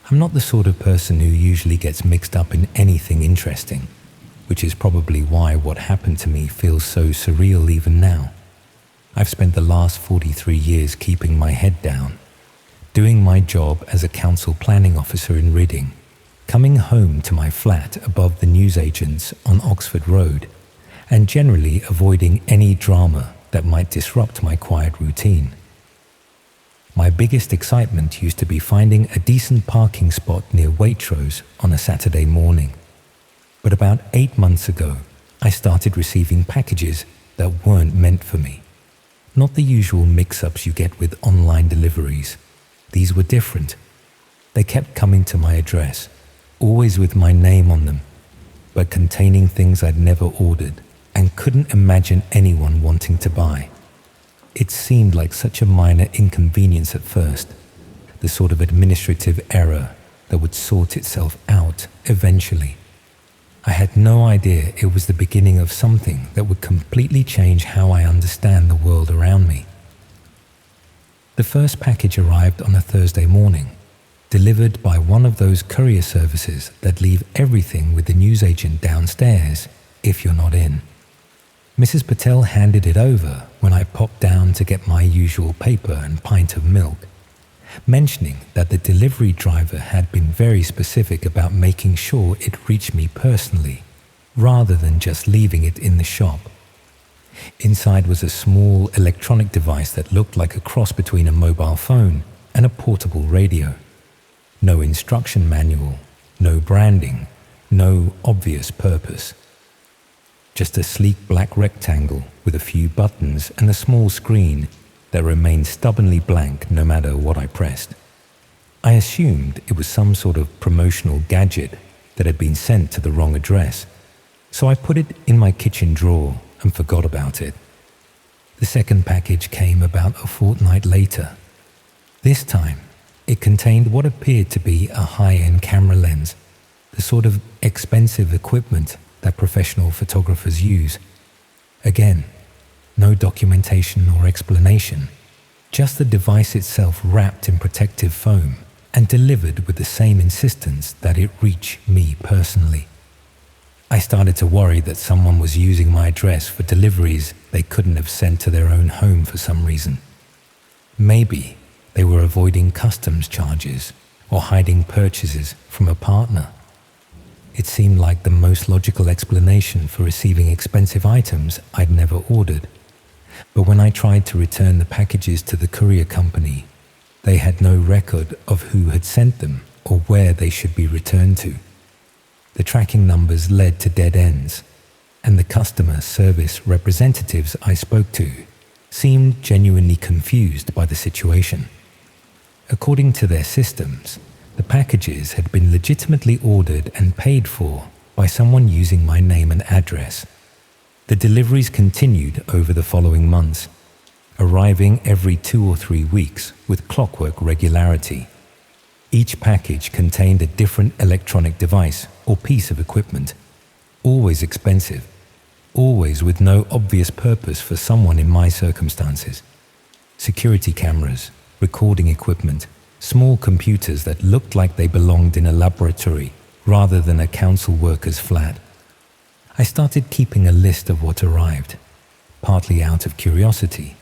I'm not the sort of person who usually gets mixed up in anything interesting, which is probably why what happened to me feels so surreal even now. I've spent the last 43 years keeping my head down, doing my job as a council planning officer in Reading, coming home to my flat above the newsagents on Oxford Road, and generally avoiding any drama that might disrupt my quiet routine. My biggest excitement used to be finding a decent parking spot near Waitrose on a Saturday morning. But about 8 months ago, I started receiving packages that weren't meant for me. Not the usual mix-ups you get with online deliveries. These were different. They kept coming to my address, always with my name on them, but containing things I'd never ordered and couldn't imagine anyone wanting to buy. It seemed like such a minor inconvenience at first, the sort of administrative error that would sort itself out eventually. I had no idea it was the beginning of something that would completely change how I understand the world around me. The first package arrived on a Thursday morning, delivered by one of those courier services that leave everything with the newsagent downstairs if you're not in. Mrs. Patel handed it over when I popped down to get my usual paper and pint of milk, mentioning that the delivery driver had been very specific about making sure it reached me personally, rather than just leaving it in the shop. Inside was a small electronic device that looked like a cross between a mobile phone and a portable radio. No instruction manual, no branding, no obvious purpose. Just a sleek black rectangle with a few buttons and a small screen that remained stubbornly blank no matter what I pressed. I assumed it was some sort of promotional gadget that had been sent to the wrong address, so I put it in my kitchen drawer and forgot about it. The second package came about a fortnight later. This time, it contained what appeared to be a high-end camera lens, the sort of expensive equipment that professional photographers use. Again, no documentation or explanation, just the device itself wrapped in protective foam and delivered with the same insistence that it reach me personally. I started to worry that someone was using my address for deliveries they couldn't have sent to their own home for some reason. Maybe they were avoiding customs charges or hiding purchases from a partner. It seemed like the most logical explanation for receiving expensive items I'd never ordered. But when I tried to return the packages to the courier company, they had no record of who had sent them or where they should be returned to. The tracking numbers led to dead ends, and the customer service representatives I spoke to seemed genuinely confused by the situation. According to their systems, the packages had been legitimately ordered and paid for by someone using my name and address. The deliveries continued over the following months, arriving every 2 or 3 weeks with clockwork regularity. Each package contained a different electronic device or piece of equipment, always expensive, always with no obvious purpose for someone in my circumstances. Security cameras, recording equipment, small computers that looked like they belonged in a laboratory rather than a council worker's flat. I started keeping a list of what arrived, partly out of curiosity,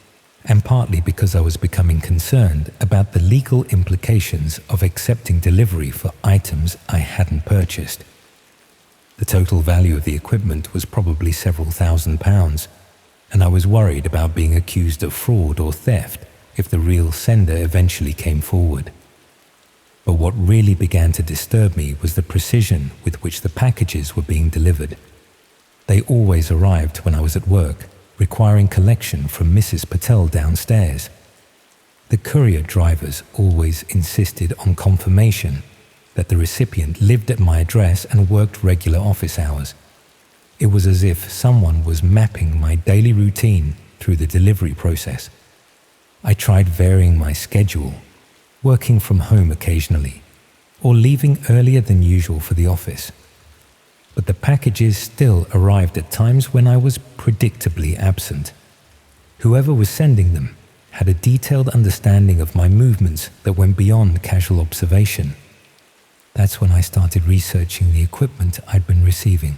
and partly because I was becoming concerned about the legal implications of accepting delivery for items I hadn't purchased. The total value of the equipment was probably several £1,000s, and I was worried about being accused of fraud or theft if the real sender eventually came forward. But what really began to disturb me was the precision with which the packages were being delivered. They always arrived when I was at work, requiring collection from Mrs. Patel downstairs. The courier drivers always insisted on confirmation that the recipient lived at my address and worked regular office hours. It was as if someone was mapping my daily routine through the delivery process. I tried varying my schedule, working from home occasionally, or leaving earlier than usual for the office. But the packages still arrived at times when I was predictably absent. Whoever was sending them had a detailed understanding of my movements that went beyond casual observation. That's when I started researching the equipment I'd been receiving,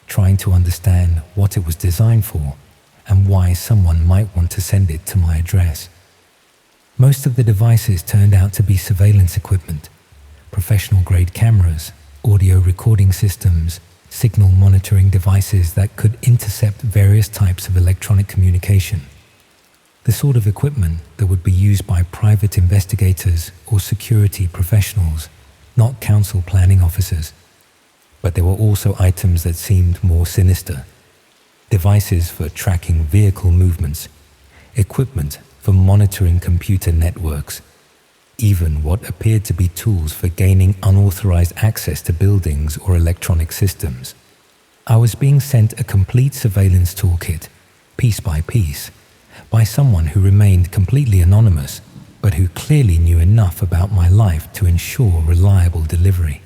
trying to understand what it was designed for and why someone might want to send it to my address. Most of the devices turned out to be surveillance equipment, professional-grade cameras, audio recording systems, signal monitoring devices that could intercept various types of electronic communication. The sort of equipment that would be used by private investigators or security professionals, not council planning officers. But there were also items that seemed more sinister. Devices for tracking vehicle movements, equipment for monitoring computer networks, even what appeared to be tools for gaining unauthorized access to buildings or electronic systems. I was being sent a complete surveillance toolkit, piece by piece, by someone who remained completely anonymous, but who clearly knew enough about my life to ensure reliable delivery.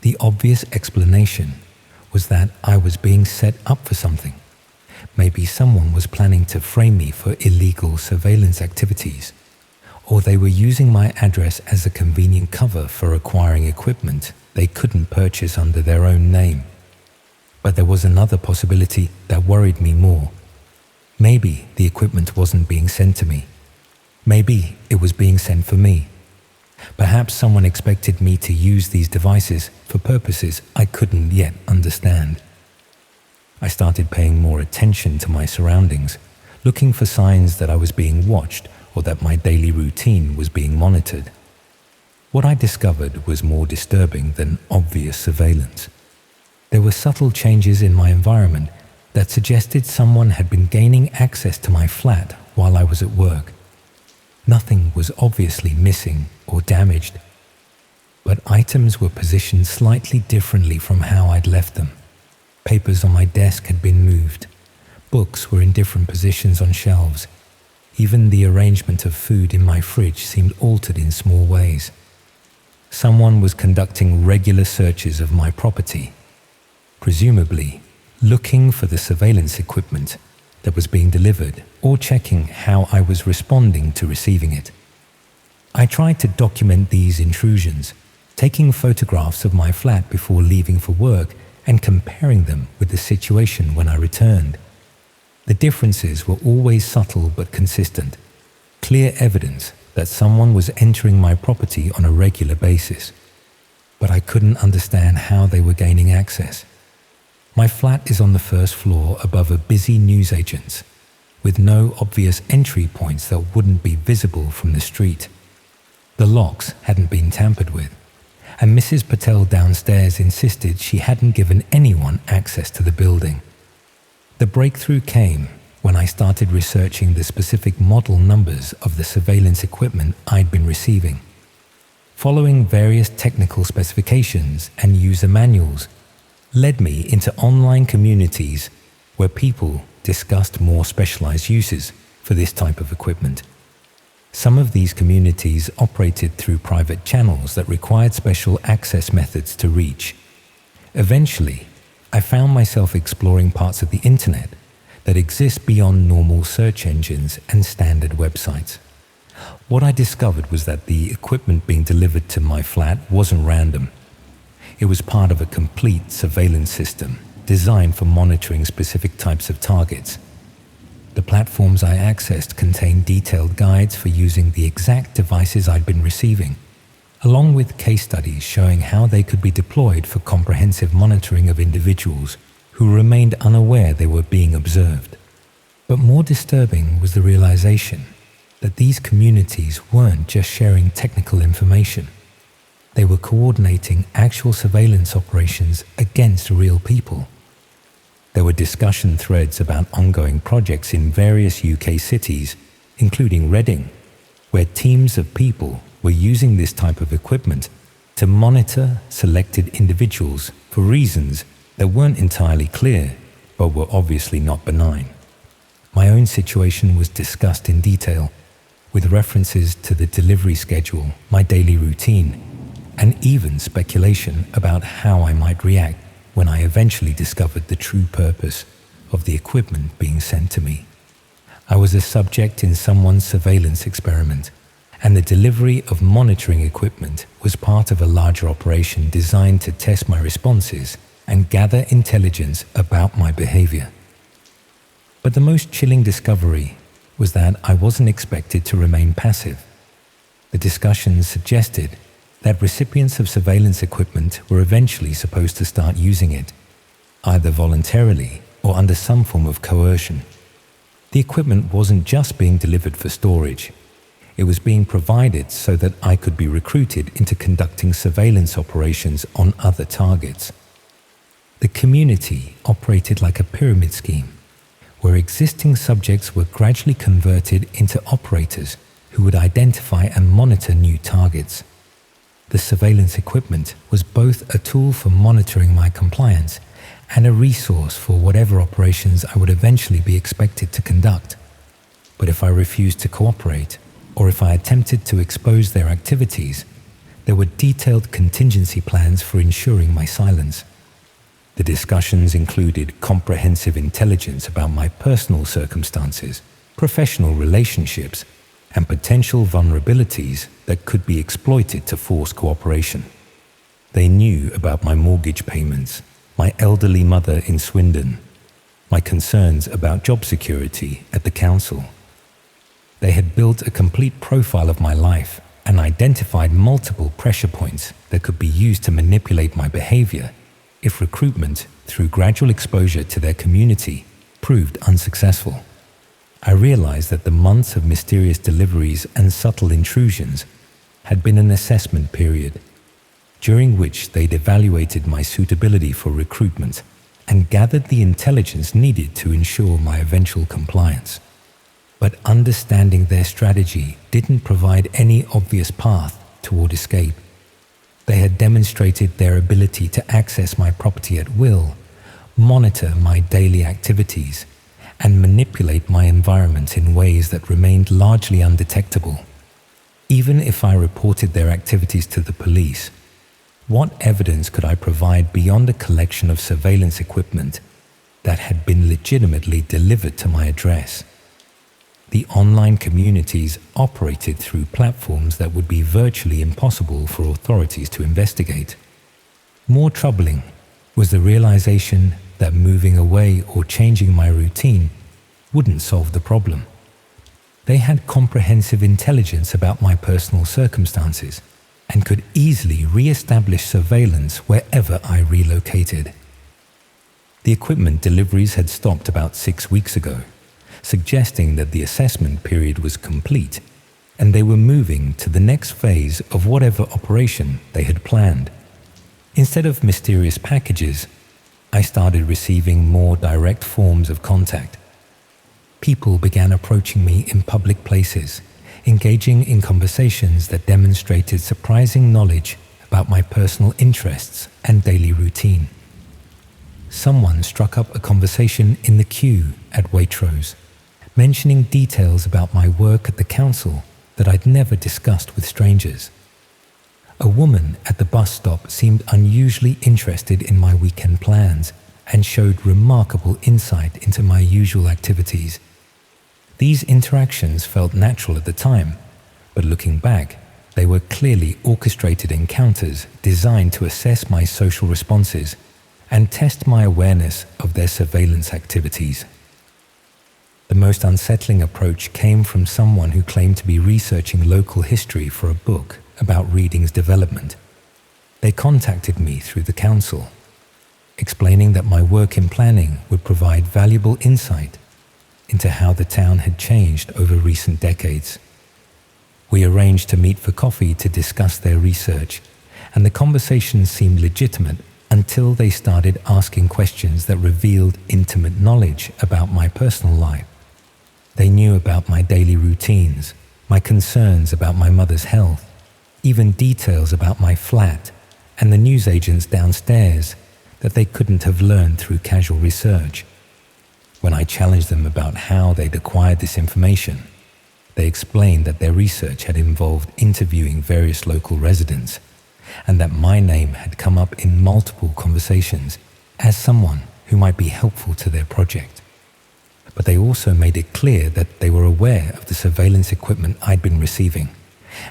The obvious explanation was that I was being set up for something. Maybe someone was planning to frame me for illegal surveillance activities, or they were using my address as a convenient cover for acquiring equipment they couldn't purchase under their own name. But there was another possibility that worried me more. Maybe the equipment wasn't being sent to me. Maybe it was being sent for me. Perhaps someone expected me to use these devices for purposes I couldn't yet understand. I started paying more attention to my surroundings, looking for signs that I was being watched or that my daily routine was being monitored. What I discovered was more disturbing than obvious surveillance. There were subtle changes in my environment that suggested someone had been gaining access to my flat while I was at work. Nothing was obviously missing or damaged, but items were positioned slightly differently from how I'd left them. Papers on my desk had been moved. Books were in different positions on shelves. Even the arrangement of food in my fridge seemed altered in small ways. Someone was conducting regular searches of my property, presumably looking for the surveillance equipment that was being delivered or checking how I was responding to receiving it. I tried to document these intrusions, taking photographs of my flat before leaving for work and comparing them with the situation when I returned. The differences were always subtle but consistent, clear evidence that someone was entering my property on a regular basis. But I couldn't understand how they were gaining access. My flat is on the first floor above a busy newsagent's, with no obvious entry points that wouldn't be visible from the street. The locks hadn't been tampered with, and Mrs. Patel downstairs insisted she hadn't given anyone access to the building. The breakthrough came when I started researching the specific model numbers of the surveillance equipment I'd been receiving. Following various technical specifications and user manuals led me into online communities where people discussed more specialized uses for this type of equipment. Some of these communities operated through private channels that required special access methods to reach. Eventually, I found myself exploring parts of the internet that exist beyond normal search engines and standard websites. What I discovered was that the equipment being delivered to my flat wasn't random. It was part of a complete surveillance system designed for monitoring specific types of targets. The platforms I accessed contained detailed guides for using the exact devices I'd been receiving, along with case studies showing how they could be deployed for comprehensive monitoring of individuals who remained unaware they were being observed. But more disturbing was the realization that these communities weren't just sharing technical information. They were coordinating actual surveillance operations against real people. There were discussion threads about ongoing projects in various UK cities, including Reading, where teams of people were using this type of equipment to monitor selected individuals for reasons that weren't entirely clear, but were obviously not benign. My own situation was discussed in detail, with references to the delivery schedule, my daily routine, and even speculation about how I might react when I eventually discovered the true purpose of the equipment being sent to me. I was a subject in someone's surveillance experiment, and the delivery of monitoring equipment was part of a larger operation designed to test my responses and gather intelligence about my behavior. But the most chilling discovery was that I wasn't expected to remain passive. The discussions suggested that recipients of surveillance equipment were eventually supposed to start using it, either voluntarily or under some form of coercion. The equipment wasn't just being delivered for storage. It was being provided so that I could be recruited into conducting surveillance operations on other targets. The community operated like a pyramid scheme, where existing subjects were gradually converted into operators who would identify and monitor new targets. The surveillance equipment was both a tool for monitoring my compliance and a resource for whatever operations I would eventually be expected to conduct. But if I refused to cooperate, or if I attempted to expose their activities, there were detailed contingency plans for ensuring my silence. The discussions included comprehensive intelligence about my personal circumstances, professional relationships, and potential vulnerabilities that could be exploited to force cooperation. They knew about my mortgage payments, my elderly mother in Swindon, my concerns about job security at the council. They had built a complete profile of my life and identified multiple pressure points that could be used to manipulate my behavior if recruitment through gradual exposure to their community proved unsuccessful. I realized that the months of mysterious deliveries and subtle intrusions had been an assessment period, during which they'd evaluated my suitability for recruitment and gathered the intelligence needed to ensure my eventual compliance. But understanding their strategy didn't provide any obvious path toward escape. They had demonstrated their ability to access my property at will, monitor my daily activities, and manipulate my environment in ways that remained largely undetectable. Even if I reported their activities to the police, what evidence could I provide beyond a collection of surveillance equipment that had been legitimately delivered to my address? The online communities operated through platforms that would be virtually impossible for authorities to investigate. More troubling was the realization that moving away or changing my routine wouldn't solve the problem. They had comprehensive intelligence about my personal circumstances and could easily re-establish surveillance wherever I relocated. The equipment deliveries had stopped about 6 weeks ago, suggesting that the assessment period was complete and they were moving to the next phase of whatever operation they had planned. Instead of mysterious packages, I started receiving more direct forms of contact. People began approaching me in public places, engaging in conversations that demonstrated surprising knowledge about my personal interests and daily routine. Someone struck up a conversation in the queue at Waitrose, mentioning details about my work at the council that I'd never discussed with strangers. A woman at the bus stop seemed unusually interested in my weekend plans and showed remarkable insight into my usual activities. These interactions felt natural at the time, but looking back, they were clearly orchestrated encounters designed to assess my social responses and test my awareness of their surveillance activities. The most unsettling approach came from someone who claimed to be researching local history for a book about Reading's development. They contacted me through the council, explaining that my work in planning would provide valuable insight into how the town had changed over recent decades. We arranged to meet for coffee to discuss their research, and the conversation seemed legitimate until they started asking questions that revealed intimate knowledge about my personal life. They knew about my daily routines, my concerns about my mother's health, even details about my flat and the newsagents downstairs that they couldn't have learned through casual research. When I challenged them about how they'd acquired this information, they explained that their research had involved interviewing various local residents and that my name had come up in multiple conversations as someone who might be helpful to their project. But they also made it clear that they were aware of the surveillance equipment I'd been receiving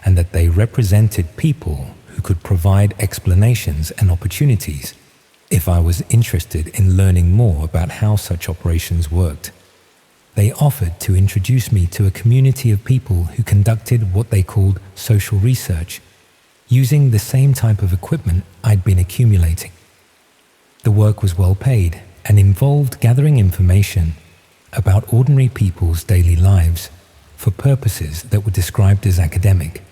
and that they represented people who could provide explanations and opportunities if I was interested in learning more about how such operations worked. They offered to introduce me to a community of people who conducted what they called social research, using the same type of equipment I'd been accumulating. The work was well paid and involved gathering information about ordinary people's daily lives for purposes that were described as academic,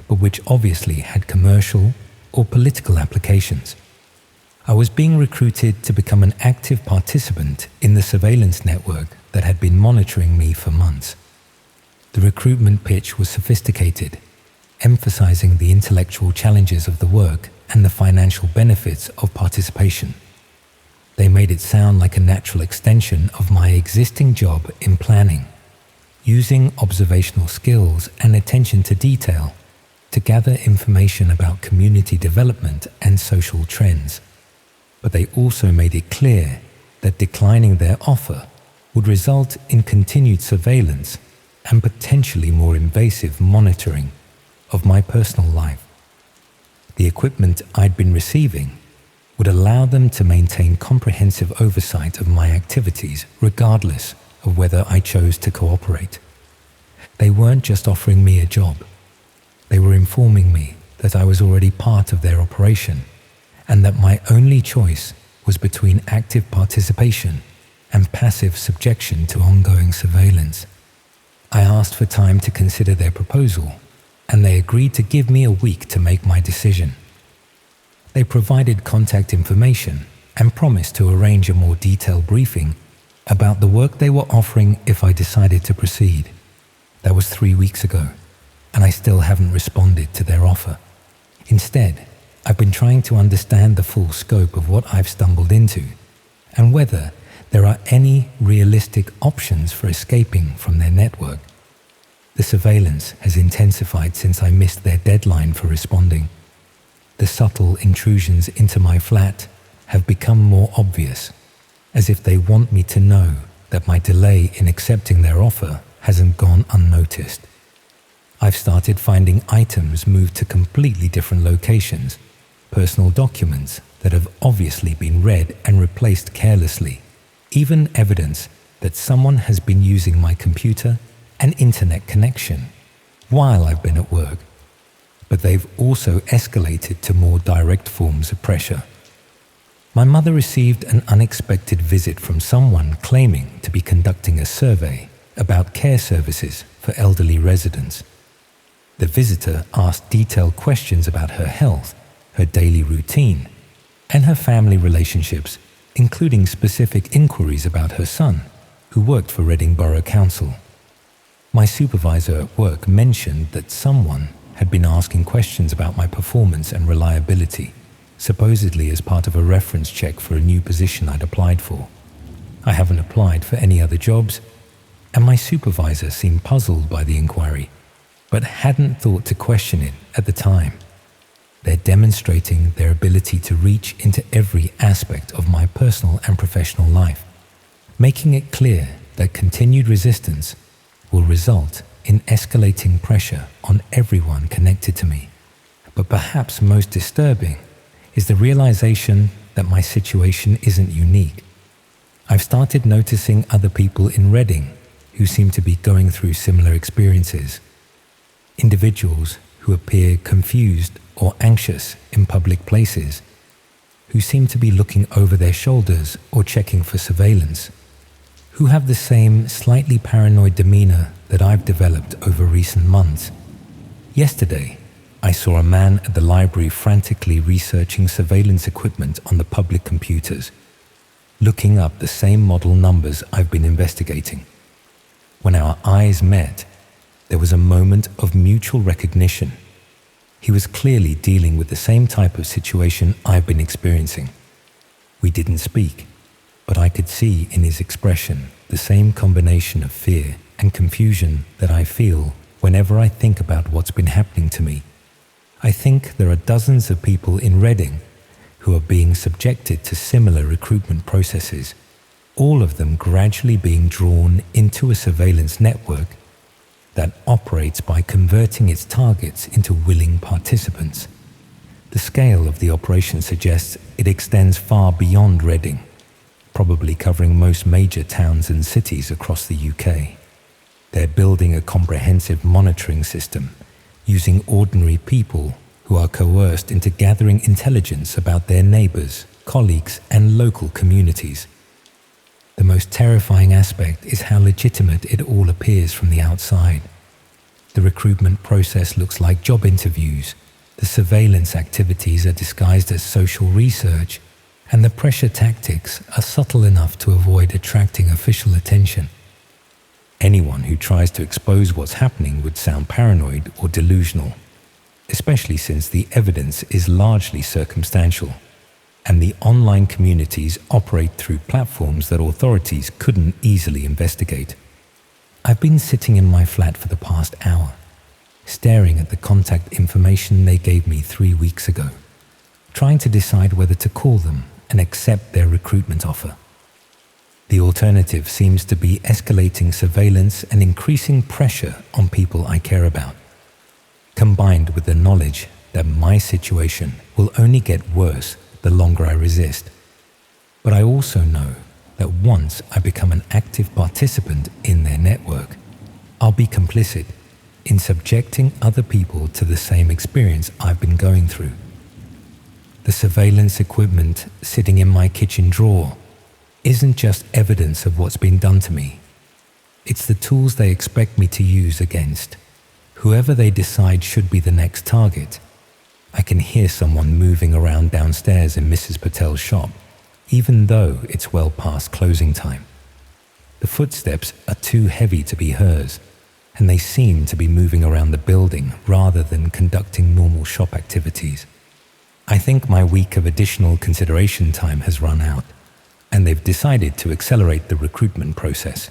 but which obviously had commercial or political applications. I was being recruited to become an active participant in the surveillance network that had been monitoring me for months. The recruitment pitch was sophisticated, emphasizing the intellectual challenges of the work and the financial benefits of participation. They made it sound like a natural extension of my existing job in planning, using observational skills and attention to detail to gather information about community development and social trends. But they also made it clear that declining their offer would result in continued surveillance and potentially more invasive monitoring of my personal life. The equipment I'd been receiving would allow them to maintain comprehensive oversight of my activities regardless of whether I chose to cooperate. They weren't just offering me a job. They were informing me that I was already part of their operation and that my only choice was between active participation and passive subjection to ongoing surveillance. I asked for time to consider their proposal, and they agreed to give me a week to make my decision. They provided contact information and promised to arrange a more detailed briefing about the work they were offering if I decided to proceed. That was 3 weeks ago, and I still haven't responded to their offer. Instead, I've been trying to understand the full scope of what I've stumbled into and whether there are any realistic options for escaping from their network. The surveillance has intensified since I missed their deadline for responding. The subtle intrusions into my flat have become more obvious, as if they want me to know that my delay in accepting their offer hasn't gone unnoticed. I've started finding items moved to completely different locations, personal documents that have obviously been read and replaced carelessly, even evidence that someone has been using my computer and internet connection while I've been at work. But they've also escalated to more direct forms of pressure. My mother received an unexpected visit from someone claiming to be conducting a survey about care services for elderly residents. The visitor asked detailed questions about her health, her daily routine, and her family relationships, including specific inquiries about her son, who worked for Reading Borough Council. My supervisor at work mentioned that someone had been asking questions about my performance and reliability, supposedly as part of a reference check for a new position I'd applied for. I haven't applied for any other jobs, and my supervisor seemed puzzled by the inquiry, but hadn't thought to question it at the time. They're demonstrating their ability to reach into every aspect of my personal and professional life, making it clear that continued resistance will result in escalating pressure on everyone connected to me. But perhaps most disturbing is the realization that my situation isn't unique. I've started noticing other people in Reading who seem to be going through similar experiences. Individuals who appear confused or anxious in public places, who seem to be looking over their shoulders or checking for surveillance, who have the same slightly paranoid demeanor that I've developed over recent months. Yesterday, I saw a man at the library frantically researching surveillance equipment on the public computers, looking up the same model numbers I've been investigating. When our eyes met, there was a moment of mutual recognition. He was clearly dealing with the same type of situation I've been experiencing. We didn't speak, but I could see in his expression the same combination of fear and confusion that I feel whenever I think about what's been happening to me. I think there are dozens of people in Reading who are being subjected to similar recruitment processes, all of them gradually being drawn into a surveillance network that operates by converting its targets into willing participants. The scale of the operation suggests it extends far beyond Reading, probably covering most major towns and cities across the UK. They're building a comprehensive monitoring system using ordinary people who are coerced into gathering intelligence about their neighbours, colleagues, and local communities. The most terrifying aspect is how legitimate it all appears from the outside. The recruitment process looks like job interviews, the surveillance activities are disguised as social research, and the pressure tactics are subtle enough to avoid attracting official attention. Anyone who tries to expose what's happening would sound paranoid or delusional, especially since the evidence is largely circumstantial, and the online communities operate through platforms that authorities couldn't easily investigate. I've been sitting in my flat for the past hour, staring at the contact information they gave me 3 weeks ago, trying to decide whether to call them and accept their recruitment offer. The alternative seems to be escalating surveillance and increasing pressure on people I care about, combined with the knowledge that my situation will only get worse the longer I resist. But I also know that once I become an active participant in their network, I'll be complicit in subjecting other people to the same experience I've been going through. The surveillance equipment sitting in my kitchen drawer isn't just evidence of what's been done to me. It's the tools they expect me to use against whoever they decide should be the next target. I can hear someone moving around downstairs in Mrs. Patel's shop, even though it's well past closing time. The footsteps are too heavy to be hers, and they seem to be moving around the building rather than conducting normal shop activities. I think my week of additional consideration time has run out, and they've decided to accelerate the recruitment process.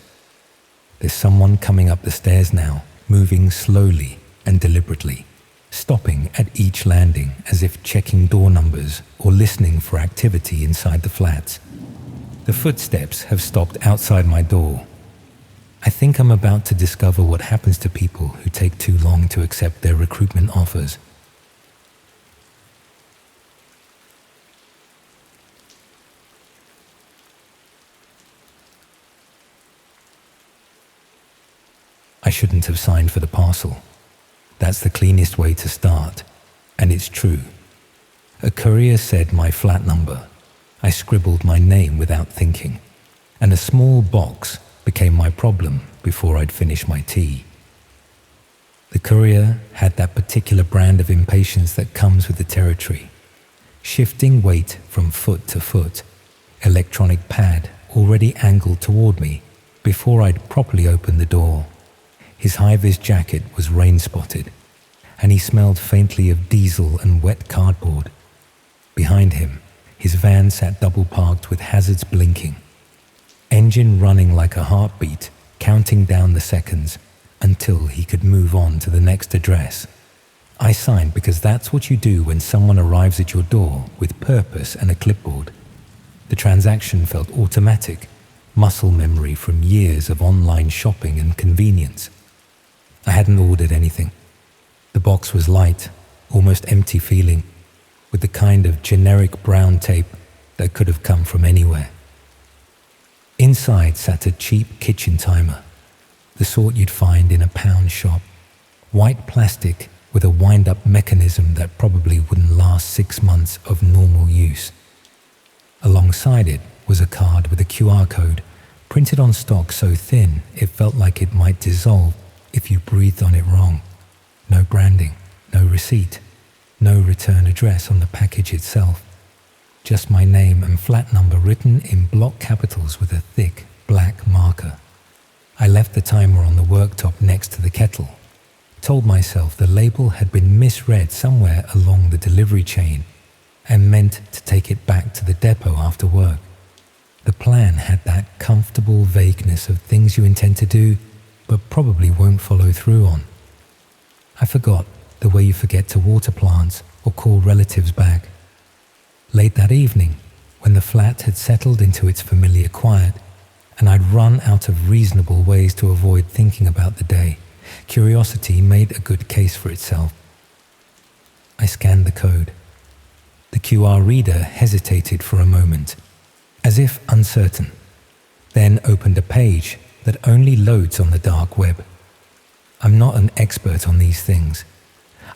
There's someone coming up the stairs now, moving slowly and deliberately, stopping at each landing as if checking door numbers or listening for activity inside the flats. The footsteps have stopped outside my door. I think I'm about to discover what happens to people who take too long to accept their recruitment offers. I shouldn't have signed for the parcel. That's the cleanest way to start, and it's true. A courier said my flat number. I scribbled my name without thinking, and a small box became my problem before I'd finished my tea. The courier had that particular brand of impatience that comes with the territory. Shifting weight from foot to foot, electronic pad already angled toward me before I'd properly opened the door. His high-vis jacket was rain-spotted, and he smelled faintly of diesel and wet cardboard. Behind him, his van sat double-parked with hazards blinking, engine running like a heartbeat, counting down the seconds until he could move on to the next address. I signed because that's what you do when someone arrives at your door with purpose and a clipboard. The transaction felt automatic, muscle memory from years of online shopping and convenience. I hadn't ordered anything. The box was light, almost empty feeling, with the kind of generic brown tape that could have come from anywhere. Inside sat a cheap kitchen timer, the sort you'd find in a pound shop, white plastic with a wind-up mechanism that probably wouldn't last 6 months of normal use. Alongside it was a card with a QR code printed on stock so thin it felt like it might dissolve if you breathed on it wrong. No branding, no receipt, no return address on the package itself. Just my name and flat number written in block capitals with a thick black marker. I left the timer on the worktop next to the kettle, told myself the label had been misread somewhere along the delivery chain and meant to take it back to the depot after work. The plan had that comfortable vagueness of things you intend to do but probably won't follow through on. I forgot the way you forget to water plants or call relatives back. Late that evening, when the flat had settled into its familiar quiet, and I'd run out of reasonable ways to avoid thinking about the day, Curiosity made a good case for itself. I scanned the code. The QR reader hesitated for a moment, as if uncertain, then opened a page that only loads on the dark web. I'm not an expert on these things.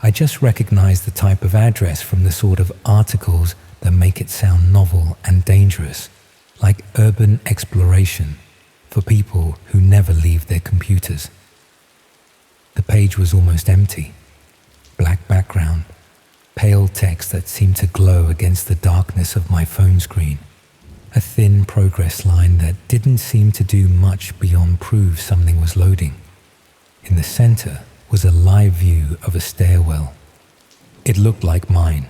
I just recognize the type of address from the sort of articles that make it sound novel and dangerous, like urban exploration for people who never leave their computers. The page was almost empty. Black background, pale text that seemed to glow against the darkness of my phone screen. A thin progress line that didn't seem to do much beyond prove something was loading. In the center was a live view of a stairwell. It looked like mine,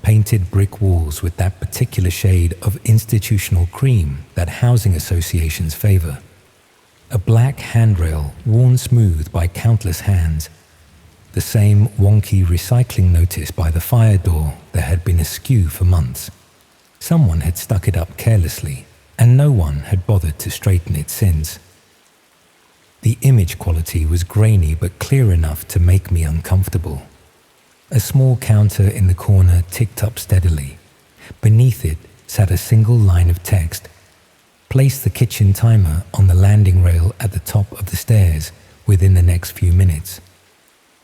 painted brick walls with that particular shade of institutional cream that housing associations favor. A black handrail worn smooth by countless hands. The same wonky recycling notice by the fire door that had been askew for months. Someone had stuck it up carelessly, and no one had bothered to straighten it since. The image quality was grainy but clear enough to make me uncomfortable. A small counter in the corner ticked up steadily. Beneath it sat a single line of text. Place the kitchen timer on the landing rail at the top of the stairs within the next few minutes.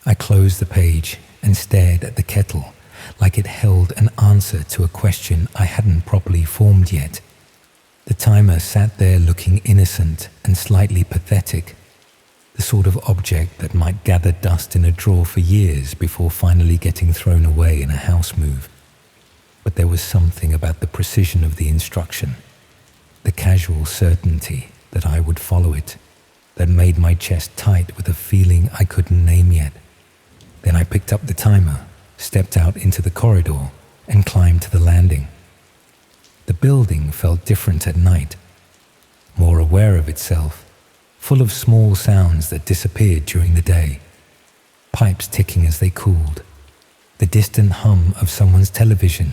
I closed the page and stared at the kettle like it held an answer to a question I hadn't properly formed yet. The timer sat there looking innocent and slightly pathetic, the sort of object that might gather dust in a drawer for years before finally getting thrown away in a house move. But there was something about the precision of the instruction, the casual certainty that I would follow it, that made my chest tight with a feeling I couldn't name yet. Then I picked up the timer, stepped out into the corridor, and climbed to the landing. The building felt different at night, more aware of itself, full of small sounds that disappeared during the day, pipes ticking as they cooled, the distant hum of someone's television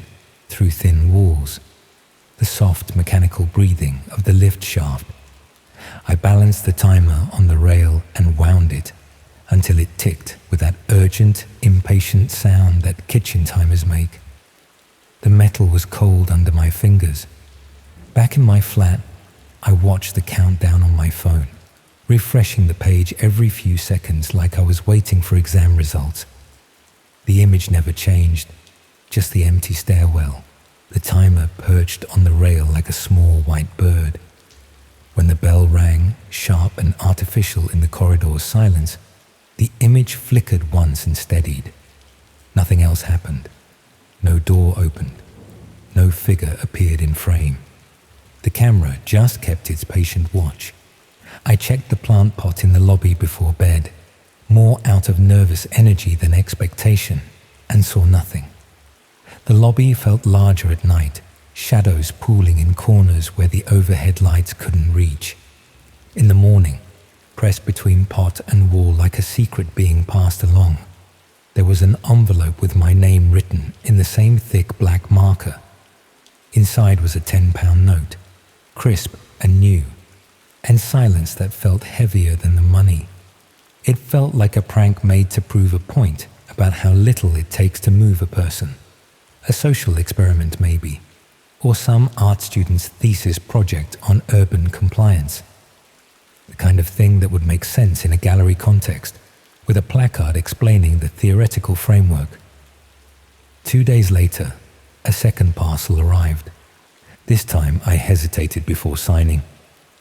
through thin walls, the soft mechanical breathing of the lift shaft. I balanced the timer on the rail and wound it until it ticked with that urgent, impatient sound that kitchen timers make. The metal was cold under my fingers. Back in my flat, I watched the countdown on my phone, refreshing the page every few seconds like I was waiting for exam results. The image never changed, just the empty stairwell, the timer perched on the rail like a small white bird. When the bell rang, sharp and artificial in the corridor's silence, the image flickered once and steadied. Nothing else happened. No door opened. No figure appeared in frame. The camera just kept its patient watch. I checked the plant pot in the lobby before bed, more out of nervous energy than expectation, and saw nothing. The lobby felt larger at night, shadows pooling in corners where the overhead lights couldn't reach. In the morning, pressed between pot and wall like a secret being passed along, there was an envelope with my name written in the same thick black marker. Inside was a £10 note, crisp and new, and silence that felt heavier than the money. It felt like a prank made to prove a point about how little it takes to move a person. A social experiment maybe, or some art student's thesis project on urban compliance. The kind of thing that would make sense in a gallery context, with a placard explaining the theoretical framework. 2 days later, a second parcel arrived. This time I hesitated before signing,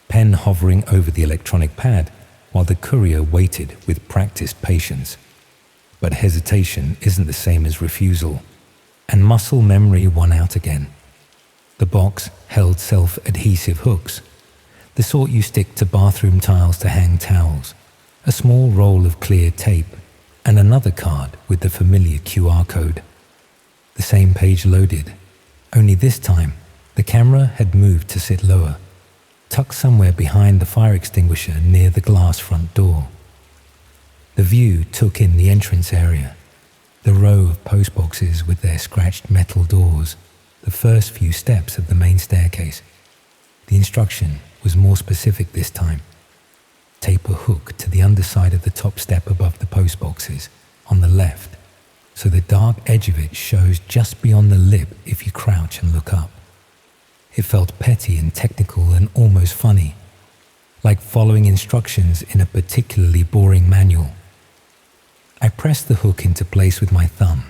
pen hovering over the electronic pad while the courier waited with practiced patience. But hesitation isn't the same as refusal, and muscle memory won out again. The box held self-adhesive hooks, the sort you stick to bathroom tiles to hang towels, a small roll of clear tape, and another card with the familiar QR code. The same page loaded, only this time the camera had moved to sit lower, tucked somewhere behind the fire extinguisher near the glass front door. The view took in the entrance area, the row of postboxes with their scratched metal doors, the first few steps of the main staircase. The instruction was more specific this time. tape a hook to the underside of the top step above the post boxes on the left, so the dark edge of it shows just beyond the lip if you crouch and look up. It felt petty and technical and almost funny, like following instructions in a particularly boring manual. I pressed the hook into place with my thumb,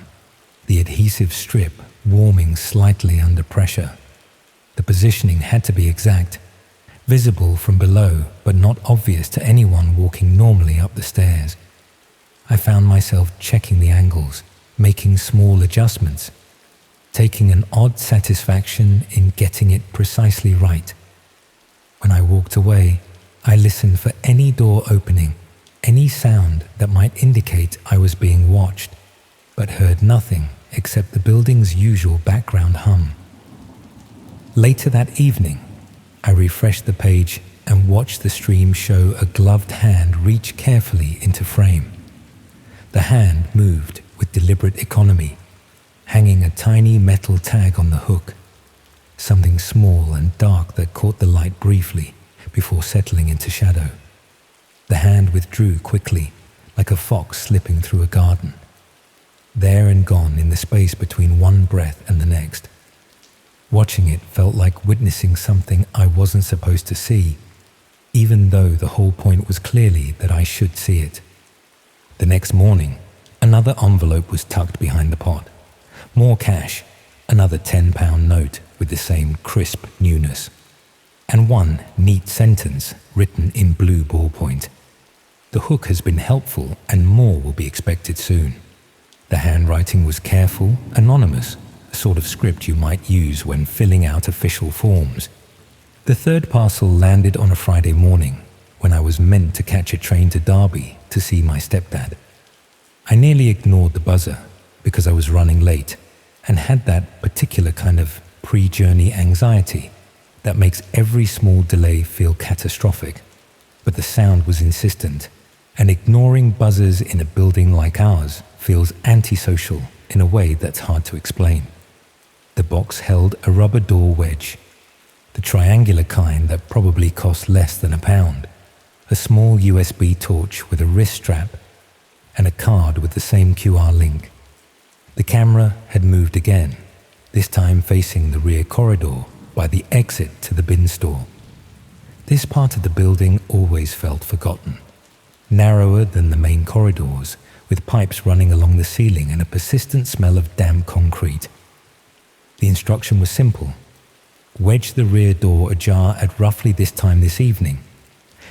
the adhesive strip warming slightly under pressure. The positioning had to be exact, visible from below but not obvious to anyone walking normally up the stairs. I found myself checking the angles, making small adjustments, taking an odd satisfaction in getting it precisely right. When I walked away, I listened for any door opening, any sound that might indicate I was being watched, but heard nothing except the building's usual background hum. Later that evening, I refreshed the page and watched the stream show a gloved hand reach carefully into frame. The hand moved with deliberate economy, hanging a tiny metal tag on the hook, something small and dark that caught the light briefly before settling into shadow. The hand withdrew quickly, like a fox slipping through a garden, there and gone in the space between one breath and the next. Watching it felt like witnessing something I wasn't supposed to see, even though the whole point was clearly that I should see it. The next morning, another envelope was tucked behind the pot. More cash, another £10 note with the same crisp newness, and one neat sentence written in blue ballpoint. The hook has been helpful and more will be expected soon. The handwriting was careful, anonymous, the sort of script you might use when filling out official forms. The third parcel landed on a Friday morning when I was meant to catch a train to Derby to see my stepdad. I nearly ignored the buzzer because I was running late and had that particular kind of pre-journey anxiety that makes every small delay feel catastrophic. But the sound was insistent, and ignoring buzzers in a building like ours feels antisocial in a way that's hard to explain. The box held a rubber door wedge, the triangular kind that probably cost less than £1, a small USB torch with a wrist strap, and a card with the same QR link. The camera had moved again, this time facing the rear corridor by the exit to the bin store. This part of the building always felt forgotten, narrower than the main corridors, with pipes running along the ceiling and a persistent smell of damp concrete. The instruction was simple. Wedge the rear door ajar at roughly this time this evening.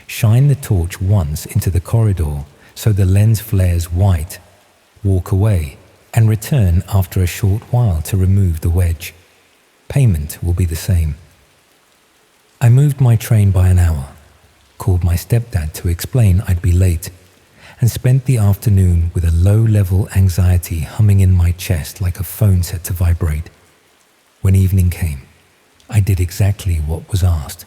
Shine the torch once into the corridor so the lens flares white. Walk away and return after a short while to remove the wedge. Payment will be the same. I moved my train by an hour, called my stepdad to explain I'd be late, and spent the afternoon with a low-level anxiety humming in my chest like a phone set to vibrate. When evening came, I did exactly what was asked.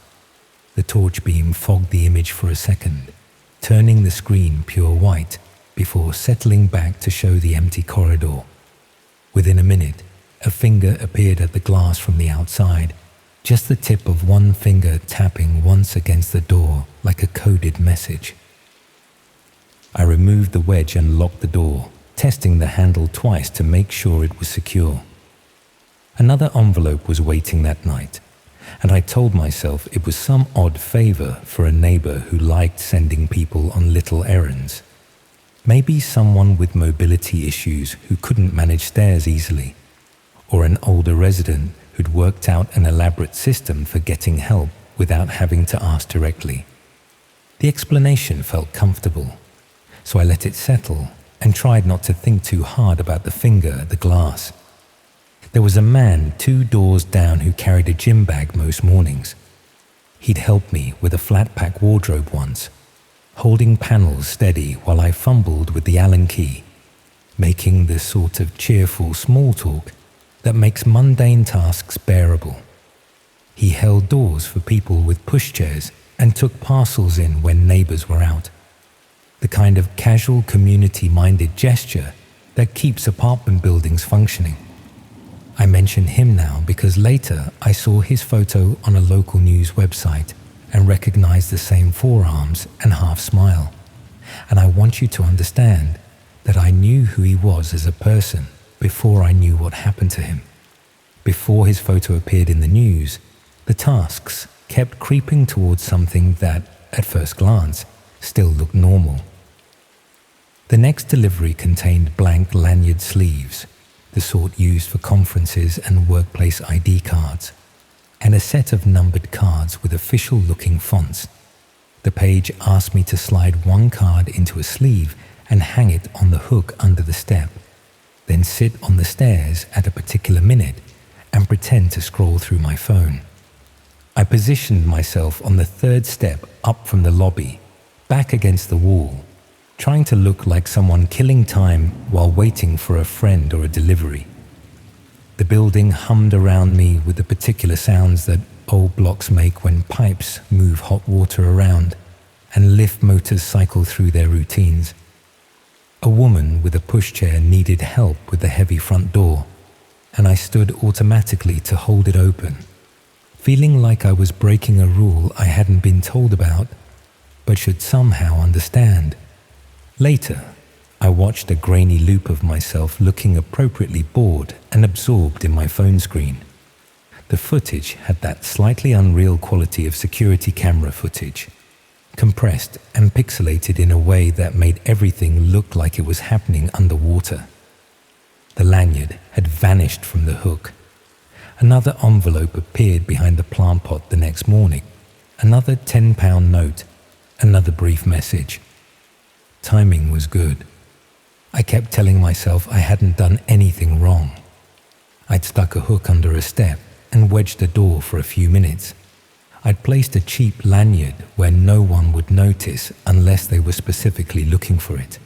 The torch beam fogged the image for a second, turning the screen pure white before settling back to show the empty corridor. Within a minute, a finger appeared at the glass from the outside, just the tip of one finger tapping once against the door like a coded message. I removed the wedge and locked the door, testing the handle twice to make sure it was secure. Another envelope was waiting that night, and I told myself it was some odd favor for a neighbor who liked sending people on little errands. Maybe someone with mobility issues who couldn't manage stairs easily, or an older resident who'd worked out an elaborate system for getting help without having to ask directly. The explanation felt comfortable, so I let it settle and tried not to think too hard about the finger at the glass. There was a man 2 doors down who carried a gym bag most mornings. He'd helped me with a flat-pack wardrobe once, holding panels steady while I fumbled with the Allen key, making the sort of cheerful small talk that makes mundane tasks bearable. He held doors for people with pushchairs and took parcels in when neighbors were out. The kind of casual community-minded gesture that keeps apartment buildings functioning. I mention him now because later I saw his photo on a local news website and recognize the same forearms and half smile. And I want you to understand that I knew who he was as a person before I knew what happened to him. Before his photo appeared in the news, the tasks kept creeping towards something that, at first glance, still looked normal. The next delivery contained blank lanyard sleeves, the sort used for conferences and workplace ID cards, and a set of numbered cards with official-looking fonts. The page asked me to slide one card into a sleeve and hang it on the hook under the step, then sit on the stairs at a particular minute and pretend to scroll through my phone. I positioned myself on the third step up from the lobby, back against the wall, trying to look like someone killing time while waiting for a friend or a delivery. The building hummed around me with the particular sounds that old blocks make when pipes move hot water around and lift motors cycle through their routines. A woman with a pushchair needed help with the heavy front door, and I stood automatically to hold it open, feeling like I was breaking a rule I hadn't been told about, but should somehow understand. Later, I watched a grainy loop of myself looking appropriately bored and absorbed in my phone screen. The footage had that slightly unreal quality of security camera footage, compressed and pixelated in a way that made everything look like it was happening underwater. The lanyard had vanished from the hook. Another envelope appeared behind the plant pot the next morning, another £10 note, another brief message. Timing was good. I kept telling myself I hadn't done anything wrong. I'd stuck a hook under a step and wedged a door for a few minutes. I'd placed a cheap lanyard where no one would notice unless they were specifically looking for it.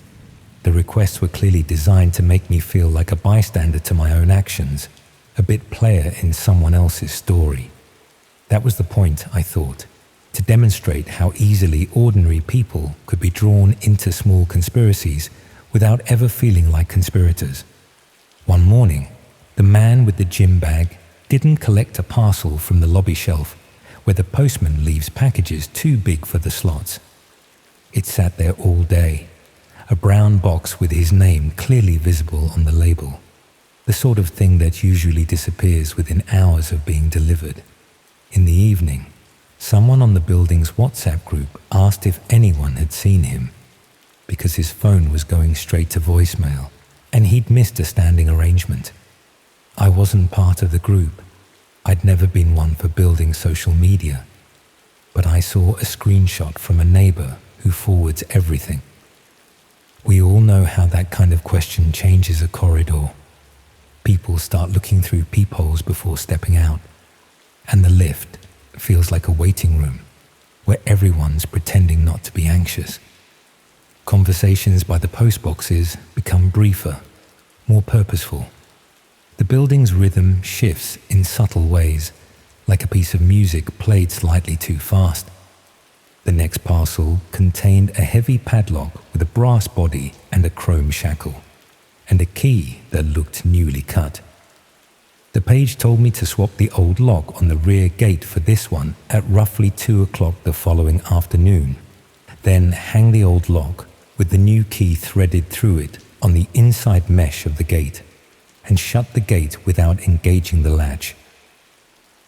The requests were clearly designed to make me feel like a bystander to my own actions, a bit player in someone else's story. That was the point, I thought, to demonstrate how easily ordinary people could be drawn into small conspiracies without ever feeling like conspirators. One morning, the man with the gym bag didn't collect a parcel from the lobby shelf where the postman leaves packages too big for the slots. It sat there all day, a brown box with his name clearly visible on the label, the sort of thing that usually disappears within hours of being delivered. In the evening, someone on the building's WhatsApp group asked if anyone had seen him, because his phone was going straight to voicemail and he'd missed a standing arrangement. I wasn't part of the group. I'd never been one for building social media, but I saw a screenshot from a neighbor who forwards everything. We all know how that kind of question changes a corridor. People start looking through peepholes before stepping out, and the lift feels like a waiting room where everyone's pretending not to be anxious. Conversations by the postboxes become briefer, more purposeful. The building's rhythm shifts in subtle ways, like a piece of music played slightly too fast. The next parcel contained a heavy padlock with a brass body and a chrome shackle, and a key that looked newly cut. The page told me to swap the old lock on the rear gate for this one at roughly 2 o'clock the following afternoon, then hang the old lock with the new key threaded through it on the inside mesh of the gate, and shut the gate without engaging the latch.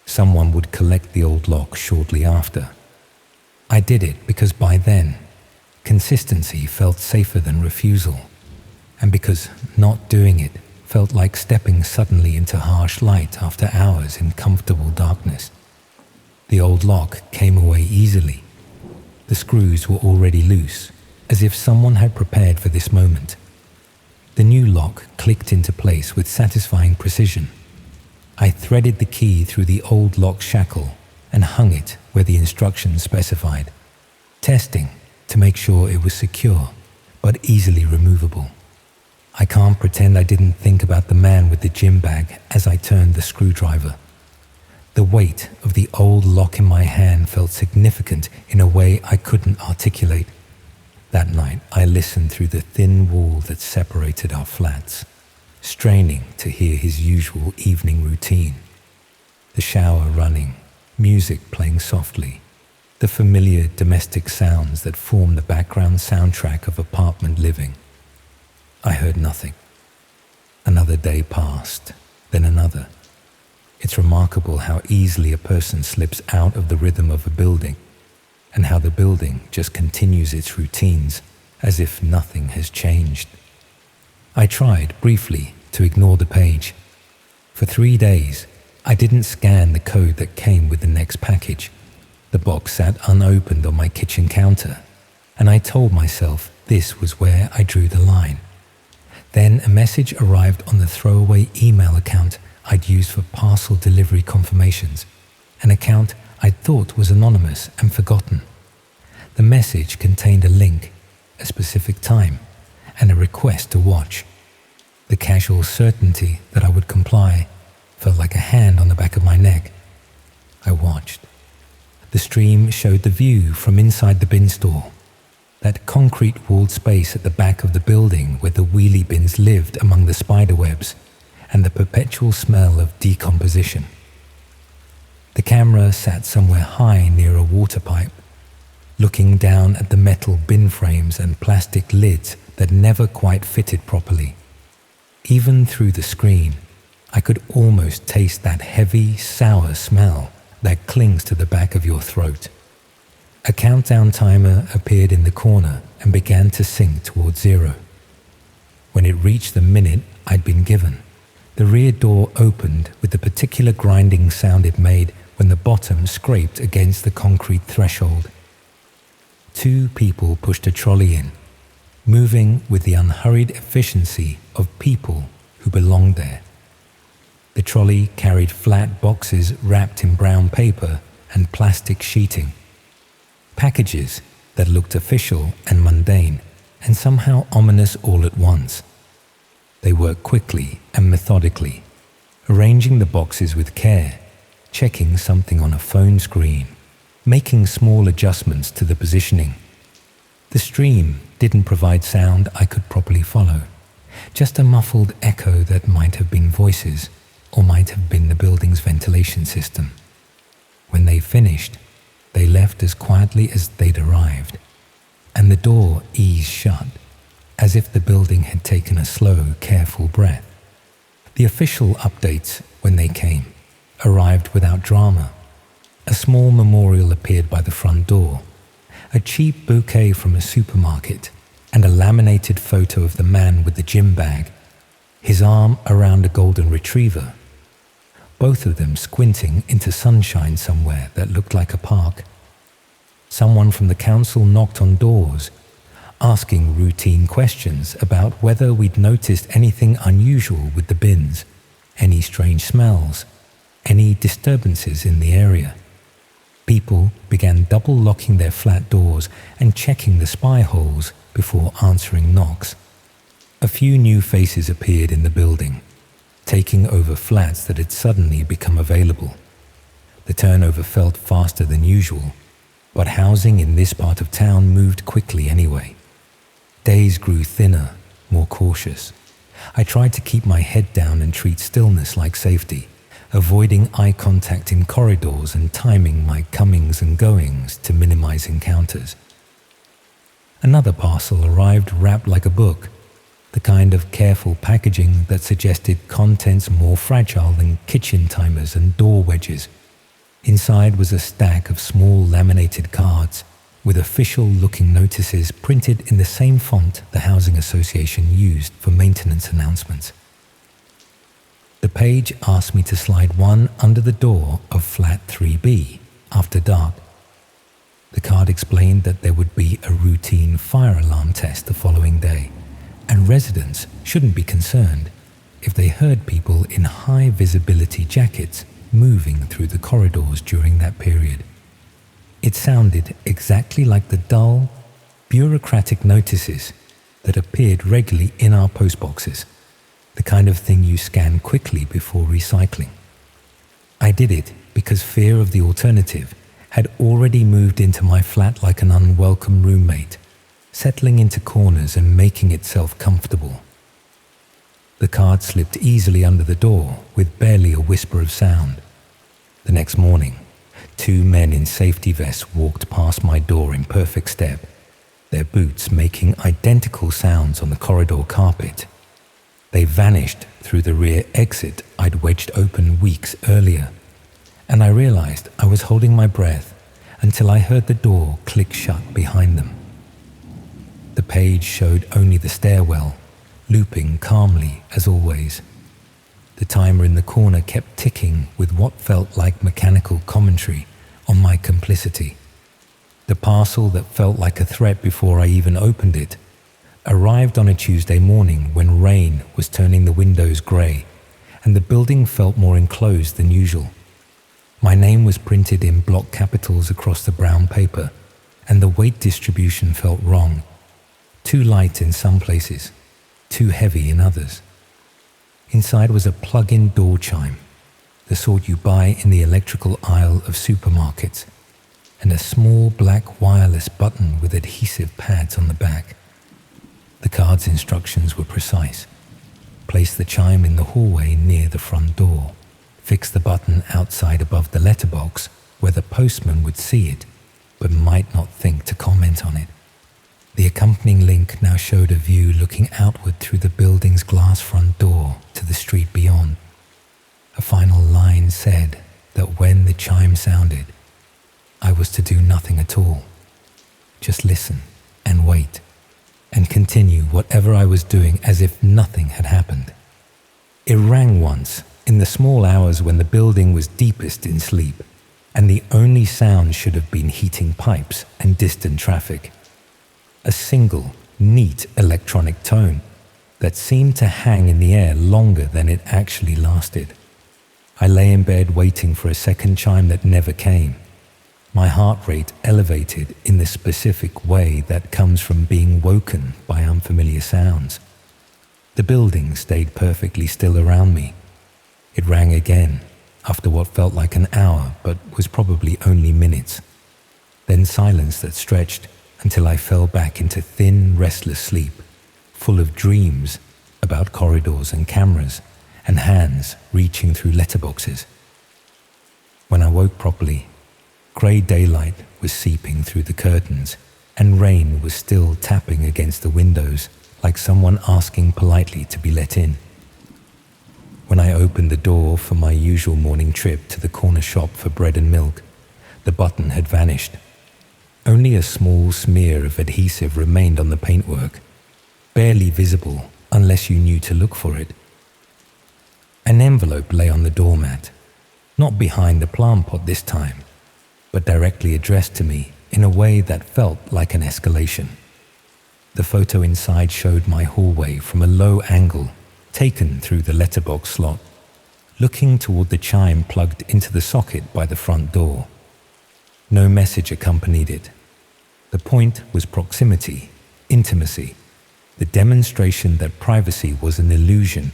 Someone would collect the old lock shortly after. I did it because by then, consistency felt safer than refusal, and because not doing it felt like stepping suddenly into harsh light after hours in comfortable darkness. The old lock came away easily. The screws were already loose, as if someone had prepared for this moment. The new lock clicked into place with satisfying precision. I threaded the key through the old lock shackle and hung it where the instructions specified, testing to make sure it was secure but easily removable. I can't pretend I didn't think about the man with the gym bag as I turned the screwdriver. The weight of the old lock in my hand felt significant in a way I couldn't articulate. That night, I listened through the thin wall that separated our flats, straining to hear his usual evening routine. The shower running, music playing softly, the familiar domestic sounds that form the background soundtrack of apartment living. I heard nothing. Another day passed, then another. It's remarkable how easily a person slips out of the rhythm of a building, and how the building just continues its routines as if nothing has changed. I tried, briefly, to ignore the page. For 3 days, I didn't scan the code that came with the next package. The box sat unopened on my kitchen counter, and I told myself this was where I drew the line. Then a message arrived on the throwaway email account I'd used for parcel delivery confirmations, an account I thought was anonymous and forgotten. The message contained a link, a specific time, and a request to watch. The casual certainty that I would comply felt like a hand on the back of my neck. I watched. The stream showed the view from inside the bin store, that concrete-walled space at the back of the building where the wheelie bins lived among the spider webs, and the perpetual smell of decomposition. The camera sat somewhere high near a water pipe, looking down at the metal bin frames and plastic lids that never quite fitted properly. Even through the screen, I could almost taste that heavy, sour smell that clings to the back of your throat. A countdown timer appeared in the corner and began to sink towards 0. When it reached the minute I'd been given, the rear door opened with the particular grinding sound it made when the bottom scraped against the concrete threshold. 2 people pushed a trolley in, moving with the unhurried efficiency of people who belonged there. The trolley carried flat boxes wrapped in brown paper and plastic sheeting. Packages that looked official and mundane and somehow ominous all at once. They worked quickly and methodically, arranging the boxes with care, checking something on a phone screen, making small adjustments to the positioning. The stream didn't provide sound I could properly follow, just a muffled echo that might have been voices or might have been the building's ventilation system. When they finished, they left as quietly as they'd arrived, and the door eased shut, as if the building had taken a slow, careful breath. The official updates, when they came, arrived without drama. A small memorial appeared by the front door, a cheap bouquet from a supermarket, and a laminated photo of the man with the gym bag, his arm around a golden retriever, both of them squinting into sunshine somewhere that looked like a park. Someone from the council knocked on doors, asking routine questions about whether we'd noticed anything unusual with the bins, any strange smells, any disturbances in the area. People began double locking their flat doors and checking the spy holes before answering knocks. A few new faces appeared in the building, taking over flats that had suddenly become available. The turnover felt faster than usual, but housing in this part of town moved quickly anyway. Days grew thinner, more cautious. I tried to keep my head down and treat stillness like safety, avoiding eye contact in corridors and timing my comings and goings to minimize encounters. Another parcel arrived wrapped like a book, the kind of careful packaging that suggested contents more fragile than kitchen timers and door wedges. Inside was a stack of small laminated cards with official-looking notices printed in the same font the Housing Association used for maintenance announcements. The page asked me to slide one under the door of flat 3B after dark. The card explained that there would be a routine fire alarm test the following day, and residents shouldn't be concerned if they heard people in high-visibility jackets moving through the corridors during that period. It sounded exactly like the dull, bureaucratic notices that appeared regularly in our postboxes, the kind of thing you scan quickly before recycling. I did it because fear of the alternative had already moved into my flat like an unwelcome roommate, settling into corners and making itself comfortable. The card slipped easily under the door with barely a whisper of sound. The next morning, 2 men in safety vests walked past my door in perfect step, their boots making identical sounds on the corridor carpet. They vanished through the rear exit I'd wedged open weeks earlier, and I realized I was holding my breath until I heard the door click shut behind them. The page showed only the stairwell, looping calmly as always. The timer in the corner kept ticking with what felt like mechanical commentary on my complicity. The parcel that felt like a threat before I even opened it arrived on a Tuesday morning when rain was turning the windows grey and the building felt more enclosed than usual. My name was printed in block capitals across the brown paper, and the weight distribution felt wrong. Too light in some places, too heavy in others. Inside was a plug-in door chime, the sort you buy in the electrical aisle of supermarkets, and a small black wireless button with adhesive pads on the back. The card's instructions were precise. Place the chime in the hallway near the front door. Fix the button outside above the letterbox where the postman would see it, but might not think to comment on it. The accompanying link now showed a view looking outward through the building's glass front door to the street beyond. A final line said that when the chime sounded, I was to do nothing at all. Just listen and wait, and continue whatever I was doing as if nothing had happened. It rang once, in the small hours when the building was deepest in sleep, and the only sound should have been heating pipes and distant traffic. A single, neat electronic tone that seemed to hang in the air longer than it actually lasted. I lay in bed waiting for a second chime that never came. My heart rate elevated in the specific way that comes from being woken by unfamiliar sounds. The building stayed perfectly still around me. It rang again, after what felt like an hour but was probably only minutes. Then silence that stretched until I fell back into thin, restless sleep, full of dreams about corridors and cameras and hands reaching through letterboxes. When I woke properly, grey daylight was seeping through the curtains and rain was still tapping against the windows like someone asking politely to be let in. When I opened the door for my usual morning trip to the corner shop for bread and milk, the button had vanished. Only a small smear of adhesive remained on the paintwork, barely visible unless you knew to look for it. An envelope lay on the doormat, not behind the plant pot this time, but directly addressed to me in a way that felt like an escalation. The photo inside showed my hallway from a low angle, taken through the letterbox slot, looking toward the chime plugged into the socket by the front door. No message accompanied it. The point was proximity, intimacy, the demonstration that privacy was an illusion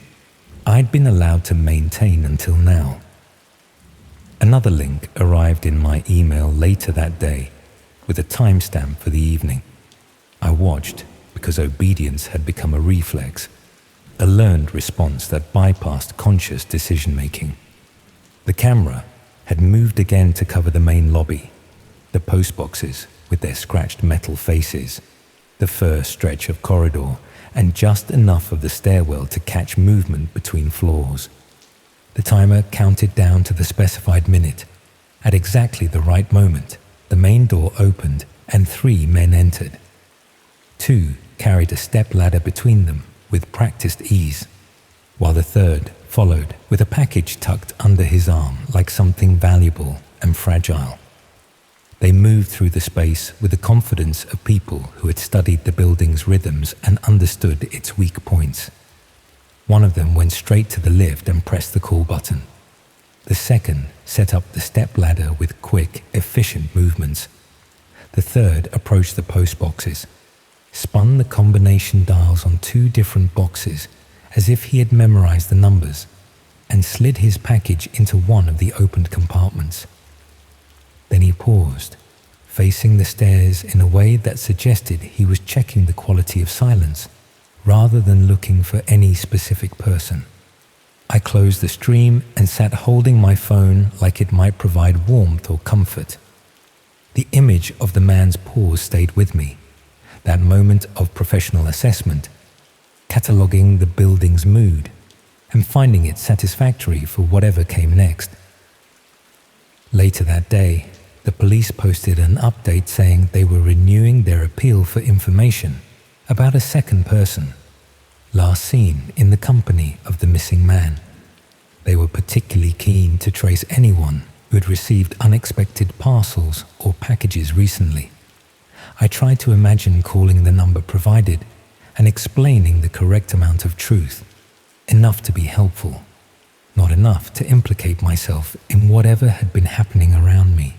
I'd been allowed to maintain until now. Another link arrived in my email later that day with a timestamp for the evening. I watched because obedience had become a reflex, a learned response that bypassed conscious decision-making. The camera had moved again to cover the main lobby, the postboxes with their scratched metal faces, the first stretch of corridor, and just enough of the stairwell to catch movement between floors. The timer counted down to the specified minute. At exactly the right moment, the main door opened and 3 men entered. 2 carried a step ladder between them with practiced ease, while the third followed with a package tucked under his arm like something valuable and fragile. They moved through the space with the confidence of people who had studied the building's rhythms and understood its weak points. One of them went straight to the lift and pressed the call button. The second set up the step ladder with quick, efficient movements. The third approached the post boxes, spun the combination dials on 2 different boxes as if he had memorized the numbers, and slid his package into one of the opened compartments. Then he paused, facing the stairs in a way that suggested he was checking the quality of silence, rather than looking for any specific person. I closed the stream and sat holding my phone like it might provide warmth or comfort. The image of the man's pause stayed with me, that moment of professional assessment, cataloguing the building's mood and finding it satisfactory for whatever came next. Later that day, the police posted an update saying they were renewing their appeal for information about a second person, last seen in the company of the missing man. They were particularly keen to trace anyone who had received unexpected parcels or packages recently. I tried to imagine calling the number provided and explaining the correct amount of truth, enough to be helpful, not enough to implicate myself in whatever had been happening around me.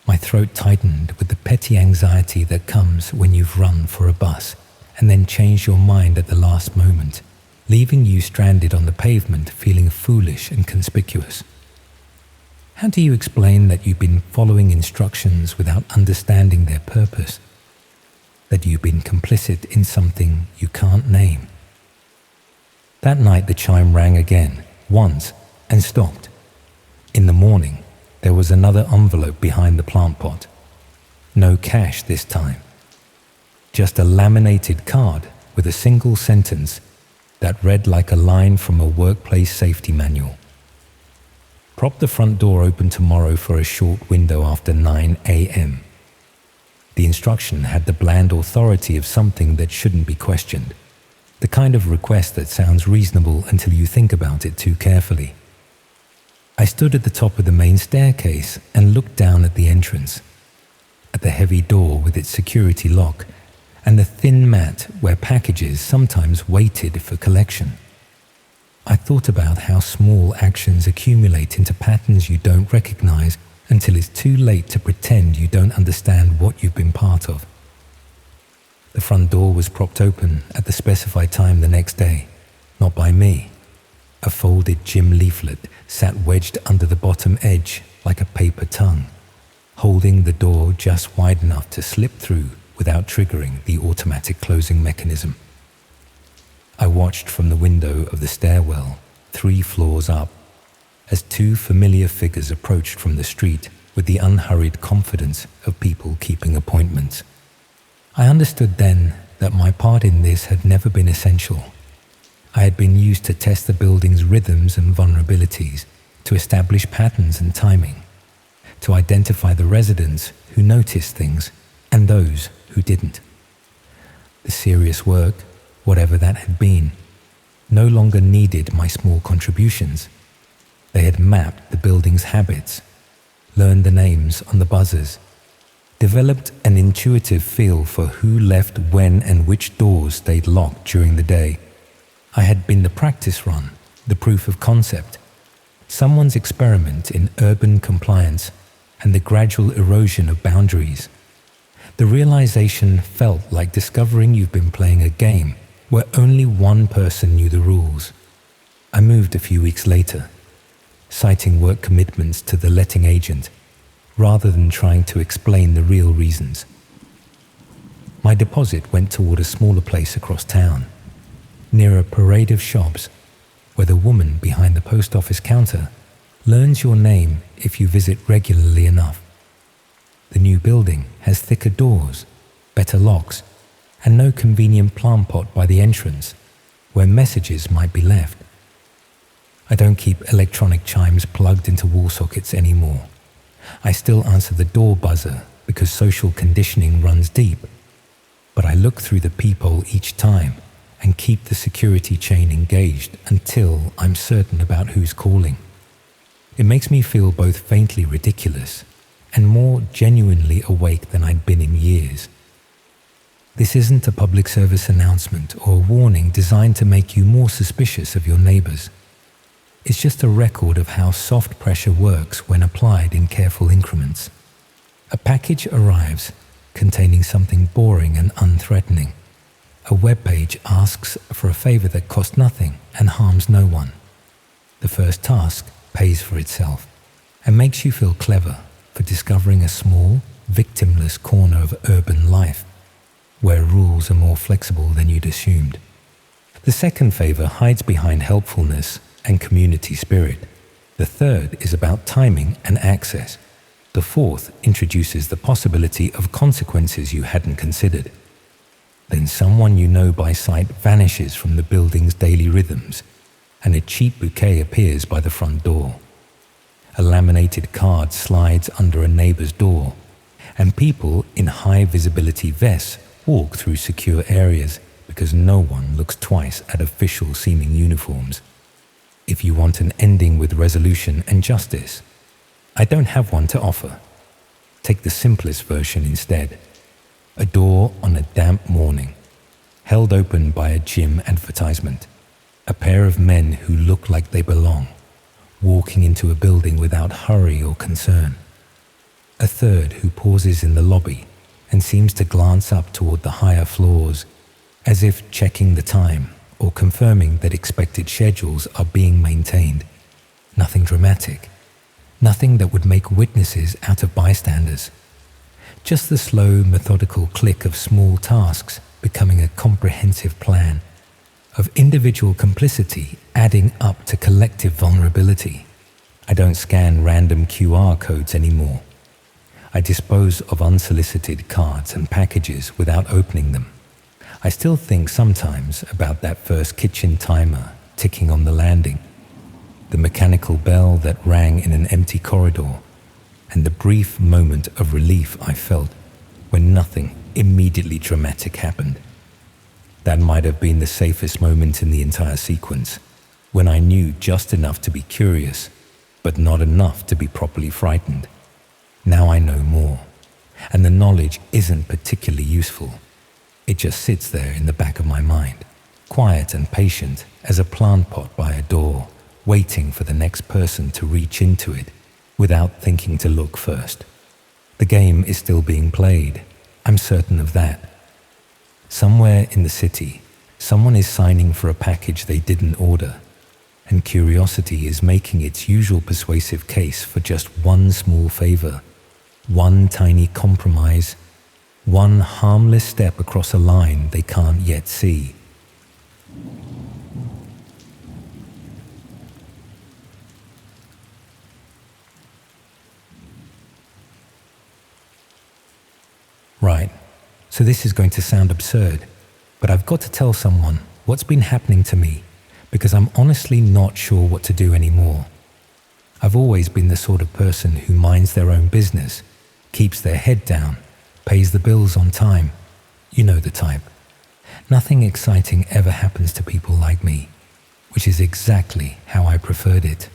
My throat tightened with the petty anxiety that comes when you've run for a bus and then changed your mind at the last moment, leaving you stranded on the pavement feeling foolish and conspicuous. How do you explain that you've been following instructions without understanding their purpose? That you've been complicit in something you can't name? That night the chime rang again, once, and stopped. In the morning, there was another envelope behind the plant pot. No cash this time. Just a laminated card with a single sentence that read like a line from a workplace safety manual. Prop the front door open tomorrow for a short window after 9 a.m. The instruction had the bland authority of something that shouldn't be questioned. The kind of request that sounds reasonable until you think about it too carefully. I stood at the top of the main staircase and looked down at the entrance, at the heavy door with its security lock, and the thin mat where packages sometimes waited for collection. I thought about how small actions accumulate into patterns you don't recognize until it's too late to pretend you don't understand what you've been part of. The front door was propped open at the specified time the next day, not by me. A folded gym leaflet sat wedged under the bottom edge like a paper tongue, holding the door just wide enough to slip through without triggering the automatic closing mechanism. I watched from the window of the stairwell, 3 floors up, as 2 familiar figures approached from the street with the unhurried confidence of people keeping appointments. I understood then that my part in this had never been essential. I had been used to test the building's rhythms and vulnerabilities, to establish patterns and timing, to identify the residents who noticed things and those who didn't. The serious work, whatever that had been, no longer needed my small contributions. They had mapped the building's habits, learned the names on the buzzers, developed an intuitive feel for who left when and which doors stayed locked during the day. I had been the practice run, the proof of concept, someone's experiment in urban compliance and the gradual erosion of boundaries. The realization felt like discovering you've been playing a game where only one person knew the rules. I moved a few weeks later, citing work commitments to the letting agent, rather than trying to explain the real reasons. My deposit went toward a smaller place across town, near a parade of shops, where the woman behind the post office counter learns your name if you visit regularly enough. The new building has thicker doors, better locks, and no convenient plant pot by the entrance where messages might be left. I don't keep electronic chimes plugged into wall sockets anymore. I still answer the door buzzer because social conditioning runs deep, but I look through the peephole each time and keep the security chain engaged until I'm certain about who's calling. It makes me feel both faintly ridiculous and more genuinely awake than I'd been in years. This isn't a public service announcement or a warning designed to make you more suspicious of your neighbors. It's just a record of how soft pressure works when applied in careful increments. A package arrives containing something boring and unthreatening. A web page asks for a favor that costs nothing and harms no one. The first task pays for itself and makes you feel clever for discovering a small, victimless corner of urban life where rules are more flexible than you'd assumed. The second favor hides behind helpfulness and community spirit. The third is about timing and access. The fourth introduces the possibility of consequences you hadn't considered. Then someone you know by sight vanishes from the building's daily rhythms, and a cheap bouquet appears by the front door. A laminated card slides under a neighbor's door, and people in high-visibility vests walk through secure areas because no one looks twice at official-seeming uniforms. If you want an ending with resolution and justice, I don't have one to offer. Take the simplest version instead. A door on a damp morning, held open by a gym advertisement. A pair of men who look like they belong, walking into a building without hurry or concern. A third who pauses in the lobby and seems to glance up toward the higher floors, as if checking the time or confirming that expected schedules are being maintained. Nothing dramatic. Nothing that would make witnesses out of bystanders. Just the slow, methodical click of small tasks becoming a comprehensive plan, of individual complicity adding up to collective vulnerability. I don't scan random QR codes anymore. I dispose of unsolicited cards and packages without opening them. I still think sometimes about that first kitchen timer ticking on the landing, the mechanical bell that rang in an empty corridor, and the brief moment of relief I felt when nothing immediately dramatic happened. That might have been the safest moment in the entire sequence, when I knew just enough to be curious, but not enough to be properly frightened. Now I know more, and the knowledge isn't particularly useful. It just sits there in the back of my mind, quiet and patient as a plant pot by a door, waiting for the next person to reach into it without thinking to look first. The game is still being played, I'm certain of that. Somewhere in the city, someone is signing for a package they didn't order, and curiosity is making its usual persuasive case for just one small favor, one tiny compromise, one harmless step across a line they can't yet see. Right, so this is going to sound absurd, but I've got to tell someone what's been happening to me because I'm honestly not sure what to do anymore. I've always been the sort of person who minds their own business, keeps their head down, pays the bills on time. You know the type. Nothing exciting ever happens to people like me, which is exactly how I preferred it.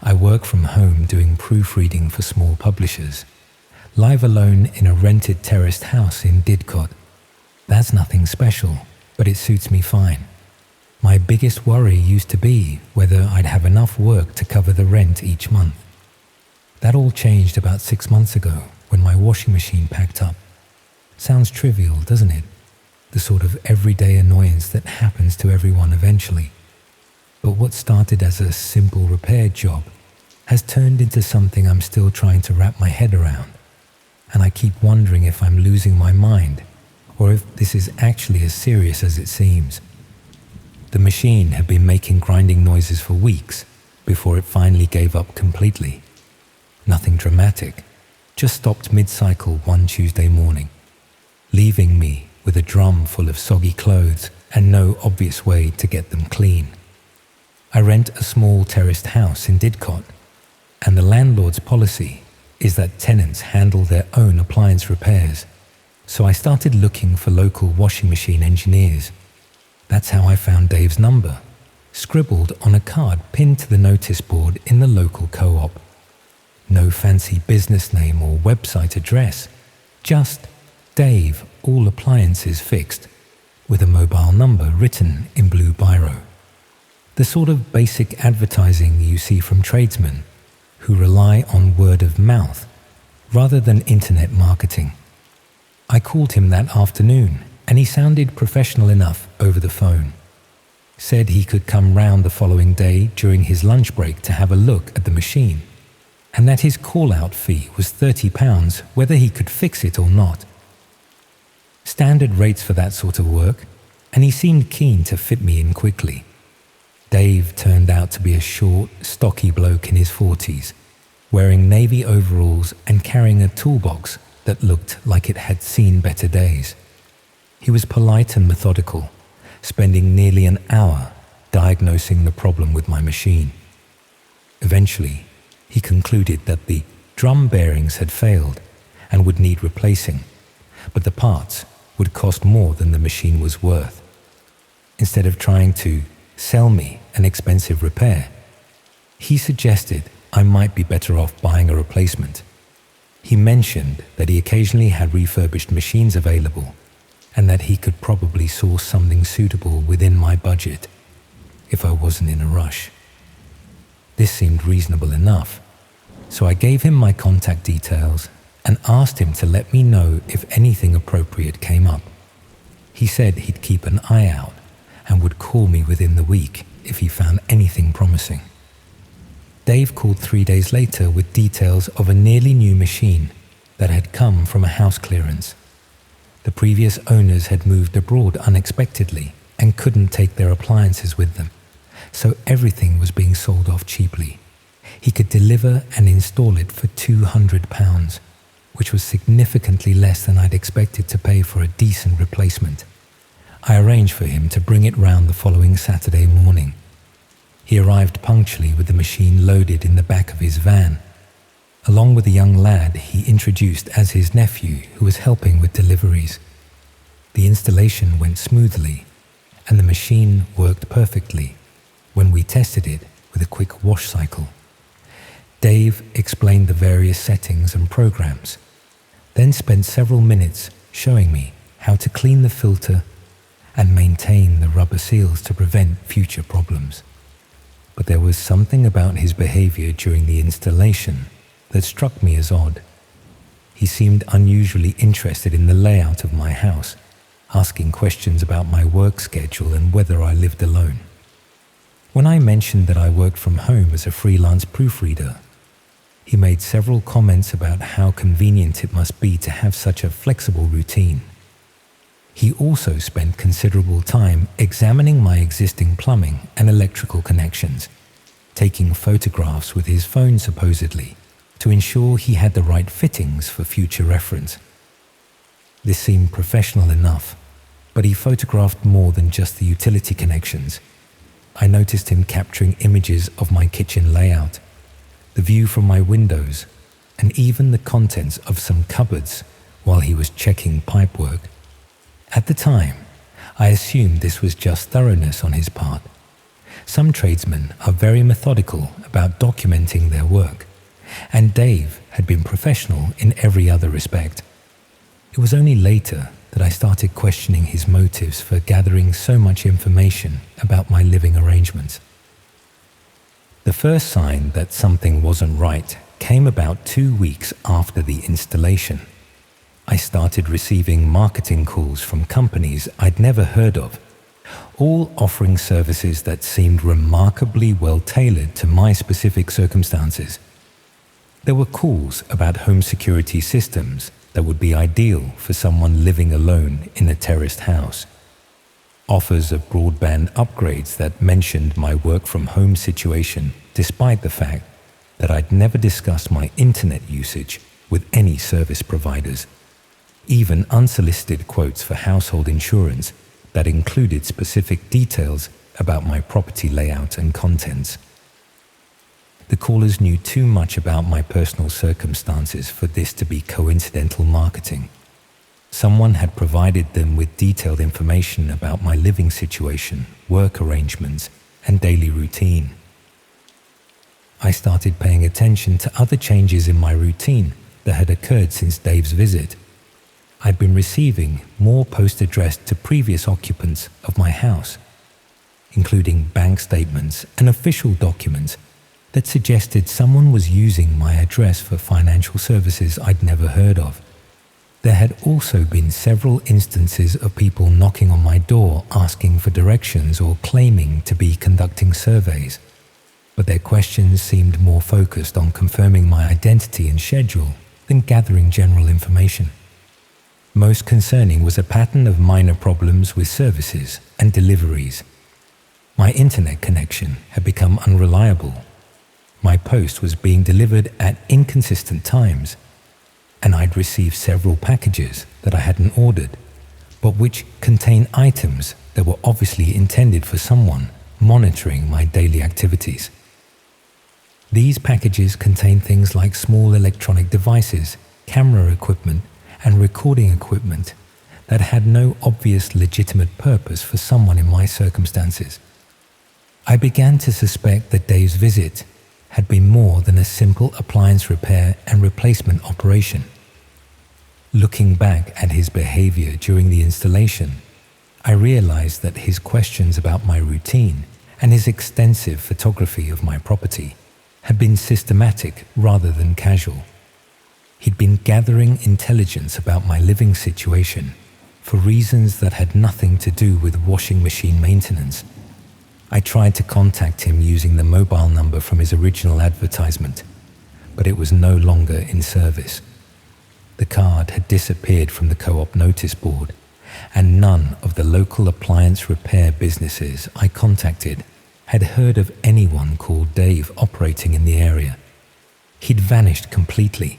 I work from home doing proofreading for small publishers, live alone in a rented terraced house in Didcot. That's nothing special, but it suits me fine. My biggest worry used to be whether I'd have enough work to cover the rent each month. That all changed about 6 months ago when my washing machine packed up. Sounds trivial, doesn't it? The sort of everyday annoyance that happens to everyone eventually. But what started as a simple repair job has turned into something I'm still trying to wrap my head around. And I keep wondering if I'm losing my mind, or if this is actually as serious as it seems. The machine had been making grinding noises for weeks before it finally gave up completely. Nothing dramatic, just stopped mid-cycle one Tuesday morning, leaving me with a drum full of soggy clothes and no obvious way to get them clean. I rent a small terraced house in Didcot, and the landlord's policy is that tenants handle their own appliance repairs, so I started looking for local washing machine engineers. That's how I found Dave's number, scribbled on a card pinned to the notice board in the local co-op. No fancy business name or website address, just Dave, all appliances fixed, with a mobile number written in blue biro. The sort of basic advertising you see from tradesmen who rely on word of mouth rather than internet marketing. I called him that afternoon, and he sounded professional enough over the phone. Said he could come round the following day during his lunch break to have a look at the machine, and that his call-out fee was £30 whether he could fix it or not. Standard rates for that sort of work, and he seemed keen to fit me in quickly. Dave turned out to be a short, stocky bloke in his 40s, wearing navy overalls and carrying a toolbox that looked like it had seen better days. He was polite and methodical, spending nearly an hour diagnosing the problem with my machine. Eventually, he concluded that the drum bearings had failed and would need replacing, but the parts would cost more than the machine was worth. Instead of trying to sell me an expensive repair, he suggested I might be better off buying a replacement. He mentioned that he occasionally had refurbished machines available and that he could probably source something suitable within my budget if I wasn't in a rush. This seemed reasonable enough, so I gave him my contact details and asked him to let me know if anything appropriate came up. He said he'd keep an eye out and would call me within the week if he found anything promising. Dave called 3 days later with details of a nearly new machine that had come from a house clearance. The previous owners had moved abroad unexpectedly and couldn't take their appliances with them, so everything was being sold off cheaply. He could deliver and install it for £200, which was significantly less than I'd expected to pay for a decent replacement. I arranged for him to bring it round the following Saturday morning. He arrived punctually with the machine loaded in the back of his van, along with a young lad he introduced as his nephew who was helping with deliveries. The installation went smoothly, and the machine worked perfectly when we tested it with a quick wash cycle. Dave explained the various settings and programs, then spent several minutes showing me how to clean the filter and maintain the rubber seals to prevent future problems. But there was something about his behavior during the installation that struck me as odd. He seemed unusually interested in the layout of my house, asking questions about my work schedule and whether I lived alone. When I mentioned that I worked from home as a freelance proofreader, he made several comments about how convenient it must be to have such a flexible routine. He also spent considerable time examining my existing plumbing and electrical connections, taking photographs with his phone supposedly, to ensure he had the right fittings for future reference. This seemed professional enough, but he photographed more than just the utility connections. I noticed him capturing images of my kitchen layout, the view from my windows, and even the contents of some cupboards while he was checking pipework. At the time, I assumed this was just thoroughness on his part. Some tradesmen are very methodical about documenting their work, and Dave had been professional in every other respect. It was only later that I started questioning his motives for gathering so much information about my living arrangements. The first sign that something wasn't right came about 2 weeks after the installation. I started receiving marketing calls from companies I'd never heard of, all offering services that seemed remarkably well tailored to my specific circumstances. There were calls about home security systems that would be ideal for someone living alone in a terraced house, offers of broadband upgrades that mentioned my work-from-home situation despite the fact that I'd never discussed my internet usage with any service providers, even unsolicited quotes for household insurance that included specific details about my property layout and contents. The callers knew too much about my personal circumstances for this to be coincidental marketing. Someone had provided them with detailed information about my living situation, work arrangements, and daily routine. I started paying attention to other changes in my routine that had occurred since Dave's visit. I'd been receiving more posts addressed to previous occupants of my house, including bank statements and official documents that suggested someone was using my address for financial services I'd never heard of. There had also been several instances of people knocking on my door asking for directions or claiming to be conducting surveys, but their questions seemed more focused on confirming my identity and schedule than gathering general information. Most concerning was a pattern of minor problems with services and deliveries. My internet connection had become unreliable. My post was being delivered at inconsistent times, and I'd received several packages that I hadn't ordered, but which contained items that were obviously intended for someone monitoring my daily activities. These packages contained things like small electronic devices, camera equipment, and recording equipment that had no obvious legitimate purpose for someone in my circumstances. I began to suspect that Dave's visit had been more than a simple appliance repair and replacement operation. Looking back at his behavior during the installation, I realized that his questions about my routine and his extensive photography of my property had been systematic rather than casual. He'd been gathering intelligence about my living situation for reasons that had nothing to do with washing machine maintenance. I tried to contact him using the mobile number from his original advertisement, but it was no longer in service. The card had disappeared from the co-op notice board, and none of the local appliance repair businesses I contacted had heard of anyone called Dave operating in the area. He'd vanished completely,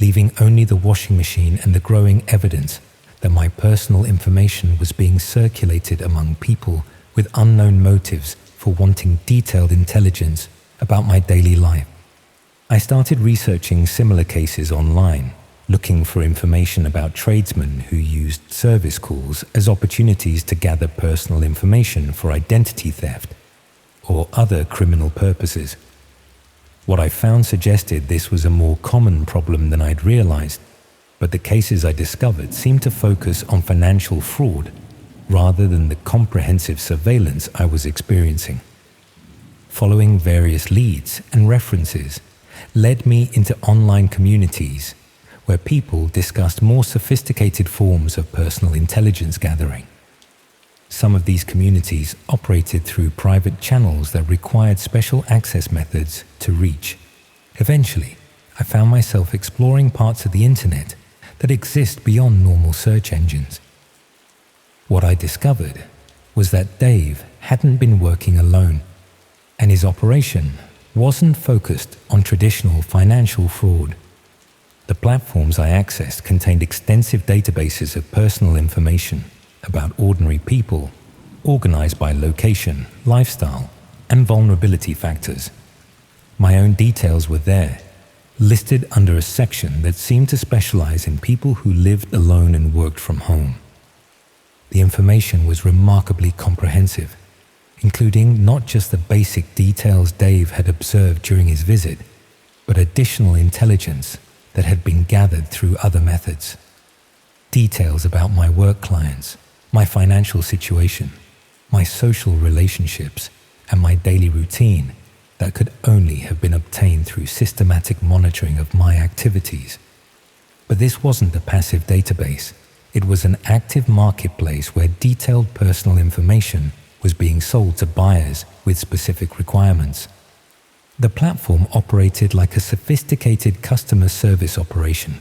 leaving only the washing machine and the growing evidence that my personal information was being circulated among people with unknown motives for wanting detailed intelligence about my daily life. I started researching similar cases online, looking for information about tradesmen who used service calls as opportunities to gather personal information for identity theft or other criminal purposes. What I found suggested this was a more common problem than I'd realized, but the cases I discovered seemed to focus on financial fraud rather than the comprehensive surveillance I was experiencing. Following various leads and references led me into online communities where people discussed more sophisticated forms of personal intelligence gathering. Some of these communities operated through private channels that required special access methods to reach. Eventually, I found myself exploring parts of the internet that exist beyond normal search engines. What I discovered was that Dave hadn't been working alone, and his operation wasn't focused on traditional financial fraud. The platforms I accessed contained extensive databases of personal information about ordinary people, organized by location, lifestyle, and vulnerability factors. My own details were there, listed under a section that seemed to specialize in people who lived alone and worked from home. The information was remarkably comprehensive, including not just the basic details Dave had observed during his visit, but additional intelligence that had been gathered through other methods. Details about my work clients, my financial situation, my social relationships, and my daily routine that could only have been obtained through systematic monitoring of my activities. But this wasn't a passive database. It was an active marketplace where detailed personal information was being sold to buyers with specific requirements. The platform operated like a sophisticated customer service operation,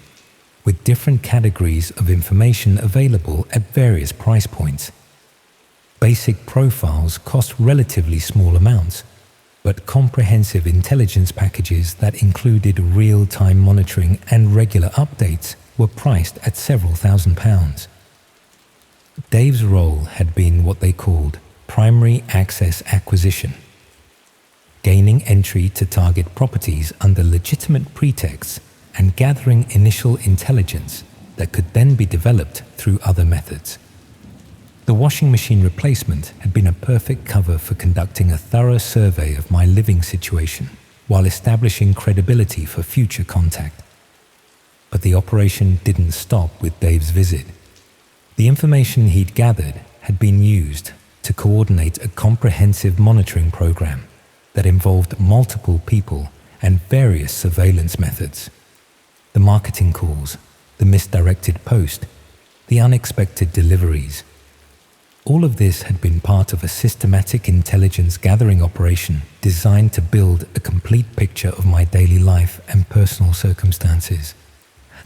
with different categories of information available at various price points. Basic profiles cost relatively small amounts, but comprehensive intelligence packages that included real-time monitoring and regular updates were priced at several £1,000s. Dave's role had been what they called primary access acquisition, gaining entry to target properties under legitimate pretexts and gathering initial intelligence that could then be developed through other methods. The washing machine replacement had been a perfect cover for conducting a thorough survey of my living situation while establishing credibility for future contact. But the operation didn't stop with Dave's visit. The information he'd gathered had been used to coordinate a comprehensive monitoring program that involved multiple people and various surveillance methods. The marketing calls, the misdirected post, the unexpected deliveries. All of this had been part of a systematic intelligence gathering operation designed to build a complete picture of my daily life and personal circumstances.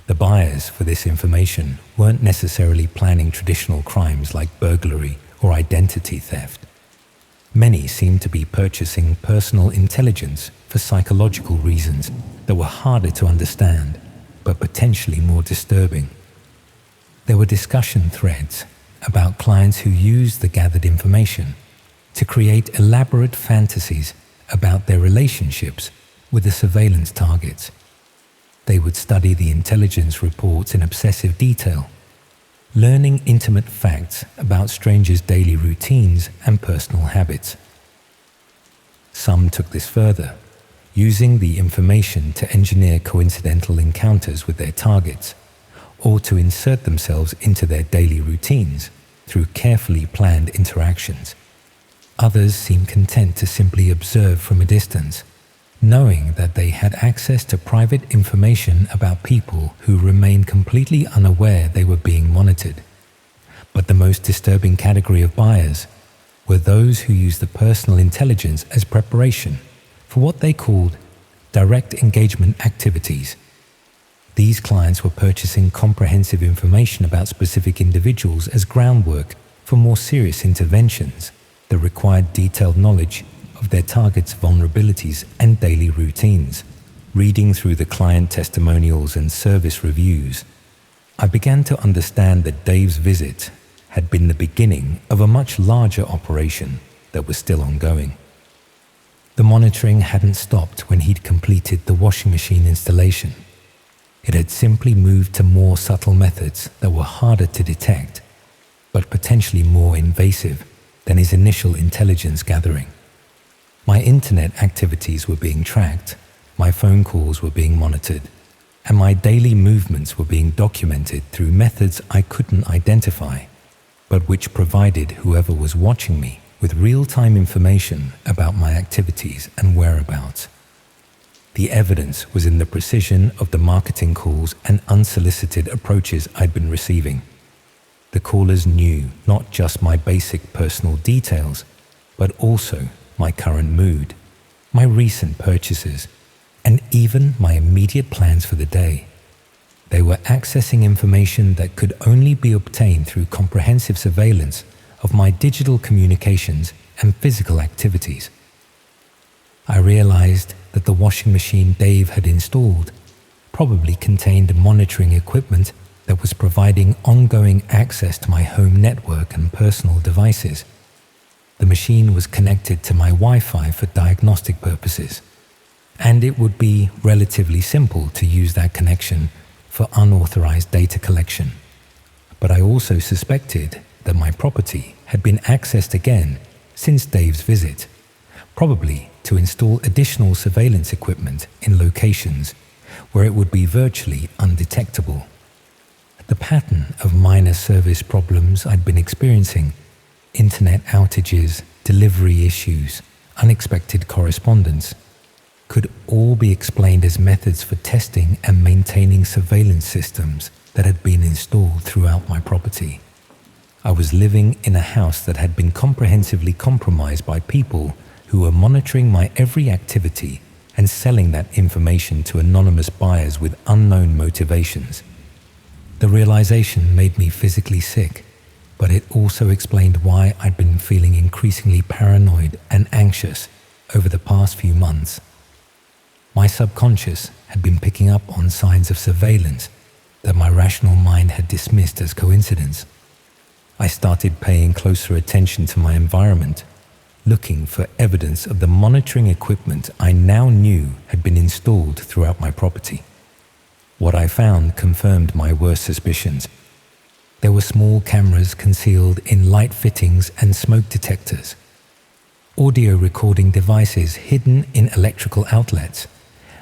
The buyers for this information weren't necessarily planning traditional crimes like burglary or identity theft. Many seemed to be purchasing personal intelligence for psychological reasons that were harder to understand, but potentially more disturbing. There were discussion threads about clients who used the gathered information to create elaborate fantasies about their relationships with the surveillance targets. They would study the intelligence reports in obsessive detail, learning intimate facts about strangers' daily routines and personal habits. Some took this further, using the information to engineer coincidental encounters with their targets, or to insert themselves into their daily routines through carefully planned interactions. Others seemed content to simply observe from a distance, knowing that they had access to private information about people who remained completely unaware they were being monitored. But the most disturbing category of buyers were those who used the personal intelligence as preparation for what they called direct engagement activities. These clients were purchasing comprehensive information about specific individuals as groundwork for more serious interventions that required detailed knowledge of their targets' vulnerabilities and daily routines. Reading through the client testimonials and service reviews, I began to understand that Dave's visit had been the beginning of a much larger operation that was still ongoing. The monitoring hadn't stopped when he'd completed the washing machine installation. It had simply moved to more subtle methods that were harder to detect, but potentially more invasive than his initial intelligence gathering. My internet activities were being tracked, my phone calls were being monitored, and my daily movements were being documented through methods I couldn't identify, but which provided whoever was watching me with real-time information about my activities and whereabouts. The evidence was in the precision of the marketing calls and unsolicited approaches I'd been receiving. The callers knew not just my basic personal details, but also my current mood, my recent purchases, and even my immediate plans for the day. They were accessing information that could only be obtained through comprehensive surveillance of my digital communications and physical activities. I realized that the washing machine Dave had installed probably contained monitoring equipment that was providing ongoing access to my home network and personal devices. The machine was connected to my Wi-Fi for diagnostic purposes, and it would be relatively simple to use that connection for unauthorized data collection. But I also suspected that my property had been accessed again since Dave's visit, probably to install additional surveillance equipment in locations where it would be virtually undetectable. The pattern of minor service problems I'd been experiencing, internet outages, delivery issues, unexpected correspondence, could all be explained as methods for testing and maintaining surveillance systems that had been installed throughout my property. I was living in a house that had been comprehensively compromised by people who were monitoring my every activity and selling that information to anonymous buyers with unknown motivations. The realization made me physically sick, but it also explained why I'd been feeling increasingly paranoid and anxious over the past few months. My subconscious had been picking up on signs of surveillance that my rational mind had dismissed as coincidence. I started paying closer attention to my environment, looking for evidence of the monitoring equipment I now knew had been installed throughout my property. What I found confirmed my worst suspicions. There were small cameras concealed in light fittings and smoke detectors, audio recording devices hidden in electrical outlets,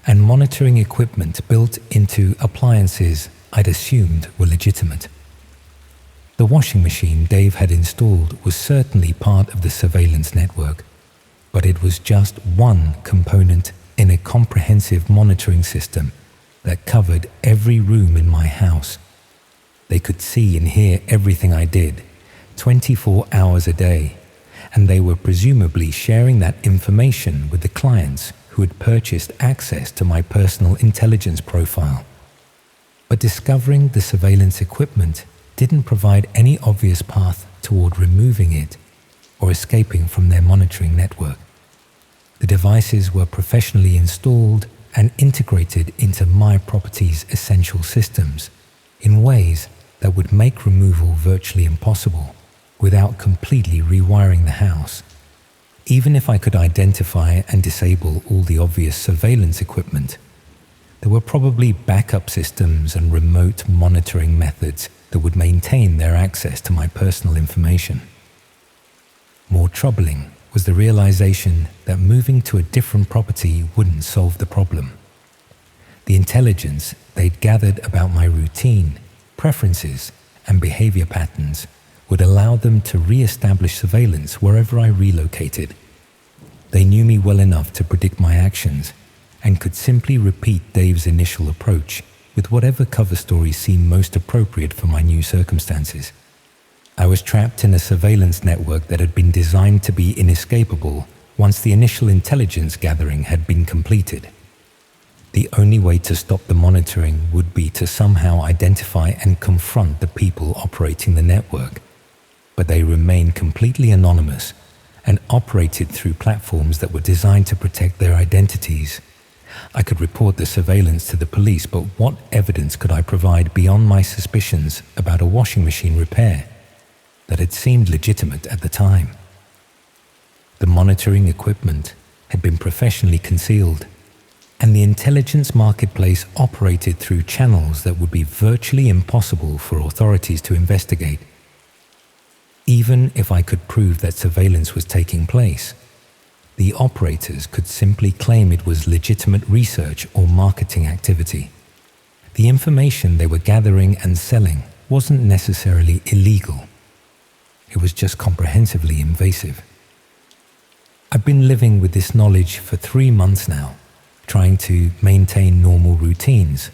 and monitoring equipment built into appliances I'd assumed were legitimate. The washing machine Dave had installed was certainly part of the surveillance network, but it was just one component in a comprehensive monitoring system that covered every room in my house. They could see and hear everything I did, 24 hours a day, and they were presumably sharing that information with the clients who had purchased access to my personal intelligence profile. But discovering the surveillance equipment didn't provide any obvious path toward removing it. or escaping from their monitoring network. The devices were professionally installed and integrated into my property's essential systems in ways that would make removal virtually impossible without completely rewiring the house. Even if I could identify and disable all the obvious surveillance equipment, there were probably backup systems and remote monitoring methods that would maintain their access to my personal information. More troubling was the realization that moving to a different property wouldn't solve the problem. The intelligence they'd gathered about my routine, preferences, and behavior patterns would allow them to re-establish surveillance wherever I relocated. They knew me well enough to predict my actions and could simply repeat Dave's initial approach with whatever cover story seemed most appropriate for my new circumstances. I was trapped in a surveillance network that had been designed to be inescapable once the initial intelligence gathering had been completed. The only way to stop the monitoring would be to somehow identify and confront the people operating the network, but they remained completely anonymous and operated through platforms that were designed to protect their identities. I could report the surveillance to the police, but what evidence could I provide beyond my suspicions about a washing machine repair that had seemed legitimate at the time? The monitoring equipment had been professionally concealed, and the intelligence marketplace operated through channels that would be virtually impossible for authorities to investigate. Even if I could prove that surveillance was taking place, the operators could simply claim it was legitimate research or marketing activity. The information they were gathering and selling wasn't necessarily illegal. It was just comprehensively invasive. I've been living with this knowledge for 3 months now, trying to maintain normal routines,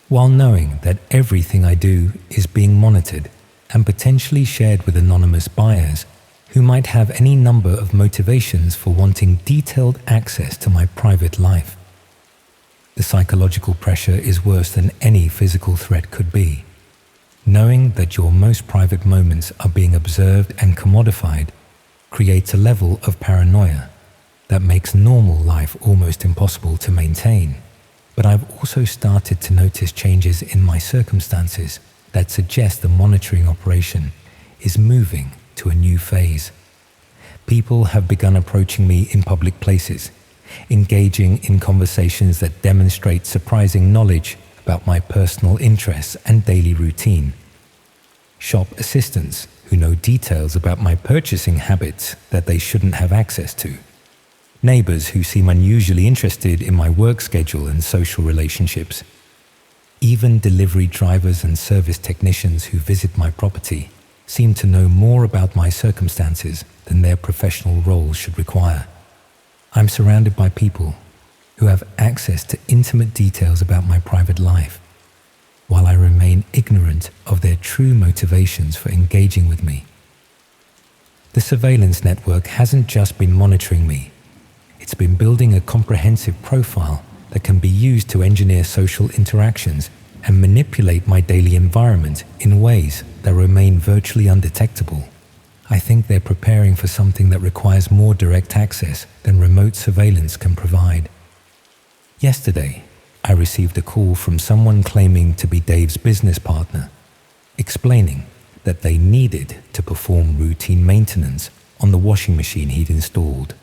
while knowing that everything I do is being monitored and potentially shared with anonymous buyers who might have any number of motivations for wanting detailed access to my private life. The psychological pressure is worse than any physical threat could be. Knowing that your most private moments are being observed and commodified creates a level of paranoia that makes normal life almost impossible to maintain. But I've also started to notice changes in my circumstances that suggest the monitoring operation is moving to a new phase. People have begun approaching me in public places, engaging in conversations that demonstrate surprising knowledge about my personal interests and daily routine. Shop assistants who know details about my purchasing habits that they shouldn't have access to. Neighbors who seem unusually interested in my work schedule and social relationships. Even delivery drivers and service technicians who visit my property seem to know more about my circumstances than their professional roles should require. I'm surrounded by people who have access to intimate details about my private life, while I remain ignorant of their true motivations for engaging with me. The surveillance network hasn't just been monitoring me, it's been building a comprehensive profile that can be used to engineer social interactions and manipulate my daily environment in ways that remain virtually undetectable. I think they're preparing for something that requires more direct access than remote surveillance can provide. Yesterday, I received a call from someone claiming to be Dave's business partner, explaining that they needed to perform routine maintenance on the washing machine he'd installed.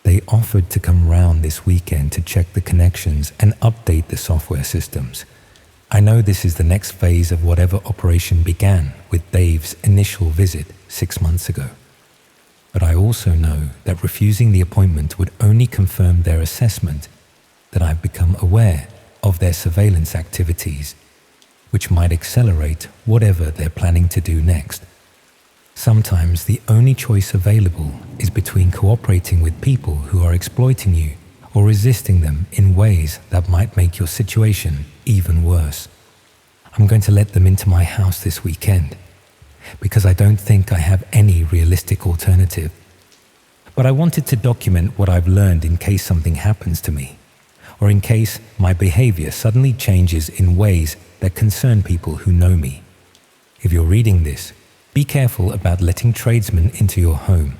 They offered to come round this weekend to check the connections and update the software systems. I know this is the next phase of whatever operation began with Dave's initial visit 6 months ago. But I also know that refusing the appointment would only confirm their assessment that I've become aware of their surveillance activities, which might accelerate whatever they're planning to do next. Sometimes the only choice available is between cooperating with people who are exploiting you or resisting them in ways that might make your situation even worse. I'm going to let them into my house this weekend because I don't think I have any realistic alternative. But I wanted to document what I've learned in case something happens to me, or in case my behavior suddenly changes in ways that concern people who know me. If you're reading this, be careful about letting tradesmen into your home.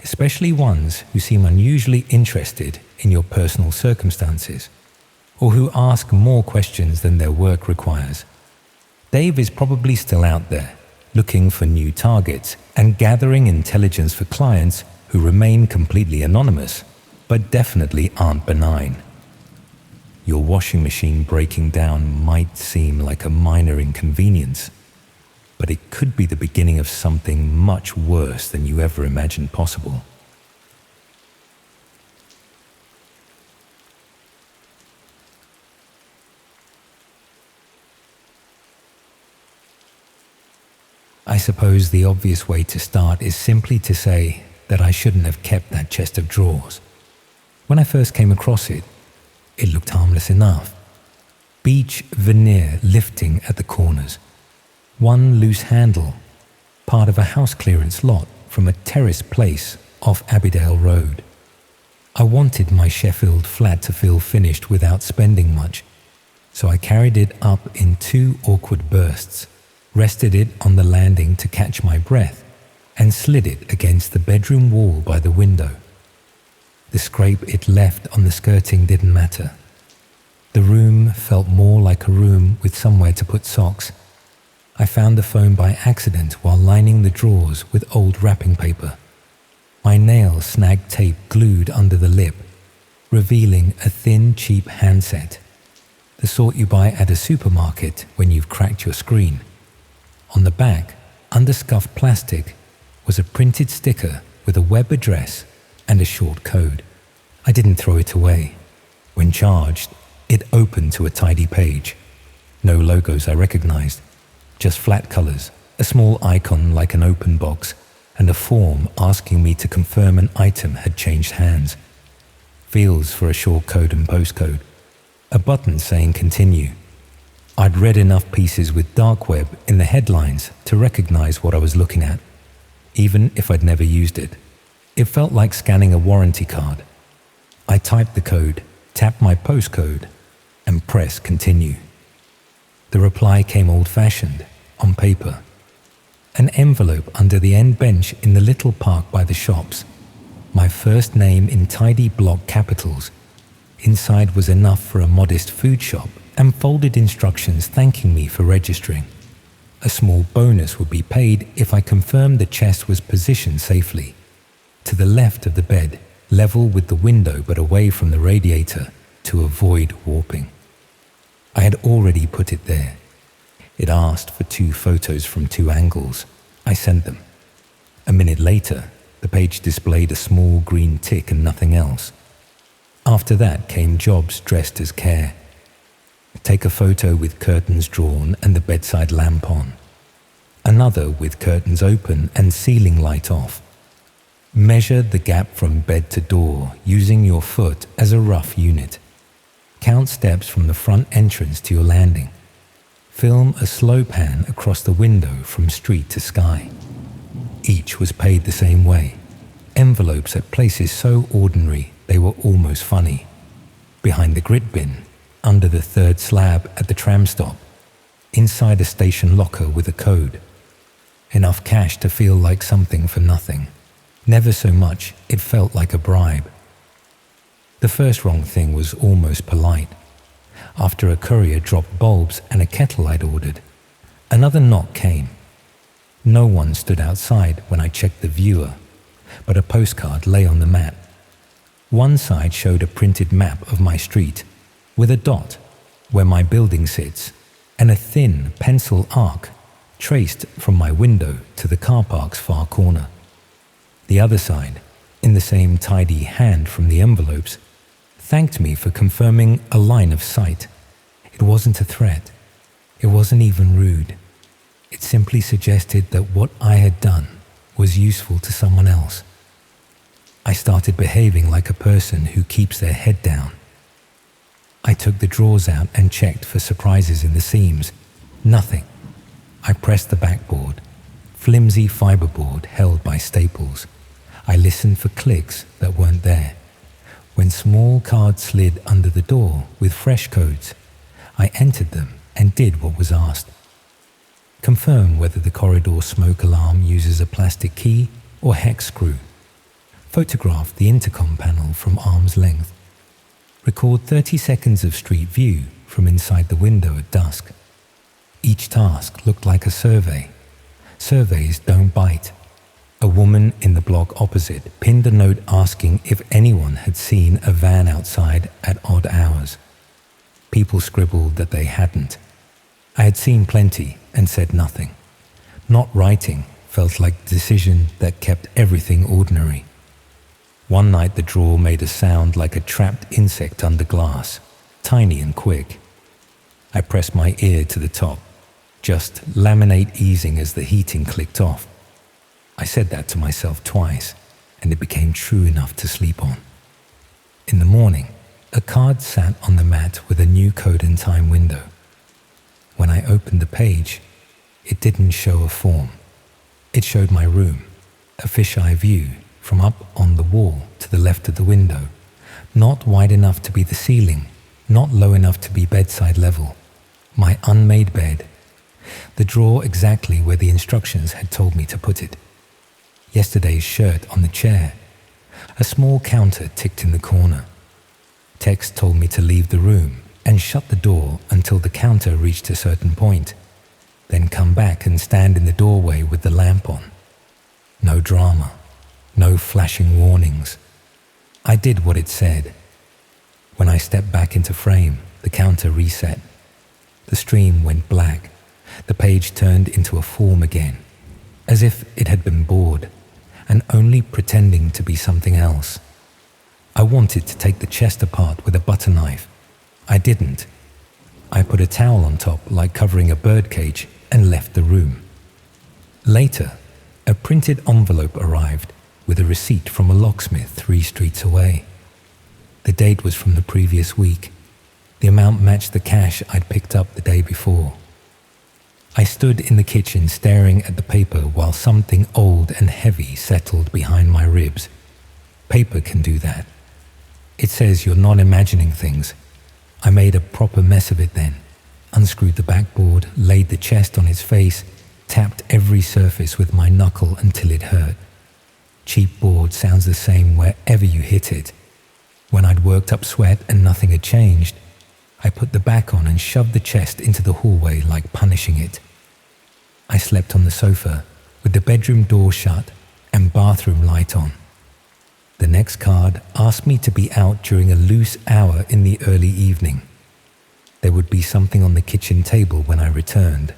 especially ones who seem unusually interested in your personal circumstances, or who ask more questions than their work requires. Dave is probably still out there, looking for new targets and gathering intelligence for clients who remain completely anonymous, but definitely aren't benign. Your washing machine breaking down might seem like a minor inconvenience, but it could be the beginning of something much worse than you ever imagined possible. I suppose the obvious way to start is simply to say that I shouldn't have kept that chest of drawers. When I first came across it, it looked harmless enough. Beech veneer lifting at the corners. One loose handle, part of a house clearance lot from a terrace place off Abbeydale Road. I wanted my Sheffield flat to feel finished without spending much, so I carried it up in 2 awkward bursts, rested it on the landing to catch my breath, and slid it against the bedroom wall by the window. The scrape it left on the skirting didn't matter. The room felt more like a room with somewhere to put socks. I found the phone by accident while lining the drawers with old wrapping paper. My nail snagged tape glued under the lip, revealing a thin, cheap handset, the sort you buy at a supermarket when you've cracked your screen. On the back, under scuffed plastic, was a printed sticker with a web address and a short code. I didn't throw it away. When charged, it opened to a tidy page. No logos I recognized, just flat colors, a small icon like an open box, and a form asking me to confirm an item had changed hands. Fields for a short code and postcode. A button saying continue. I'd read enough pieces with dark web in the headlines to recognize what I was looking at, even if I'd never used it. It felt like scanning a warranty card. I typed the code, tapped my postcode, and pressed continue. The reply came old-fashioned, on paper. An envelope under the end bench in the little park by the shops. My first name in tidy block capitals. Inside was enough for a modest food shop, and folded instructions thanking me for registering. A small bonus would be paid if I confirmed the chest was positioned safely. To the left of the bed, level with the window but away from the radiator to avoid warping. I had already put it there. It asked for 2 photos from 2 angles. I sent them. A minute later, the page displayed a small green tick and nothing else. After that came jobs dressed as care. Take a photo with curtains drawn and the bedside lamp on. Another with curtains open and ceiling light off. Measure the gap from bed to door using your foot as a rough unit. Count steps from the front entrance to your landing. Film a slow pan across the window from street to sky. Each was paid the same way. Envelopes at places so ordinary they were almost funny. Behind the grit bin, under the 3rd slab at the tram stop, inside a station locker with a code. Enough cash to feel like something for nothing. Never so much it felt like a bribe. The first wrong thing was almost polite. After a courier dropped bulbs and a kettle I'd ordered, another knock came. No one stood outside when I checked the viewer, but a postcard lay on the mat. One side showed a printed map of my street, with a dot where my building sits, and a thin pencil arc traced from my window to the car park's far corner. The other side, in the same tidy hand from the envelopes, thanked me for confirming a line of sight. It wasn't a threat. It wasn't even rude. It simply suggested that what I had done was useful to someone else. I started behaving like a person who keeps their head down. I took the drawers out and checked for surprises in the seams. Nothing. I pressed the backboard, flimsy fiberboard held by staples. I listened for clicks that weren't there. When small cards slid under the door with fresh codes, I entered them and did what was asked. Confirm whether the corridor smoke alarm uses a plastic key or hex screw. photograph the intercom panel from arm's length, record 30 seconds of street view from inside the window at dusk. Each task looked like a survey. Surveys don't bite. A woman in the block opposite pinned a note asking if anyone had seen a van outside at odd hours. People scribbled that they hadn't. I had seen plenty and said nothing. Not writing felt like the decision that kept everything ordinary. One night the drawer made a sound like a trapped insect under glass, tiny and quick. I pressed my ear to the top, just laminate easing as the heating clicked off. I said that to myself twice, and it became true enough to sleep on. In the morning, a card sat on the mat with a new code and time window. When I opened the page, it didn't show a form. It showed my room, a fisheye view from up on the wall to the left of the window, not wide enough to be the ceiling, not low enough to be bedside level. My unmade bed, the drawer exactly where the instructions had told me to put it. Yesterday's shirt on the chair. A small counter ticked in the corner. Text told me to leave the room and shut the door until the counter reached a certain point, then come back and stand in the doorway with the lamp on. No drama, no flashing warnings. I did what it said. When I stepped back into frame, the counter reset. The stream went black. The page turned into a form again, as if it had been bored, and only pretending to be something else. I wanted to take the chest apart with a butter knife. I didn't. I put a towel on top like covering a birdcage and left the room. Later, a printed envelope arrived with a receipt from a locksmith 3 streets away. The date was from the previous week. The amount matched the cash I'd picked up the day before. I stood in the kitchen staring at the paper while something old and heavy settled behind my ribs. Paper can do that. It says you're not imagining things. I made a proper mess of it then. Unscrewed the backboard, laid the chest on its face, tapped every surface with my knuckle until it hurt. Cheap board sounds the same wherever you hit it. When I'd worked up sweat and nothing had changed, I put the back on and shoved the chest into the hallway like punishing it. I slept on the sofa with the bedroom door shut and bathroom light on. The next card asked me to be out during a loose hour in the early evening. There would be something on the kitchen table when I returned.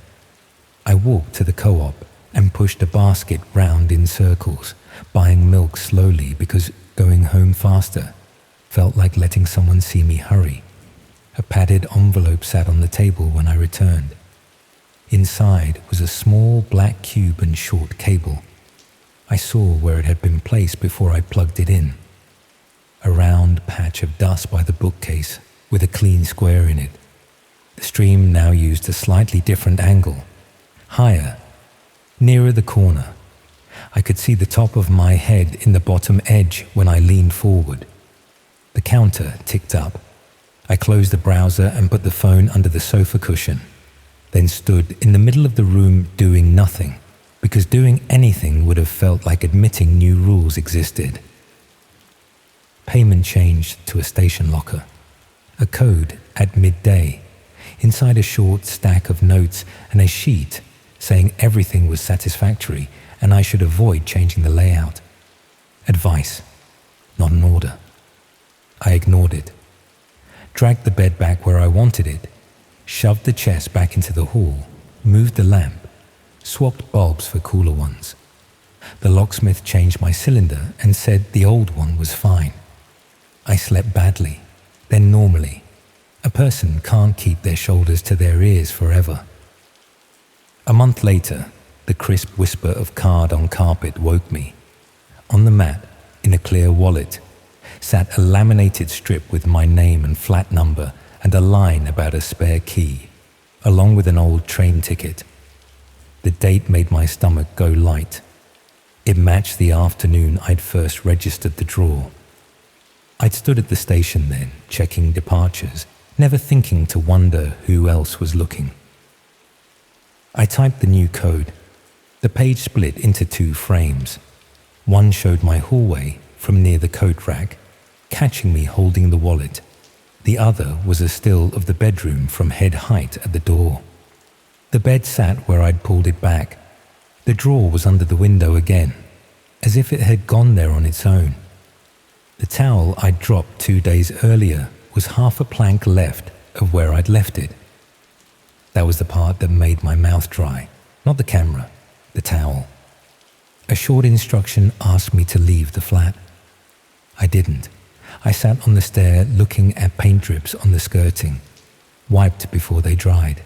I walked to the co-op and pushed a basket round in circles, buying milk slowly because going home faster felt like letting someone see me hurry. A padded envelope sat on the table when I returned. Inside was a small black cube and short cable. I saw where it had been placed before I plugged it in. A round patch of dust by the bookcase with a clean square in it. The stream now used a slightly different angle. Higher, nearer the corner. I could see the top of my head in the bottom edge when I leaned forward. The counter ticked up. I closed the browser and put the phone under the sofa cushion, then stood in the middle of the room doing nothing, because doing anything would have felt like admitting new rules existed. Payment changed to a station locker. A code at midday, inside a short stack of notes and a sheet saying everything was satisfactory and I should avoid changing the layout. Advice, not an order. I ignored it. Dragged the bed back where I wanted it, shoved the chest back into the hall, moved the lamp, swapped bulbs for cooler ones. The locksmith changed my cylinder and said the old one was fine. I slept badly, then normally. A person can't keep their shoulders to their ears forever. A month later, the crisp whisper of card on carpet woke me. On the mat, in a clear wallet, sat a laminated strip with my name and flat number and a line about a spare key, along with an old train ticket. The date made my stomach go light. It matched the afternoon I'd first registered the draw. I'd stood at the station then, checking departures, never thinking to wonder who else was looking. I typed the new code. The page split into 2 frames. One showed my hallway, from near the coat rack, catching me holding the wallet. The other was a still of the bedroom from head height at the door. The bed sat where I'd pulled it back. The drawer was under the window again, as if it had gone there on its own. The towel I'd dropped 2 days earlier was half a plank left of where I'd left it. That was the part that made my mouth dry, not the camera, the towel. A short instruction asked me to leave the flat. I didn't. I sat on the stair looking at paint drips on the skirting, wiped before they dried.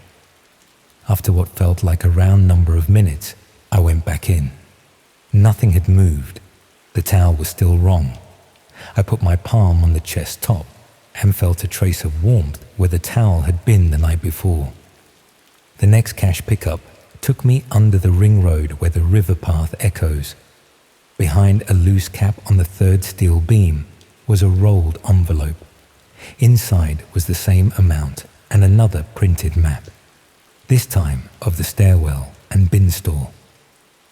After what felt like a round number of minutes, I went back in. Nothing had moved. The towel was still wrong. I put my palm on the chest top and felt a trace of warmth where the towel had been the night before. The next cash pickup took me under the ring road where the river path echoes. Behind a loose cap on the third steel beam was a rolled envelope. Inside was the same amount and another printed map, this time of the stairwell and bin store.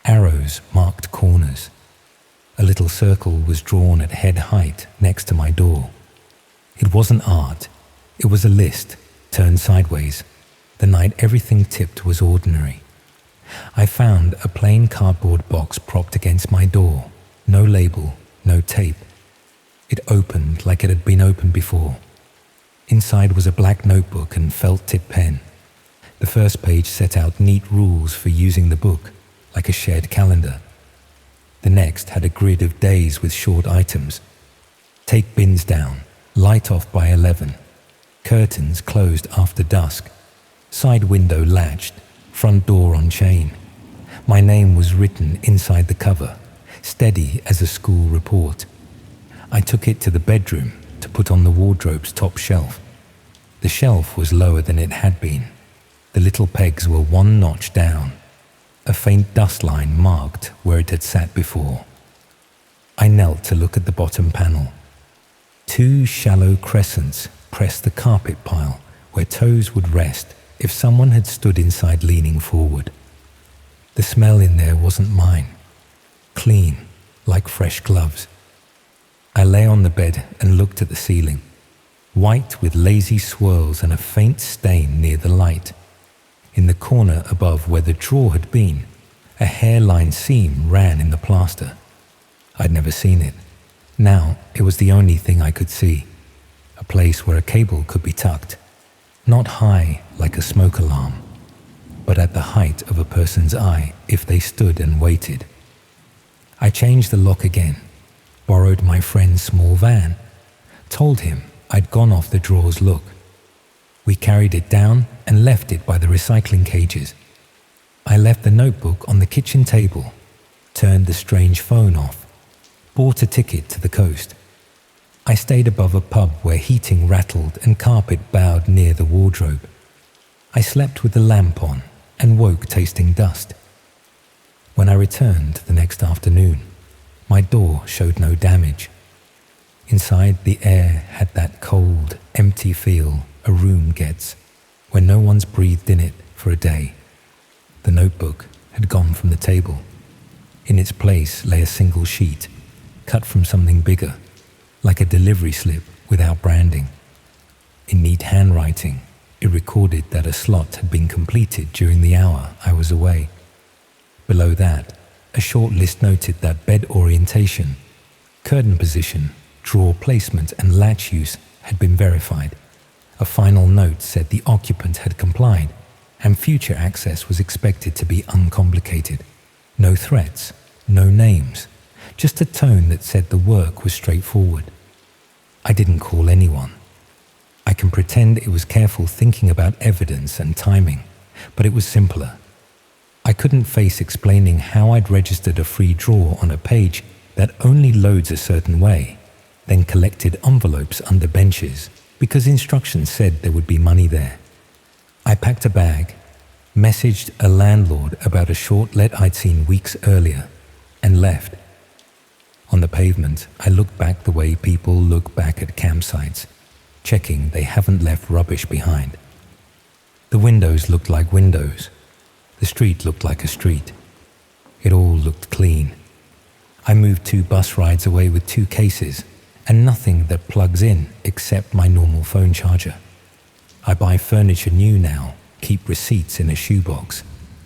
Arrows marked corners. A little circle was drawn at head height next to my door. It wasn't art. It was a list, turned sideways. The night everything tipped was ordinary. I found a plain cardboard box propped against my door. No label, no tape. It opened like it had been opened before. Inside was a black notebook and felt-tip pen. The first page set out neat rules for using the book, like a shared calendar. The next had a grid of days with short items. Take bins down, light off by 11. Curtains closed after dusk. Side window latched, front door on chain. My name was written inside the cover, steady as a school report. I took it to the bedroom to put on the wardrobe's top shelf. The shelf was lower than it had been. The little pegs were one notch down. A faint dust line marked where it had sat before. I knelt to look at the bottom panel. 2 shallow crescents pressed the carpet pile where toes would rest if someone had stood inside leaning forward. The smell in there wasn't mine. Clean, like fresh gloves. I lay on the bed and looked at the ceiling, white with lazy swirls and a faint stain near the light. In the corner above where the drawer had been, a hairline seam ran in the plaster. I'd never seen it. Now it was the only thing I could see, a place where a cable could be tucked, not high like a smoke alarm, but at the height of a person's eye if they stood and waited. I changed the lock again, borrowed my friend's small van, told him I'd gone off the drawer's look. We carried it down and left it by the recycling cages. I left the notebook on the kitchen table, turned the strange phone off, bought a ticket to the coast. I stayed above a pub where heating rattled and carpet bowed near the wardrobe. I slept with the lamp on and woke tasting dust. When I returned the next afternoon, my door showed no damage. Inside, the air had that cold, empty feel a room gets when no one's breathed in it for a day. The notebook had gone from the table. In its place lay a single sheet, cut from something bigger, like a delivery slip without branding. In neat handwriting, it recorded that a slot had been completed during the hour I was away. Below that, a short list noted that bed orientation, curtain position, drawer placement and latch use had been verified. A final note said the occupant had complied and future access was expected to be uncomplicated. No threats, no names, just a tone that said the work was straightforward. I didn't call anyone. I can pretend it was careful thinking about evidence and timing, but it was simpler. I couldn't face explaining how I'd registered a free drawer on a page that only loads a certain way, then collected envelopes under benches because instructions said there would be money there. I packed a bag, messaged a landlord about a short let I'd seen weeks earlier, and left. On the pavement, I looked back the way people look back at campsites, checking they haven't left rubbish behind. The windows looked like windows. The street looked like a street. It all looked clean. I moved 2 bus rides away with 2 cases and nothing that plugs in except my normal phone charger. I buy furniture new now, keep receipts in a shoebox,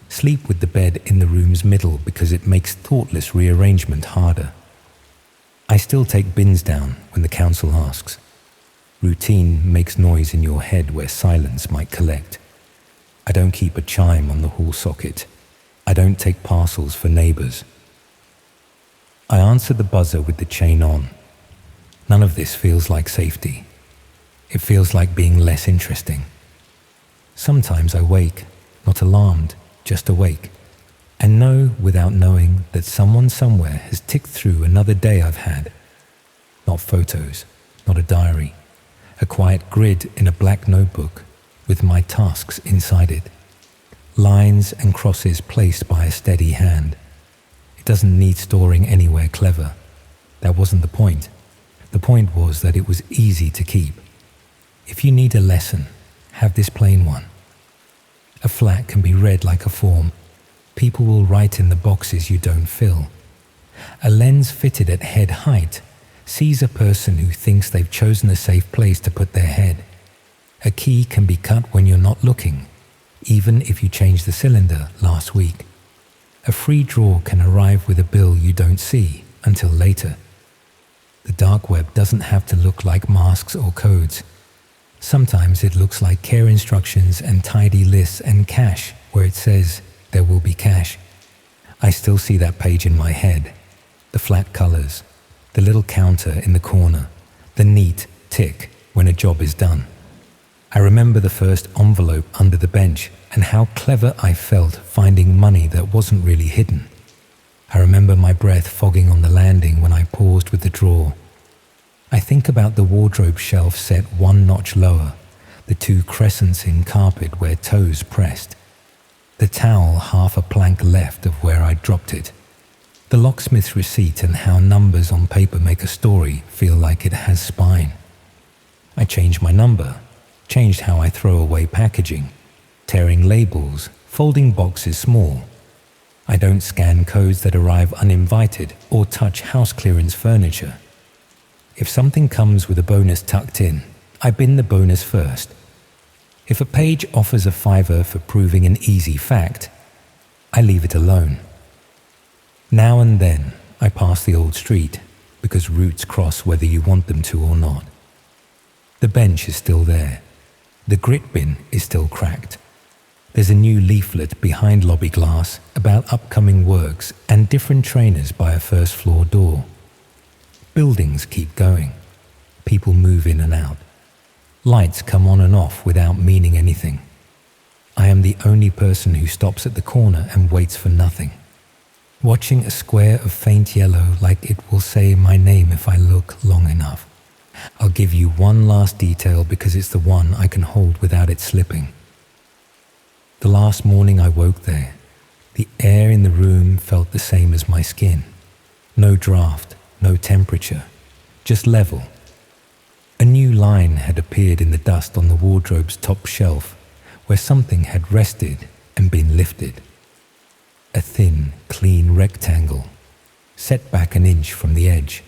sleep with the bed in the room's middle because it makes thoughtless rearrangement harder. I still take bins down when the council asks. Routine makes noise in your head where silence might collect. I don't keep a chime on the hall socket. I don't take parcels for neighbors. I answer the buzzer with the chain on. None of this feels like safety. It feels like being less interesting. Sometimes I wake, not alarmed, just awake, and know without knowing that someone somewhere has ticked through another day I've had. Not photos, not a diary, a quiet grid in a black notebook with my tasks inside it. Lines and crosses placed by a steady hand. It doesn't need storing anywhere clever. That wasn't the point. The point was that it was easy to keep. If you need a lesson, have this plain one. A flat can be read like a form. People will write in the boxes you don't fill. A lens fitted at head height sees a person who thinks they've chosen a safe place to put their head. A key can be cut when you're not looking, even if you changed the cylinder last week. A free drawer can arrive with a bill you don't see until later. The dark web doesn't have to look like masks or codes. Sometimes it looks like care instructions and tidy lists and cash where it says there will be cash. I still see that page in my head. The flat colors, the little counter in the corner, the neat tick when a job is done. I remember the first envelope under the bench and how clever I felt finding money that wasn't really hidden. I remember my breath fogging on the landing when I paused with the drawer. I think about the wardrobe shelf set 1 notch lower, the 2 crescents in carpet where toes pressed, the towel half a plank left of where I dropped it, the locksmith's receipt and how numbers on paper make a story feel like it has spine. I changed my number, changed how I throw away packaging, tearing labels, folding boxes small. I don't scan codes that arrive uninvited or touch house clearance furniture. If something comes with a bonus tucked in, I bin the bonus first. If a page offers a $5 for proving an easy fact, I leave it alone. Now and then, I pass the old street because routes cross whether you want them to or not. The bench is still there. The grit bin is still cracked. There's a new leaflet behind lobby glass about upcoming works and different trainers by a first floor door. Buildings keep going. People move in and out. Lights come on and off without meaning anything. I am the only person who stops at the corner and waits for nothing. Watching a square of faint yellow like it will say my name if I look long enough. I'll give you one last detail because it's the one I can hold without it slipping. The last morning I woke there, the air in the room felt the same as my skin. No draft, no temperature, just level. A new line had appeared in the dust on the wardrobe's top shelf, where something had rested and been lifted. A thin, clean rectangle, set back an inch from the edge.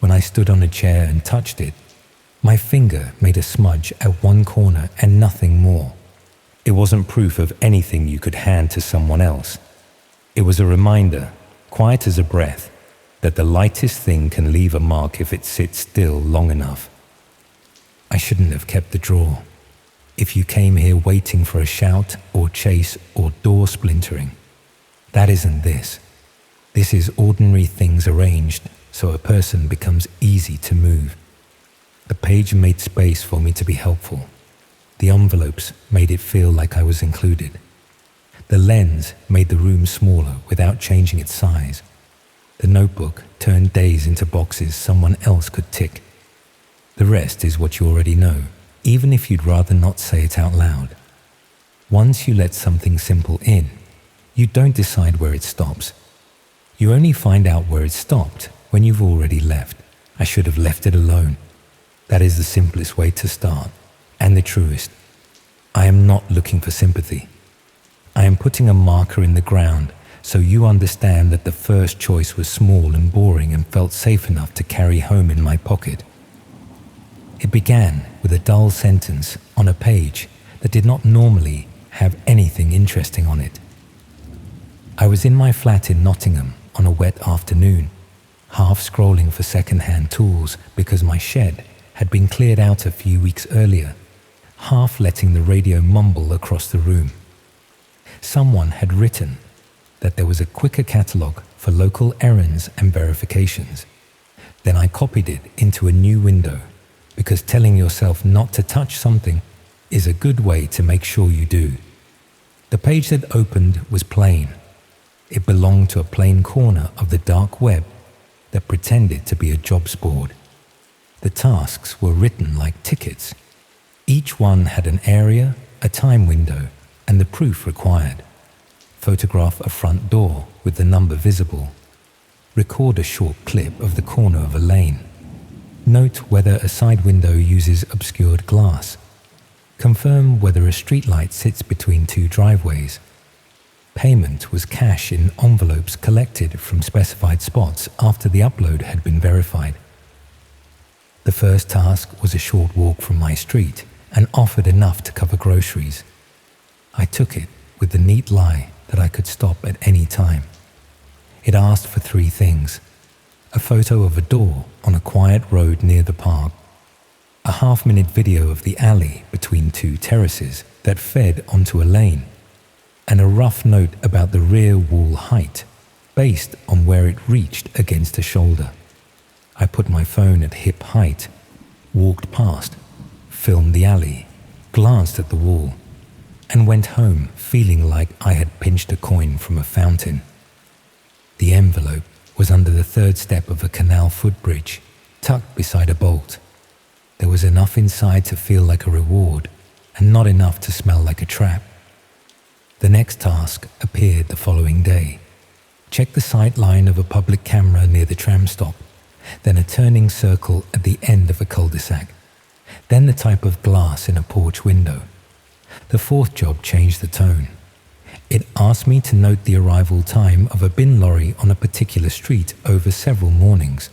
When I stood on a chair and touched it, my finger made a smudge at one corner and nothing more. It wasn't proof of anything you could hand to someone else. It was a reminder, quiet as a breath, that the lightest thing can leave a mark if it sits still long enough. I shouldn't have kept the drawer. If you came here waiting for a shout or chase or door splintering, that isn't this. This is ordinary things arranged so a person becomes easy to move. The page made space for me to be helpful. The envelopes made it feel like I was included. The lens made the room smaller without changing its size. The notebook turned days into boxes someone else could tick. The rest is what you already know, even if you'd rather not say it out loud. Once you let something simple in, you don't decide where it stops. You only find out where it stopped when you've already left. I should have left it alone. That is the simplest way to start, and the truest. I am not looking for sympathy. I am putting a marker in the ground so you understand that the first choice was small and boring and felt safe enough to carry home in my pocket. It began with a dull sentence on a page that did not normally have anything interesting on it. I was in my flat in Nottingham on a wet afternoon, half scrolling for second-hand tools because my shed had been cleared out a few weeks earlier, half letting the radio mumble across the room. Someone had written that there was a quicker catalogue for local errands and verifications. Then I copied it into a new window, because telling yourself not to touch something is a good way to make sure you do. The page that opened was plain. It belonged to a plain corner of the dark web that pretended to be a jobs board. The tasks were written like tickets. Each one had an area, a time window, and the proof required. Photograph a front door with the number visible. Record a short clip of the corner of a lane. Note whether a side window uses obscured glass. Confirm whether a streetlight sits between two driveways. Payment was cash in envelopes collected from specified spots after the upload had been verified. The first task was a short walk from my street and offered enough to cover groceries. I took it with the neat lie that I could stop at any time. It asked for 3 things: a photo of a door on a quiet road near the park, a half-minute video of the alley between 2 terraces that fed onto a lane, and a rough note about the rear wall height based on where it reached against a shoulder. I put my phone at hip height, walked past, filmed the alley, glanced at the wall, and went home feeling like I had pinched a coin from a fountain. The envelope was under the 3rd step of a canal footbridge, tucked beside a bolt. There was enough inside to feel like a reward, and not enough to smell like a trap. The next task appeared the following day. Check the sight line of a public camera near the tram stop, then a turning circle at the end of a cul-de-sac, then the type of glass in a porch window. The 4th job changed the tone. It asked me to note the arrival time of a bin lorry on a particular street over several mornings.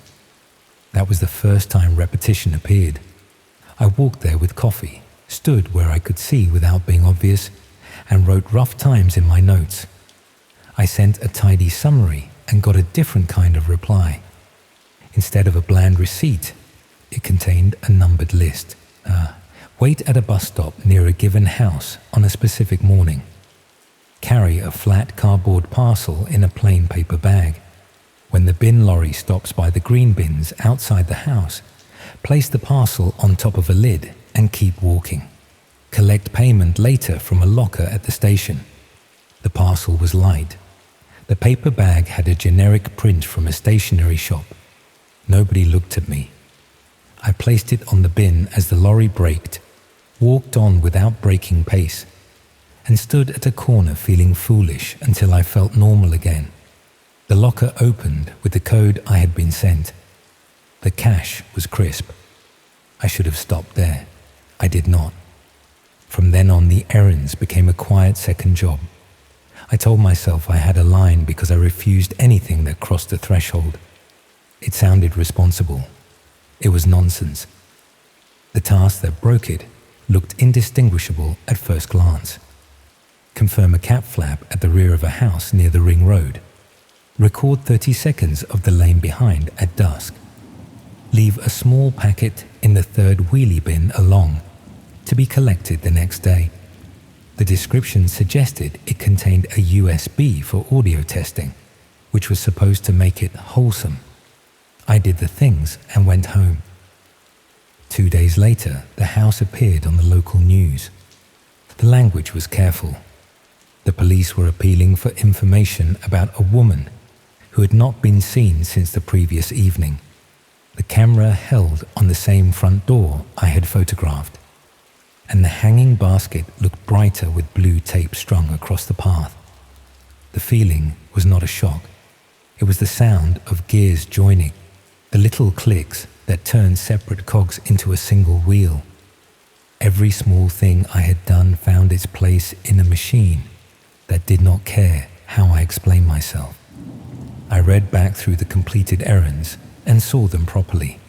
That was the first time repetition appeared. I walked there with coffee, stood where I could see without being obvious, and wrote rough times in my notes. I sent a tidy summary and got a different kind of reply. Instead of a bland receipt, it contained a numbered list. Wait at a bus stop near a given house on a specific morning. Carry a flat cardboard parcel in a plain paper bag. When the bin lorry stops by the green bins outside the house, place the parcel on top of a lid and keep walking. Collect payment later from a locker at the station. The parcel was light. The paper bag had a generic print from a stationery shop. Nobody looked at me. I placed it on the bin as the lorry braked, walked on without breaking pace, and stood at a corner feeling foolish until I felt normal again. The locker opened with the code I had been sent. The cash was crisp. I should have stopped there. I did not. From then on, the errands became a quiet second job. I told myself I had a line because I refused anything that crossed the threshold. It sounded responsible. It was nonsense. The task that broke it looked indistinguishable at first glance. Confirm a cat flap at the rear of a house near the ring road. Record 30 seconds of the lane behind at dusk. Leave a small packet in the 3rd wheelie bin along, to be collected the next day. The description suggested it contained a USB for audio testing, which was supposed to make it wholesome. I did the things and went home. 2 days later, the house appeared on the local news. The language was careful. The police were appealing for information about a woman who had not been seen since the previous evening. The camera held on the same front door I had photographed, and the hanging basket looked brighter with blue tape strung across the path. The feeling was not a shock. It was the sound of gears joining, the little clicks that turned separate cogs into a single wheel. Every small thing I had done found its place in a machine that did not care how I explain myself. I read back through the completed errands and saw them properly.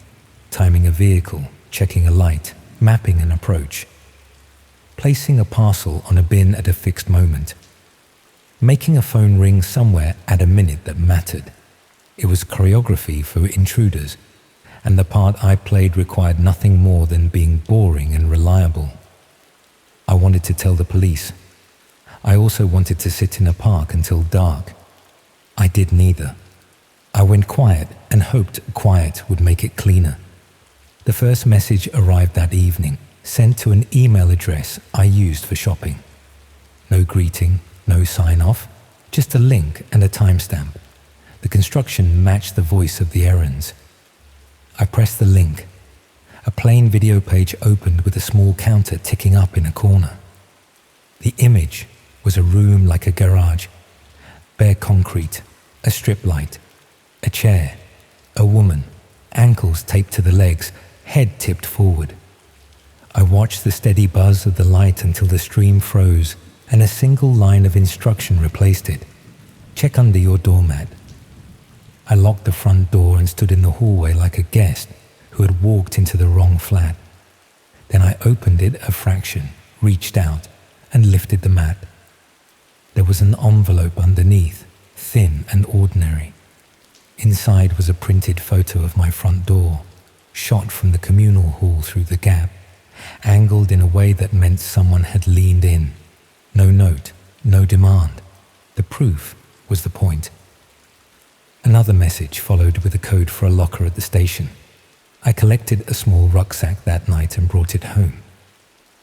Timing a vehicle, checking a light, mapping an approach. Placing a parcel on a bin at a fixed moment. Making a phone ring somewhere at a minute that mattered. It was choreography for intruders, and the part I played required nothing more than being boring and reliable. I wanted to tell the police. I also wanted to sit in a park until dark. I did neither. I went quiet and hoped quiet would make it cleaner. The first message arrived that evening, sent to an email address I used for shopping. No greeting, no sign-off, just a link and a timestamp. The construction matched the voice of the errands. I pressed the link. A plain video page opened with a small counter ticking up in a corner. The image was a room like a garage. Bare concrete, a strip light, a chair, a woman, ankles taped to the legs, head tipped forward. I watched the steady buzz of the light until the stream froze and a single line of instruction replaced it. Check under your doormat. I locked the front door and stood in the hallway like a guest who had walked into the wrong flat. Then I opened it a fraction, reached out, and lifted the mat. There was an envelope underneath, thin and ordinary. Inside was a printed photo of my front door, shot from the communal hall through the gap, angled in a way that meant someone had leaned in. No note, no demand. The proof was the point. Another message followed with a code for a locker at the station. I collected a small rucksack that night and brought it home.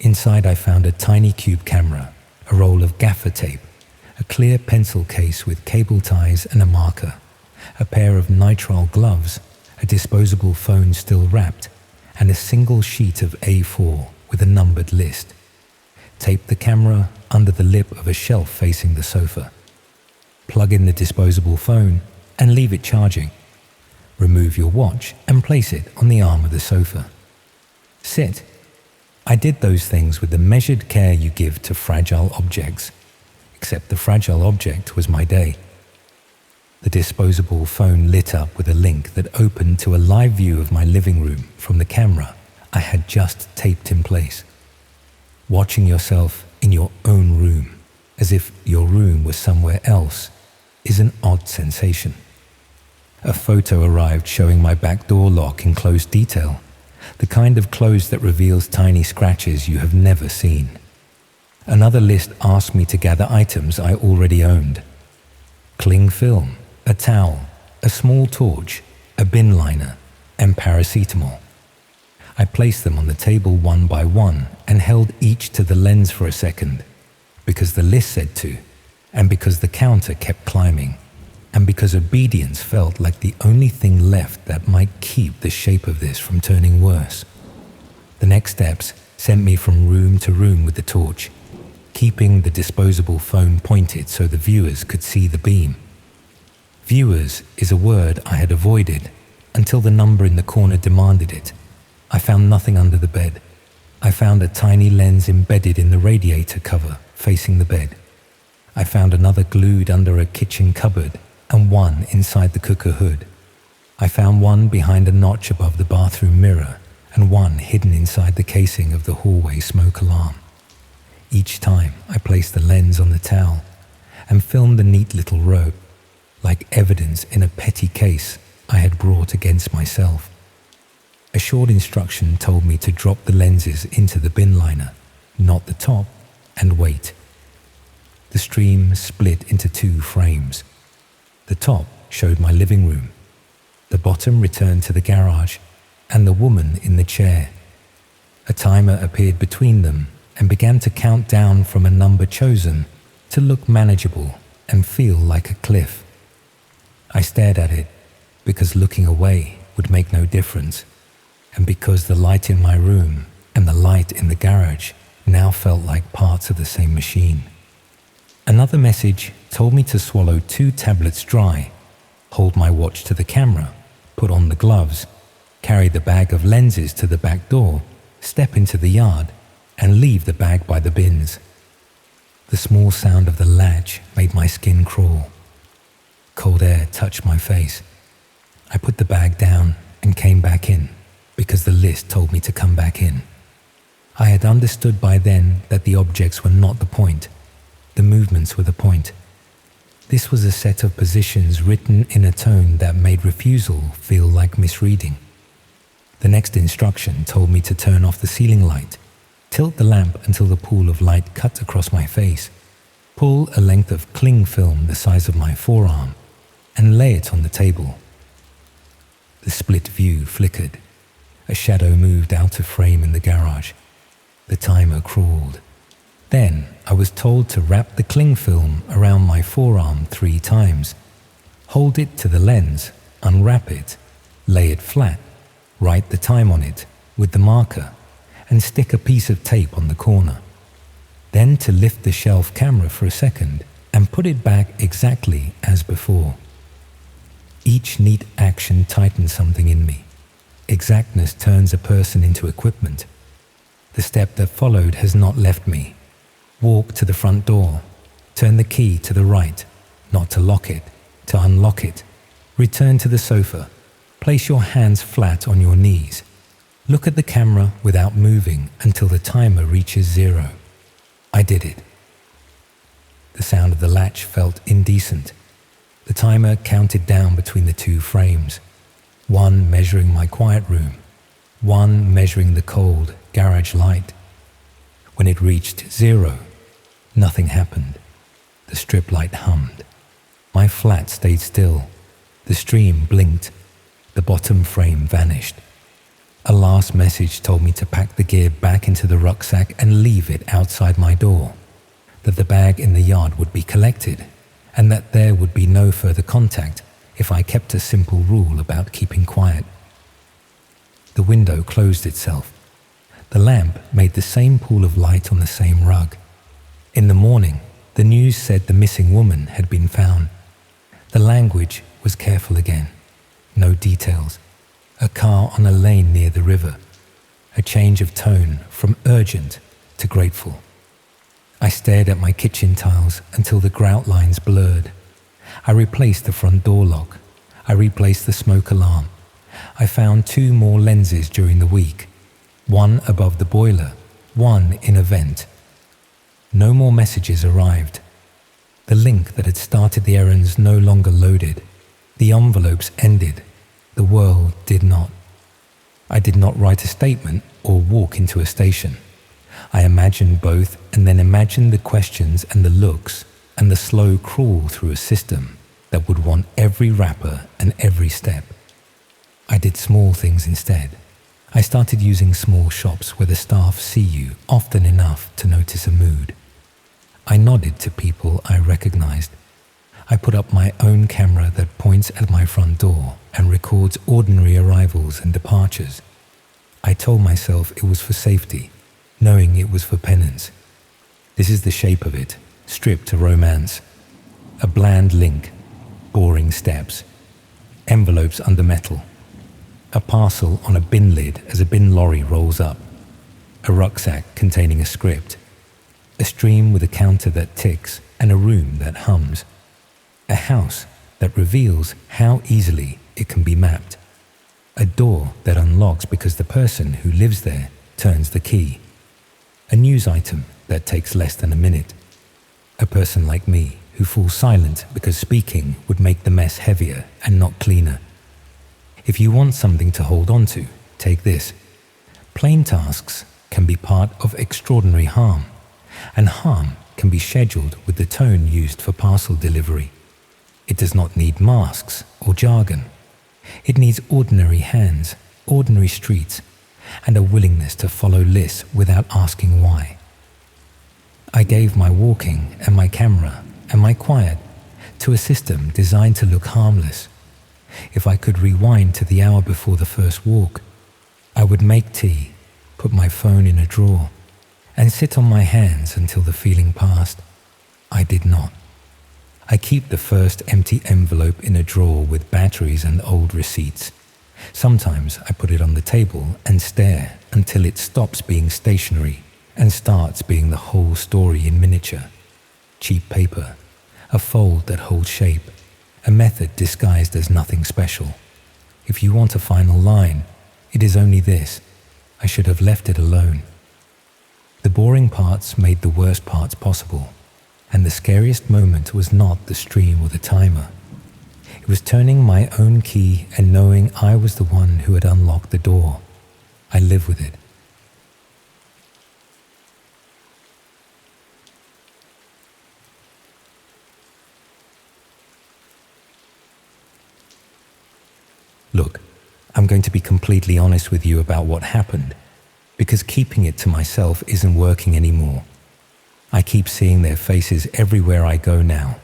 Inside I found a tiny cube camera, a roll of gaffer tape, a clear pencil case with cable ties and a marker, a pair of nitrile gloves, a disposable phone still wrapped, and a single sheet of A4 with a numbered list. Tape the camera under the lip of a shelf facing the sofa. Plug in the disposable phone and leave it charging. Remove your watch and place it on the arm of the sofa. Sit. I did those things with the measured care you give to fragile objects, except the fragile object was my day. The disposable phone lit up with a link that opened to a live view of my living room from the camera I had just taped in place. Watching yourself in your own room, as if your room was somewhere else, is an odd sensation. A photo arrived showing my back door lock in close detail, the kind of close that reveals tiny scratches you have never seen. Another list asked me to gather items I already owned. Cling film, a towel, a small torch, a bin liner, and paracetamol. I placed them on the table one by one and held each to the lens for a second, because the list said to, and because the counter kept climbing, and because obedience felt like the only thing left that might keep the shape of this from turning worse. The next steps sent me from room to room with the torch, keeping the disposable phone pointed so the viewers could see the beam. Viewers is a word I had avoided until the number in the corner demanded it. I found nothing under the bed. I found a tiny lens embedded in the radiator cover facing the bed. I found another glued under a kitchen cupboard and one inside the cooker hood. I found one behind a notch above the bathroom mirror and one hidden inside the casing of the hallway smoke alarm. Each time I placed the lens on the towel and filmed the neat little rope, like evidence in a petty case I had brought against myself. A short instruction told me to drop the lenses into the bin liner, not the top, and wait. The stream split into two frames. The top showed my living room. The bottom returned to the garage and the woman in the chair. A timer appeared between them and began to count down from a number chosen to look manageable and feel like a cliff. I stared at it because looking away would make no difference, and because the light in my room and the light in the garage now felt like parts of the same machine. Another message told me to swallow 2 tablets dry, hold my watch to the camera, put on the gloves, carry the bag of lenses to the back door, step into the yard, and leave the bag by the bins. The small sound of the latch made my skin crawl. Cold air touched my face. I put the bag down and came back in because the list told me to come back in. I had understood by then that the objects were not the point. The movements were the point. This was a set of positions written in a tone that made refusal feel like misreading. The next instruction told me to turn off the ceiling light, tilt the lamp until the pool of light cut across my face, pull a length of cling film the size of my forearm, and lay it on the table. The split view flickered. A shadow moved out of frame in the garage. The timer crawled. Then I was told to wrap the cling film around my forearm 3 times, hold it to the lens, unwrap it, lay it flat, write the time on it with the marker, and stick a piece of tape on the corner. Then to lift the shelf camera for a second and put it back exactly as before. Each neat action tightened something in me. Exactness turns a person into equipment. The step that followed has not left me. Walk to the front door. Turn the key to the right, not to lock it, to unlock it. Return to the sofa. Place your hands flat on your knees. Look at the camera without moving until the timer reaches 0. I did it. The sound of the latch felt indecent. The timer counted down between the 2 frames, one measuring my quiet room, one measuring the cold garage light. When it reached 0, nothing happened. The strip light hummed. My flat stayed still. The stream blinked. The bottom frame vanished. A last message told me to pack the gear back into the rucksack and leave it outside my door, that the bag in the yard would be collected, and that there would be no further contact if I kept a simple rule about keeping quiet. The window closed itself. The lamp made the same pool of light on the same rug. In the morning, the news said the missing woman had been found. The language was careful again. No details. A car on a lane near the river. A change of tone from urgent to grateful. I stared at my kitchen tiles until the grout lines blurred. I replaced the front door lock. I replaced the smoke alarm. I found 2 more lenses during the week. One above the boiler, one in a vent. No more messages arrived. The link that had started the errands no longer loaded. The envelopes ended. The world did not. I did not write a statement or walk into a station. I imagined both and then imagined the questions and the looks and the slow crawl through a system that would want every wrapper and every step. I did small things instead. I started using small shops where the staff see you often enough to notice a mood. I nodded to people I recognized. I put up my own camera that points at my front door and records ordinary arrivals and departures. I told myself it was for safety, knowing it was for penance. This is the shape of it, stripped to romance. A bland link, boring steps, envelopes under metal, a parcel on a bin lid as a bin lorry rolls up, a rucksack containing a script, a stream with a counter that ticks and a room that hums, a house that reveals how easily it can be mapped, a door that unlocks because the person who lives there turns the key, a news item that takes less than a minute, a person like me who falls silent because speaking would make the mess heavier and not cleaner. If you want something to hold on to, take this. Plain tasks can be part of extraordinary harm, and harm can be scheduled with the tone used for parcel delivery. It does not need masks or jargon. It needs ordinary hands, ordinary streets, and a willingness to follow lists without asking why. I gave my walking and my camera and my quiet to a system designed to look harmless. If I could rewind to the hour before the first walk, I would make tea, put my phone in a drawer, and sit on my hands until the feeling passed. I did not. I keep the first empty envelope in a drawer with batteries and old receipts. Sometimes I put it on the table and stare until it stops being stationary and starts being the whole story in miniature. cheap paper, a fold that holds shape, a method disguised as nothing special. If you want a final line, it is only this: I should have left it alone. The boring parts made the worst parts possible, and the scariest moment was not the stream or the timer. It was turning my own key and knowing I was the one who had unlocked the door. I live with it. Look, I'm going to be completely honest with you about what happened, because keeping it to myself isn't working anymore. I keep seeing their faces everywhere I go now,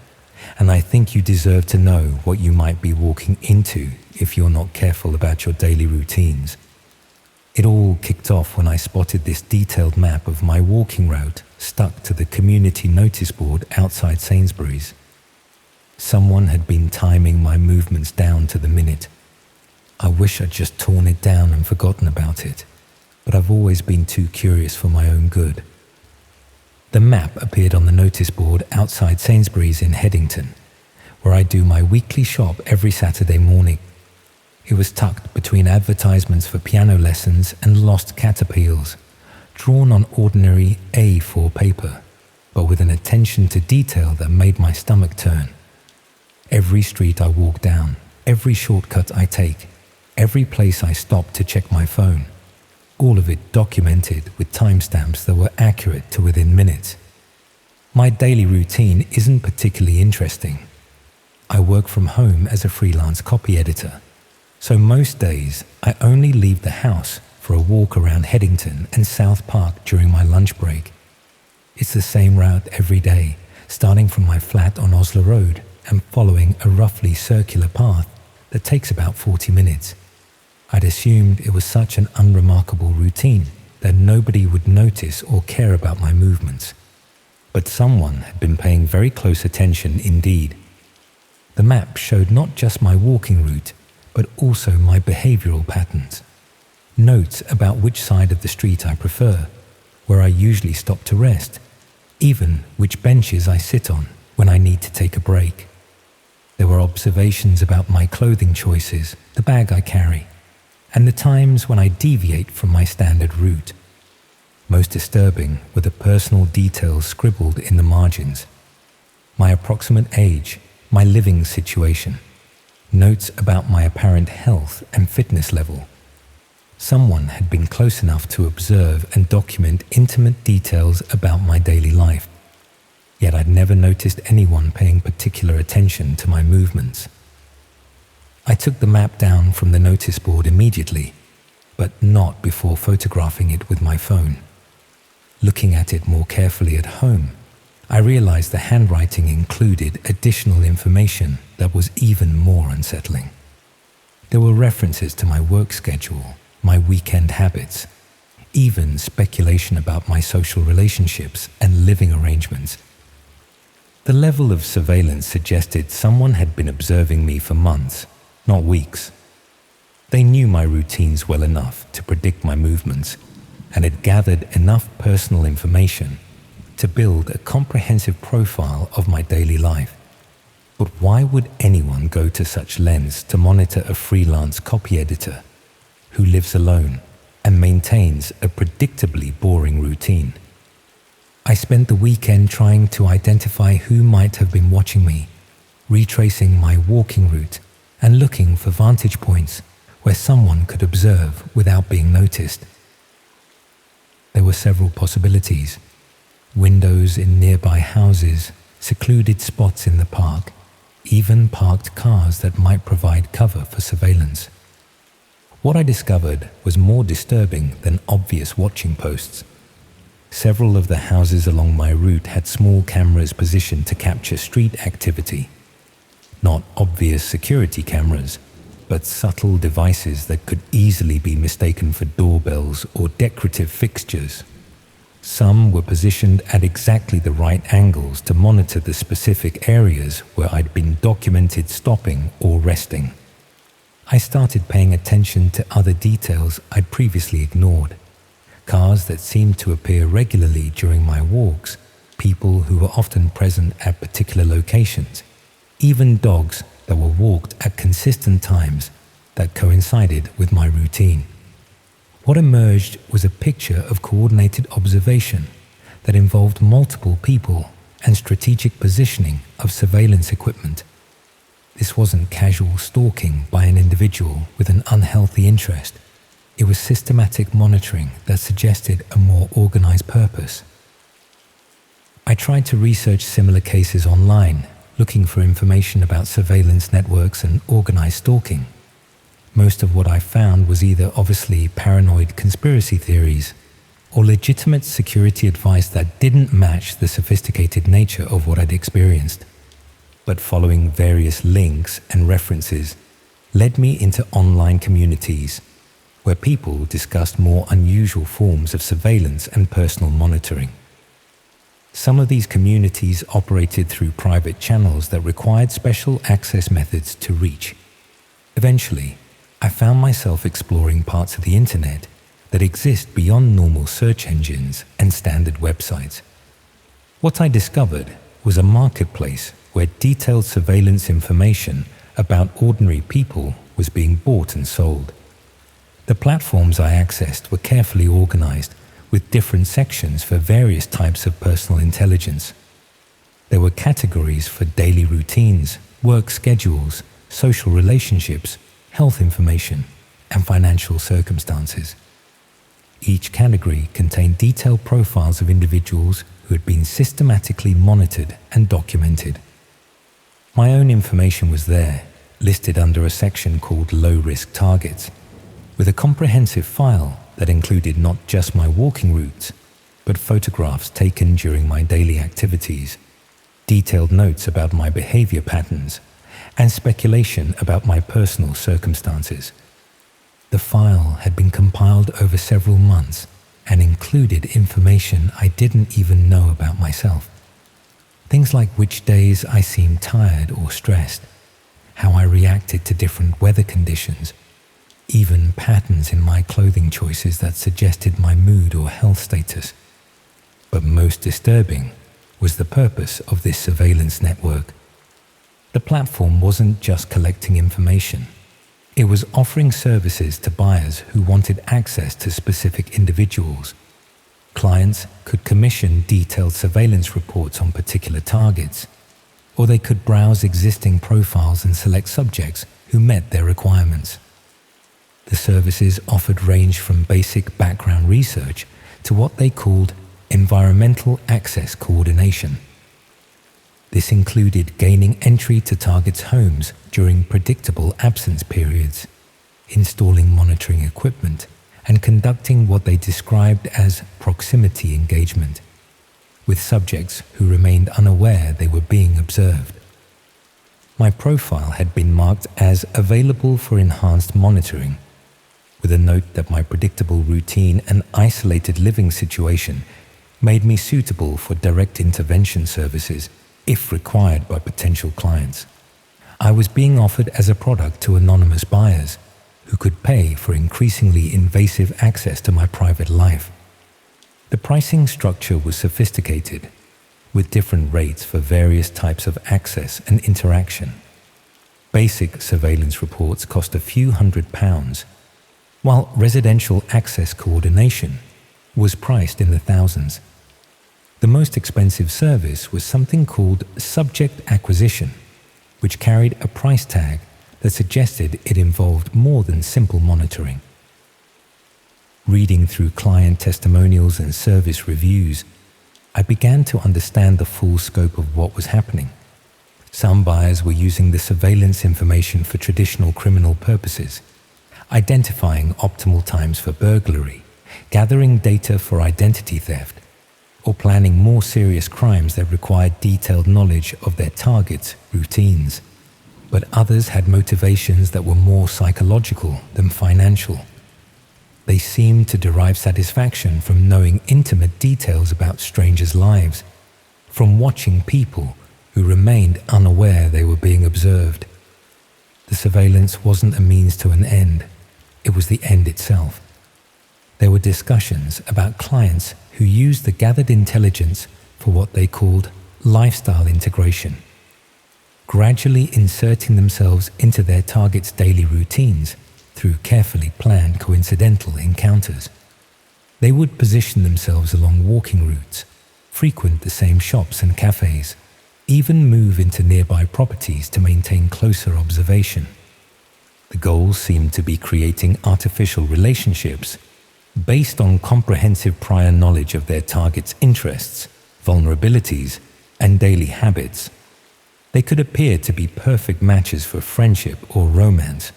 and I think you deserve to know what you might be walking into if you're not careful about your daily routines. It all kicked off when I spotted this detailed map of my walking route stuck to the community notice board outside Sainsbury's. Someone had been timing my movements down to the minute. I wish I'd just torn it down and forgotten about it, but I've always been too curious for my own good. The map appeared on the notice board outside Sainsbury's in Headington, where I do my weekly shop every Saturday morning. It was tucked between advertisements for piano lessons and lost caterpillars, drawn on ordinary A4 paper, but with an attention to detail that made my stomach turn. Every street I walk down, every shortcut I take, every place I stop to check my phone, all of it documented with timestamps that were accurate to within minutes. My daily routine isn't particularly interesting. I work from home as a freelance copy editor, so most days I only leave the house for a walk around Headington and South Park during my lunch break. It's the same route every day, starting from my flat on Osler Road and following a roughly circular path that takes about 40 minutes. I'd assumed it was such an unremarkable routine that nobody would notice or care about my movements. But someone had been paying very close attention indeed. The map showed not just my walking route, but also my behavioral patterns. Notes about which side of the street I prefer, where I usually stop to rest, even which benches I sit on when I need to take a break. There were observations about my clothing choices, the bag I carry, and the times when I deviate from my standard route. Most disturbing were the personal details scribbled in the margins. My approximate age, my living situation, notes about my apparent health and fitness level. Someone had been close enough to observe and document intimate details about my daily life. Yet I'd never noticed anyone paying particular attention to my movements. I took the map down from the notice board immediately, but not before photographing it with my phone. Looking at it more carefully at home, I realized the handwriting included additional information that was even more unsettling. There were references to my work schedule, my weekend habits, even speculation about my social relationships and living arrangements. The level of surveillance suggested someone had been observing me for months, not weeks. They knew my routines well enough to predict my movements and had gathered enough personal information to build a comprehensive profile of my daily life. But why would anyone go to such lengths to monitor a freelance copy editor who lives alone and maintains a predictably boring routine? I spent the weekend trying to identify who might have been watching me, retracing my walking route and looking for vantage points where someone could observe without being noticed. There were several possibilities: windows in nearby houses, secluded spots in the park, even parked cars that might provide cover for surveillance. What I discovered was more disturbing than obvious watching posts. Several of the houses along my route had small cameras positioned to capture street activity. Not obvious security cameras, but subtle devices that could easily be mistaken for doorbells or decorative fixtures. Some were positioned at exactly the right angles to monitor the specific areas where I'd been documented stopping or resting. I started paying attention to other details I'd previously ignored. Cars that seemed to appear regularly during my walks, people who were often present at particular locations, even dogs that were walked at consistent times that coincided with my routine. What emerged was a picture of coordinated observation that involved multiple people and strategic positioning of surveillance equipment. This wasn't casual stalking by an individual with an unhealthy interest. It was systematic monitoring that suggested a more organized purpose. I tried to research similar cases online, looking for information about surveillance networks and organized stalking. Most of what I found was either obviously paranoid conspiracy theories or legitimate security advice that didn't match the sophisticated nature of what I'd experienced. But following various links and references led me into online communities where people discussed more unusual forms of surveillance and personal monitoring. Some of these communities operated through private channels that required special access methods to reach. Eventually, I found myself exploring parts of the internet that exist beyond normal search engines and standard websites. What I discovered was a marketplace where detailed surveillance information about ordinary people was being bought and sold. The platforms I accessed were carefully organized with different sections for various types of personal intelligence. There were categories for daily routines, work schedules, social relationships, health information, and financial circumstances. Each category contained detailed profiles of individuals who had been systematically monitored and documented. My own information was there, listed under a section called Low-Risk Targets, with a comprehensive file that included not just my walking routes, but photographs taken during my daily activities, detailed notes about my behavior patterns, and speculation about my personal circumstances. The file had been compiled over several months and included information I didn't even know about myself. Things like which days I seemed tired or stressed, how I reacted to different weather conditions, even patterns in my clothing choices that suggested my mood or health status. But most disturbing was the purpose of this surveillance network. The platform wasn't just collecting information. It was offering services to buyers who wanted access to specific individuals. Clients could commission detailed surveillance reports on particular targets, or they could browse existing profiles and select subjects who met their requirements. The services offered range from basic background research to what they called environmental access coordination. This included gaining entry to targets' homes during predictable absence periods, installing monitoring equipment, and conducting what they described as proximity engagement, with subjects who remained unaware they were being observed. My profile had been marked as available for enhanced monitoring, with a note that my predictable routine and isolated living situation made me suitable for direct intervention services if required by potential clients. I was being offered as a product to anonymous buyers who could pay for increasingly invasive access to my private life. The pricing structure was sophisticated, with different rates for various types of access and interaction. Basic surveillance reports cost a few £100s, while residential access coordination was priced in the thousands. The most expensive service was something called subject acquisition, which carried a price tag that suggested it involved more than simple monitoring. Reading through client testimonials and service reviews, I began to understand the full scope of what was happening. Some buyers were using the surveillance information for traditional criminal purposes, identifying optimal times for burglary, gathering data for identity theft, or planning more serious crimes that required detailed knowledge of their targets' routines. But others had motivations that were more psychological than financial. They seemed to derive satisfaction from knowing intimate details about strangers' lives, from watching people who remained unaware they were being observed. The surveillance wasn't a means to an end, it was the end itself. There were discussions about clients who used the gathered intelligence for for what they called lifestyle integration, gradually inserting themselves into their target's daily routines through carefully planned coincidental encounters. They would position themselves along walking routes, frequent the same shops and cafes, even move into nearby properties to maintain closer observation. The goal seemed to be creating artificial relationships based on comprehensive prior knowledge of their target's interests, vulnerabilities, and daily habits. They could appear to be perfect matches for friendship or romance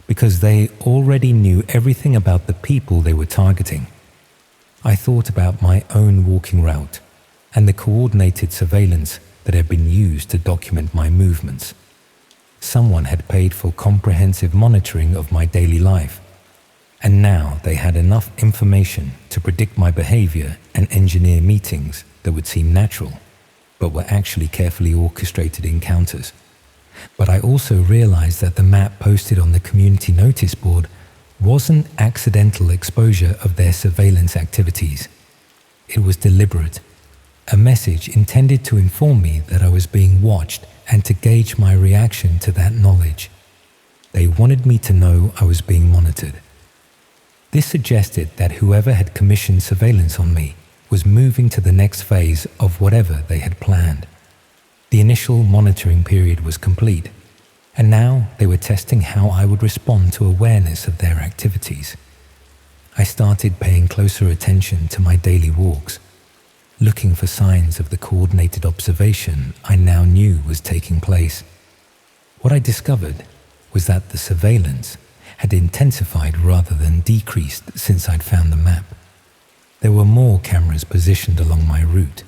because they already knew everything about the people they were targeting. I thought about my own walking route and the coordinated surveillance that had been used to document my movements. Someone had paid for comprehensive monitoring of my daily life, and now they had enough information to predict my behavior and engineer meetings that would seem natural, but were actually carefully orchestrated encounters. But I also realized that the map posted on the community notice board wasn't accidental exposure of their surveillance activities. It was deliberate, a message intended to inform me that I was being watched and to gauge my reaction to that knowledge. They wanted me to know I was being monitored. This suggested that whoever had commissioned surveillance on me was moving to the next phase of whatever they had planned. The initial monitoring period was complete, and now they were testing how I would respond to awareness of their activities. I started paying closer attention to my daily walks, looking for signs of the coordinated observation I now knew was taking place. What I discovered was that the surveillance had intensified rather than decreased since I'd found the map. There were more cameras positioned along my route,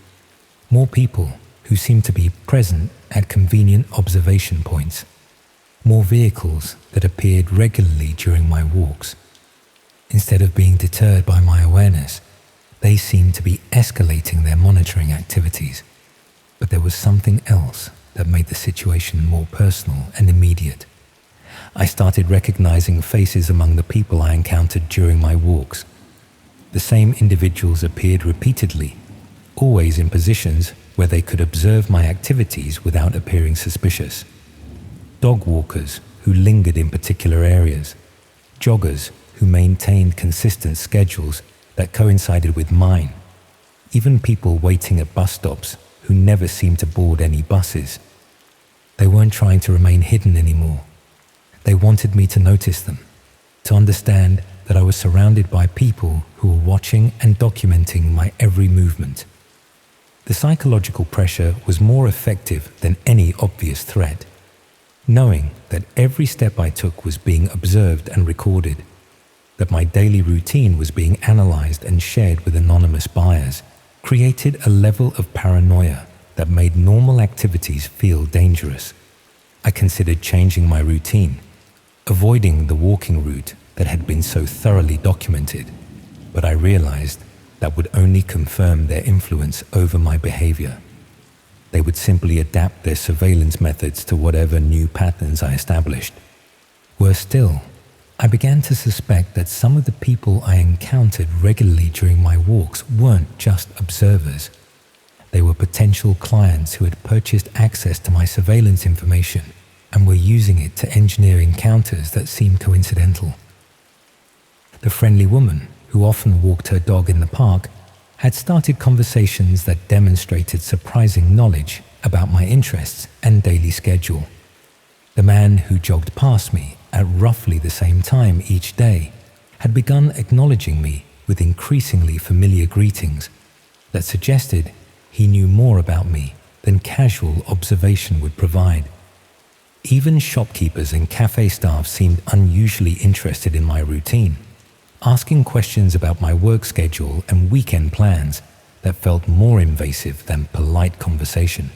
more people who seemed to be present at convenient observation points, more vehicles that appeared regularly during my walks. Instead of being deterred by my awareness, they seemed to be escalating their monitoring activities. But there was something else that made the situation more personal and immediate. I started recognizing faces among the people I encountered during my walks. The same individuals appeared repeatedly, always in positions where they could observe my activities without appearing suspicious. Dog walkers who lingered in particular areas, joggers who maintained consistent schedules that coincided with mine, even people waiting at bus stops who never seemed to board any buses. They weren't trying to remain hidden anymore. They wanted me to notice them, to understand that I was surrounded by people who were watching and documenting my every movement. The psychological pressure was more effective than any obvious threat. Knowing that every step I took was being observed and recorded, that my daily routine was being analyzed and shared with anonymous buyers, created a level of paranoia that made normal activities feel dangerous. I considered changing my routine, avoiding the walking route that had been so thoroughly documented, but I realized that would only confirm their influence over my behavior. They would simply adapt their surveillance methods to whatever new patterns I established. Worse still, I began to suspect that some of the people I encountered regularly during my walks weren't just observers. They were potential clients who had purchased access to my surveillance information and were using it to engineer encounters that seemed coincidental. The friendly woman, who often walked her dog in the park, had started conversations that demonstrated surprising knowledge about my interests and daily schedule. The man who jogged past me at roughly the same time each day had begun acknowledging me with increasingly familiar greetings that suggested he knew more about me than casual observation would provide. Even shopkeepers and cafe staff seemed unusually interested in my routine, asking questions about my work schedule and weekend plans that felt more invasive than polite conversation.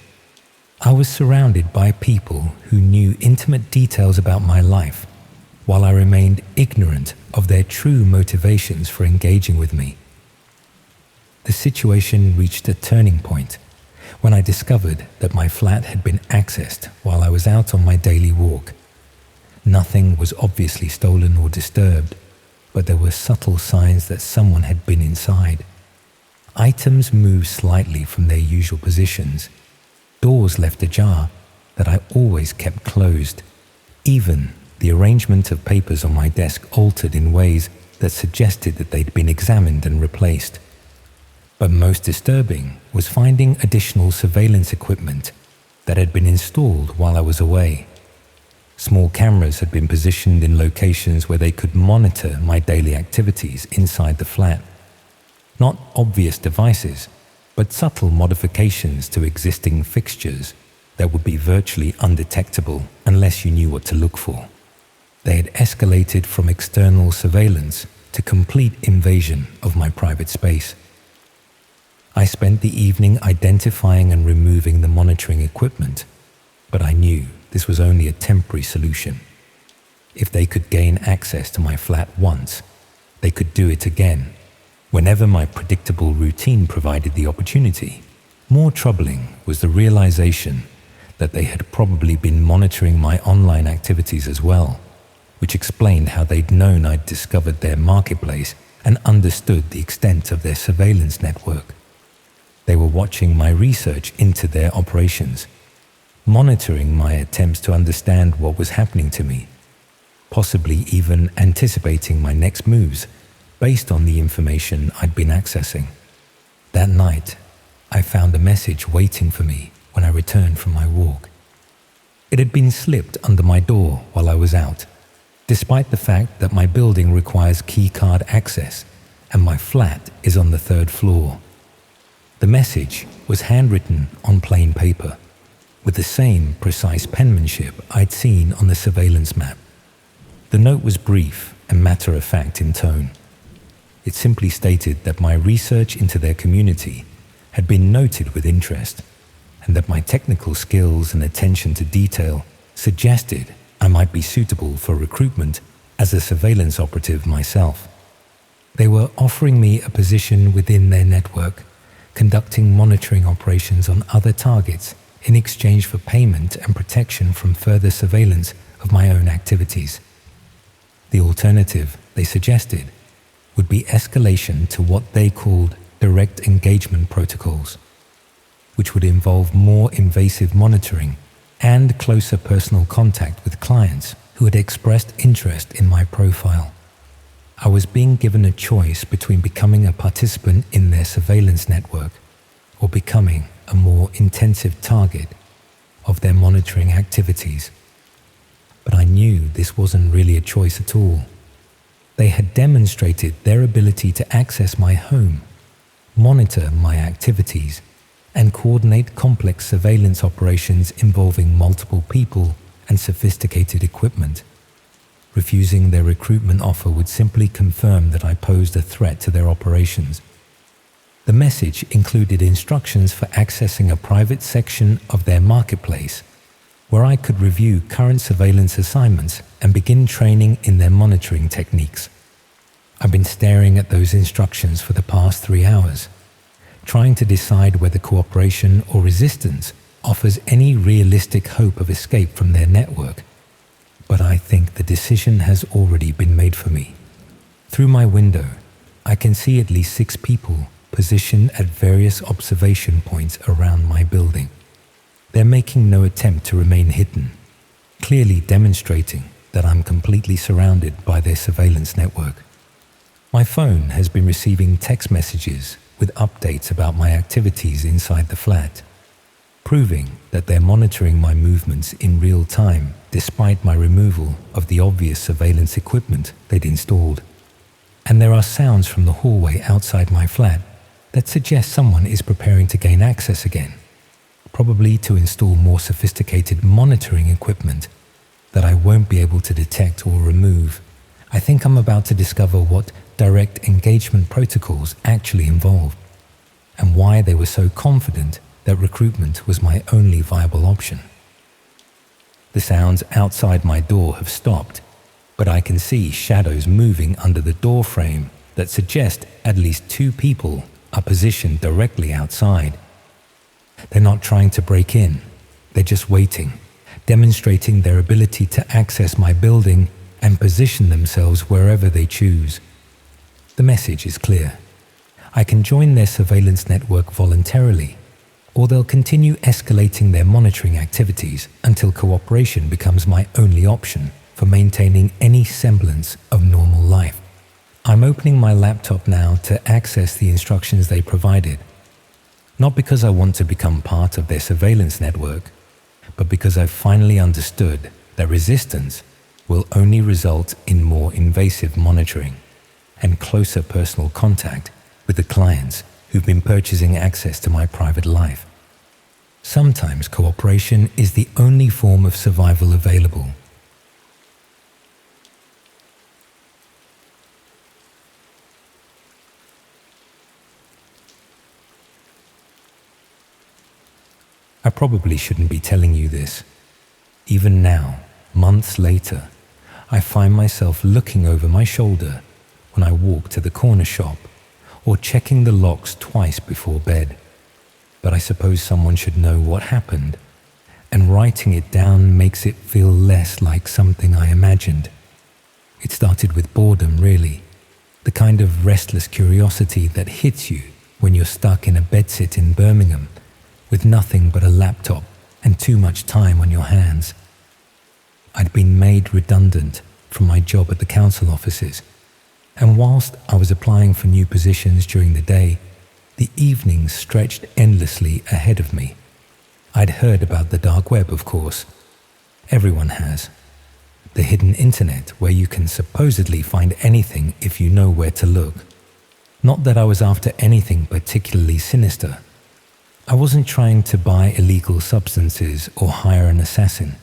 I was surrounded by people who knew intimate details about my life, while I remained ignorant of their true motivations for engaging with me. The situation reached a turning point when I discovered that my flat had been accessed while I was out on my daily walk. Nothing was obviously stolen or disturbed, but there were subtle signs that someone had been inside. Items moved slightly from their usual positions. Doors left ajar that I always kept closed. Even the arrangement of papers on my desk altered in ways that suggested that they'd been examined and replaced. But most disturbing was finding additional surveillance equipment that had been installed while I was away. Small cameras had been positioned in locations where they could monitor my daily activities inside the flat. Not obvious devices, but subtle modifications to existing fixtures that would be virtually undetectable unless you knew what to look for. They had escalated from external surveillance to complete invasion of my private space. I spent the evening identifying and removing the monitoring equipment, but I knew this was only a temporary solution. If they could gain access to my flat once, they could do it again whenever my predictable routine provided the opportunity. More troubling was the realization that they had probably been monitoring my online activities as well, which explained how they'd known I'd discovered their marketplace and understood the extent of their surveillance network. They were watching my research into their operations, monitoring my attempts to understand what was happening to me, possibly even anticipating my next moves based on the information I'd been accessing. That night, I found a message waiting for me when I returned from my walk. It had been slipped under my door while I was out, despite the fact that my building requires keycard access and my flat is on the 3rd floor. The message was handwritten on plain paper, with the same precise penmanship I'd seen on the surveillance map. The note was brief and matter-of-fact in tone. It simply stated that my research into their community had been noted with interest, and that my technical skills and attention to detail suggested I might be suitable for recruitment as a surveillance operative myself. They were offering me a position within their network, conducting monitoring operations on other targets in exchange for payment and protection from further surveillance of my own activities. The alternative, they suggested, would be escalation to what they called direct engagement protocols, which would involve more invasive monitoring and closer personal contact with clients who had expressed interest in my profile. I was being given a choice between becoming a participant in their surveillance network or becoming a more intensive target of their monitoring activities. But I knew this wasn't really a choice at all. They had demonstrated their ability to access my home, monitor my activities, and coordinate complex surveillance operations involving multiple people and sophisticated equipment. Refusing their recruitment offer would simply confirm that I posed a threat to their operations. The message included instructions for accessing a private section of their marketplace, where I could review current surveillance assignments and begin training in their monitoring techniques. I've been staring at those instructions for the past 3 hours, trying to decide whether cooperation or resistance offers any realistic hope of escape from their network. But I think the decision has already been made for me. Through my window, I can see at least 6 people positioned at various observation points around my building. They're making no attempt to remain hidden, clearly demonstrating that I'm completely surrounded by their surveillance network. My phone has been receiving text messages with updates about my activities inside the flat, proving that they're monitoring my movements in real time despite my removal of the obvious surveillance equipment they'd installed. And there are sounds from the hallway outside my flat that suggest someone is preparing to gain access again, probably to install more sophisticated monitoring equipment that I won't be able to detect or remove. I think I'm about to discover what direct engagement protocols actually involve, and why they were so confident that recruitment was my only viable option. The sounds outside my door have stopped, but I can see shadows moving under the door frame that suggest at least 2 people are positioned directly outside. They're not trying to break in, they're just waiting, demonstrating their ability to access my building and position themselves wherever they choose. The message is clear. I can join their surveillance network voluntarily, or they'll continue escalating their monitoring activities until cooperation becomes my only option for maintaining any semblance of normal life. I'm opening my laptop now to access the instructions they provided, not because I want to become part of their surveillance network, but because I've finally understood that resistance will only result in more invasive monitoring and closer personal contact with the clients who've been purchasing access to my private life. Sometimes cooperation is the only form of survival available. I probably shouldn't be telling you this. Even now, months later, I find myself looking over my shoulder when I walk to the corner shop or checking the locks twice before bed. But I suppose someone should know what happened, and writing it down makes it feel less like something I imagined. It started with boredom, really, the kind of restless curiosity that hits you when you're stuck in a bedsit in Birmingham with nothing but a laptop and too much time on your hands. I'd been made redundant from my job at the council offices, and whilst I was applying for new positions during the day, the evenings stretched endlessly ahead of me. I'd heard about the dark web, of course. Everyone has. The hidden internet where you can supposedly find anything if you know where to look. Not that I was after anything particularly sinister. I wasn't trying to buy illegal substances or hire an assassin.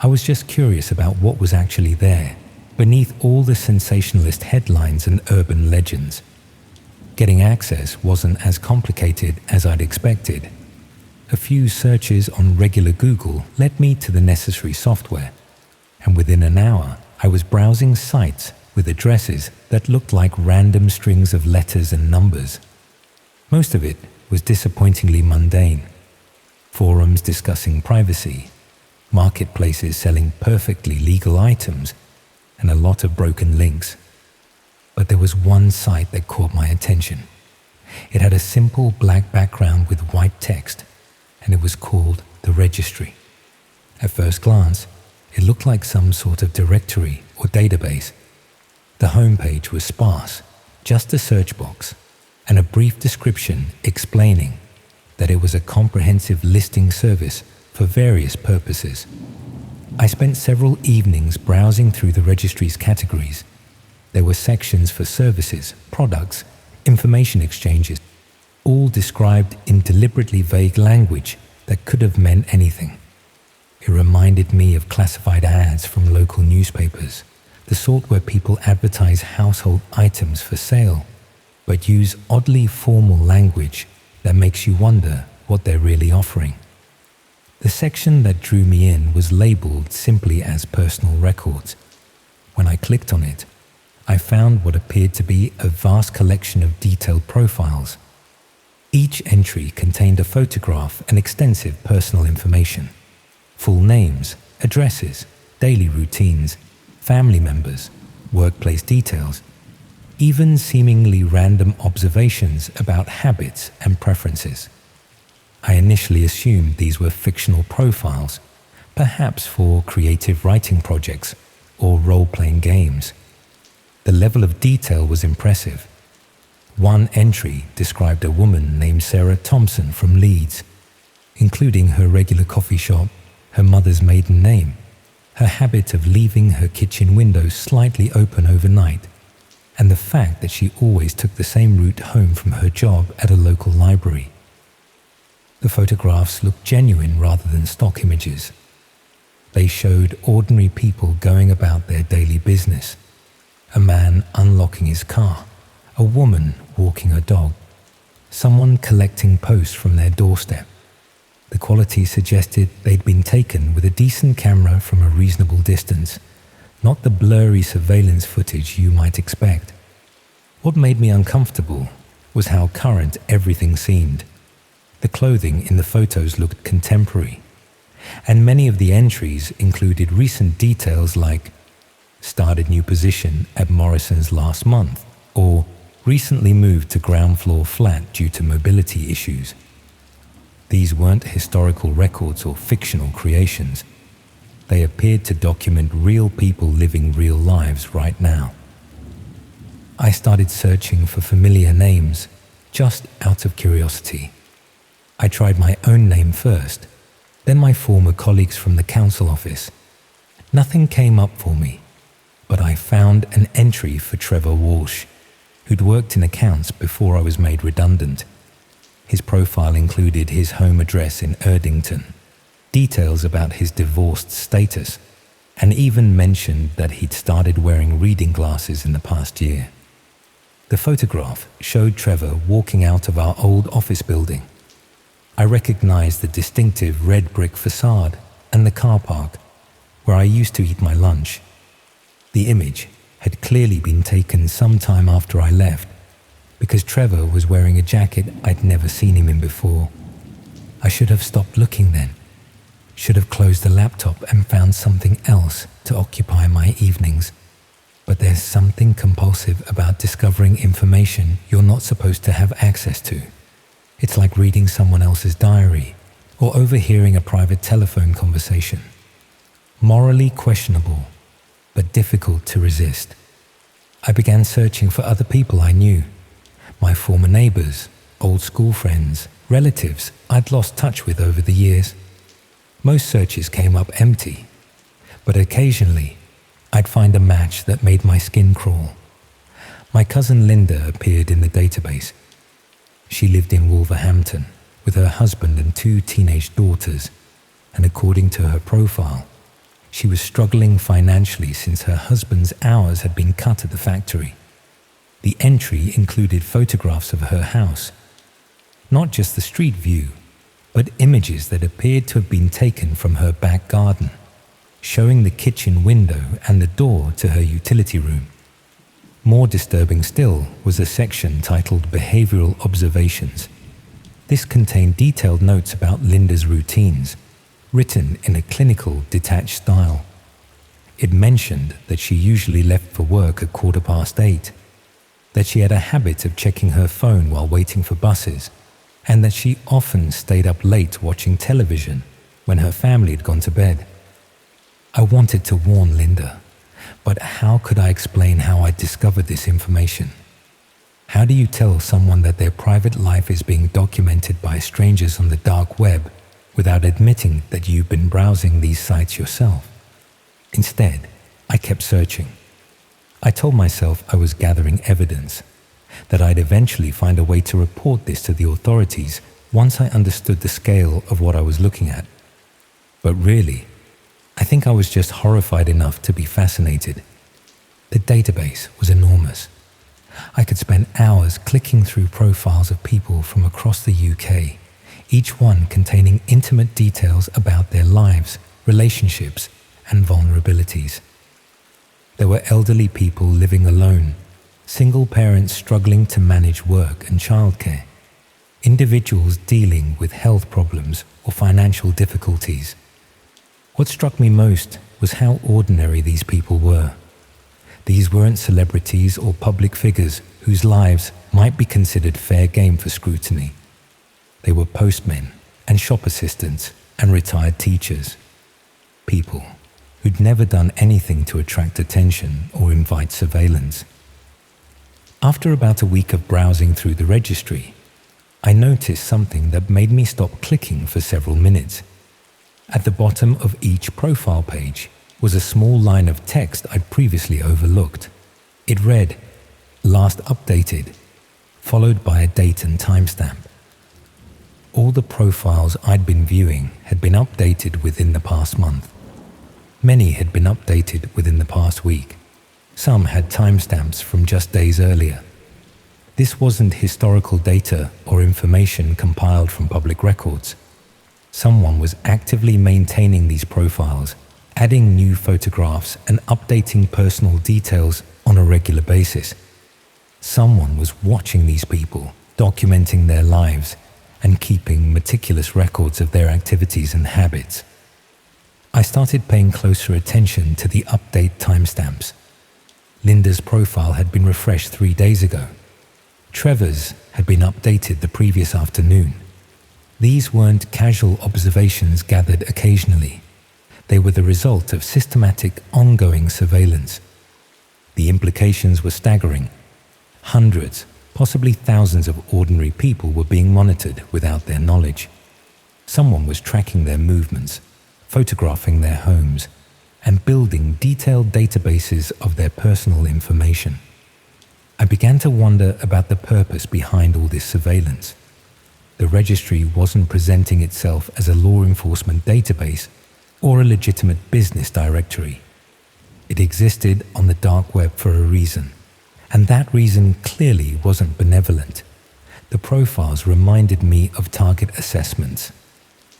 I was just curious about what was actually there, beneath all the sensationalist headlines and urban legends. Getting access wasn't as complicated as I'd expected. A few searches on regular Google led me to the necessary software, and within an hour I was browsing sites with addresses that looked like random strings of letters and numbers. Most of it was disappointingly mundane. Forums discussing privacy, marketplaces selling perfectly legal items, and a lot of broken links. But there was one site that caught my attention. It had a simple black background with white text, and it was called The Registry. At first glance, it looked like some sort of directory or database. The homepage was sparse, just a search box, and a brief description explaining that it was a comprehensive listing service for various purposes. I spent several evenings browsing through the registry's categories. There were sections for services, products, information exchanges, all described in deliberately vague language that could have meant anything. It reminded me of classified ads from local newspapers, the sort where people advertise household items for sale, but use oddly formal language that makes you wonder what they're really offering. The section that drew me in was labeled simply as personal records. When I clicked on it, I found what appeared to be a vast collection of detailed profiles. Each entry contained a photograph and extensive personal information: full names, addresses, daily routines, family members, workplace details, even seemingly random observations about habits and preferences. I initially assumed these were fictional profiles, perhaps for creative writing projects or role-playing games. The level of detail was impressive. One entry described a woman named Sarah Thompson from Leeds, including her regular coffee shop, her mother's maiden name, her habit of leaving her kitchen windows slightly open overnight, and the fact that she always took the same route home from her job at a local library. The photographs looked genuine rather than stock images. They showed ordinary people going about their daily business: a man unlocking his car, a woman walking her dog, someone collecting posts from their doorstep. The quality suggested they'd been taken with a decent camera from a reasonable distance, not the blurry surveillance footage you might expect. What made me uncomfortable was how current everything seemed. The clothing in the photos looked contemporary, and many of the entries included recent details like "started new position at Morrison's last month," or recently moved to ground floor flat due to mobility issues. These weren't historical records or fictional creations. They appeared to document real people living real lives right now. I started searching for familiar names, just out of curiosity. I tried my own name first, then my former colleagues from the council office. Nothing came up for me, but I found an entry for Trevor Walsh, who'd worked in accounts before I was made redundant. His profile included his home address in Erdington, details about his divorced status, and even mentioned that he'd started wearing reading glasses in the past year. The photograph showed Trevor walking out of our old office building. I recognized the distinctive red brick facade and the car park where I used to eat my lunch. The image had clearly been taken some time after I left, because Trevor was wearing a jacket I'd never seen him in before. I should have stopped looking then, should have closed the laptop and found something else to occupy my evenings. But there's something compulsive about discovering information you're not supposed to have access to. It's like reading someone else's diary or overhearing a private telephone conversation. Morally questionable, but difficult to resist. I began searching for other people I knew, my former neighbors, old school friends, relatives I'd lost touch with over the years. Most searches came up empty, but occasionally I'd find a match that made my skin crawl. My cousin Linda appeared in the database. She lived in Wolverhampton with her husband and 2 teenage daughters, and according to her profile, she was struggling financially since her husband's hours had been cut at the factory. The entry included photographs of her house, not just the street view, but images that appeared to have been taken from her back garden, showing the kitchen window and the door to her utility room. More disturbing still was a section titled Behavioral Observations. This contained detailed notes about Linda's routines, written in a clinical, detached style. It mentioned that she usually left for work at 8:15, that she had a habit of checking her phone while waiting for buses, and that she often stayed up late watching television when her family had gone to bed. I wanted to warn Linda, but how could I explain how I discovered this information? How do you tell someone that their private life is being documented by strangers on the dark web without admitting that you've been browsing these sites yourself? Instead, I kept searching. I told myself I was gathering evidence, that I'd eventually find a way to report this to the authorities once I understood the scale of what I was looking at. But really, I think I was just horrified enough to be fascinated. The database was enormous. I could spend hours clicking through profiles of people from across the UK, each one containing intimate details about their lives, relationships, and vulnerabilities. There were elderly people living alone, single parents struggling to manage work and childcare, individuals dealing with health problems or financial difficulties. What struck me most was how ordinary these people were. These weren't celebrities or public figures whose lives might be considered fair game for scrutiny. They were postmen and shop assistants and retired teachers. People who'd never done anything to attract attention or invite surveillance. After about a week of browsing through the registry, I noticed something that made me stop clicking for several minutes. At the bottom of each profile page was a small line of text I'd previously overlooked. It read, "Last updated," followed by a date and timestamp. All the profiles I'd been viewing had been updated within the past month. Many had been updated within the past week. Some had timestamps from just days earlier. This wasn't historical data or information compiled from public records. Someone was actively maintaining these profiles, adding new photographs and updating personal details on a regular basis. Someone was watching these people, documenting their lives, and keeping meticulous records of their activities and habits. I started paying closer attention to the update timestamps. Linda's profile had been refreshed 3 days ago. Trevor's had been updated the previous afternoon. These weren't casual observations gathered occasionally. They were the result of systematic, ongoing surveillance. The implications were staggering. Hundreds, possibly thousands of ordinary people were being monitored without their knowledge. Someone was tracking their movements, photographing their homes, and building detailed databases of their personal information. I began to wonder about the purpose behind all this surveillance. The registry wasn't presenting itself as a law enforcement database or a legitimate business directory. It existed on the dark web for a reason, and that reason clearly wasn't benevolent. The profiles reminded me of target assessments,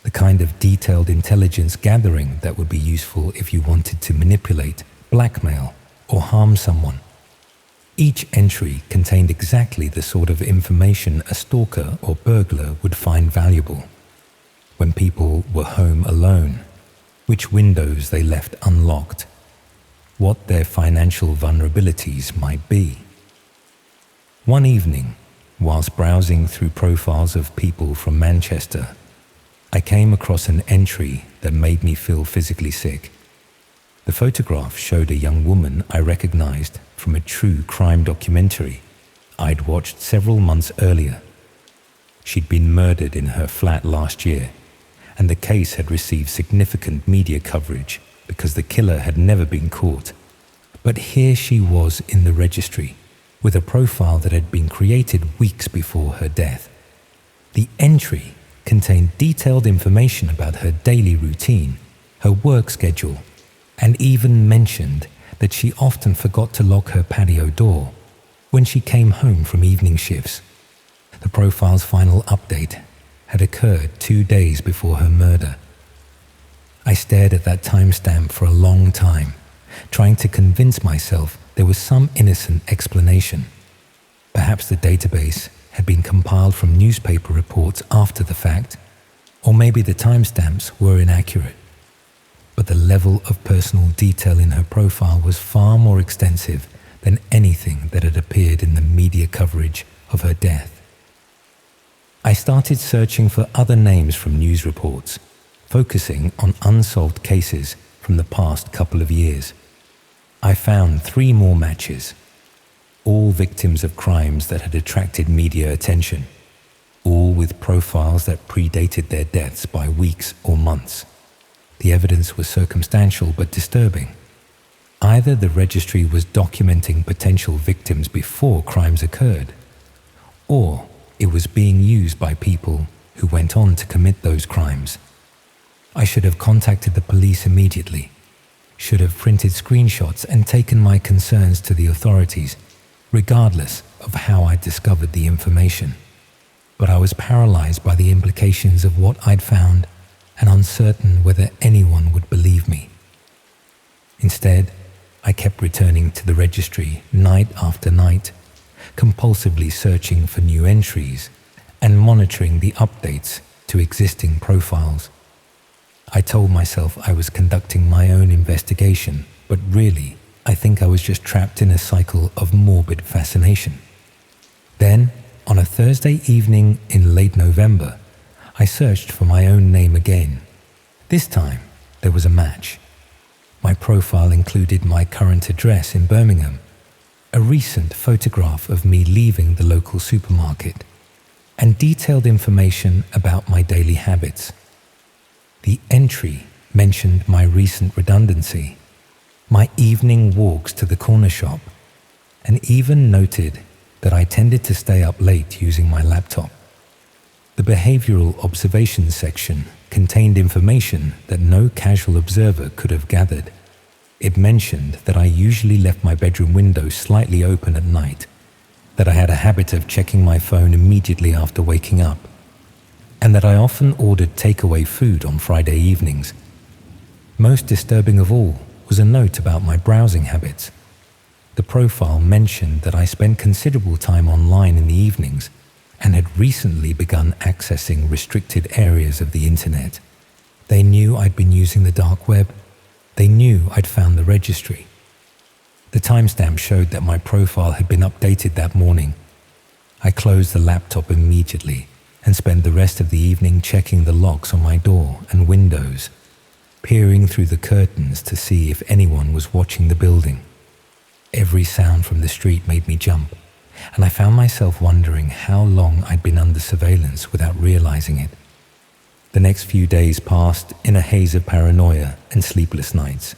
the kind of detailed intelligence gathering that would be useful if you wanted to manipulate, blackmail, or harm someone. Each entry contained exactly the sort of information a stalker or burglar would find valuable. When people were home alone, which windows they left unlocked, what their financial vulnerabilities might be. One evening, whilst browsing through profiles of people from Manchester, I came across an entry that made me feel physically sick. The photograph showed a young woman I recognized from a true crime documentary I'd watched several months earlier. She'd been murdered in her flat last year, and the case had received significant media coverage because the killer had never been caught. But here she was in the registry, with a profile that had been created weeks before her death. The entry contained detailed information about her daily routine, her work schedule, and even mentioned that she often forgot to lock her patio door when she came home from evening shifts. The profile's final update had occurred 2 days before her murder. I stared at that timestamp for a long time, trying to convince myself there was some innocent explanation. Perhaps the database had been compiled from newspaper reports after the fact, or maybe the timestamps were inaccurate. But the level of personal detail in her profile was far more extensive than anything that had appeared in the media coverage of her death. I started searching for other names from news reports, focusing on unsolved cases from the past couple of years. I found 3 more matches, all victims of crimes that had attracted media attention, all with profiles that predated their deaths by weeks or months. The evidence was circumstantial but disturbing. Either the registry was documenting potential victims before crimes occurred, or it was being used by people who went on to commit those crimes. I should have contacted the police immediately, should have printed screenshots and taken my concerns to the authorities, regardless of how I discovered the information. But I was paralyzed by the implications of what I'd found and uncertain whether anyone would believe me. Instead, I kept returning to the registry night after night, compulsively searching for new entries and monitoring the updates to existing profiles. I told myself I was conducting my own investigation, but really, I think I was just trapped in a cycle of morbid fascination. Then, on a Thursday evening in late November, I searched for my own name again. This time, there was a match. My profile included my current address in Birmingham, a recent photograph of me leaving the local supermarket, and detailed information about my daily habits. The entry mentioned my recent redundancy, my evening walks to the corner shop, and even noted that I tended to stay up late using my laptop. The behavioral observations section contained information that no casual observer could have gathered. It mentioned that I usually left my bedroom window slightly open at night, that I had a habit of checking my phone immediately after waking up, and that I often ordered takeaway food on Friday evenings. Most disturbing of all was a note about my browsing habits. The profile mentioned that I spent considerable time online in the evenings and had recently begun accessing restricted areas of the internet. They knew I'd been using the dark web. They knew I'd found the registry. The timestamp showed that my profile had been updated that morning. I closed the laptop immediately and spent the rest of the evening checking the locks on my door and windows, peering through the curtains to see if anyone was watching the building. Every sound from the street made me jump, and I found myself wondering how long I'd been under surveillance without realizing it. The next few days passed in a haze of paranoia and sleepless nights.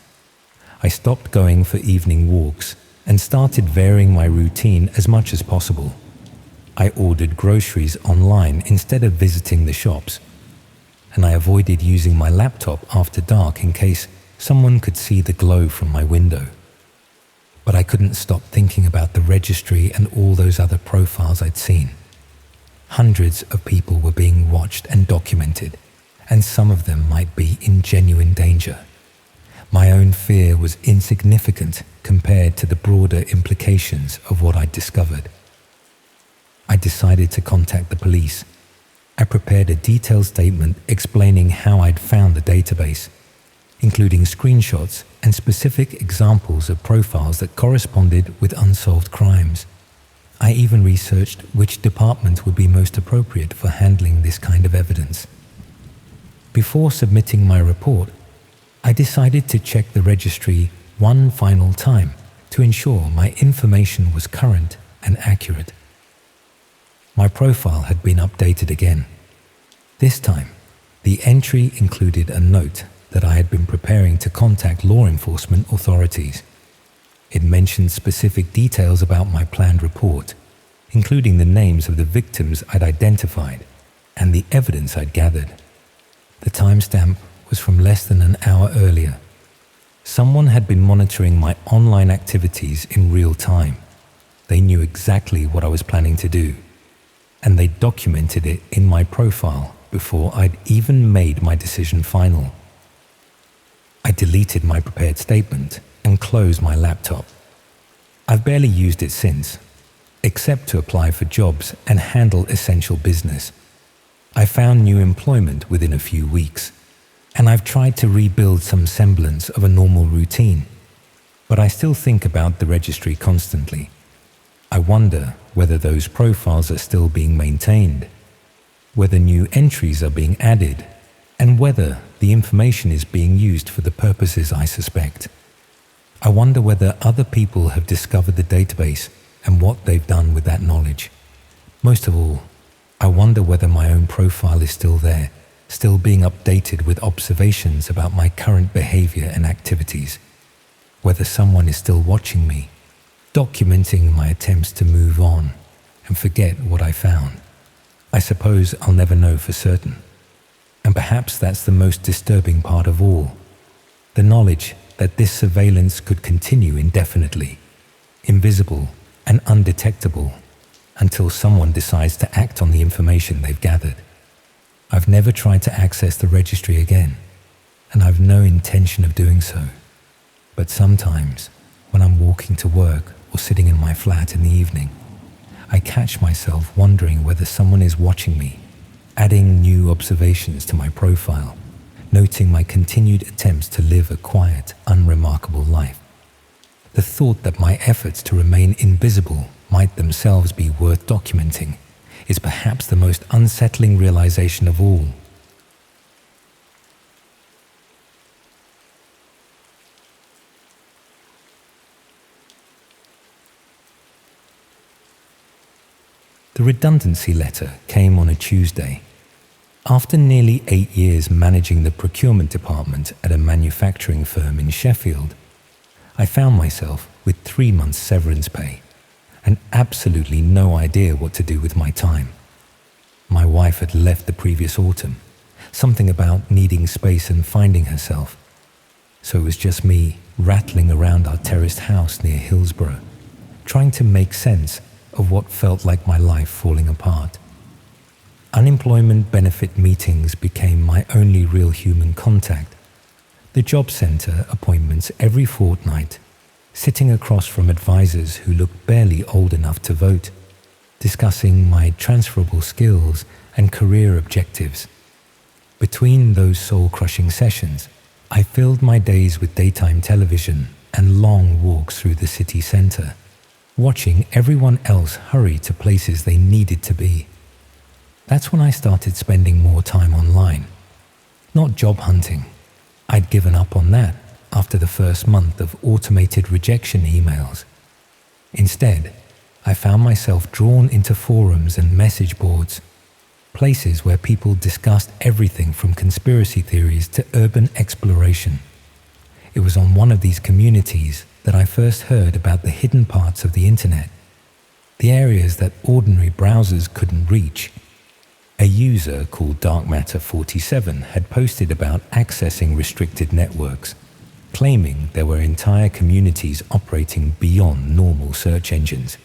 I stopped going for evening walks and started varying my routine as much as possible. I ordered groceries online instead of visiting the shops, and I avoided using my laptop after dark in case someone could see the glow from my window. But I couldn't stop thinking about the registry and all those other profiles I'd seen. Hundreds of people were being watched and documented, and some of them might be in genuine danger. My own fear was insignificant compared to the broader implications of what I'd discovered. I decided to contact the police. I prepared a detailed statement explaining how I'd found the database, including screenshots and specific examples of profiles that corresponded with unsolved crimes. I even researched which department would be most appropriate for handling this kind of evidence. Before submitting my report, I decided to check the registry one final time to ensure my information was current and accurate. My profile had been updated again. This time, the entry included a note that I had been preparing to contact law enforcement authorities. It mentioned specific details about my planned report, including the names of the victims I'd identified and the evidence I'd gathered. The timestamp was from less than an hour earlier. Someone had been monitoring my online activities in real time. They knew exactly what I was planning to do, and they documented it in my profile before I'd even made my decision final. I deleted my prepared statement and closed my laptop. I've barely used it since, except to apply for jobs and handle essential business. I found new employment within a few weeks, and I've tried to rebuild some semblance of a normal routine, but I still think about the registry constantly. I wonder whether those profiles are still being maintained, whether new entries are being added, and whether the information is being used for the purposes I suspect. I wonder whether other people have discovered the database and what they've done with that knowledge. Most of all, I wonder whether my own profile is still there, still being updated with observations about my current behavior and activities. Whether someone is still watching me, documenting my attempts to move on and forget what I found. I suppose I'll never know for certain. And perhaps that's the most disturbing part of all. The knowledge that this surveillance could continue indefinitely, invisible and undetectable, until someone decides to act on the information they've gathered. I've never tried to access the registry again, and I've no intention of doing so. But sometimes, when I'm walking to work or sitting in my flat in the evening, I catch myself wondering whether someone is watching me, adding new observations to my profile, noting my continued attempts to live a quiet, unremarkable life. The thought that my efforts to remain invisible might themselves be worth documenting is perhaps the most unsettling realization of all. The redundancy letter came on a Tuesday. After nearly 8 years managing the procurement department at a manufacturing firm in Sheffield, I found myself with 3 months severance pay and absolutely no idea what to do with my time. My wife had left the previous autumn, something about needing space and finding herself. So it was just me rattling around our terraced house near Hillsborough, trying to make sense of what felt like my life falling apart. Unemployment benefit meetings became my only real human contact. The job centre appointments every fortnight, sitting across from advisors who looked barely old enough to vote, discussing my transferable skills and career objectives. Between those soul-crushing sessions, I filled my days with daytime television and long walks through the city centre. watching everyone else hurry to places they needed to be. That's when I started spending more time online. Not job hunting. I'd given up on that after the first month of automated rejection emails. Instead, I found myself drawn into forums and message boards, places where people discussed everything from conspiracy theories to urban exploration. It was on one of these communities that I first heard about the hidden parts of the internet, the areas that ordinary browsers couldn't reach. A user called darkmatter47 had posted about accessing restricted networks, claiming there were entire communities operating beyond normal search engines.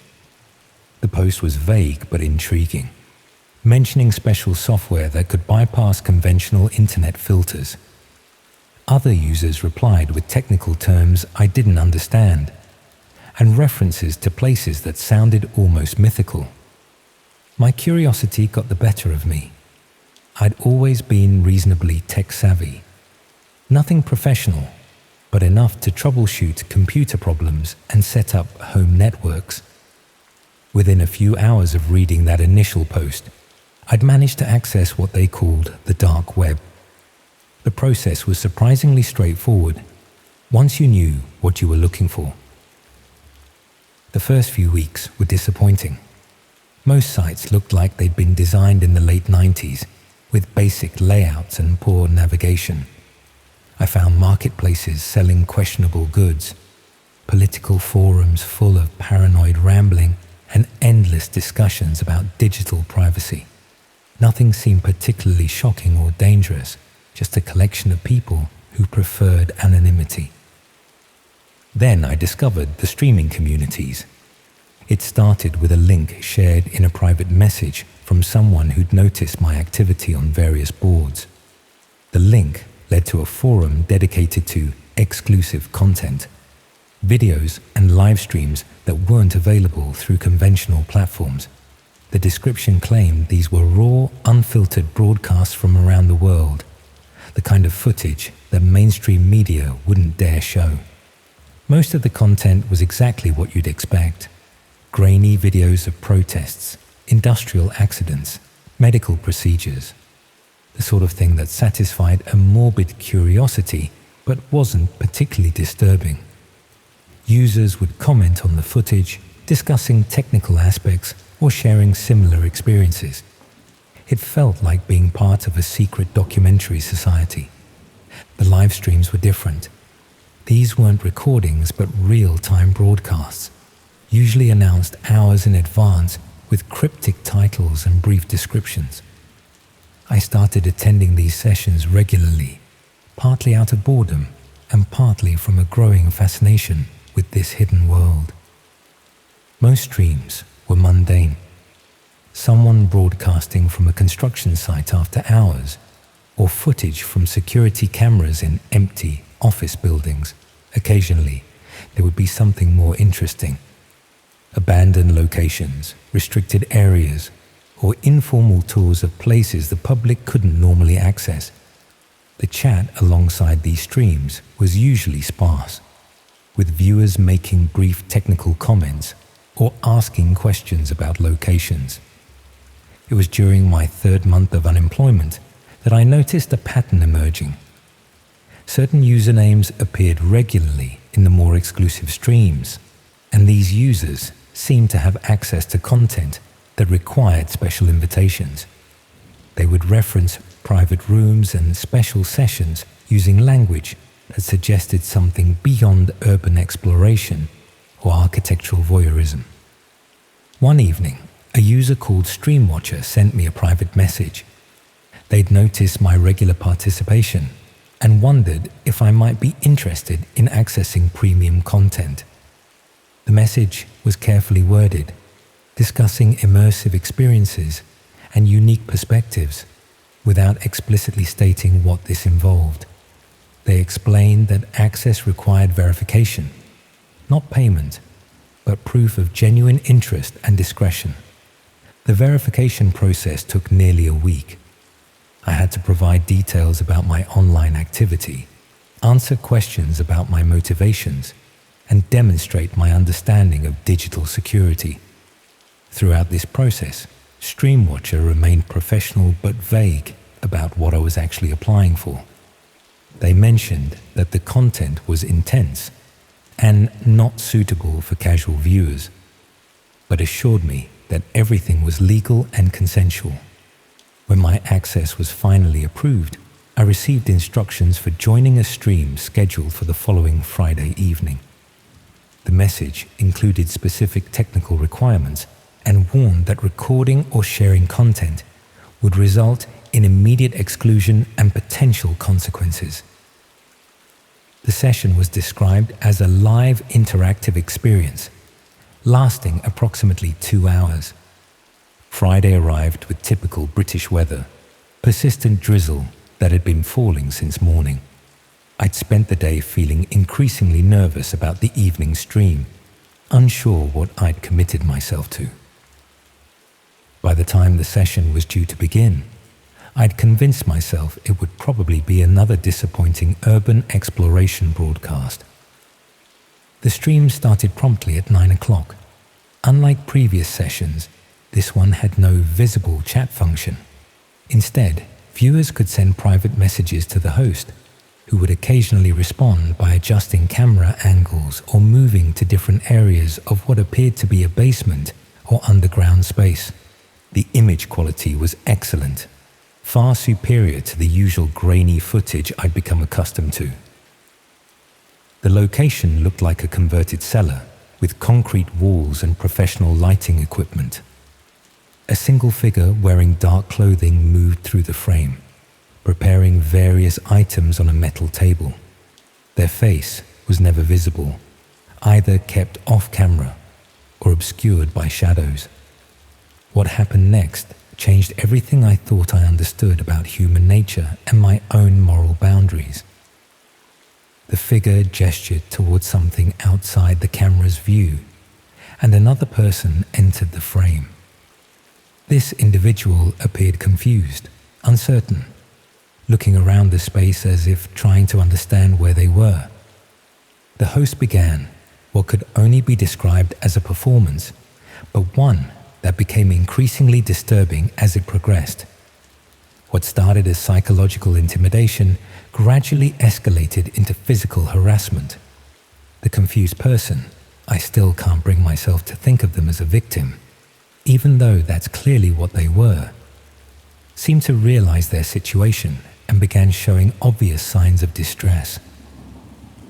The post was vague but intriguing, mentioning special software that could bypass conventional internet filters. Other users replied with technical terms I didn't understand, and references to places that sounded almost mythical. My curiosity got the better of me. I'd always been reasonably tech-savvy. Nothing professional, but enough to troubleshoot computer problems and set up home networks. Within a few hours of reading that initial post, I'd managed to access what they called the dark web. The process was surprisingly straightforward, once you knew what you were looking for. The first few weeks were disappointing. Most sites looked like they'd been designed in the late 90s, with basic layouts and poor navigation. I found marketplaces selling questionable goods, political forums full of paranoid rambling, and endless discussions about digital privacy. Nothing seemed particularly shocking or dangerous, just a collection of people who preferred anonymity. Then I discovered the streaming communities. It started with a link shared in a private message from someone who'd noticed my activity on various boards. The link led to a forum dedicated to exclusive content, videos and live streams that weren't available through conventional platforms. The description claimed these were raw, unfiltered broadcasts from around the world, the kind of footage that mainstream media wouldn't dare show. Most of the content was exactly what you'd expect. Grainy videos of protests, industrial accidents, medical procedures. The sort of thing that satisfied a morbid curiosity but wasn't particularly disturbing. Users would comment on the footage, discussing technical aspects or sharing similar experiences. It felt like being part of a secret documentary society. The live streams were different. These weren't recordings but real-time broadcasts, usually announced hours in advance with cryptic titles and brief descriptions. I started attending these sessions regularly, partly out of boredom and partly from a growing fascination with this hidden world. Most streams were mundane. Someone broadcasting from a construction site after hours, or footage from security cameras in empty office buildings. Occasionally, there would be something more interesting. Abandoned locations, restricted areas, or informal tours of places the public couldn't normally access. The chat alongside these streams was usually sparse, with viewers making brief technical comments or asking questions about locations. It was during my third month of unemployment that I noticed a pattern emerging. Certain usernames appeared regularly in the more exclusive streams, and these users seemed to have access to content that required special invitations. They would reference private rooms and special sessions using language that suggested something beyond urban exploration or architectural voyeurism. One evening, a user called Streamwatcher sent me a private message. They'd noticed my regular participation and wondered if I might be interested in accessing premium content. The message was carefully worded, discussing immersive experiences and unique perspectives without explicitly stating what this involved. They explained that access required verification, not payment, but proof of genuine interest and discretion. The verification process took nearly a week. I had to provide details about my online activity, answer questions about my motivations, and demonstrate my understanding of digital security. Throughout this process, Streamwatcher remained professional but vague about what I was actually applying for. They mentioned that the content was intense and not suitable for casual viewers, but assured me that everything was legal and consensual. When my access was finally approved, I received instructions for joining a stream scheduled for the following Friday evening. The message included specific technical requirements and warned that recording or sharing content would result in immediate exclusion and potential consequences. The session was described as a live interactive experience, lasting approximately 2 hours. Friday arrived with typical British weather, persistent drizzle that had been falling since morning. I'd spent the day feeling increasingly nervous about the evening stream, unsure what I'd committed myself to. By the time the session was due to begin, I'd convinced myself it would probably be another disappointing urban exploration broadcast. The stream started promptly at 9 o'clock. Unlike previous sessions, this one had no visible chat function. Instead, viewers could send private messages to the host, who would occasionally respond by adjusting camera angles or moving to different areas of what appeared to be a basement or underground space. The image quality was excellent, far superior to the usual grainy footage I'd become accustomed to. The location looked like a converted cellar, with concrete walls and professional lighting equipment. A single figure wearing dark clothing moved through the frame, preparing various items on a metal table. Their face was never visible, either kept off camera or obscured by shadows. What happened next changed everything I thought I understood about human nature and my own moral boundaries. The figure gestured towards something outside the camera's view, and another person entered the frame. This individual appeared confused, uncertain, looking around the space as if trying to understand where they were. The host began what could only be described as a performance, but one that became increasingly disturbing as it progressed. What started as psychological intimidation gradually escalated into physical harassment. The confused person, I still can't bring myself to think of them as a victim, even though that's clearly what they were, seemed to realize their situation and began showing obvious signs of distress.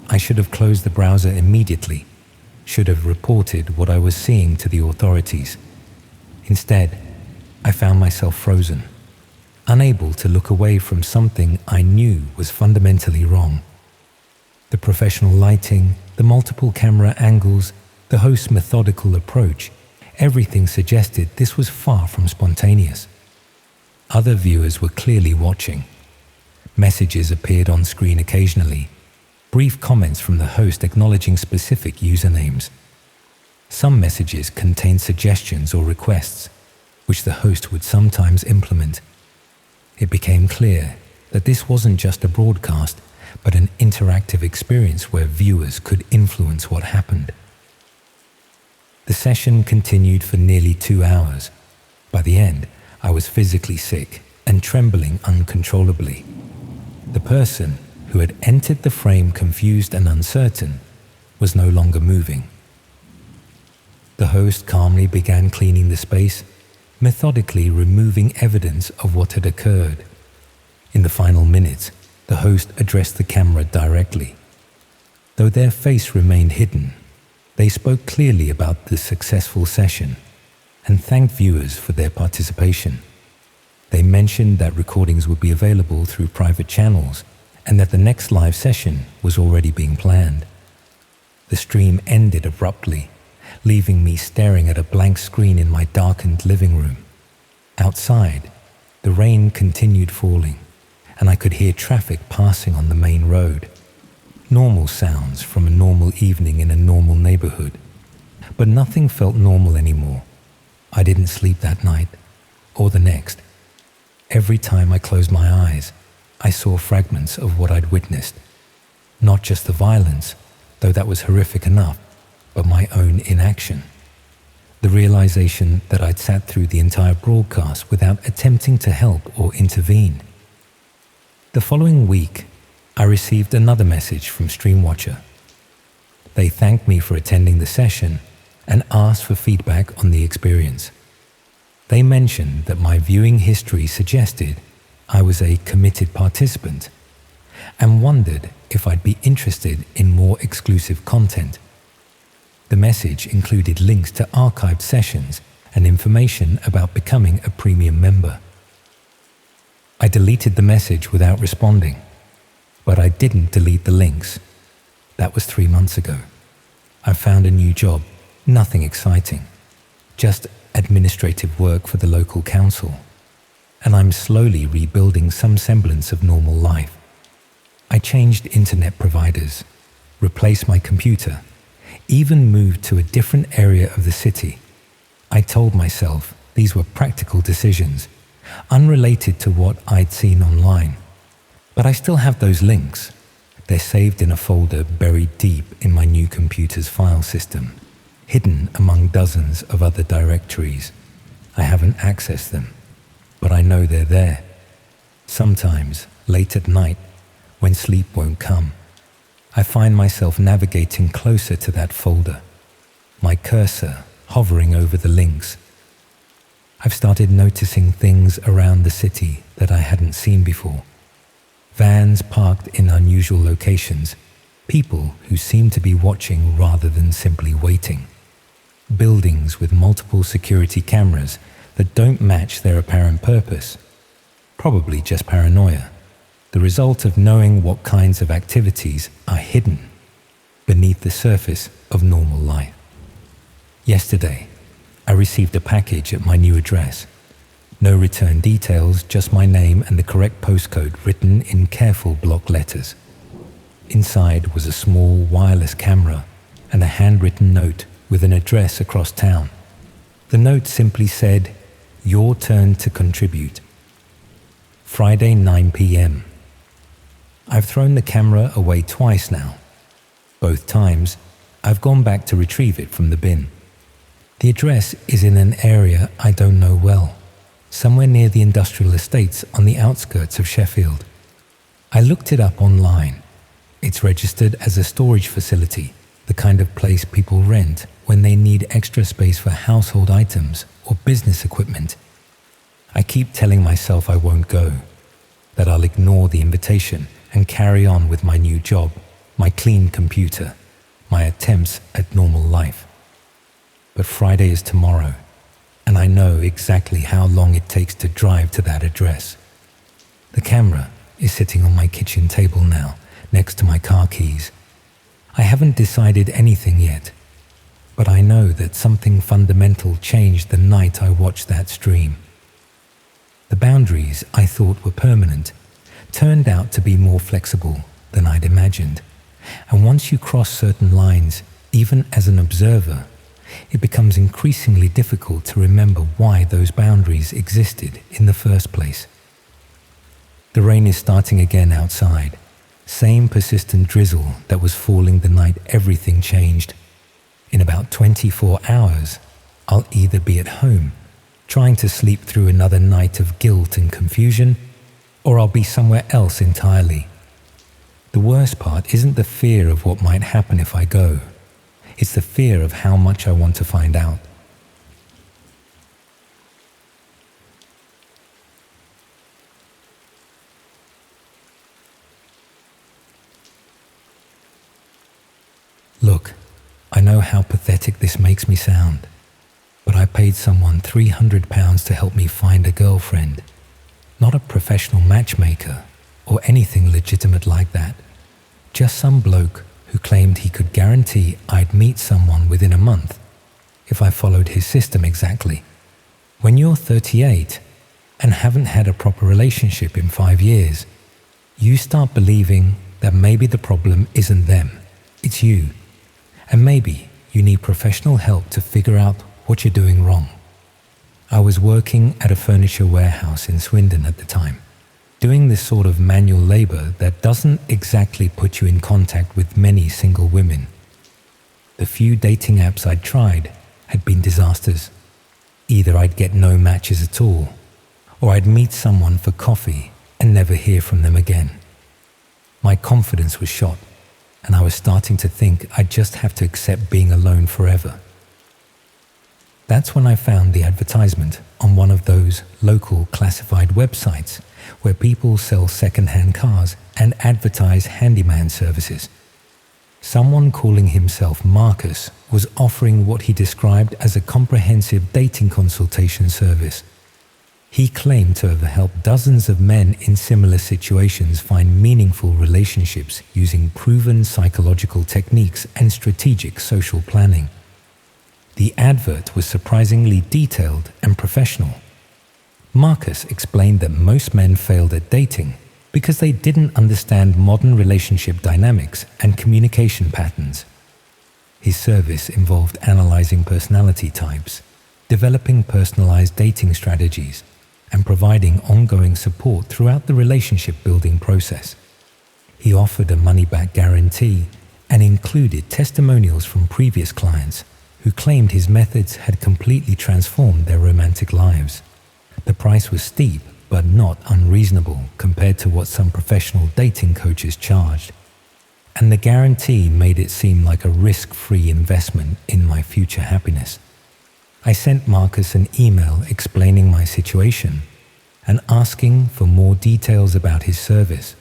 I should have closed the browser immediately, should have reported what I was seeing to the authorities. Instead, I found myself frozen, unable to look away from something I knew was fundamentally wrong. The professional lighting, the multiple camera angles, the host's methodical approach, everything suggested this was far from spontaneous. Other viewers were clearly watching. Messages appeared on screen occasionally, brief comments from the host acknowledging specific usernames. Some messages contained suggestions or requests, which the host would sometimes implement. It became clear that this wasn't just a broadcast, but an interactive experience where viewers could influence what happened. The session continued for nearly 2 hours. By the end, I was physically sick and trembling uncontrollably. The person who had entered the frame confused and uncertain was no longer moving. The host calmly began cleaning the space, methodically removing evidence of what had occurred. In the final minutes, the host addressed the camera directly. Though their face remained hidden, they spoke clearly about the successful session and thanked viewers for their participation. They mentioned that recordings would be available through private channels and that the next live session was already being planned. The stream ended abruptly, leaving me staring at a blank screen in my darkened living room. Outside, the rain continued falling, and I could hear traffic passing on the main road. Normal sounds from a normal evening in a normal neighborhood. But nothing felt normal anymore. I didn't sleep that night, or the next. Every time I closed my eyes, I saw fragments of what I'd witnessed. Not just the violence, though that was horrific enough, but my own inaction. The realization that I'd sat through the entire broadcast without attempting to help or intervene. The following week, I received another message from Streamwatcher. They thanked me for attending the session and asked for feedback on the experience. They mentioned that my viewing history suggested I was a committed participant and wondered if I'd be interested in more exclusive content. The message included links to archived sessions and information about becoming a premium member. I deleted the message without responding, but I didn't delete the links. That was 3 months ago. I found a new job, nothing exciting, just administrative work for the local council, and I'm slowly rebuilding some semblance of normal life. I changed internet providers, replaced my computer, even moved to a different area of the city. I told myself these were practical decisions, unrelated to what I'd seen online. But I still have those links. They're saved in a folder buried deep in my new computer's file system, hidden among dozens of other directories. I haven't accessed them, but I know they're there. Sometimes, late at night, when sleep won't come, I find myself navigating closer to that folder, my cursor hovering over the links. I've started noticing things around the city that I hadn't seen before. Vans parked in unusual locations, people who seem to be watching rather than simply waiting. Buildings with multiple security cameras that don't match their apparent purpose. Probably just paranoia, the result of knowing what kinds of activities are hidden beneath the surface of normal life. Yesterday, I received a package at my new address. No return details, just my name and the correct postcode written in careful block letters. Inside was a small wireless camera and a handwritten note with an address across town. The note simply said, "Your turn to contribute." Friday 9 p.m. I've thrown the camera away twice now. Both times, I've gone back to retrieve it from the bin. The address is in an area I don't know well, somewhere near the industrial estates on the outskirts of Sheffield. I looked it up online. It's registered as a storage facility, the kind of place people rent when they need extra space for household items or business equipment. I keep telling myself I won't go, that I'll ignore the invitation and carry on with my new job, my clean computer, my attempts at normal life. But Friday is tomorrow, and I know exactly how long it takes to drive to that address. The camera is sitting on my kitchen table now, next to my car keys. I haven't decided anything yet, but I know that something fundamental changed the night I watched that stream. The boundaries I thought were permanent turned out to be more flexible than I'd imagined. And once you cross certain lines, even as an observer, it becomes increasingly difficult to remember why those boundaries existed in the first place. The rain is starting again outside. Same persistent drizzle that was falling the night everything changed. In about 24 hours, I'll either be at home, trying to sleep through another night of guilt and confusion, or I'll be somewhere else entirely. The worst part isn't the fear of what might happen if I go. It's the fear of how much I want to find out. Look, I know how pathetic this makes me sound, but I paid someone £300 to help me find a girlfriend. Not a professional matchmaker or anything legitimate like that. Just some bloke who claimed he could guarantee I'd meet someone within a month if I followed his system exactly. When you're 38 and haven't had a proper relationship in 5 years, you start believing that maybe the problem isn't them, it's you. And maybe you need professional help to figure out what you're doing wrong. I was working at a furniture warehouse in Swindon at the time. doing this sort of manual labor that doesn't exactly put you in contact with many single women. The few dating apps I'd tried had been disasters. Either I'd get no matches at all, or I'd meet someone for coffee and never hear from them again. My confidence was shot, and I was starting to think I'd just have to accept being alone forever. That's when I found the advertisement on one of those local classified websites where people sell second-hand cars and advertise handyman services. Someone calling himself Marcus was offering what he described as a comprehensive dating consultation service. He claimed to have helped dozens of men in similar situations find meaningful relationships using proven psychological techniques and strategic social planning. The advert was surprisingly detailed and professional. Marcus explained that most men failed at dating because they didn't understand modern relationship dynamics and communication patterns. His service involved analyzing personality types, developing personalized dating strategies, and providing ongoing support throughout the relationship building process. He offered a money-back guarantee and included testimonials from previous clients who claimed his methods had completely transformed their romantic lives. The price was steep, but not unreasonable compared to what some professional dating coaches charged. And the guarantee made it seem like a risk-free investment in my future happiness. I sent Marcus an email explaining my situation and asking for more details about his service.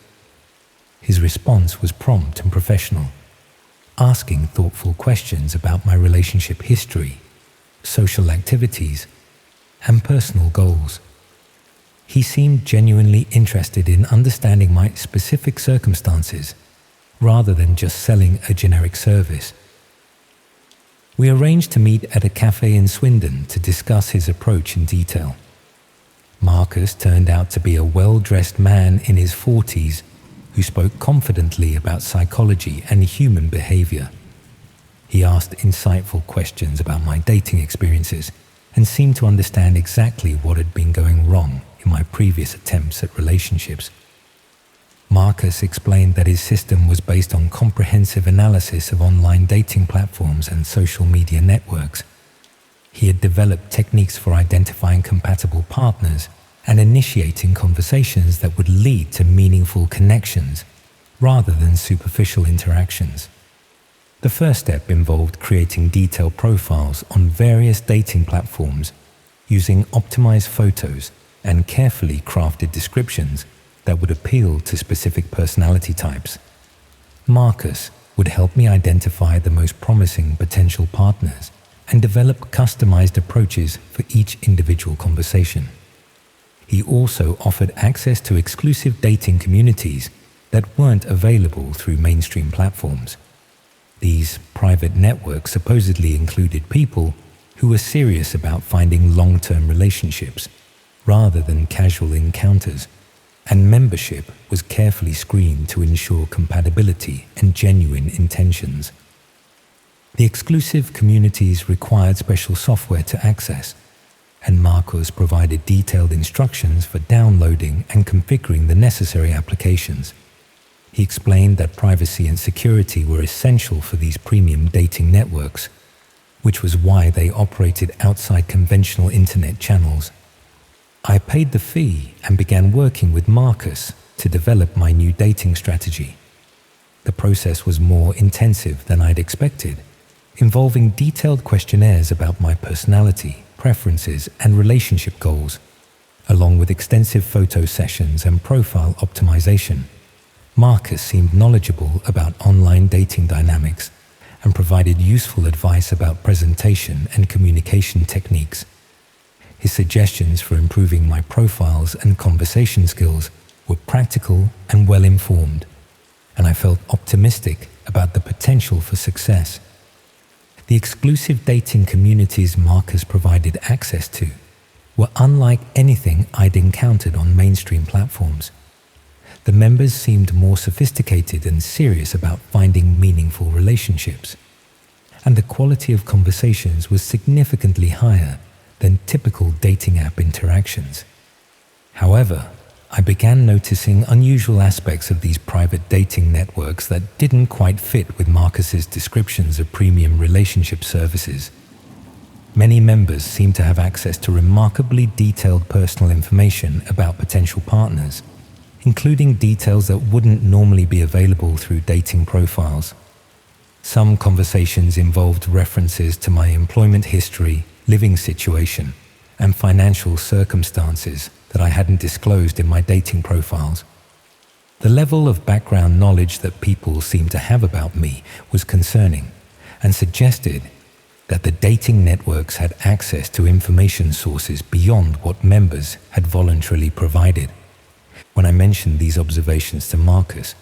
His response was prompt and professional, asking thoughtful questions about my relationship history, social activities, and personal goals. He seemed genuinely interested in understanding my specific circumstances rather than just selling a generic service. We arranged to meet at a cafe in Swindon to discuss his approach in detail. Marcus turned out to be a well-dressed man in his 40s who spoke confidently about psychology and human behavior. He asked insightful questions about my dating experiences and seemed to understand exactly what had been going wrong in my previous attempts at relationships. Marcus explained that his system was based on comprehensive analysis of online dating platforms and social media networks. He had developed techniques for identifying compatible partners and initiating conversations that would lead to meaningful connections rather than superficial interactions. The first step involved creating detailed profiles on various dating platforms using optimized photos and carefully crafted descriptions that would appeal to specific personality types. Marcus would help me identify the most promising potential partners and develop customized approaches for each individual conversation. He also offered access to exclusive dating communities that weren't available through mainstream platforms. These private networks supposedly included people who were serious about finding long-term relationships rather than casual encounters, and membership was carefully screened to ensure compatibility and genuine intentions. The exclusive communities required special software to access, and Marcos provided detailed instructions for downloading and configuring the necessary applications. He explained that privacy and security were essential for these premium dating networks, which was why they operated outside conventional internet channels. I paid the fee and began working with Marcus to develop my new dating strategy. The process was more intensive than I'd expected, involving detailed questionnaires about my personality, preferences, and relationship goals, along with extensive photo sessions and profile optimization. Marcus seemed knowledgeable about online dating dynamics and provided useful advice about presentation and communication techniques. His suggestions for improving my profiles and conversation skills were practical and well-informed, and I felt optimistic about the potential for success. The exclusive dating communities Marcus provided access to were unlike anything I'd encountered on mainstream platforms. The members seemed more sophisticated and serious about finding meaningful relationships, and the quality of conversations was significantly higher than typical dating app interactions. However, I began noticing unusual aspects of these private dating networks that didn't quite fit with Marcus's descriptions of premium relationship services. Many members seemed to have access to remarkably detailed personal information about potential partners, including details that wouldn't normally be available through dating profiles. Some conversations involved references to my employment history, living situation, and financial circumstances that I hadn't disclosed in my dating profiles. The level of background knowledge that people seemed to have about me was concerning and suggested that the dating networks had access to information sources beyond what members had voluntarily provided. When I mentioned these observations to Marcus,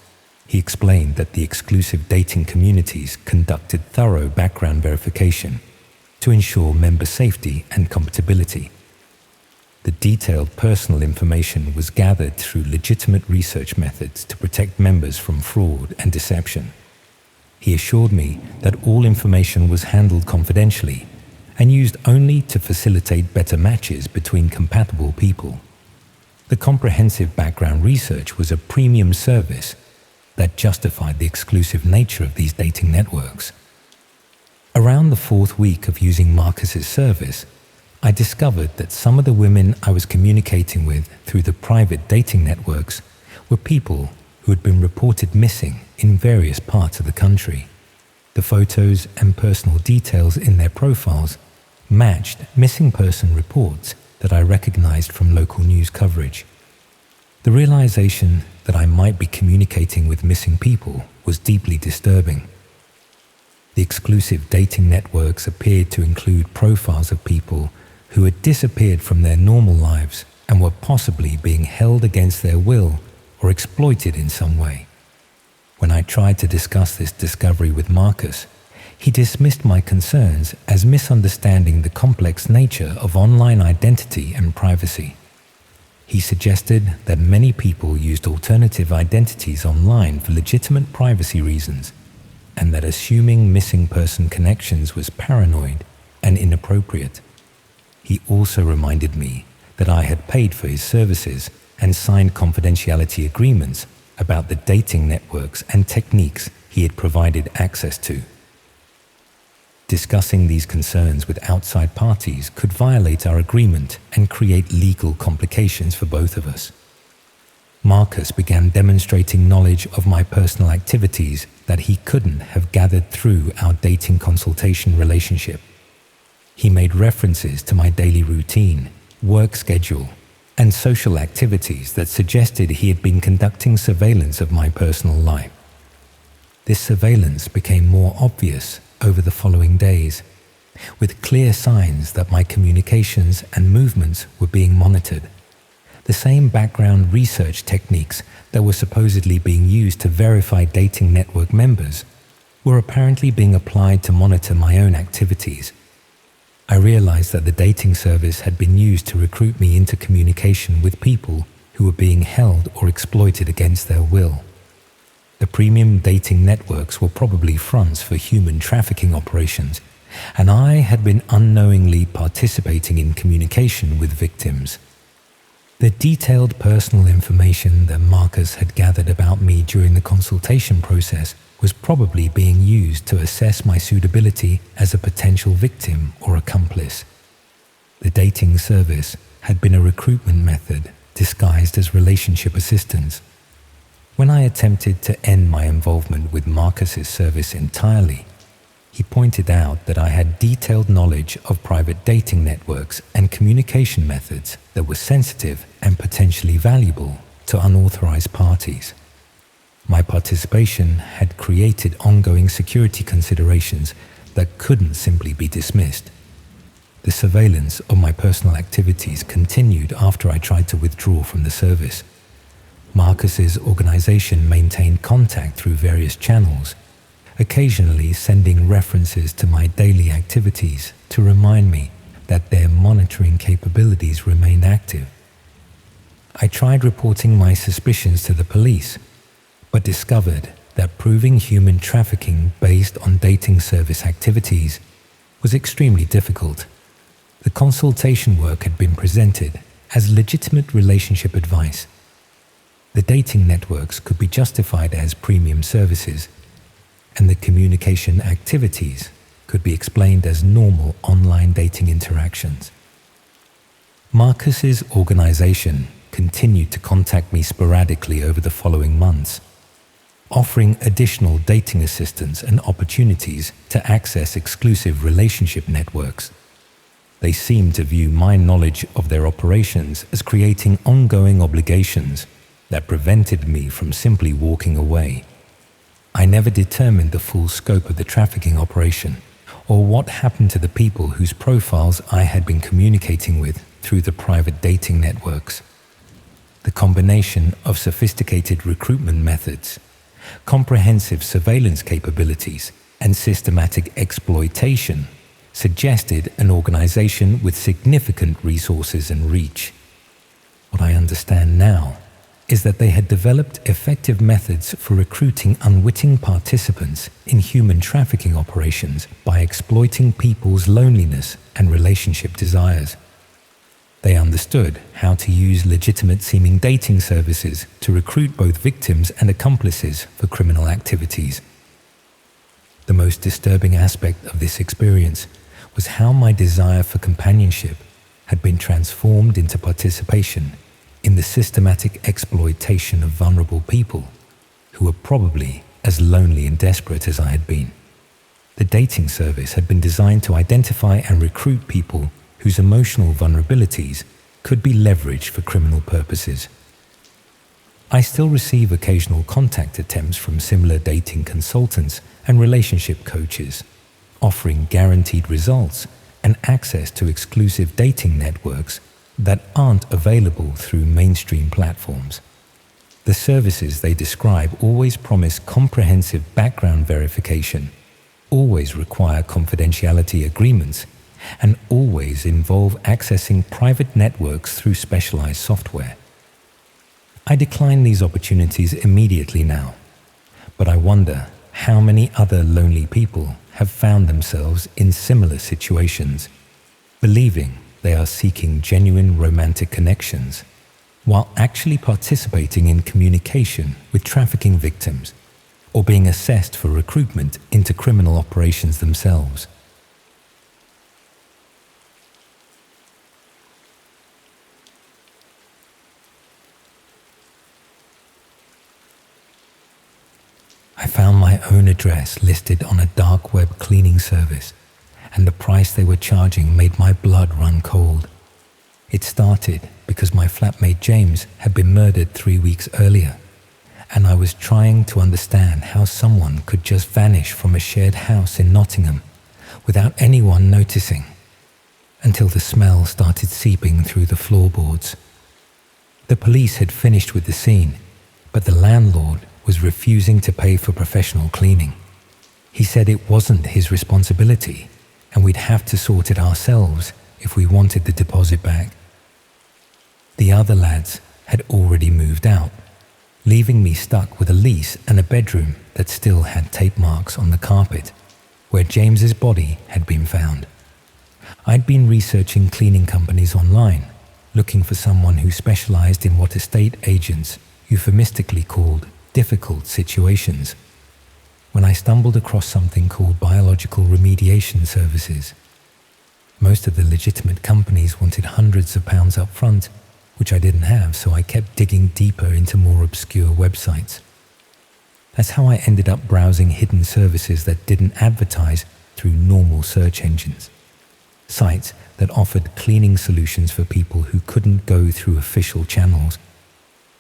he explained that the exclusive dating communities conducted thorough background verification to ensure member safety and compatibility. The detailed personal information was gathered through legitimate research methods to protect members from fraud and deception. He assured me that all information was handled confidentially and used only to facilitate better matches between compatible people. The comprehensive background research was a premium service that justified the exclusive nature of these dating networks. Around the 4th week of using Marcus's service, I discovered that some of the women I was communicating with through the private dating networks were people who had been reported missing in various parts of the country. The photos and personal details in their profiles matched missing person reports that I recognized from local news coverage. The realization that I might be communicating with missing people was deeply disturbing. The exclusive dating networks appeared to include profiles of people who had disappeared from their normal lives and were possibly being held against their will or exploited in some way. When I tried to discuss this discovery with Marcus, he dismissed my concerns as misunderstanding the complex nature of online identity and privacy. He suggested that many people used alternative identities online for legitimate privacy reasons, and that assuming missing person connections was paranoid and inappropriate. He also reminded me that I had paid for his services and signed confidentiality agreements about the dating networks and techniques he had provided access to. Discussing these concerns with outside parties could violate our agreement and create legal complications for both of us. Marcus began demonstrating knowledge of my personal activities that he couldn't have gathered through our dating consultation relationship. He made references to my daily routine, work schedule, and social activities that suggested he had been conducting surveillance of my personal life. This surveillance became more obvious over the following days, with clear signs that my communications and movements were being monitored. The same background research techniques that were supposedly being used to verify dating network members were apparently being applied to monitor my own activities. I realized that the dating service had been used to recruit me into communication with people who were being held or exploited against their will. The premium dating networks were probably fronts for human trafficking operations, and I had been unknowingly participating in communication with victims. The detailed personal information that Marcus had gathered about me during the consultation process was probably being used to assess my suitability as a potential victim or accomplice. The dating service had been a recruitment method disguised as relationship assistance. When I attempted to end my involvement with Marcus's service entirely, he pointed out that I had detailed knowledge of private dating networks and communication methods that were sensitive and potentially valuable to unauthorized parties. My participation had created ongoing security considerations that couldn't simply be dismissed. The surveillance of my personal activities continued after I tried to withdraw from the service. Marcus's organization maintained contact through various channels, occasionally sending references to my daily activities to remind me that their monitoring capabilities remained active. I tried reporting my suspicions to the police, but discovered that proving human trafficking based on dating service activities was extremely difficult. The consultation work had been presented as legitimate relationship advice, The dating networks could be justified as premium services, and the communication activities could be explained as normal online dating interactions. Marcus's organization continued to contact me sporadically over the following months, offering additional dating assistance and opportunities to access exclusive relationship networks. They seemed to view my knowledge of their operations as creating ongoing obligations that prevented me from simply walking away. I never determined the full scope of the trafficking operation or what happened to the people whose profiles I had been communicating with through the private dating networks. The combination of sophisticated recruitment methods, comprehensive surveillance capabilities, and systematic exploitation suggested an organization with significant resources and reach. What I understand now is that they had developed effective methods for recruiting unwitting participants in human trafficking operations by exploiting people's loneliness and relationship desires. They understood how to use legitimate-seeming dating services to recruit both victims and accomplices for criminal activities. The most disturbing aspect of this experience was how my desire for companionship had been transformed into participation in the systematic exploitation of vulnerable people who were probably as lonely and desperate as I had been. The dating service had been designed to identify and recruit people whose emotional vulnerabilities could be leveraged for criminal purposes. I still receive occasional contact attempts from similar dating consultants and relationship coaches, offering guaranteed results and access to exclusive dating networks that aren't available through mainstream platforms. The services they describe always promise comprehensive background verification, always require confidentiality agreements, and always involve accessing private networks through specialized software. I decline these opportunities immediately now, but I wonder how many other lonely people have found themselves in similar situations, believing they are seeking genuine romantic connections, while actually participating in communication with trafficking victims or being assessed for recruitment into criminal operations themselves. I found my own address listed on a dark web cleaning service, and the price they were charging made my blood run cold. It started because my flatmate James had been murdered 3 weeks earlier, and I was trying to understand how someone could just vanish from a shared house in Nottingham without anyone noticing, until the smell started seeping through the floorboards. The police had finished with the scene, but the landlord was refusing to pay for professional cleaning. He said it wasn't his responsibility, and we'd have to sort it ourselves if we wanted the deposit back. The other lads had already moved out, leaving me stuck with a lease and a bedroom that still had tape marks on the carpet where James's body had been found. I'd been researching cleaning companies online, looking for someone who specialized in what estate agents euphemistically called difficult situations, when I stumbled across something called biological remediation services. Most of the legitimate companies wanted hundreds of pounds up front, which I didn't have, so I kept digging deeper into more obscure websites. That's how I ended up browsing hidden services that didn't advertise through normal search engines. Sites that offered cleaning solutions for people who couldn't go through official channels.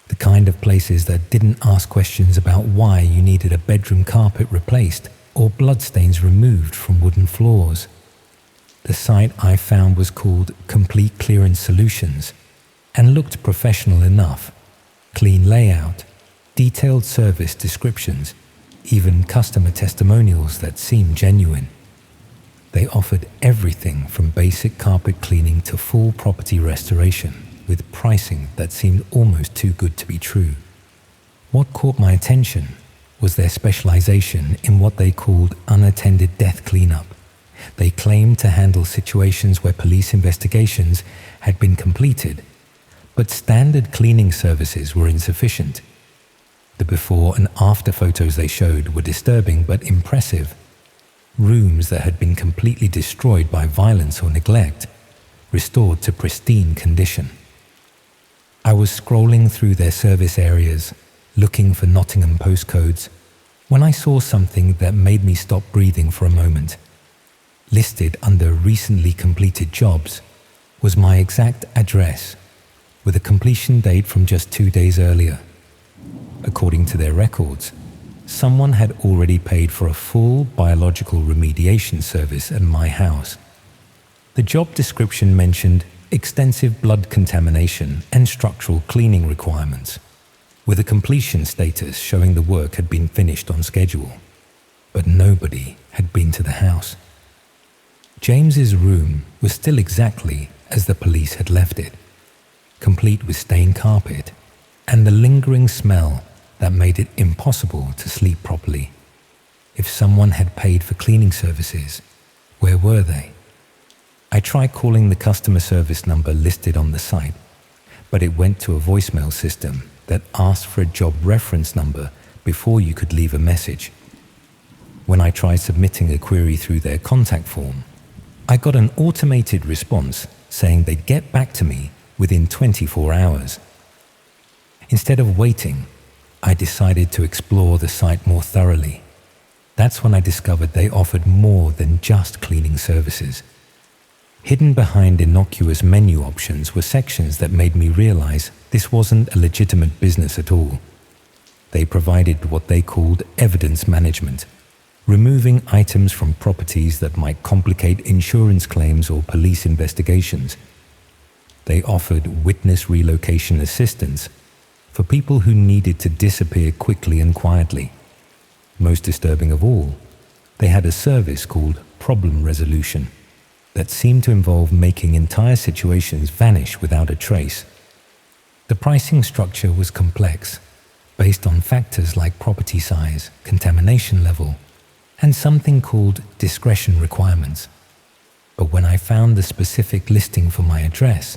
The kind of places that didn't ask questions about why you needed a bedroom carpet replaced or bloodstains removed from wooden floors. The site I found was called Complete Clearance Solutions and looked professional enough. Clean layout, detailed service descriptions, even customer testimonials that seemed genuine. They offered everything from basic carpet cleaning to full property restoration, with pricing that seemed almost too good to be true. What caught my attention was their specialization in what they called unattended death cleanup. They claimed to handle situations where police investigations had been completed, but standard cleaning services were insufficient. The before and after photos they showed were disturbing but impressive. Rooms that had been completely destroyed by violence or neglect, restored to pristine condition. I was scrolling through their service areas, looking for Nottingham postcodes, when I saw something that made me stop breathing for a moment. Listed under recently completed jobs was my exact address, with a completion date from just 2 days earlier. According to their records, someone had already paid for a full biological remediation service at my house. The job description mentioned extensive blood contamination and structural cleaning requirements, with a completion status showing the work had been finished on schedule, but nobody had been to the house. James's room was still exactly as the police had left it, complete with stained carpet and the lingering smell that made it impossible to sleep properly. If someone had paid for cleaning services, where were they? I tried calling the customer service number listed on the site, but it went to a voicemail system that asked for a job reference number before you could leave a message. When I tried submitting a query through their contact form, I got an automated response saying they'd get back to me within 24 hours. Instead of waiting, I decided to explore the site more thoroughly. That's when I discovered they offered more than just cleaning services. Hidden behind innocuous menu options were sections that made me realize this wasn't a legitimate business at all. They provided what they called evidence management, removing items from properties that might complicate insurance claims or police investigations. They offered witness relocation assistance for people who needed to disappear quickly and quietly. Most disturbing of all, they had a service called problem resolution that seemed to involve making entire situations vanish without a trace. The pricing structure was complex, based on factors like property size, contamination level, and something called discretion requirements. But when I found the specific listing for my address,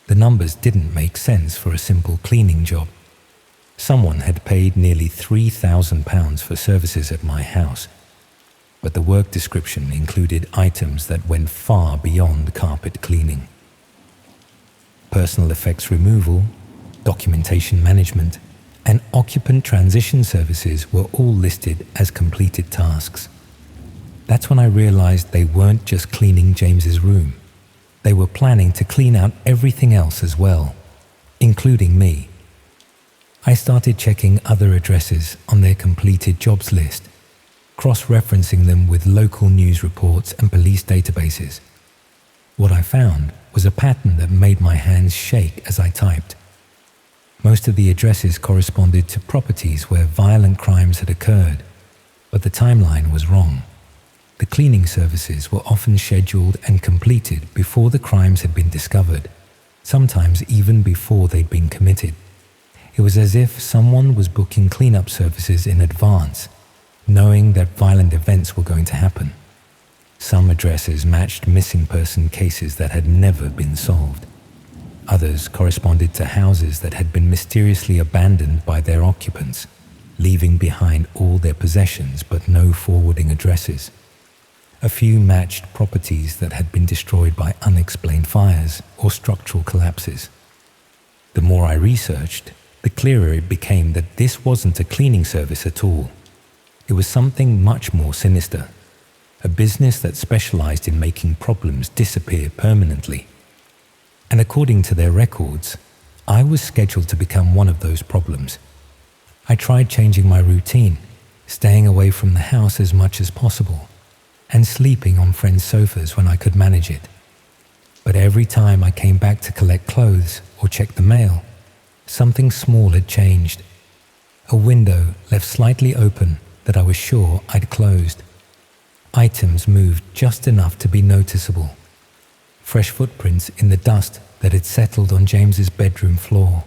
the numbers didn't make sense for a simple cleaning job. Someone had paid nearly £3,000 for services at my house, but the work description included items that went far beyond carpet cleaning. Personal effects removal, documentation management, and occupant transition services were all listed as completed tasks. That's when I realized they weren't just cleaning James's room. They were planning to clean out everything else as well, including me. I started checking other addresses on their completed jobs list, cross-referencing them with local news reports and police databases. What I found was a pattern that made my hands shake as I typed. Most of the addresses corresponded to properties where violent crimes had occurred, but the timeline was wrong. The cleaning services were often scheduled and completed before the crimes had been discovered, sometimes even before they'd been committed. It was as if someone was booking cleanup services in advance, knowing that violent events were going to happen. Some addresses matched missing person cases that had never been solved. Others corresponded to houses that had been mysteriously abandoned by their occupants, leaving behind all their possessions but no forwarding addresses. A few matched properties that had been destroyed by unexplained fires or structural collapses. The more I researched, the clearer it became that this wasn't a cleaning service at all. It was something much more sinister, a business that specialized in making problems disappear permanently. And according to their records, I was scheduled to become one of those problems. I tried changing my routine, staying away from the house as much as possible, and sleeping on friends' sofas when I could manage it. But every time I came back to collect clothes or check the mail, something small had changed. A window left slightly open that I was sure I'd closed. Items moved just enough to be noticeable. Fresh footprints in the dust that had settled on James's bedroom floor.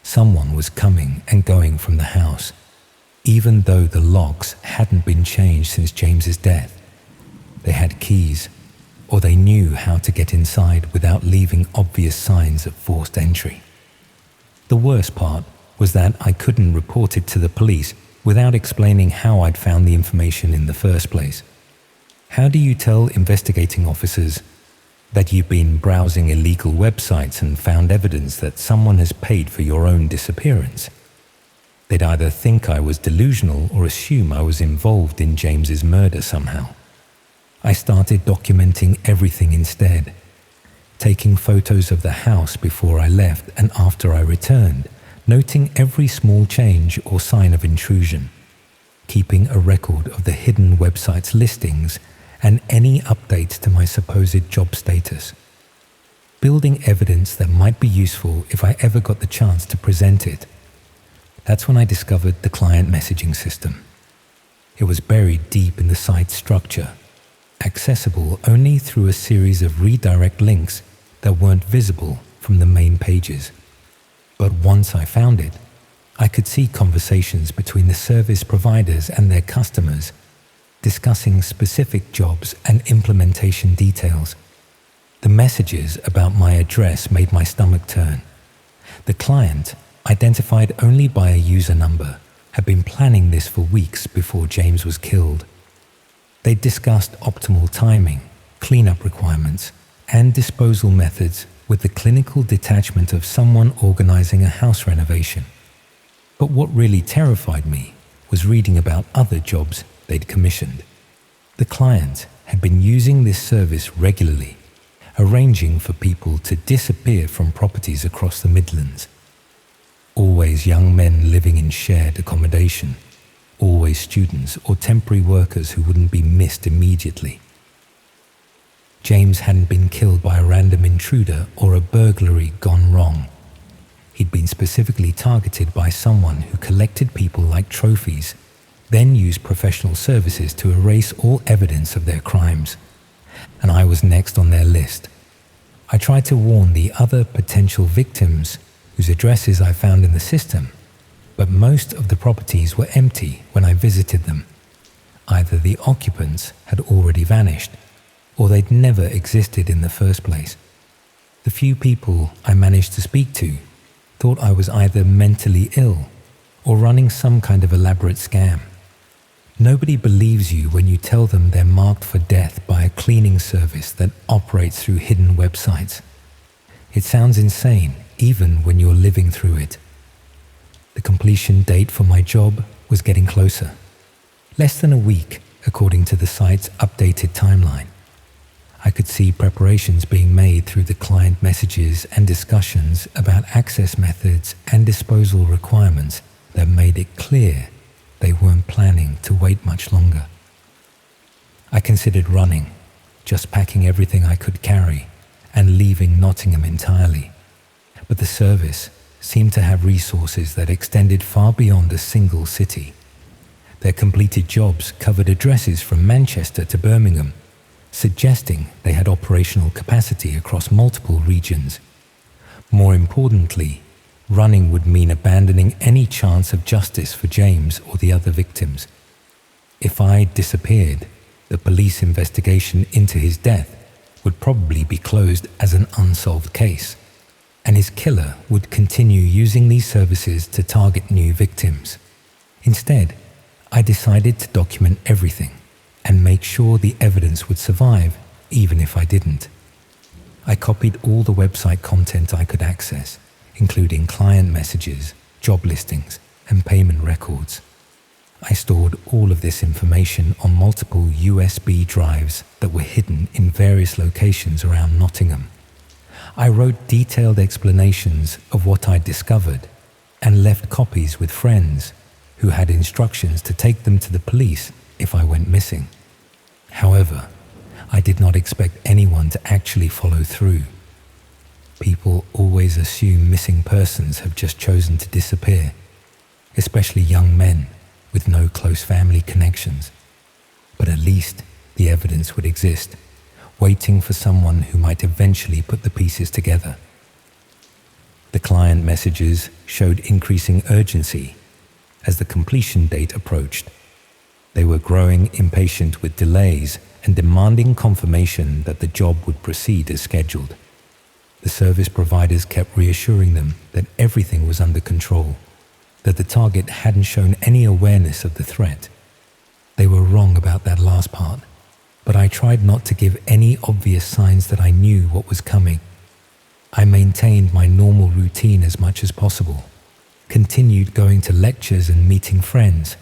Someone was coming and going from the house, even though the locks hadn't been changed since James's death. They had keys, or they knew how to get inside without leaving obvious signs of forced entry. The worst part was that I couldn't report it to the police without explaining how I'd found the information in the first place. How do you tell investigating officers that you've been browsing illegal websites and found evidence that someone has paid for your own disappearance? They'd either think I was delusional or assume I was involved in James's murder somehow. I started documenting everything instead, taking photos of the house before I left and after I returned, noting every small change or sign of intrusion, keeping a record of the hidden website's listings and any updates to my supposed job status, building evidence that might be useful if I ever got the chance to present it. That's when I discovered the client messaging system. It was buried deep in the site's structure, accessible only through a series of redirect links that weren't visible from the main pages. But once I found it, I could see conversations between the service providers and their customers, discussing specific jobs and implementation details. The messages about my address made my stomach turn. The client, identified only by a user number, had been planning this for weeks before James was killed. They discussed optimal timing, cleanup requirements, and disposal methods with the clinical detachment of someone organizing a house renovation. But what really terrified me was reading about other jobs they'd commissioned. The client had been using this service regularly, arranging for people to disappear from properties across the Midlands. Always young men living in shared accommodation, always students or temporary workers who wouldn't be missed immediately. James hadn't been killed by a random intruder or a burglary gone wrong. He'd been specifically targeted by someone who collected people like trophies, then used professional services to erase all evidence of their crimes. And I was next on their list. I tried to warn the other potential victims whose addresses I found in the system, but most of the properties were empty when I visited them. Either the occupants had already vanished, or they'd never existed in the first place. The few people I managed to speak to thought I was either mentally ill or running some kind of elaborate scam. Nobody believes you when you tell them they're marked for death by a cleaning service that operates through hidden websites. It sounds insane even when you're living through it. The completion date for my job was getting closer. Less than a week, according to the site's updated timeline. I could see preparations being made through the client messages and discussions about access methods and disposal requirements that made it clear they weren't planning to wait much longer. I considered running, just packing everything I could carry and leaving Nottingham entirely. But the service seemed to have resources that extended far beyond a single city. Their completed jobs covered addresses from Manchester to Birmingham, suggesting they had operational capacity across multiple regions. More importantly, running would mean abandoning any chance of justice for James or the other victims. If I disappeared, the police investigation into his death would probably be closed as an unsolved case, and his killer would continue using these services to target new victims. Instead, I decided to document everything and make sure the evidence would survive even if I didn't. I copied all the website content I could access, including client messages, job listings, and payment records. I stored all of this information on multiple USB drives that were hidden in various locations around Nottingham. I wrote detailed explanations of what I'd discovered and left copies with friends who had instructions to take them to the police if I went missing. However, I did not expect anyone to actually follow through. People always assume missing persons have just chosen to disappear, especially young men with no close family connections. But at least the evidence would exist, waiting for someone who might eventually put the pieces together. The client messages showed increasing urgency as the completion date approached. They were growing impatient with delays and demanding confirmation that the job would proceed as scheduled. The service providers kept reassuring them that everything was under control, that the target hadn't shown any awareness of the threat. They were wrong about that last part, but I tried not to give any obvious signs that I knew what was coming. I maintained my normal routine as much as possible, continued going to lectures and meeting friends,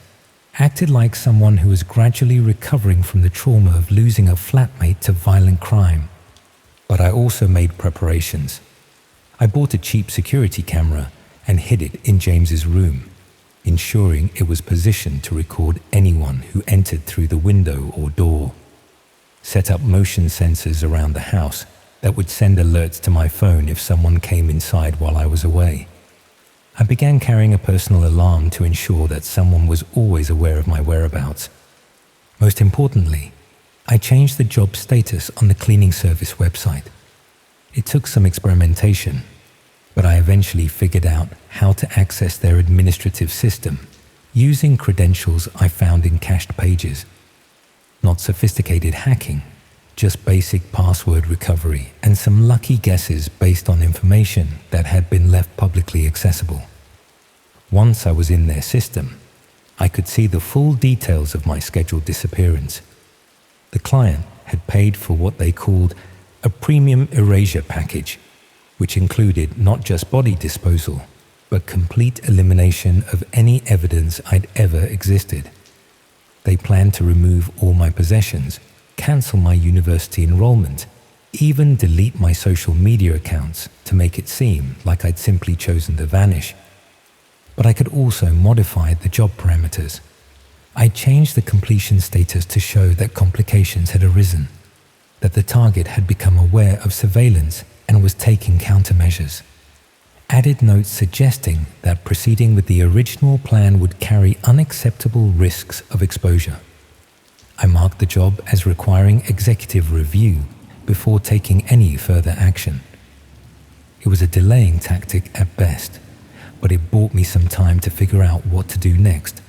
acted like someone who was gradually recovering from the trauma of losing a flatmate to violent crime. But I also made preparations. I bought a cheap security camera and hid it in James's room, ensuring it was positioned to record anyone who entered through the window or door. Set up motion sensors around the house that would send alerts to my phone if someone came inside while I was away. I began carrying a personal alarm to ensure that someone was always aware of my whereabouts. Most importantly, I changed the job status on the cleaning service website. It took some experimentation, but I eventually figured out how to access their administrative system using credentials I found in cached pages. Not sophisticated hacking, just basic password recovery and some lucky guesses based on information that had been left publicly accessible. Once I was in their system, I could see the full details of my scheduled disappearance. The client had paid for what they called a premium erasure package, which included not just body disposal, but complete elimination of any evidence I'd ever existed. They planned to remove all my possessions, cancel my university enrollment, even delete my social media accounts to make it seem like I'd simply chosen to vanish. But I could also modify the job parameters. I changed the completion status to show that complications had arisen, that the target had become aware of surveillance and was taking countermeasures. Added notes suggesting that proceeding with the original plan would carry unacceptable risks of exposure. I marked the job as requiring executive review before taking any further action. It was a delaying tactic at best, but it bought me some time to figure out what to do next.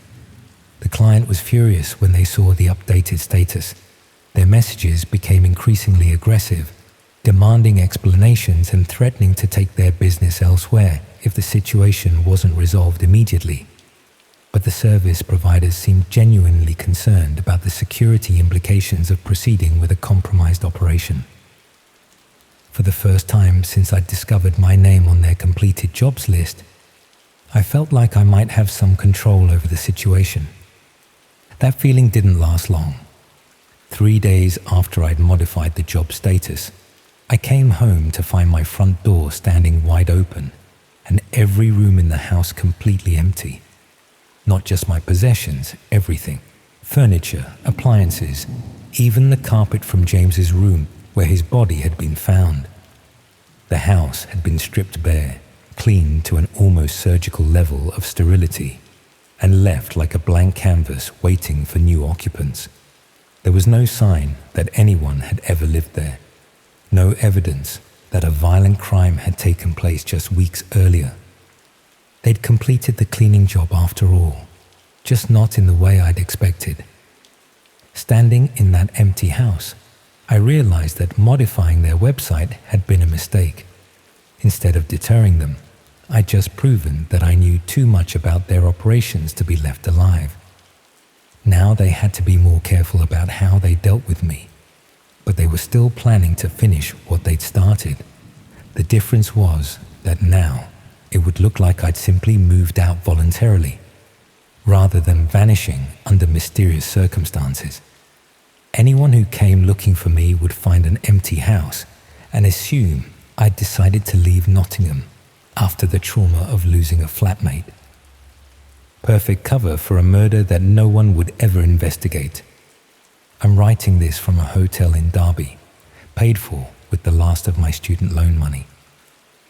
The client was furious when they saw the updated status. Their messages became increasingly aggressive, demanding explanations and threatening to take their business elsewhere if the situation wasn't resolved immediately. But the service providers seemed genuinely concerned about the security implications of proceeding with a compromised operation. For the first time since I'd discovered my name on their completed jobs list, I felt like I might have some control over the situation. That feeling didn't last long. 3 days after I'd modified the job status, I came home to find my front door standing wide open and every room in the house completely empty. Not just my possessions, everything. Furniture, appliances, even the carpet from James's room where his body had been found. The house had been stripped bare, cleaned to an almost surgical level of sterility, and left like a blank canvas waiting for new occupants. There was no sign that anyone had ever lived there. No evidence that a violent crime had taken place just weeks earlier. They'd completed the cleaning job after all, just not in the way I'd expected. Standing in that empty house, I realized that modifying their website had been a mistake. Instead of deterring them, I'd just proven that I knew too much about their operations to be left alive. Now they had to be more careful about how they dealt with me, but they were still planning to finish what they'd started. The difference was that now it would look like I'd simply moved out voluntarily, rather than vanishing under mysterious circumstances. Anyone who came looking for me would find an empty house and assume I'd decided to leave Nottingham after the trauma of losing a flatmate. Perfect cover for a murder that no one would ever investigate. I'm writing this from a hotel in Derby, paid for with the last of my student loan money.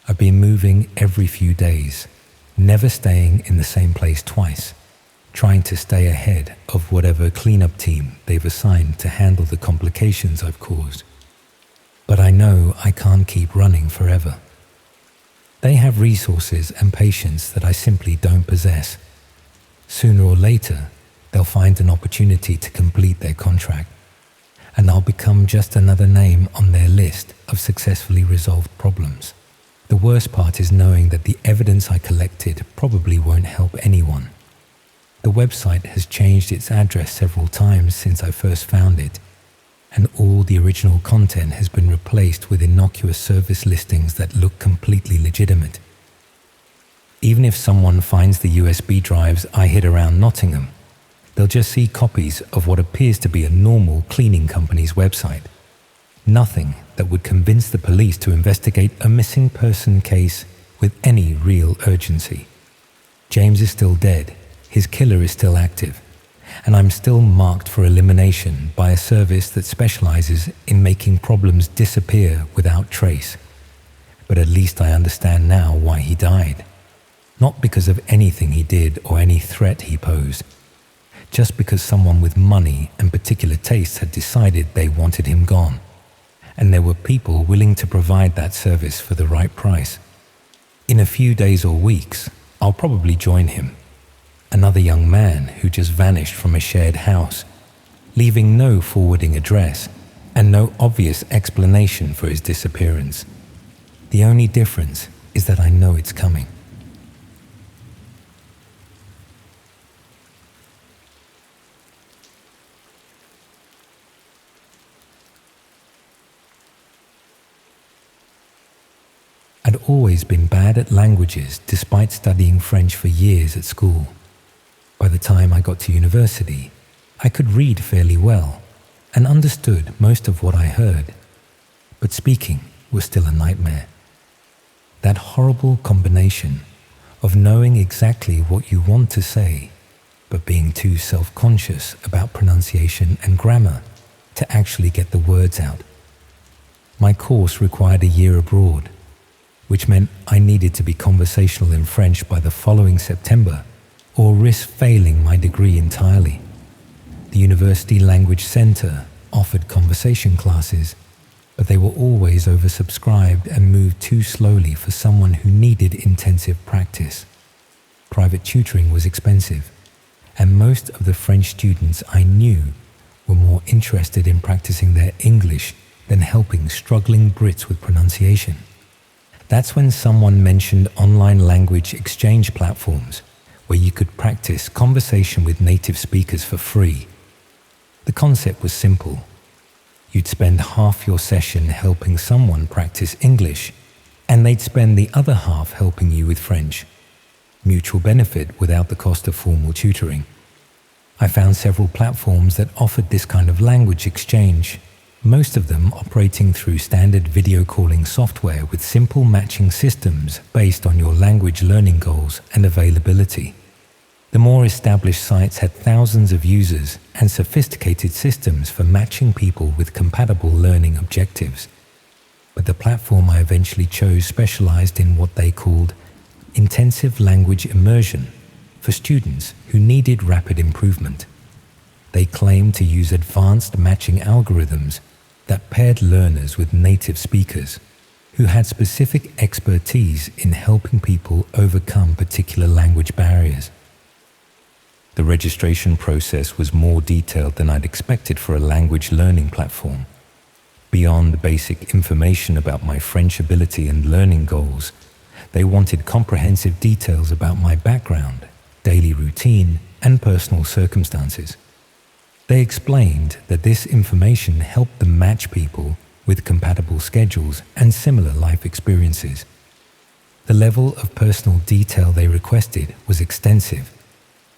I've been moving every few days, never staying in the same place twice, trying to stay ahead of whatever cleanup team they've assigned to handle the complications I've caused. But I know I can't keep running forever. They have resources and patience that I simply don't possess. Sooner or later, they'll find an opportunity to complete their contract, and I'll become just another name on their list of successfully resolved problems. The worst part is knowing that the evidence I collected probably won't help anyone. The website has changed its address several times since I first found it, and all the original content has been replaced with innocuous service listings that look completely legitimate. Even if someone finds the USB drives I hid around Nottingham, they'll just see copies of what appears to be a normal cleaning company's website. Nothing that would convince the police to investigate a missing person case with any real urgency. James is still dead, his killer is still active, and I'm still marked for elimination by a service that specializes in making problems disappear without trace. But at least I understand now why he died. Not because of anything he did or any threat he posed, just because someone with money and particular tastes had decided they wanted him gone. And there were people willing to provide that service for the right price. In a few days or weeks, I'll probably join him. Another young man who just vanished from a shared house, leaving no forwarding address and no obvious explanation for his disappearance. The only difference is that I know it's coming. I'd always been bad at languages despite studying French for years at school. By the time I got to university, I could read fairly well and understood most of what I heard, but speaking was still a nightmare. That horrible combination of knowing exactly what you want to say, but being too self-conscious about pronunciation and grammar to actually get the words out. My course required a year abroad, which meant I needed to be conversational in French by the following September, or risk failing my degree entirely. The University Language Centre offered conversation classes, but they were always oversubscribed and moved too slowly for someone who needed intensive practice. Private tutoring was expensive, and most of the French students I knew were more interested in practicing their English than helping struggling Brits with pronunciation. That's when someone mentioned online language exchange platforms where you could practice conversation with native speakers for free. The concept was simple. You'd spend half your session helping someone practice English, and they'd spend the other half helping you with French. Mutual benefit without the cost of formal tutoring. I found several platforms that offered this kind of language exchange, most of them operating through standard video calling software with simple matching systems based on your language learning goals and availability. The more established sites had thousands of users and sophisticated systems for matching people with compatible learning objectives. But the platform I eventually chose specialized in what they called intensive language immersion for students who needed rapid improvement. They claimed to use advanced matching algorithms that paired learners with native speakers who had specific expertise in helping people overcome particular language barriers. The registration process was more detailed than I'd expected for a language learning platform. Beyond basic information about my French ability and learning goals, they wanted comprehensive details about my background, daily routine, and personal circumstances. They explained that this information helped them match people with compatible schedules and similar life experiences. The level of personal detail they requested was extensive.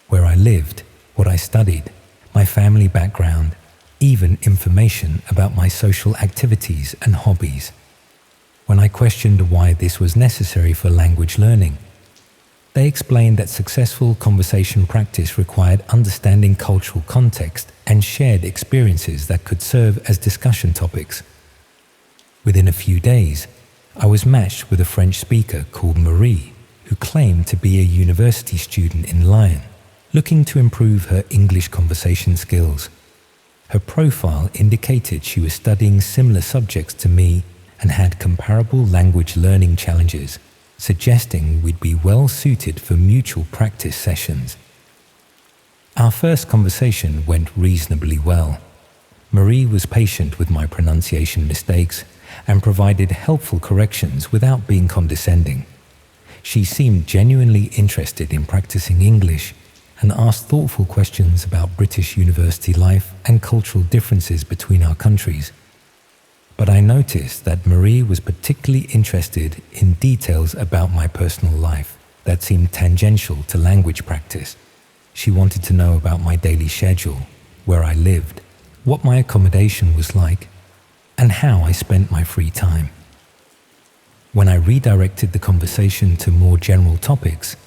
Where I lived, what I studied, my family background, even information about my social activities and hobbies. When I questioned why this was necessary for language learning, they explained that successful conversation practice required understanding cultural context and shared experiences that could serve as discussion topics. Within a few days, I was matched with a French speaker called Marie, who claimed to be a university student in Lyon, looking to improve her English conversation skills. Her profile indicated she was studying similar subjects to me and had comparable language learning challenges, suggesting we'd be well suited for mutual practice sessions. Our first conversation went reasonably well, Marie was patient with my pronunciation mistakes and provided helpful corrections without being condescending. She seemed genuinely interested in practicing English and asked thoughtful questions about British university life and cultural differences between our countries. But I noticed that Marie was particularly interested in details about my personal life that seemed tangential to language practice. She wanted to know about my daily schedule, where I lived, what my accommodation was like, and how I spent my free time. When I redirected the conversation to more general topics,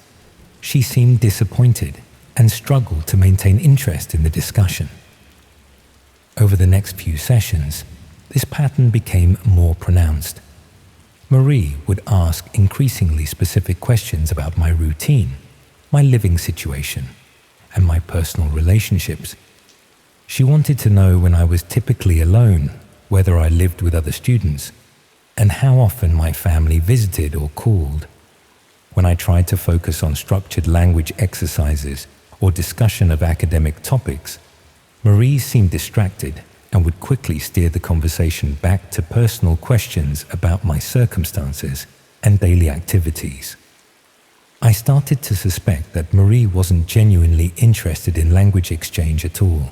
she seemed disappointed and struggled to maintain interest in the discussion. Over the next few sessions, this pattern became more pronounced. Marie would ask increasingly specific questions about my routine, my living situation, and my personal relationships. She wanted to know when I was typically alone, whether I lived with other students, and how often my family visited or called. When I tried to focus on structured language exercises or discussion of academic topics, Marie seemed distracted and would quickly steer the conversation back to personal questions about my circumstances and daily activities. I started to suspect that Marie wasn't genuinely interested in language exchange at all.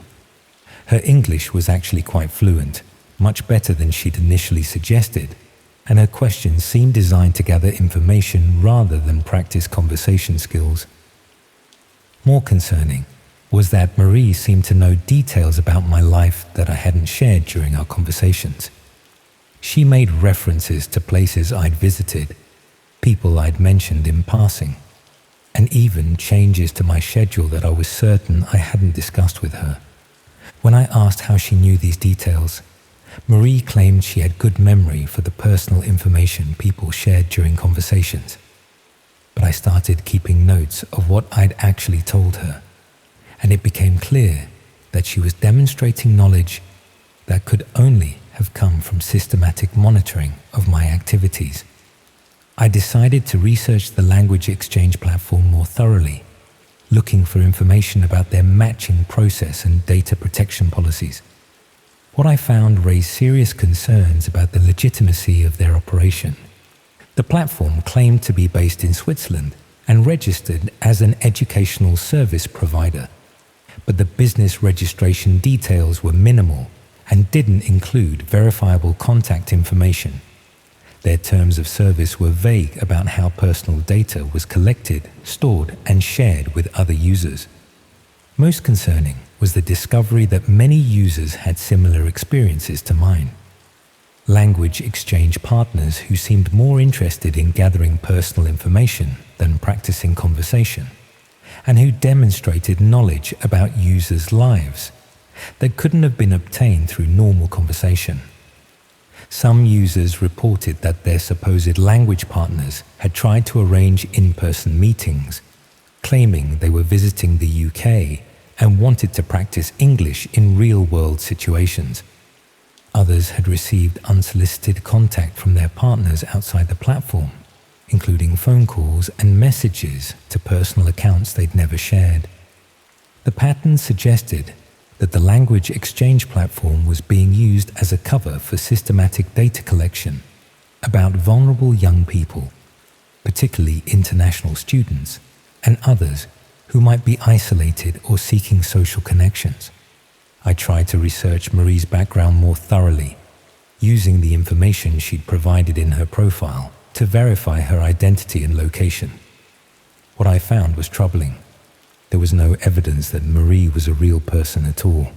Her English was actually quite fluent, much better than she'd initially suggested, and her questions seemed designed to gather information rather than practice conversation skills. More concerning was that Marie seemed to know details about my life that I hadn't shared during our conversations. She made references to places I'd visited, people I'd mentioned in passing, and even changes to my schedule that I was certain I hadn't discussed with her. When I asked how she knew these details, Marie claimed she had good memory for the personal information people shared during conversations. But I started keeping notes of what I'd actually told her, and it became clear that she was demonstrating knowledge that could only have come from systematic monitoring of my activities. I decided to research the language exchange platform more thoroughly, looking for information about their matching process and data protection policies. What I found raised serious concerns about the legitimacy of their operation. The platform claimed to be based in Switzerland and registered as an educational service provider, but the business registration details were minimal and didn't include verifiable contact information. Their terms of service were vague about how personal data was collected, stored, and shared with other users. Most concerning was the discovery that many users had similar experiences to mine. Language exchange partners who seemed more interested in gathering personal information than practicing conversation, and who demonstrated knowledge about users' lives that couldn't have been obtained through normal conversation. Some users reported that their supposed language partners had tried to arrange in-person meetings, claiming they were visiting the UK and wanted to practice English in real-world situations. Others had received unsolicited contact from their partners outside the platform, including phone calls and messages to personal accounts they'd never shared. The pattern suggested that the language exchange platform was being used as a cover for systematic data collection about vulnerable young people, particularly international students and others who might be isolated or seeking social connections. I tried to research Marie's background more thoroughly, using the information she'd provided in her profile to verify her identity and location. What I found was troubling. There was no evidence that Marie was a real person at all.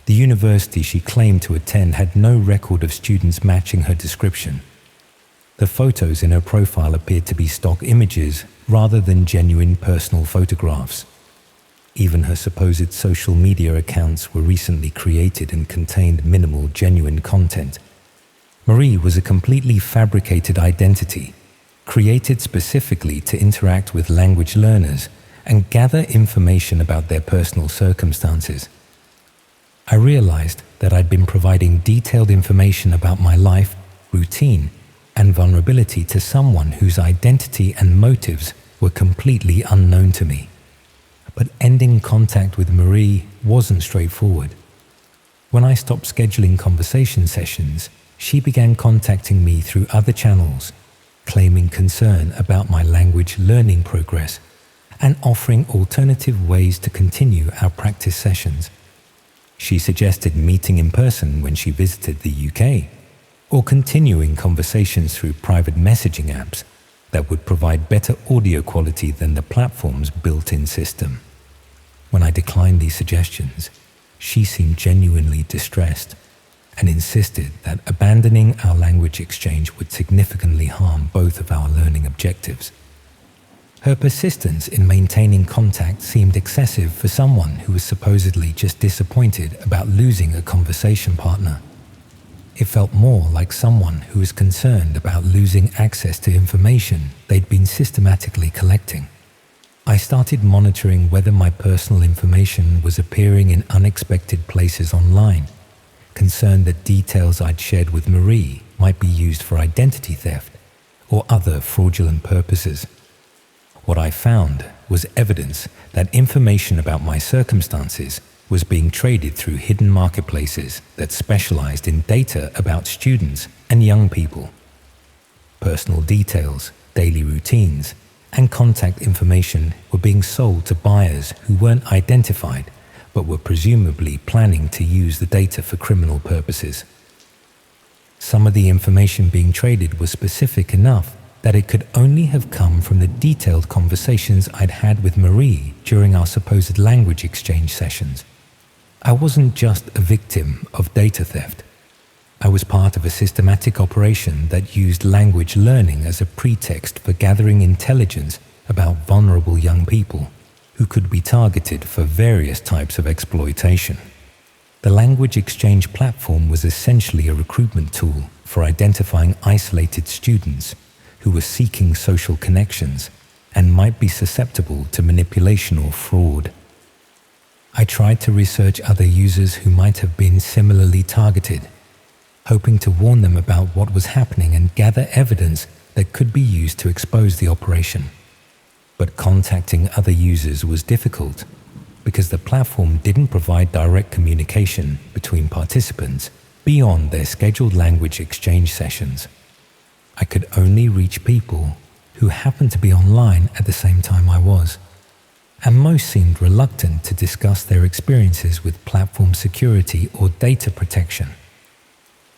The university she claimed to attend had no record of students matching her description. The photos in her profile appeared to be stock images rather than genuine personal photographs. Even her supposed social media accounts were recently created and contained minimal genuine content. Marie was a completely fabricated identity, created specifically to interact with language learners and gather information about their personal circumstances. I realized that I'd been providing detailed information about my life, routine, and vulnerability to someone whose identity and motives were completely unknown to me. But ending contact with Marie wasn't straightforward. When I stopped scheduling conversation sessions, she began contacting me through other channels, claiming concern about my language learning progress and offering alternative ways to continue our practice sessions. She suggested meeting in person when she visited the UK, or continuing conversations through private messaging apps that would provide better audio quality than the platform's built-in system. When I declined these suggestions, she seemed genuinely distressed and insisted that abandoning our language exchange would significantly harm both of our learning objectives. Her persistence in maintaining contact seemed excessive for someone who was supposedly just disappointed about losing a conversation partner. It felt more like someone who was concerned about losing access to information they'd been systematically collecting. I started monitoring whether my personal information was appearing in unexpected places online, concerned that details I'd shared with Marie might be used for identity theft or other fraudulent purposes. What I found was evidence that information about my circumstances was being traded through hidden marketplaces that specialized in data about students and young people. Personal details, daily routines, and contact information were being sold to buyers who weren't identified but were presumably planning to use the data for criminal purposes. Some of the information being traded was specific enough that it could only have come from the detailed conversations I'd had with Marie during our supposed language exchange sessions. I wasn't just a victim of data theft. I was part of a systematic operation that used language learning as a pretext for gathering intelligence about vulnerable young people who could be targeted for various types of exploitation. The language exchange platform was essentially a recruitment tool for identifying isolated students who were seeking social connections and might be susceptible to manipulation or fraud. I tried to research other users who might have been similarly targeted, hoping to warn them about what was happening and gather evidence that could be used to expose the operation. But contacting other users was difficult because the platform didn't provide direct communication between participants beyond their scheduled language exchange sessions. I could only reach people who happened to be online at the same time I was, and most seemed reluctant to discuss their experiences with platform security or data protection.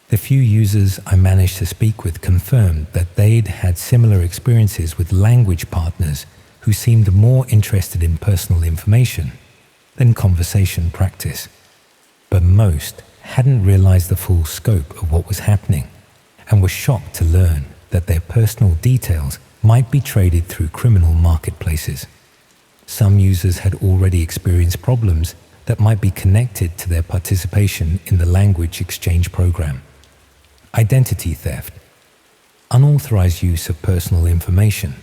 The few users I managed to speak with confirmed that they'd had similar experiences with language partners who seemed more interested in personal information than conversation practice. But most hadn't realized the full scope of what was happening and were shocked to learn that their personal details might be traded through criminal marketplaces. Some users had already experienced problems that might be connected to their participation in the language exchange program. Identity theft, unauthorized use of personal information,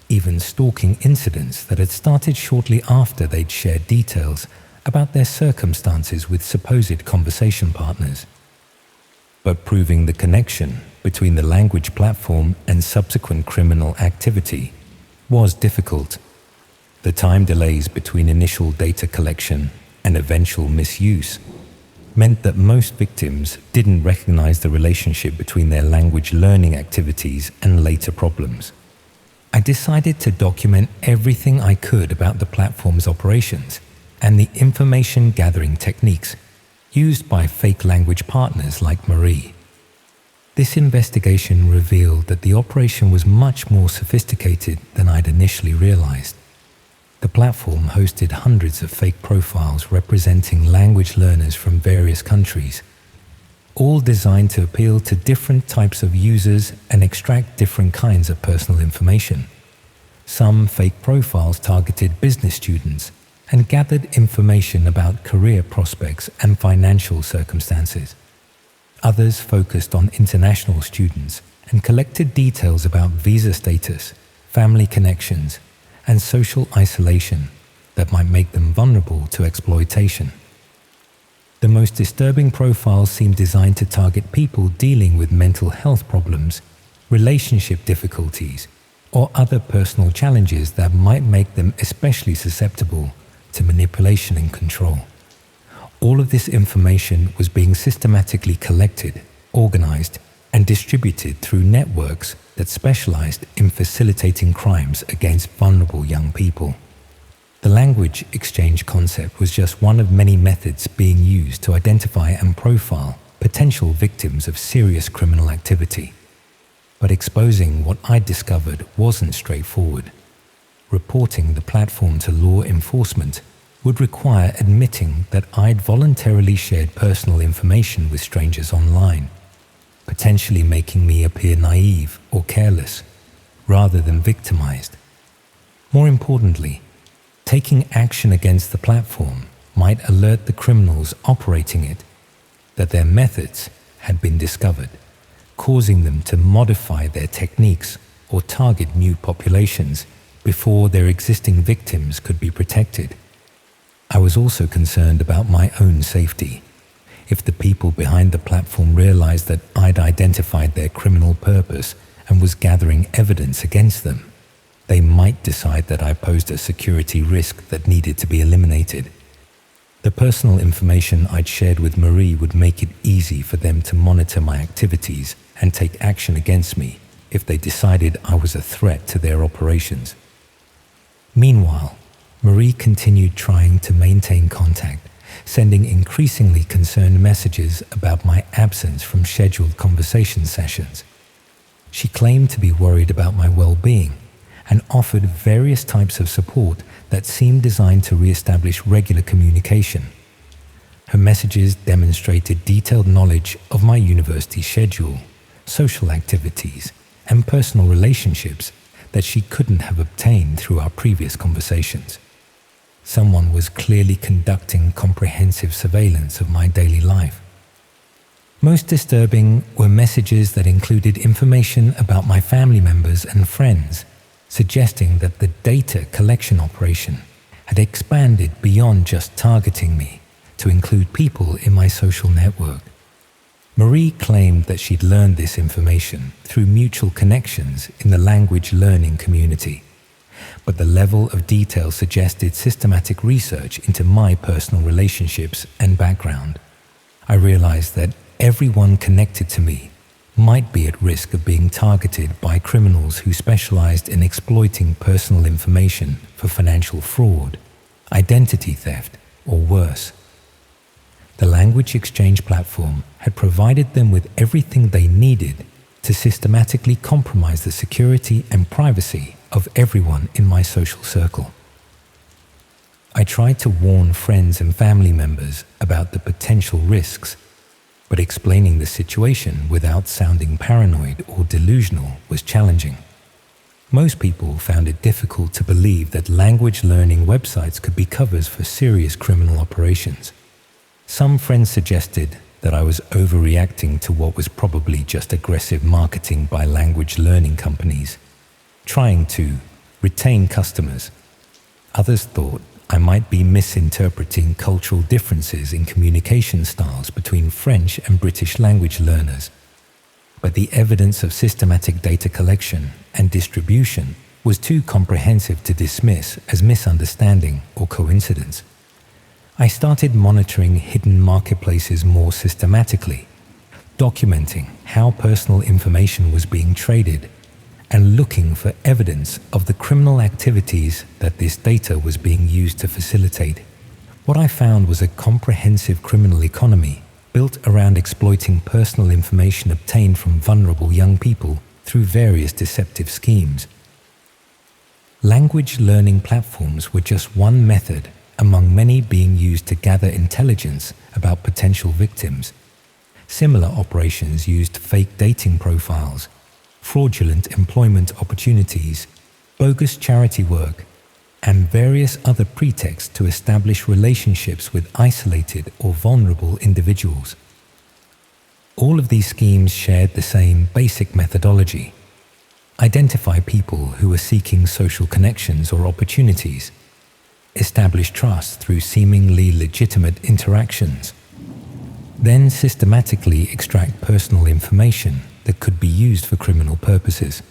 even stalking incidents that had started shortly after they'd shared details about their circumstances with supposed conversation partners. But proving the connection between the language platform and subsequent criminal activity was difficult. The time delays between initial data collection and eventual misuse meant that most victims didn't recognize the relationship between their language learning activities and later problems. I decided to document everything I could about the platform's operations and the information gathering techniques used by fake language partners like Marie. This investigation revealed that the operation was much more sophisticated than I'd initially realized. The platform hosted hundreds of fake profiles representing language learners from various countries, all designed to appeal to different types of users and extract different kinds of personal information. Some fake profiles targeted business students and gathered information about career prospects and financial circumstances. Others focused on international students and collected details about visa status, family connections, and social isolation that might make them vulnerable to exploitation. The most disturbing profiles seemed designed to target people dealing with mental health problems, relationship difficulties, or other personal challenges that might make them especially susceptible to manipulation and control. All of this information was being systematically collected, organized, and distributed through networks that specialized in facilitating crimes against vulnerable young people. The language exchange concept was just one of many methods being used to identify and profile potential victims of serious criminal activity. But exposing what I'd discovered wasn't straightforward. Reporting the platform to law enforcement would require admitting that I'd voluntarily shared personal information with strangers online, potentially making me appear naive or careless, rather than victimized. More importantly, taking action against the platform might alert the criminals operating it that their methods had been discovered, causing them to modify their techniques or target new populations before their existing victims could be protected. I was also concerned about my own safety. If the people behind the platform realized that I'd identified their criminal purpose and was gathering evidence against them, they might decide that I posed a security risk that needed to be eliminated. The personal information I'd shared with Marie would make it easy for them to monitor my activities and take action against me if they decided I was a threat to their operations. Meanwhile, Marie continued trying to maintain contact, sending increasingly concerned messages about my absence from scheduled conversation sessions. She claimed to be worried about my well-being and offered various types of support that seemed designed to re-establish regular communication. Her messages demonstrated detailed knowledge of my university schedule, social activities, and personal relationships that she couldn't have obtained through our previous conversations. Someone was clearly conducting comprehensive surveillance of my daily life. Most disturbing were messages that included information about my family members and friends, suggesting that the data collection operation had expanded beyond just targeting me to include people in my social network. Marie claimed that she'd learned this information through mutual connections in the language learning community, but the level of detail suggested systematic research into my personal relationships and background. I realized that everyone connected to me might be at risk of being targeted by criminals who specialized in exploiting personal information for financial fraud, identity theft, or worse. The language exchange platform had provided them with everything they needed to systematically compromise the security and privacy of everyone in my social circle. I tried to warn friends and family members about the potential risks, but explaining the situation without sounding paranoid or delusional was challenging. Most people found it difficult to believe that language learning websites could be covers for serious criminal operations. Some friends suggested that I was overreacting to what was probably just aggressive marketing by language learning companies, trying to retain customers. Others thought I might be misinterpreting cultural differences in communication styles between French and British language learners. But the evidence of systematic data collection and distribution was too comprehensive to dismiss as misunderstanding or coincidence. I started monitoring hidden marketplaces more systematically, documenting how personal information was being traded and looking for evidence of the criminal activities that this data was being used to facilitate. What I found was a comprehensive criminal economy built around exploiting personal information obtained from vulnerable young people through various deceptive schemes. Language learning platforms were just one method among many being used to gather intelligence about potential victims. Similar operations used fake dating profiles, fraudulent employment opportunities, bogus charity work, and various other pretexts to establish relationships with isolated or vulnerable individuals. All of these schemes shared the same basic methodology: identify people who were seeking social connections or opportunities, establish trust through seemingly legitimate interactions, then systematically extract personal information that could be used for criminal purposes.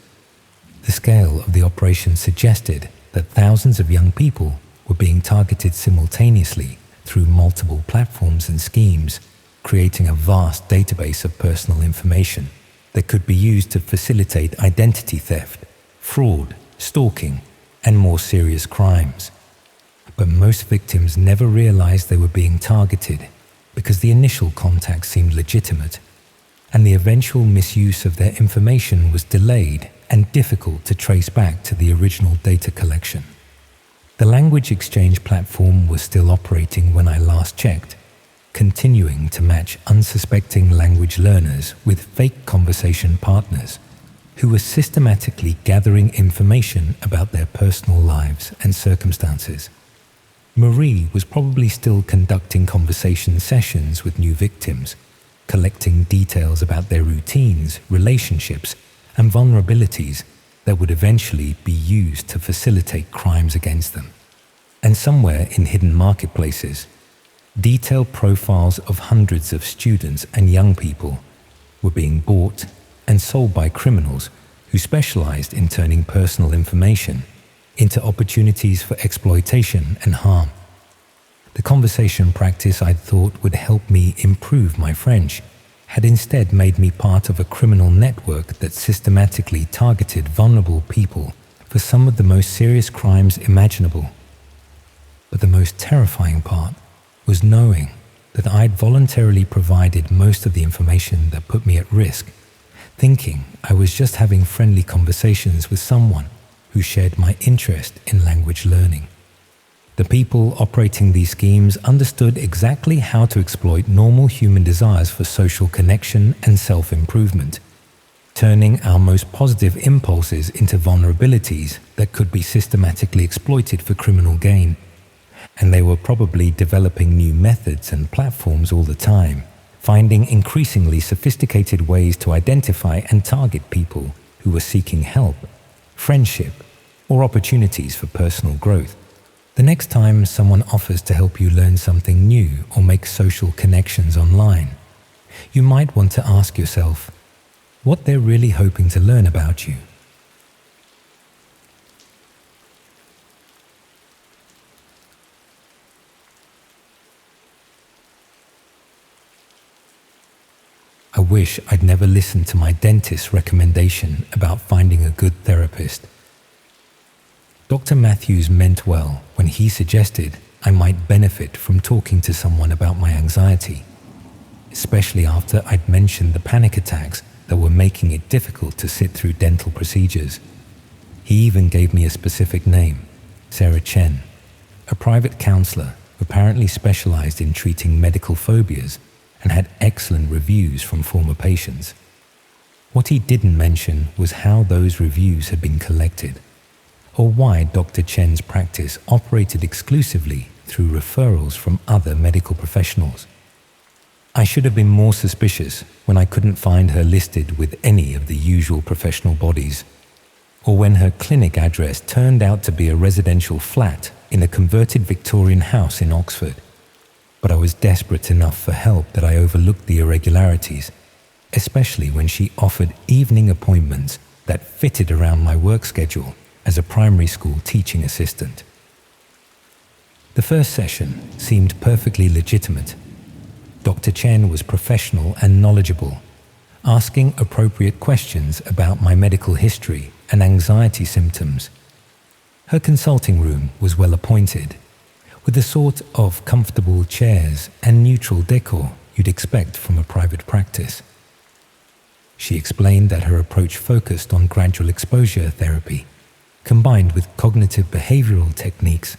The scale of the operation suggested that thousands of young people were being targeted simultaneously through multiple platforms and schemes, creating a vast database of personal information that could be used to facilitate identity theft, fraud, stalking, and more serious crimes. But most victims never realized they were being targeted because the initial contact seemed legitimate, and the eventual misuse of their information was delayed and difficult to trace back to the original data collection. The language exchange platform was still operating when I last checked, continuing to match unsuspecting language learners with fake conversation partners who were systematically gathering information about their personal lives and circumstances. Marie was probably still conducting conversation sessions with new victims, collecting details about their routines, relationships, and vulnerabilities that would eventually be used to facilitate crimes against them. And somewhere in hidden marketplaces, detailed profiles of hundreds of students and young people were being bought and sold by criminals who specialized in turning personal information into opportunities for exploitation and harm. The conversation practice I thought would help me improve my French had instead made me part of a criminal network that systematically targeted vulnerable people for some of the most serious crimes imaginable. But the most terrifying part was knowing that I'd voluntarily provided most of the information that put me at risk, thinking I was just having friendly conversations with someone who shared my interest in language learning. The people operating these schemes understood exactly how to exploit normal human desires for social connection and self-improvement, turning our most positive impulses into vulnerabilities that could be systematically exploited for criminal gain. And they were probably developing new methods and platforms all the time, finding increasingly sophisticated ways to identify and target people who were seeking help, friendship, or opportunities for personal growth. The next time someone offers to help you learn something new or make social connections online, you might want to ask yourself what they're really hoping to learn about you. I wish I'd never listened to my dentist's recommendation about finding a good therapist. Dr. Matthews meant well when he suggested I might benefit from talking to someone about my anxiety, especially after I'd mentioned the panic attacks that were making it difficult to sit through dental procedures. He even gave me a specific name, Sarah Chen, a private counselor who apparently specialized in treating medical phobias and had excellent reviews from former patients. What he didn't mention was how those reviews had been collected, or why Dr. Chen's practice operated exclusively through referrals from other medical professionals. I should have been more suspicious when I couldn't find her listed with any of the usual professional bodies, or when her clinic address turned out to be a residential flat in a converted Victorian house in Oxford. But I was desperate enough for help that I overlooked the irregularities, especially when she offered evening appointments that fitted around my work schedule as a primary school teaching assistant. The first session seemed perfectly legitimate. Dr. Chen was professional and knowledgeable, asking appropriate questions about my medical history and anxiety symptoms. Her consulting room was well appointed, with the sort of comfortable chairs and neutral decor you'd expect from a private practice. She explained that her approach focused on gradual exposure therapy, combined with cognitive behavioral techniques,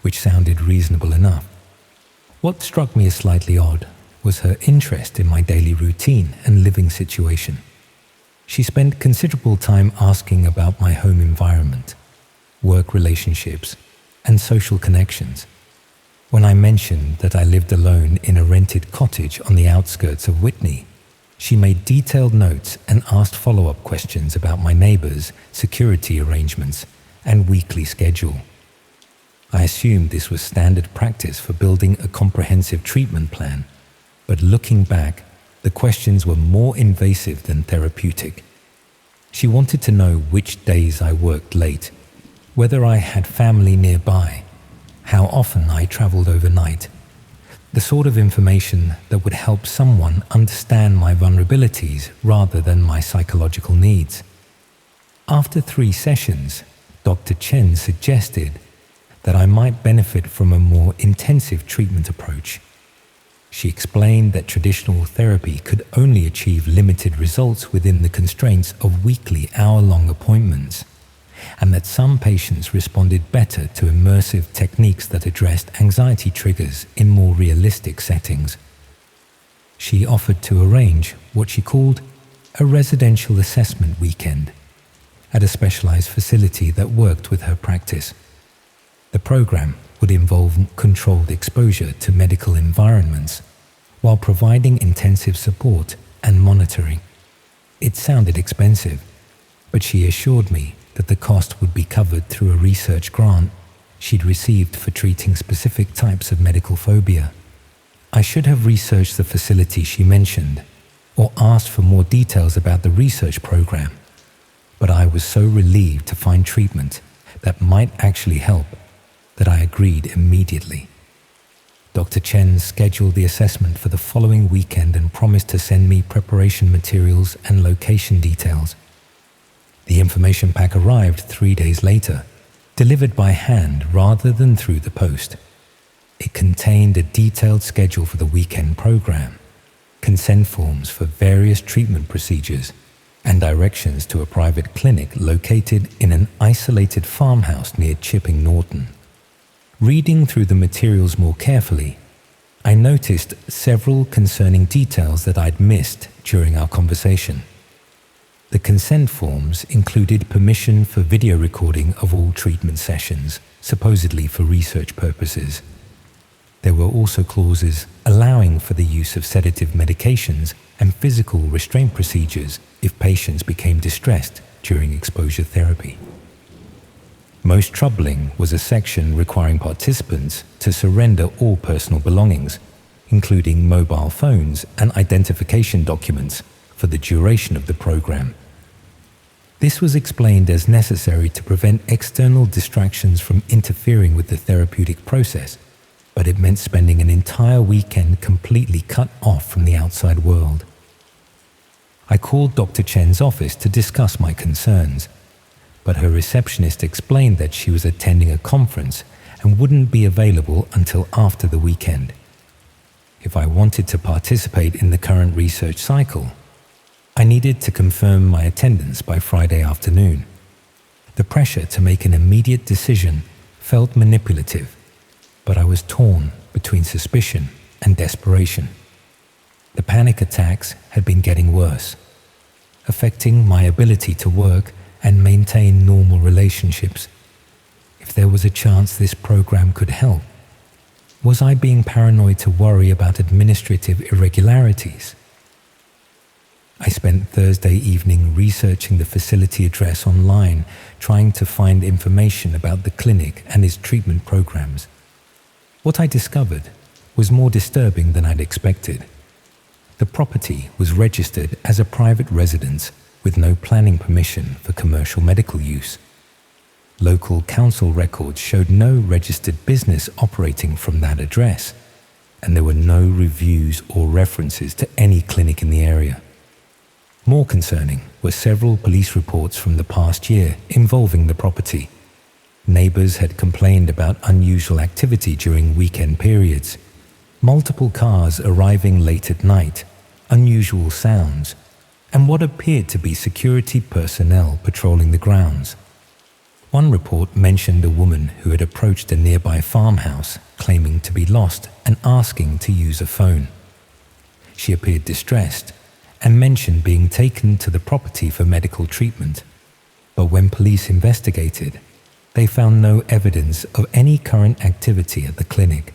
which sounded reasonable enough. What struck me as slightly odd was her interest in my daily routine and living situation. She spent considerable time asking about my home environment, work relationships, and social connections. When I mentioned that I lived alone in a rented cottage on the outskirts of Whitney, she made detailed notes and asked follow-up questions about my neighbors, security arrangements, and weekly schedule. I assumed this was standard practice for building a comprehensive treatment plan, but looking back, the questions were more invasive than therapeutic. She wanted to know which days I worked late, whether I had family nearby, how often I traveled overnight, The sort of information that would help someone understand my vulnerabilities rather than my psychological needs. After 3 sessions, Dr. Chen suggested that I might benefit from a more intensive treatment approach. She explained that traditional therapy could only achieve limited results within the constraints of weekly hour-long appointments, and that some patients responded better to immersive techniques that addressed anxiety triggers in more realistic settings. She offered to arrange what she called a residential assessment weekend at a specialized facility that worked with her practice. The program would involve controlled exposure to medical environments while providing intensive support and monitoring. It sounded expensive, but she assured me that the cost would be covered through a research grant she'd received for treating specific types of medical phobia. I should have researched the facility she mentioned or asked for more details about the research program, but I was so relieved to find treatment that might actually help that I agreed immediately. Dr. Chen scheduled the assessment for the following weekend and promised to send me preparation materials and location details. The information pack arrived 3 days later, delivered by hand rather than through the post. It contained a detailed schedule for the weekend program, consent forms for various treatment procedures, and directions to a private clinic located in an isolated farmhouse near Chipping Norton. Reading through the materials more carefully, I noticed several concerning details that I'd missed during our conversation. The consent forms included permission for video recording of all treatment sessions, supposedly for research purposes. There were also clauses allowing for the use of sedative medications and physical restraint procedures if patients became distressed during exposure therapy. Most troubling was a section requiring participants to surrender all personal belongings, including mobile phones and identification documents, for the duration of the program. This was explained as necessary to prevent external distractions from interfering with the therapeutic process, but it meant spending an entire weekend completely cut off from the outside world. I called Dr. Chen's office to discuss my concerns, but her receptionist explained that she was attending a conference and wouldn't be available until after the weekend. If I wanted to participate in the current research cycle, I needed to confirm my attendance by Friday afternoon. The pressure to make an immediate decision felt manipulative, but I was torn between suspicion and desperation. The panic attacks had been getting worse, affecting my ability to work and maintain normal relationships. If there was a chance this program could help, was I being paranoid to worry about administrative irregularities? I spent Thursday evening researching the facility address online, trying to find information about the clinic and its treatment programs. What I discovered was more disturbing than I'd expected. The property was registered as a private residence with no planning permission for commercial medical use. Local council records showed no registered business operating from that address, and there were no reviews or references to any clinic in the area. More concerning were several police reports from the past year involving the property. Neighbors had complained about unusual activity during weekend periods, multiple cars arriving late at night, unusual sounds, and what appeared to be security personnel patrolling the grounds. One report mentioned a woman who had approached a nearby farmhouse claiming to be lost and asking to use a phone. She appeared distressed and mentioned being taken to the property for medical treatment, but when police investigated, they found no evidence of any current activity at the clinic.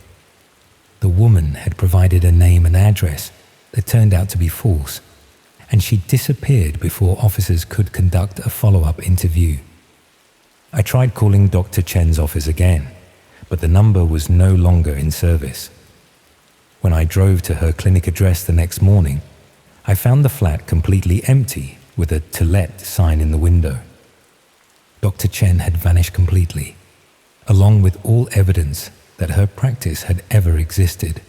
The woman had provided a name and address that turned out to be false, and she disappeared before officers could conduct a follow-up interview. I tried calling Dr. Chen's office again, but the number was no longer in service. When I drove to her clinic address the next morning, I found the flat completely empty with a "To Let" sign in the window. Dr. Chen had vanished completely, along with all evidence that her practice had ever existed.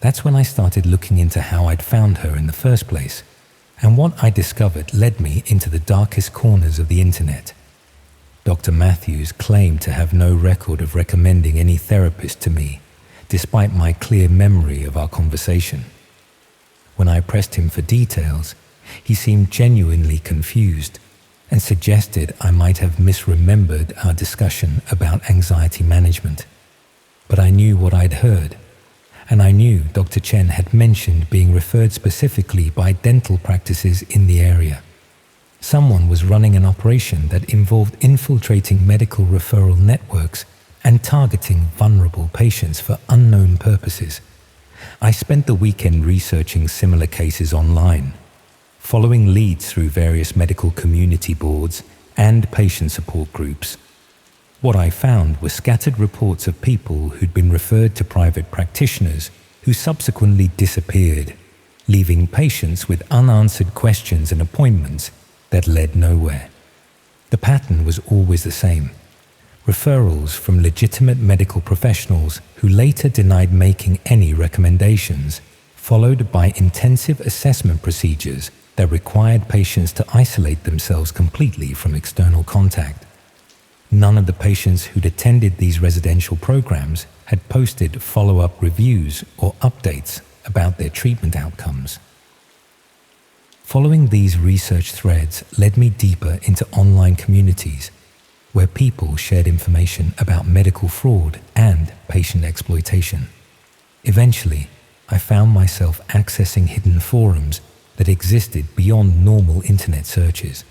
That's when I started looking into how I'd found her in the first place, and what I discovered led me into the darkest corners of the internet. Dr. Matthews claimed to have no record of recommending any therapist to me, despite my clear memory of our conversation. When I pressed him for details, he seemed genuinely confused and suggested I might have misremembered our discussion about anxiety management. But I knew what I'd heard, and I knew Dr. Chen had mentioned being referred specifically by dental practices in the area. Someone was running an operation that involved infiltrating medical referral networks and targeting vulnerable patients for unknown purposes. I spent the weekend researching similar cases online, following leads through various medical community boards and patient support groups. What I found were scattered reports of people who'd been referred to private practitioners who subsequently disappeared, leaving patients with unanswered questions and appointments that led nowhere. The pattern was always the same: referrals from legitimate medical professionals who later denied making any recommendations, followed by intensive assessment procedures that required patients to isolate themselves completely from external contact. None of the patients who'd attended these residential programs had posted follow-up reviews or updates about their treatment outcomes. Following these research threads led me deeper into online communities where people shared information about medical fraud and patient exploitation. Eventually, I found myself accessing hidden forums that existed beyond normal internet searches.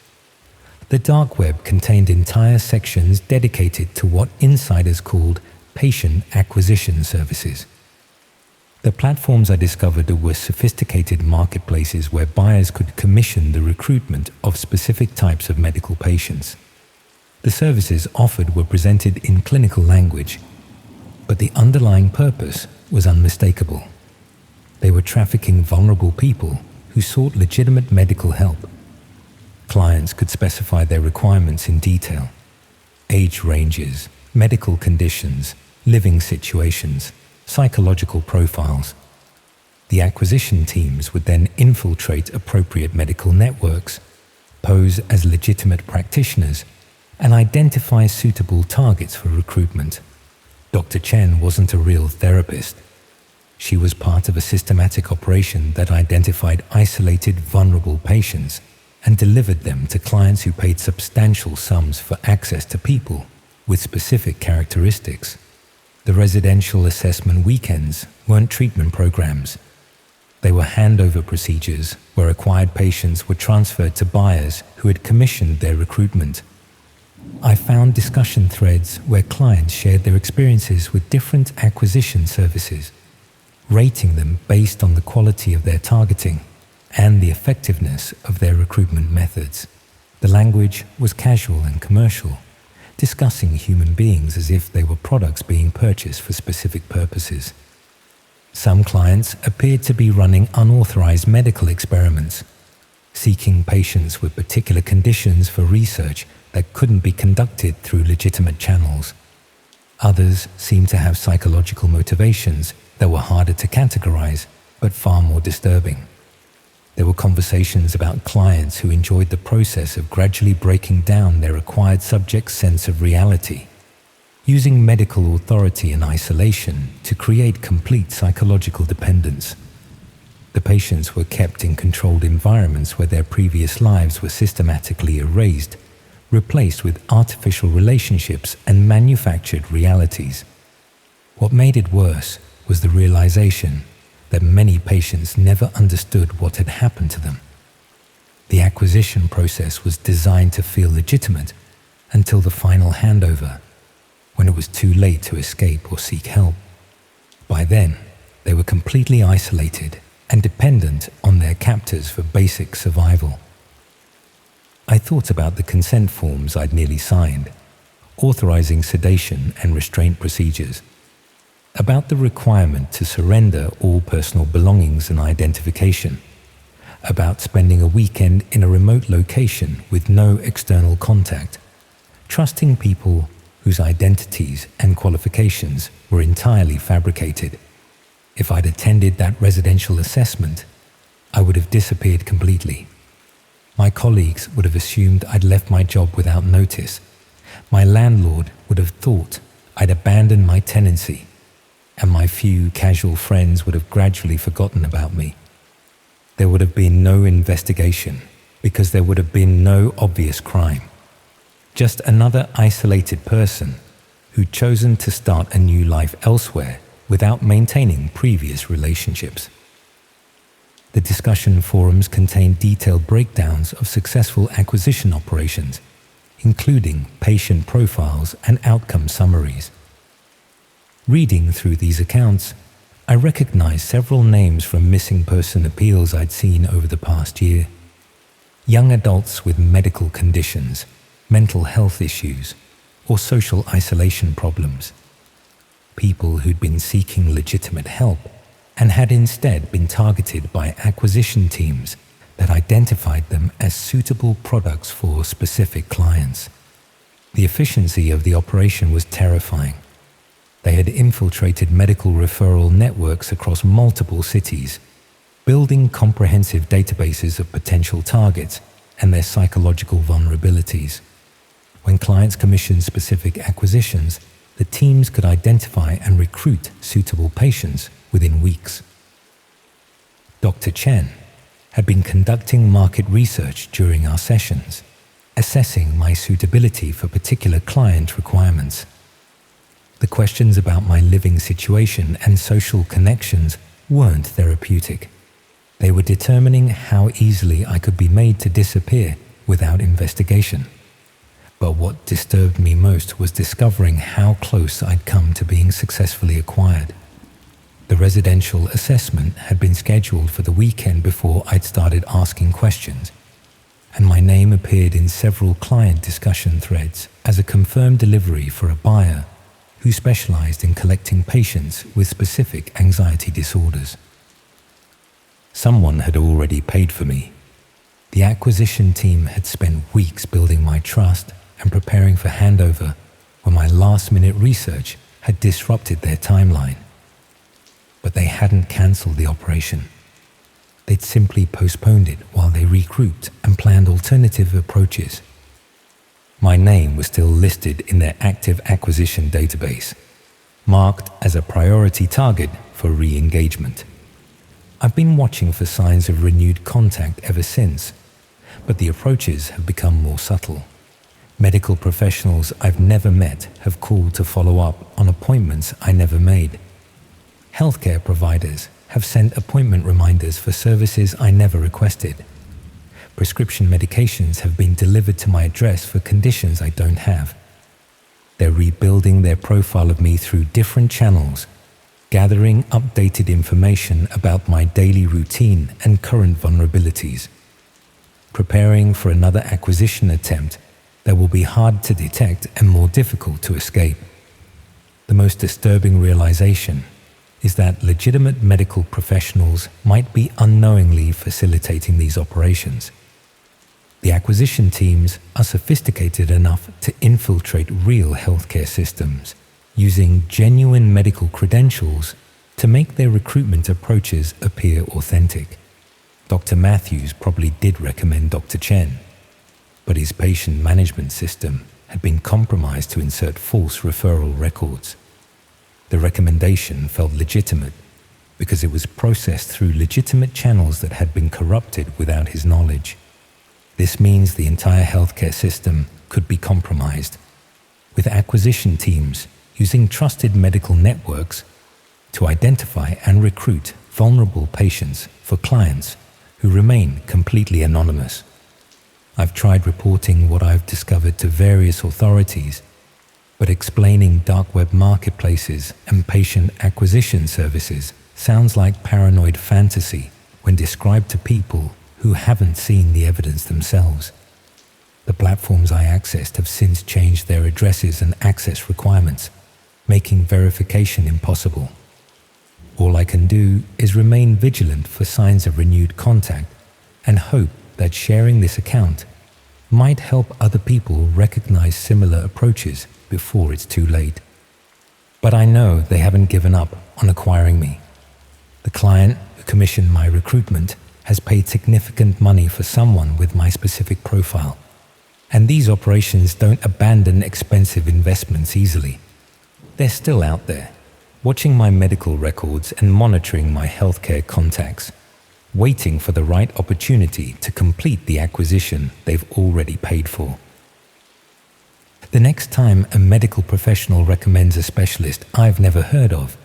The dark web contained entire sections dedicated to what insiders called patient acquisition services. The platforms I discovered were sophisticated marketplaces where buyers could commission the recruitment of specific types of medical patients. The services offered were presented in clinical language, but the underlying purpose was unmistakable. They were trafficking vulnerable people who sought legitimate medical help. Clients could specify their requirements in detail: age ranges, medical conditions, living situations, psychological profiles. The acquisition teams would then infiltrate appropriate medical networks, pose as legitimate practitioners, and identify suitable targets for recruitment. Dr. Chen wasn't a real therapist. She was part of a systematic operation that identified isolated, vulnerable patients and delivered them to clients who paid substantial sums for access to people with specific characteristics. The residential assessment weekends weren't treatment programs. They were handover procedures where acquired patients were transferred to buyers who had commissioned their recruitment. I found discussion threads where clients shared their experiences with different acquisition services, rating them based on the quality of their targeting and the effectiveness of their recruitment methods. The language was casual and commercial, discussing human beings as if they were products being purchased for specific purposes. Some clients appeared to be running unauthorized medical experiments, seeking patients with particular conditions for research that couldn't be conducted through legitimate channels. Others seemed to have psychological motivations that were harder to categorize, but far more disturbing. There were conversations about clients who enjoyed the process of gradually breaking down their acquired subject's sense of reality, using medical authority and isolation to create complete psychological dependence. The patients were kept in controlled environments where their previous lives were systematically erased, replaced with artificial relationships and manufactured realities. What made it worse was the realization that many patients never understood what had happened to them. The acquisition process was designed to feel legitimate until the final handover, when it was too late to escape or seek help. By then, they were completely isolated and dependent on their captors for basic survival. I thought about the consent forms I'd nearly signed, authorizing sedation and restraint procedures, about the requirement to surrender all personal belongings and identification, about spending a weekend in a remote location with no external contact, trusting people whose identities and qualifications were entirely fabricated. If I'd attended that residential assessment, I would have disappeared completely. My colleagues would have assumed I'd left my job without notice. My landlord would have thought I'd abandoned my tenancy, and my few casual friends would have gradually forgotten about me. There would have been no investigation because there would have been no obvious crime. Just another isolated person who'd chosen to start a new life elsewhere without maintaining previous relationships. The discussion forums contained detailed breakdowns of successful acquisition operations, including patient profiles and outcome summaries. Reading through these accounts, I recognized several names from missing person appeals I'd seen over the past year. Young adults with medical conditions, mental health issues, or social isolation problems. People who'd been seeking legitimate help and had instead been targeted by acquisition teams that identified them as suitable products for specific clients. The efficiency of the operation was terrifying. They had infiltrated medical referral networks across multiple cities, building comprehensive databases of potential targets and their psychological vulnerabilities. When clients commissioned specific acquisitions, the teams could identify and recruit suitable patients within weeks. Dr. Chen had been conducting market research during our sessions, assessing my suitability for particular client requirements. The questions about my living situation and social connections weren't therapeutic. They were determining how easily I could be made to disappear without investigation. But what disturbed me most was discovering how close I'd come to being successfully acquired. The residential assessment had been scheduled for the weekend before I'd started asking questions, and my name appeared in several client discussion threads as a confirmed delivery for a buyer who specialized in collecting patients with specific anxiety disorders. Someone had already paid for me. The acquisition team had spent weeks building my trust and preparing for handover when my last-minute research had disrupted their timeline. But they hadn't cancelled the operation. They'd simply postponed it while they regrouped and planned alternative approaches. My name was still listed in their active acquisition database, marked as a priority target for re-engagement. I've been watching for signs of renewed contact ever since, but the approaches have become more subtle. Medical professionals I've never met have called to follow up on appointments I never made. Healthcare providers have sent appointment reminders for services I never requested. Prescription medications have been delivered to my address for conditions I don't have. They're rebuilding their profile of me through different channels, gathering updated information about my daily routine and current vulnerabilities. Preparing for another acquisition attempt that will be hard to detect and more difficult to escape. The most disturbing realization is that legitimate medical professionals might be unknowingly facilitating these operations. The acquisition teams are sophisticated enough to infiltrate real healthcare systems, using genuine medical credentials to make their recruitment approaches appear authentic. Dr. Matthews probably did recommend Dr. Chen, but his patient management system had been compromised to insert false referral records. The recommendation felt legitimate because it was processed through legitimate channels that had been corrupted without his knowledge. This means the entire healthcare system could be compromised, with acquisition teams using trusted medical networks to identify and recruit vulnerable patients for clients who remain completely anonymous. I've tried reporting what I've discovered to various authorities, but explaining dark web marketplaces and patient acquisition services sounds like paranoid fantasy when described to people who haven't seen the evidence themselves. The platforms I accessed have since changed their addresses and access requirements, making verification impossible. All I can do is remain vigilant for signs of renewed contact and hope that sharing this account might help other people recognize similar approaches before it's too late. But I know they haven't given up on acquiring me. The client who commissioned my recruitment has paid significant money for someone with my specific profile, and these operations don't abandon expensive investments easily. They're still out there, watching my medical records and monitoring my healthcare contacts, waiting for the right opportunity to complete the acquisition they've already paid for. The next time a medical professional recommends a specialist I've never heard of,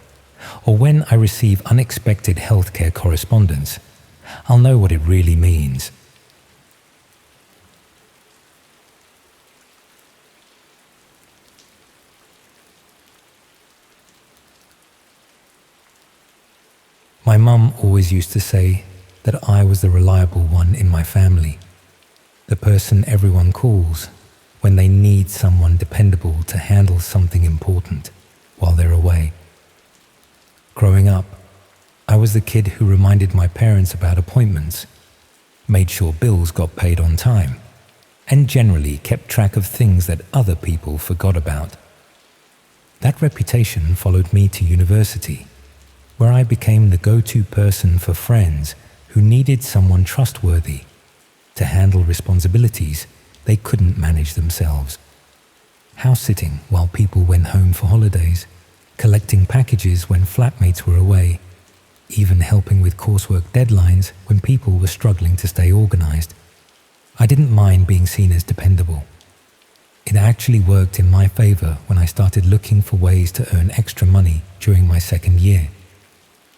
or when I receive unexpected healthcare correspondence, I'll know what it really means. My mum always used to say that I was the reliable one in my family, the person everyone calls when they need someone dependable to handle something important while they're away. Growing up, I was the kid who reminded my parents about appointments, made sure bills got paid on time, and generally kept track of things that other people forgot about. That reputation followed me to university, where I became the go-to person for friends who needed someone trustworthy to handle responsibilities they couldn't manage themselves. House-sitting while people went home for holidays, collecting packages when flatmates were away, even helping with coursework deadlines when people were struggling to stay organized. I didn't mind being seen as dependable. It actually worked in my favor when I started looking for ways to earn extra money during my second year.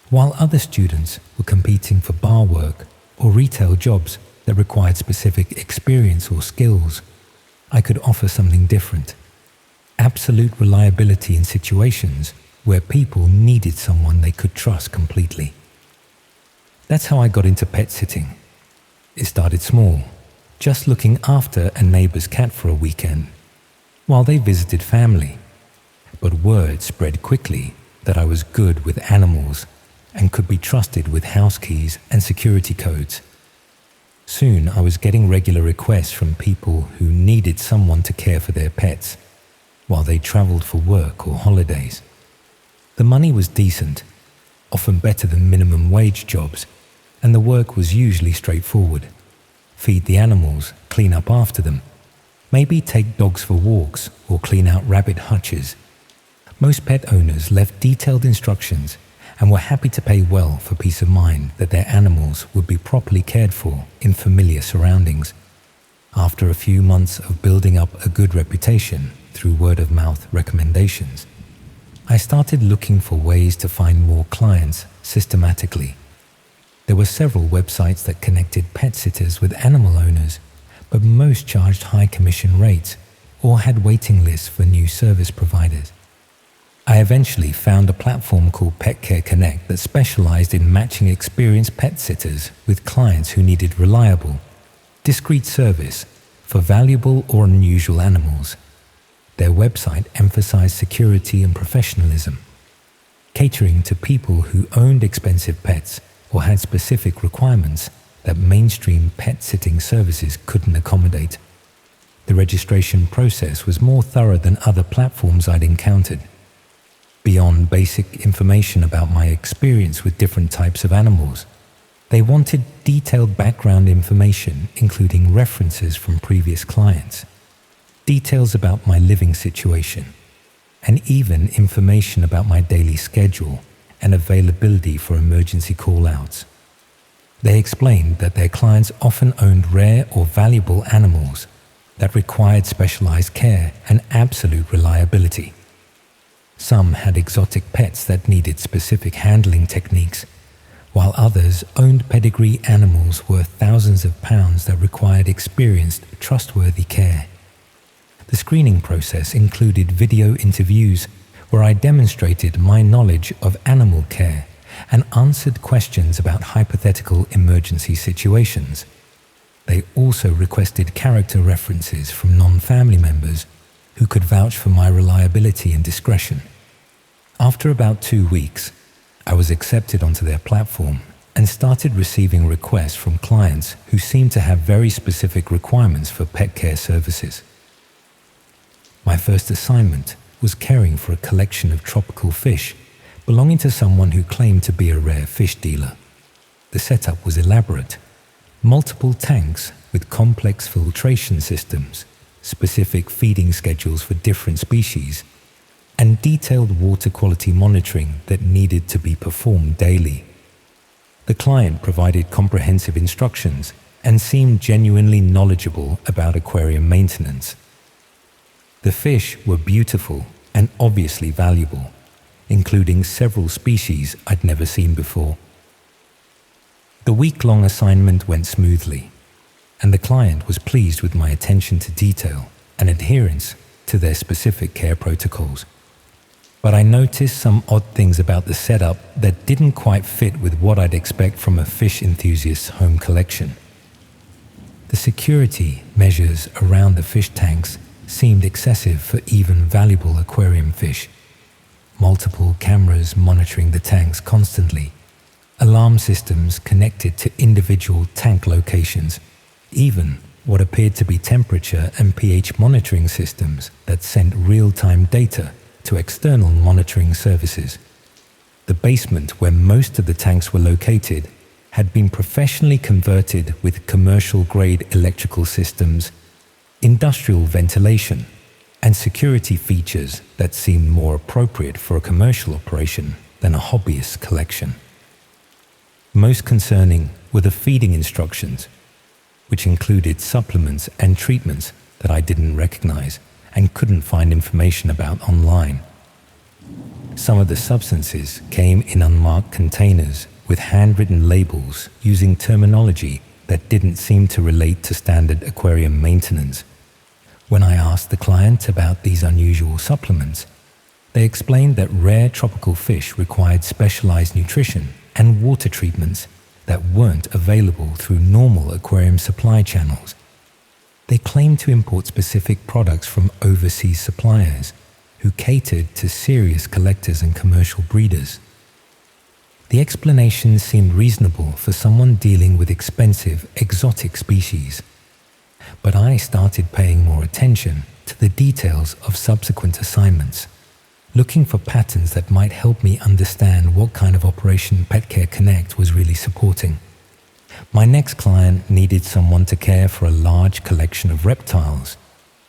While other students were competing for bar work or retail jobs that required specific experience or skills, I could offer something different. Absolute reliability in situations where people needed someone they could trust completely. That's how I got into pet sitting. It started small, just looking after a neighbor's cat for a weekend, while they visited family. But word spread quickly that I was good with animals and could be trusted with house keys and security codes. Soon I was getting regular requests from people who needed someone to care for their pets while they traveled for work or holidays. The money was decent, often better than minimum wage jobs, and the work was usually straightforward. Feed the animals, clean up after them, maybe take dogs for walks or clean out rabbit hutches. Most pet owners left detailed instructions and were happy to pay well for peace of mind that their animals would be properly cared for in familiar surroundings. After a few months of building up a good reputation through word-of-mouth recommendations, I started looking for ways to find more clients systematically. There were several websites that connected pet sitters with animal owners, but most charged high commission rates or had waiting lists for new service providers. I eventually found a platform called Pet Care Connect that specialized in matching experienced pet sitters with clients who needed reliable, discreet service for valuable or unusual animals. Their website emphasized security and professionalism, catering to people who owned expensive pets or had specific requirements that mainstream pet sitting services couldn't accommodate. The registration process was more thorough than other platforms I'd encountered. Beyond basic information about my experience with different types of animals, they wanted detailed background information, including references from previous clients, details about my living situation, and even information about my daily schedule and availability for emergency call-outs. They explained that their clients often owned rare or valuable animals that required specialized care and absolute reliability. Some had exotic pets that needed specific handling techniques, while others owned pedigree animals worth thousands of pounds that required experienced, trustworthy care. The screening process included video interviews where I demonstrated my knowledge of animal care and answered questions about hypothetical emergency situations. They also requested character references from non-family members who could vouch for my reliability and discretion. After about 2 weeks, I was accepted onto their platform and started receiving requests from clients who seemed to have very specific requirements for pet care services. My first assignment was caring for a collection of tropical fish belonging to someone who claimed to be a rare fish dealer. The setup was elaborate. Multiple tanks with complex filtration systems, specific feeding schedules for different species, and detailed water quality monitoring that needed to be performed daily. The client provided comprehensive instructions and seemed genuinely knowledgeable about aquarium maintenance. The fish were beautiful and obviously valuable, including several species I'd never seen before. The week-long assignment went smoothly, and the client was pleased with my attention to detail and adherence to their specific care protocols. But I noticed some odd things about the setup that didn't quite fit with what I'd expect from a fish enthusiast's home collection. The security measures around the fish tanks seemed excessive for even valuable aquarium fish. Multiple cameras monitoring the tanks constantly, alarm systems connected to individual tank locations, even what appeared to be temperature and pH monitoring systems that sent real-time data to external monitoring services. The basement where most of the tanks were located had been professionally converted with commercial-grade electrical systems, industrial ventilation, and security features that seemed more appropriate for a commercial operation than a hobbyist collection. Most concerning were the feeding instructions, which included supplements and treatments that I didn't recognize and couldn't find information about online. Some of the substances came in unmarked containers with handwritten labels using terminology that didn't seem to relate to standard aquarium maintenance. When I asked the client about these unusual supplements, they explained that rare tropical fish required specialized nutrition and water treatments that weren't available through normal aquarium supply channels. They claimed to import specific products from overseas suppliers who catered to serious collectors and commercial breeders. The explanation seemed reasonable for someone dealing with expensive, exotic species. But I started paying more attention to the details of subsequent assignments, looking for patterns that might help me understand what kind of operation PetCare Connect was really supporting. My next client needed someone to care for a large collection of reptiles,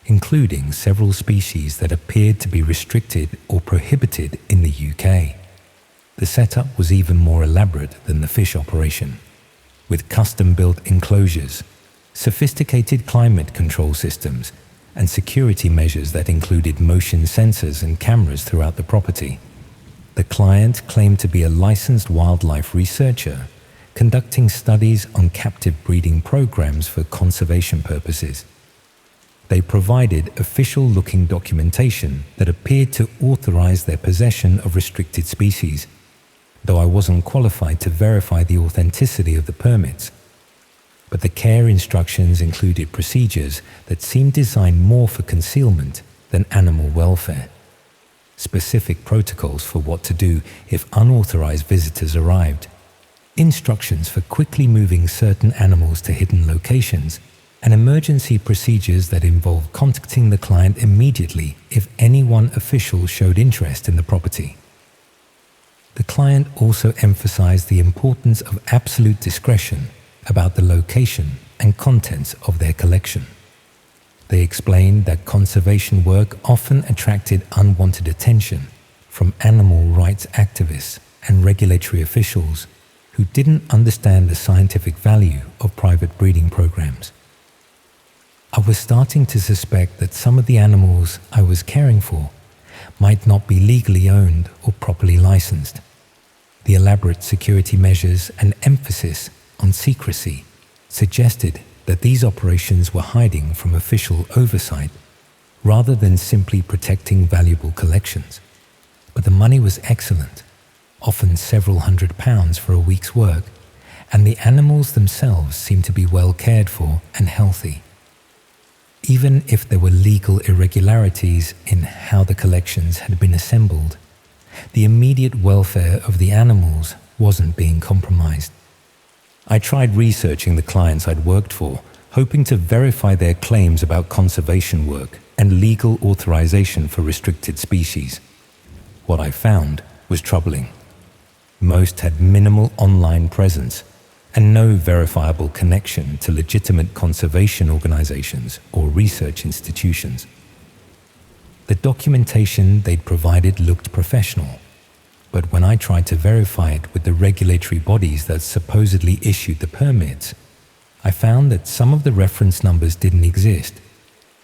including several species that appeared to be restricted or prohibited in the UK. The setup was even more elaborate than the fish operation, with custom-built enclosures, sophisticated climate control systems, and security measures that included motion sensors and cameras throughout the property. The client claimed to be a licensed wildlife researcher, conducting studies on captive breeding programs for conservation purposes. They provided official-looking documentation that appeared to authorize their possession of restricted species, though I wasn't qualified to verify the authenticity of the permits. But the care instructions included procedures that seemed designed more for concealment than animal welfare. Specific protocols for what to do if unauthorized visitors arrived, instructions for quickly moving certain animals to hidden locations, and emergency procedures that involved contacting the client immediately if any one official showed interest in the property. The client also emphasized the importance of absolute discretion about the location and contents of their collection. They explained that conservation work often attracted unwanted attention from animal rights activists and regulatory officials who didn't understand the scientific value of private breeding programs. I was starting to suspect that some of the animals I was caring for might not be legally owned or properly licensed. The elaborate security measures and emphasis on secrecy suggested that these operations were hiding from official oversight rather than simply protecting valuable collections. But the money was excellent, often several £100s for a week's work, and the animals themselves seemed to be well cared for and healthy. Even if there were legal irregularities in how the collections had been assembled, the immediate welfare of the animals wasn't being compromised. I tried researching the clients I'd worked for, hoping to verify their claims about conservation work and legal authorization for restricted species. What I found was troubling. Most had minimal online presence and no verifiable connection to legitimate conservation organizations or research institutions. The documentation they'd provided looked professional, but when I tried to verify it with the regulatory bodies that supposedly issued the permits, I found that some of the reference numbers didn't exist,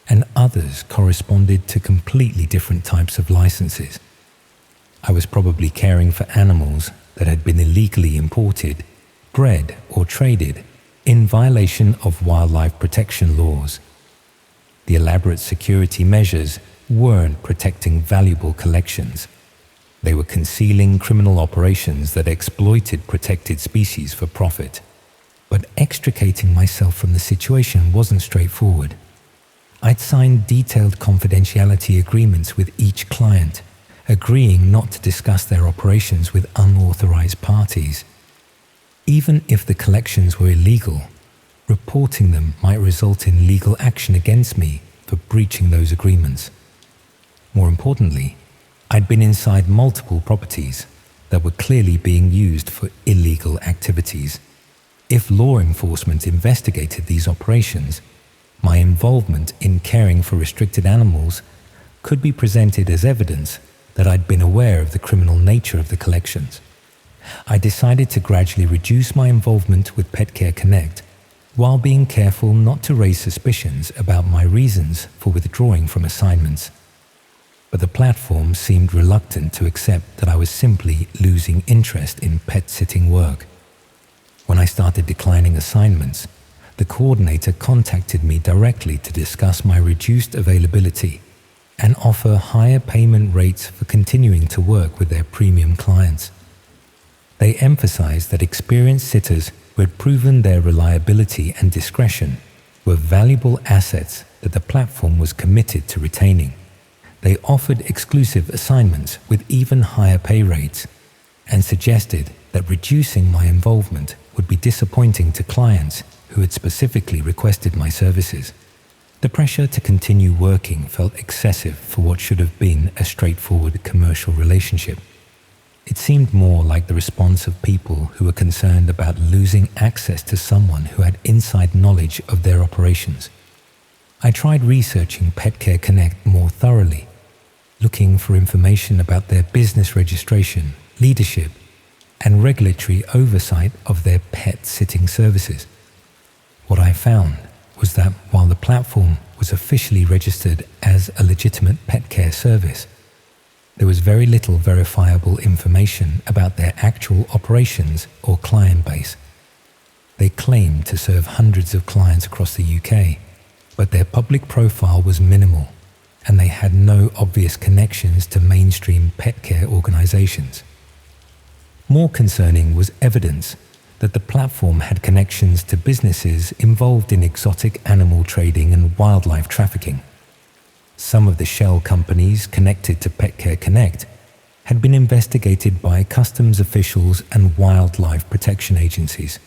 and others corresponded to completely different types of licenses. I was probably caring for animals that had been illegally imported, bred or traded in violation of wildlife protection laws. The elaborate security measures weren't protecting valuable collections. They were concealing criminal operations that exploited protected species for profit. But extricating myself from the situation wasn't straightforward. I'd signed detailed confidentiality agreements with each client, agreeing not to discuss their operations with unauthorized parties. Even if the collections were illegal, reporting them might result in legal action against me for breaching those agreements. More importantly, I'd been inside multiple properties that were clearly being used for illegal activities. If law enforcement investigated these operations, my involvement in caring for restricted animals could be presented as evidence that I'd been aware of the criminal nature of the collections. I decided to gradually reduce my involvement with Pet Care Connect while being careful not to raise suspicions about my reasons for withdrawing from assignments. But the platform seemed reluctant to accept that I was simply losing interest in pet sitting work. When I started declining assignments, the coordinator contacted me directly to discuss my reduced availability and offer higher payment rates for continuing to work with their premium clients. They emphasized that experienced sitters who had proven their reliability and discretion were valuable assets that the platform was committed to retaining. They offered exclusive assignments with even higher pay rates and suggested that reducing my involvement would be disappointing to clients who had specifically requested my services. The pressure to continue working felt excessive for what should have been a straightforward commercial relationship. It seemed more like the response of people who were concerned about losing access to someone who had inside knowledge of their operations. I tried researching Pet Care Connect more thoroughly, looking for information about their business registration, leadership, and regulatory oversight of their pet sitting services. What I found was that while the platform was officially registered as a legitimate pet care service, there was very little verifiable information about their actual operations or client base. They claimed to serve hundreds of clients across the UK, but their public profile was minimal, and they had no obvious connections to mainstream pet care organizations. More concerning was evidence that the platform had connections to businesses involved in exotic animal trading and wildlife trafficking. Some of the shell companies connected to Pet Care Connect had been investigated by customs officials and wildlife protection agencies,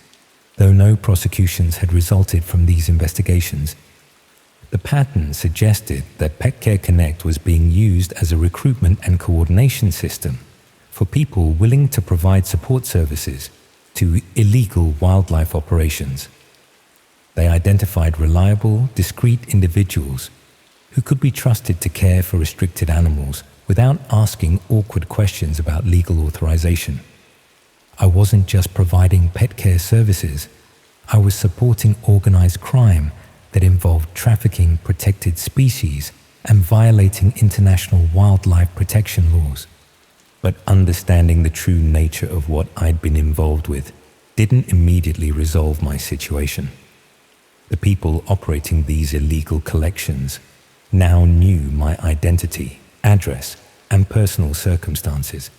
though no prosecutions had resulted from these investigations. The pattern suggested that Pet Care Connect was being used as a recruitment and coordination system for people willing to provide support services to illegal wildlife operations. They identified reliable, discreet individuals who could be trusted to care for restricted animals without asking awkward questions about legal authorization. I wasn't just providing pet care services, I was supporting organized crime that involved trafficking protected species and violating international wildlife protection laws. But understanding the true nature of what I'd been involved with didn't immediately resolve my situation. The people operating these illegal collections now knew my identity, address, and personal circumstances.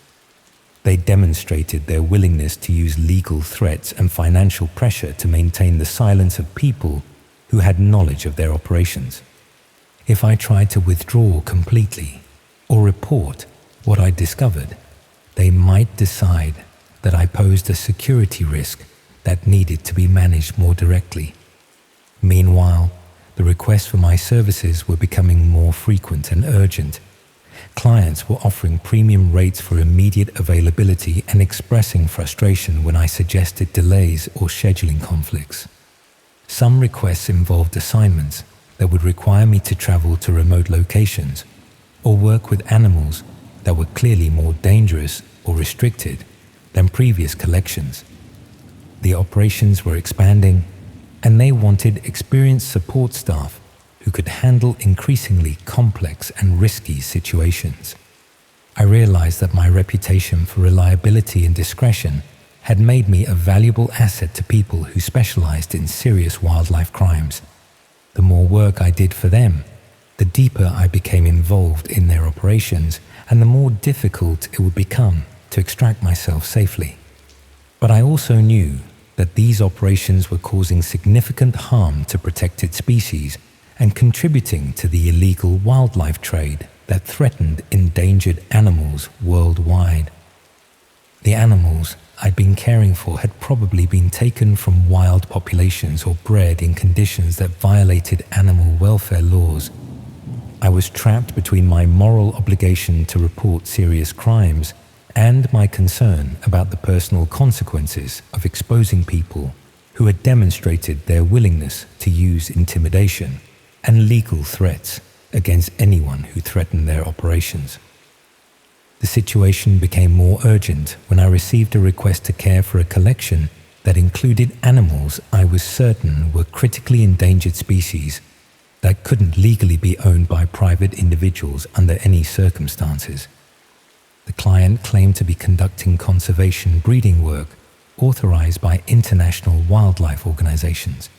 They demonstrated their willingness to use legal threats and financial pressure to maintain the silence of people who had knowledge of their operations. If I tried to withdraw completely or report what I discovered, they might decide that I posed a security risk that needed to be managed more directly. Meanwhile, the requests for my services were becoming more frequent and urgent, Clients were offering premium rates for immediate availability and expressing frustration when I suggested delays or scheduling conflicts. Some requests involved assignments that would require me to travel to remote locations or work with animals that were clearly more dangerous or restricted than previous collections. The operations were expanding, and they wanted experienced support staff who could handle increasingly complex and risky situations. I realized that my reputation for reliability and discretion had made me a valuable asset to people who specialized in serious wildlife crimes. The more work I did for them, the deeper I became involved in their operations, and the more difficult it would become to extract myself safely. But I also knew that these operations were causing significant harm to protected species and contributing to the illegal wildlife trade that threatened endangered animals worldwide. The animals I'd been caring for had probably been taken from wild populations or bred in conditions that violated animal welfare laws. I was trapped between my moral obligation to report serious crimes and my concern about the personal consequences of exposing people who had demonstrated their willingness to use intimidation and legal threats against anyone who threatened their operations. The situation became more urgent when I received a request to care for a collection that included animals I was certain were critically endangered species that couldn't legally be owned by private individuals under any circumstances. The client claimed to be conducting conservation breeding work authorized by international wildlife organizations,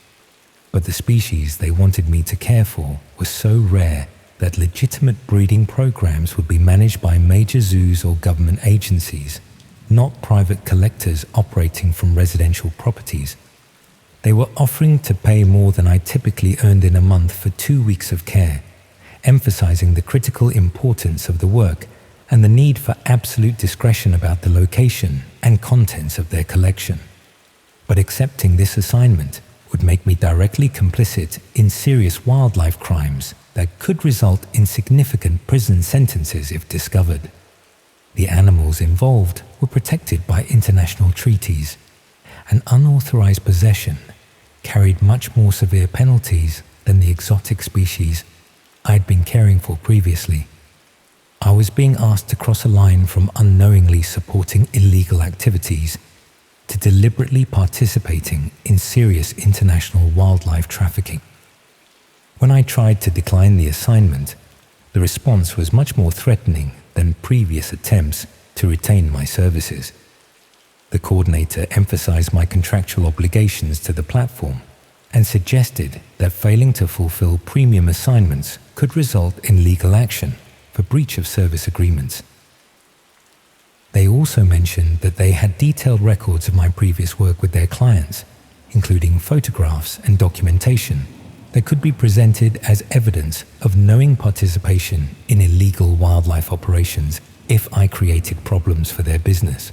but the species they wanted me to care for were so rare that legitimate breeding programs would be managed by major zoos or government agencies, not private collectors operating from residential properties. They were offering to pay more than I typically earned in a month for 2 weeks of care, emphasizing the critical importance of the work and the need for absolute discretion about the location and contents of their collection. But accepting this assignment would make me directly complicit in serious wildlife crimes that could result in significant prison sentences if discovered. The animals involved were protected by international treaties, and unauthorized possession carried much more severe penalties than the exotic species I'd been caring for previously. I was being asked to cross a line from unknowingly supporting illegal activities to deliberately participating in serious international wildlife trafficking. When I tried to decline the assignment, the response was much more threatening than previous attempts to retain my services. The coordinator emphasized my contractual obligations to the platform and suggested that failing to fulfill premium assignments could result in legal action for breach of service agreements. They also mentioned that they had detailed records of my previous work with their clients, including photographs and documentation that could be presented as evidence of knowing participation in illegal wildlife operations if I created problems for their business.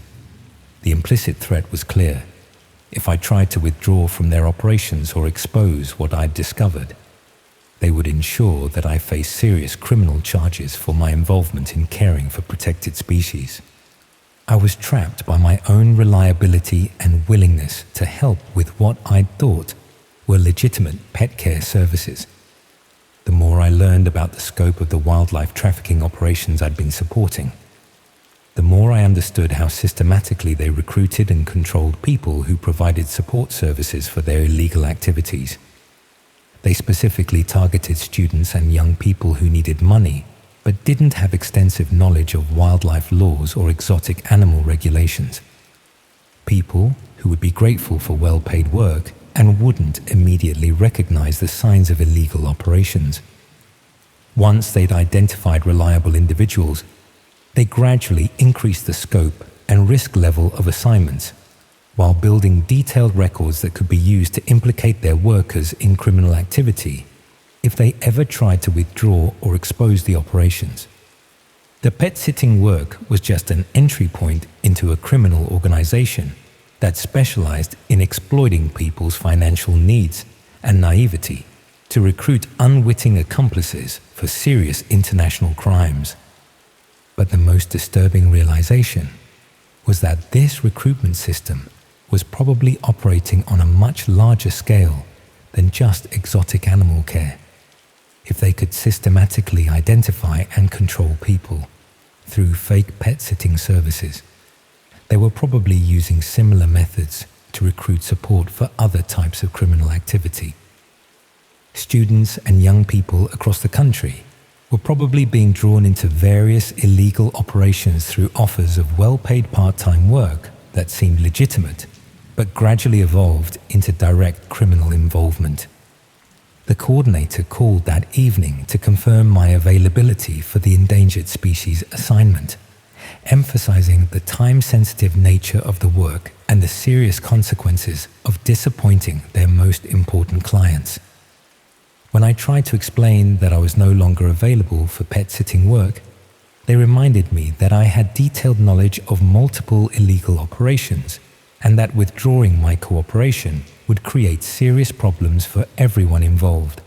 The implicit threat was clear. If I tried to withdraw from their operations or expose what I'd discovered, they would ensure that I face serious criminal charges for my involvement in caring for protected species. I was trapped by my own reliability and willingness to help with what I'd thought were legitimate pet care services. The more I learned about the scope of the wildlife trafficking operations I'd been supporting, the more I understood how systematically they recruited and controlled people who provided support services for their illegal activities. They specifically targeted students and young people who needed money but didn't have extensive knowledge of wildlife laws or exotic animal regulations. People who would be grateful for well-paid work and wouldn't immediately recognize the signs of illegal operations. Once they'd identified reliable individuals, they gradually increased the scope and risk level of assignments, while building detailed records that could be used to implicate their workers in criminal activity if they ever tried to withdraw or expose the operations. The pet-sitting work was just an entry point into a criminal organization that specialized in exploiting people's financial needs and naivety to recruit unwitting accomplices for serious international crimes. But the most disturbing realization was that this recruitment system was probably operating on a much larger scale than just exotic animal care. If they could systematically identify and control people through fake pet sitting services, they were probably using similar methods to recruit support for other types of criminal activity. Students and young people across the country were probably being drawn into various illegal operations through offers of well-paid part-time work that seemed legitimate, but gradually evolved into direct criminal involvement. The coordinator called that evening to confirm my availability for the endangered species assignment, emphasizing the time-sensitive nature of the work and the serious consequences of disappointing their most important clients. When I tried to explain that I was no longer available for pet-sitting work, they reminded me that I had detailed knowledge of multiple illegal operations and that withdrawing my cooperation would create serious problems for everyone involved.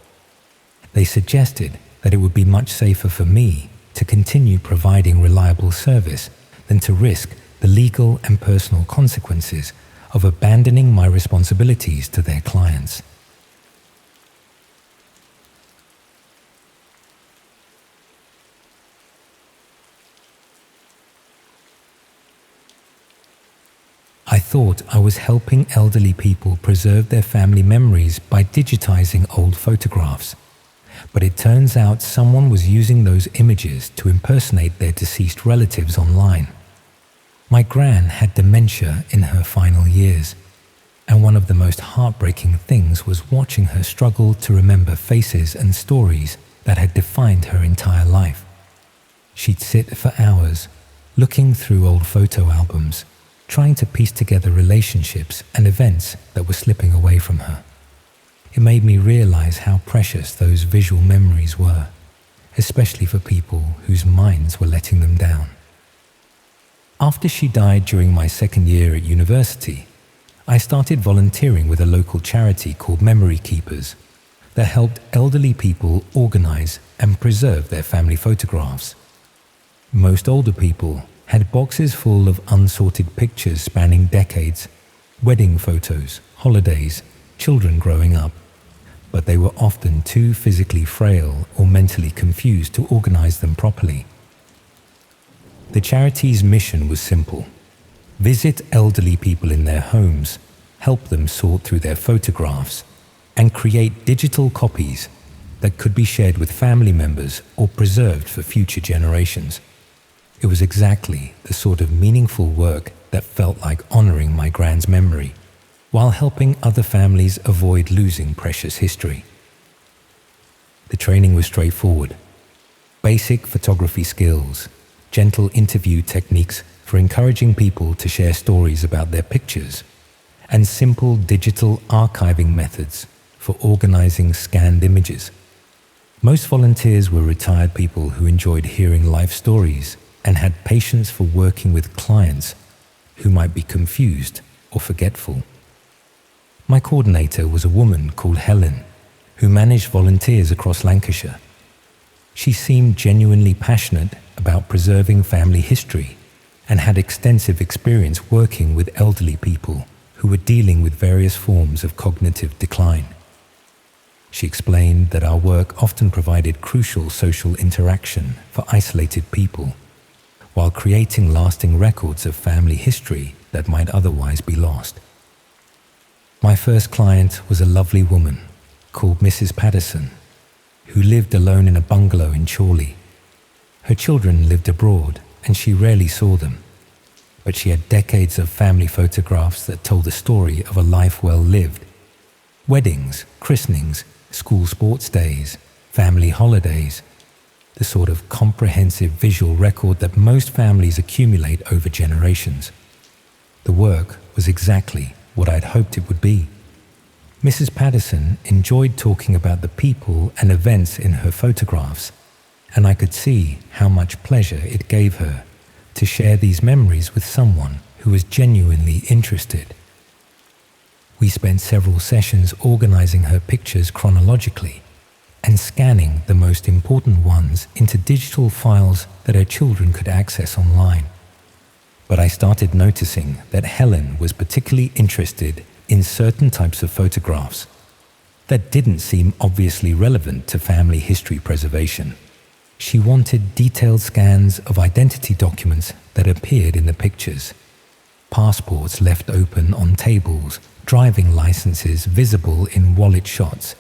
They suggested that it would be much safer for me to continue providing reliable service than to risk the legal and personal consequences of abandoning my responsibilities to their clients. I thought I was helping elderly people preserve their family memories by digitizing old photographs, but it turns out someone was using those images to impersonate their deceased relatives online. My gran had dementia in her final years, and one of the most heartbreaking things was watching her struggle to remember faces and stories that had defined her entire life. She'd sit for hours, looking through old photo albums, trying to piece together relationships and events that were slipping away from her. It made me realize how precious those visual memories were, especially for people whose minds were letting them down. After she died during my second year at university, I started volunteering with a local charity called Memory Keepers that helped elderly people organize and preserve their family photographs. Most older people had boxes full of unsorted pictures spanning decades, wedding photos, holidays, children growing up, but they were often too physically frail or mentally confused to organize them properly. The charity's mission was simple: visit elderly people in their homes, help them sort through their photographs, and create digital copies that could be shared with family members or preserved for future generations. It was exactly the sort of meaningful work that felt like honoring my gran's memory, while helping other families avoid losing precious history. The training was straightforward: basic photography skills, gentle interview techniques for encouraging people to share stories about their pictures, and simple digital archiving methods for organizing scanned images. Most volunteers were retired people who enjoyed hearing life stories and had patience for working with clients who might be confused or forgetful. My coordinator was a woman called Helen, who managed volunteers across Lancashire. She seemed genuinely passionate about preserving family history and had extensive experience working with elderly people who were dealing with various forms of cognitive decline. She explained that our work often provided crucial social interaction for isolated people, while creating lasting records of family history that might otherwise be lost. My first client was a lovely woman called Mrs. Patterson, who lived alone in a bungalow in Chorley. Her children lived abroad and she rarely saw them, but she had decades of family photographs that told the story of a life well lived. Weddings, christenings, school sports days, family holidays, the sort of comprehensive visual record that most families accumulate over generations. The work was exactly what I'd hoped it would be. Mrs. Patterson enjoyed talking about the people and events in her photographs, and I could see how much pleasure it gave her to share these memories with someone who was genuinely interested. We spent several sessions organizing her pictures chronologically and scanning the most important ones into digital files that her children could access online. But I started noticing that Helen was particularly interested in certain types of photographs that didn't seem obviously relevant to family history preservation. She wanted detailed scans of identity documents that appeared in the pictures, passports left open on tables, driving licenses visible in wallet shots,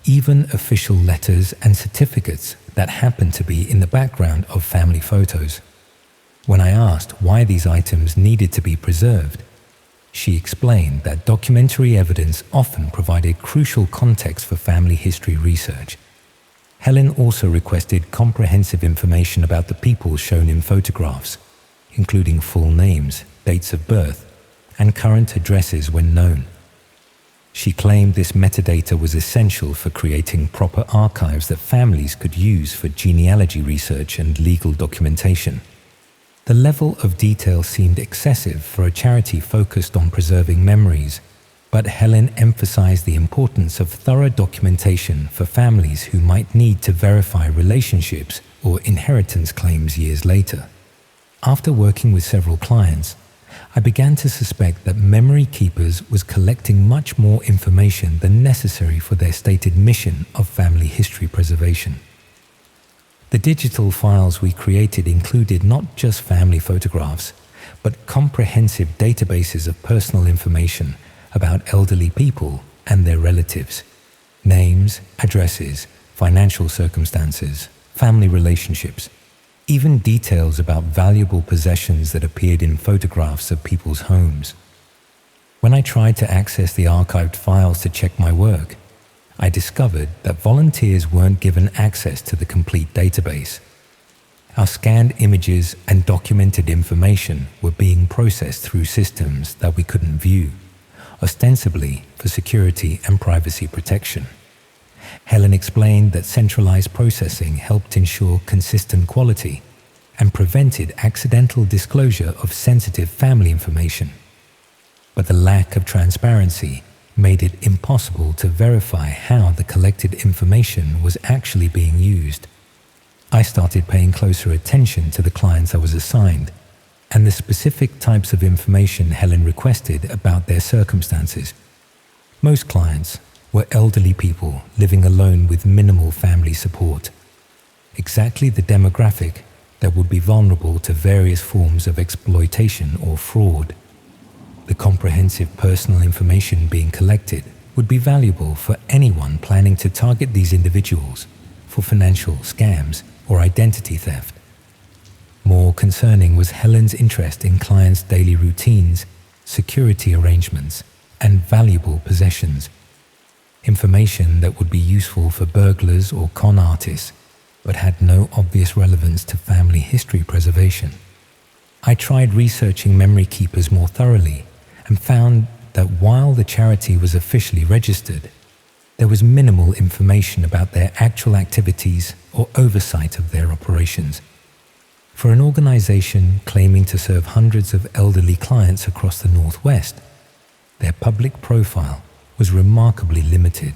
even official letters and certificates that happened to be in the background of family photos. When I asked why these items needed to be preserved, she explained that documentary evidence often provided crucial context for family history research. Helen also requested comprehensive information about the people shown in photographs, including full names, dates of birth, and current addresses when known. She claimed this metadata was essential for creating proper archives that families could use for genealogy research and legal documentation. The level of detail seemed excessive for a charity focused on preserving memories, but Helen emphasized the importance of thorough documentation for families who might need to verify relationships or inheritance claims years later. After working with several clients, I began to suspect that memory keepers was collecting much more information than necessary for their stated mission of family history preservation. The digital files we created included not just family photographs, but comprehensive databases of personal information about elderly people and their relatives, names, addresses, financial circumstances, family relationships, even details about valuable possessions that appeared in photographs of people's homes. When I tried to access the archived files to check my work, I discovered that volunteers weren't given access to the complete database. Our scanned images and documented information were being processed through systems that we couldn't view, ostensibly for security and privacy protection. Helen explained that centralized processing helped ensure consistent quality and prevented accidental disclosure of sensitive family information. But the lack of transparency made it impossible to verify how the collected information was actually being used. I started paying closer attention to the clients I was assigned and the specific types of information Helen requested about their circumstances. Most clients were elderly people living alone with minimal family support, exactly the demographic that would be vulnerable to various forms of exploitation or fraud. The comprehensive personal information being collected would be valuable for anyone planning to target these individuals for financial scams or identity theft. More concerning was Helen's interest in clients' daily routines, security arrangements, and valuable possessions. Information that would be useful for burglars or con artists, but had no obvious relevance to family history preservation. I tried researching memory keepers more thoroughly and found that while the charity was officially registered, there was minimal information about their actual activities or oversight of their operations. For an organization claiming to serve hundreds of elderly clients across the Northwest, their public profile was remarkably limited.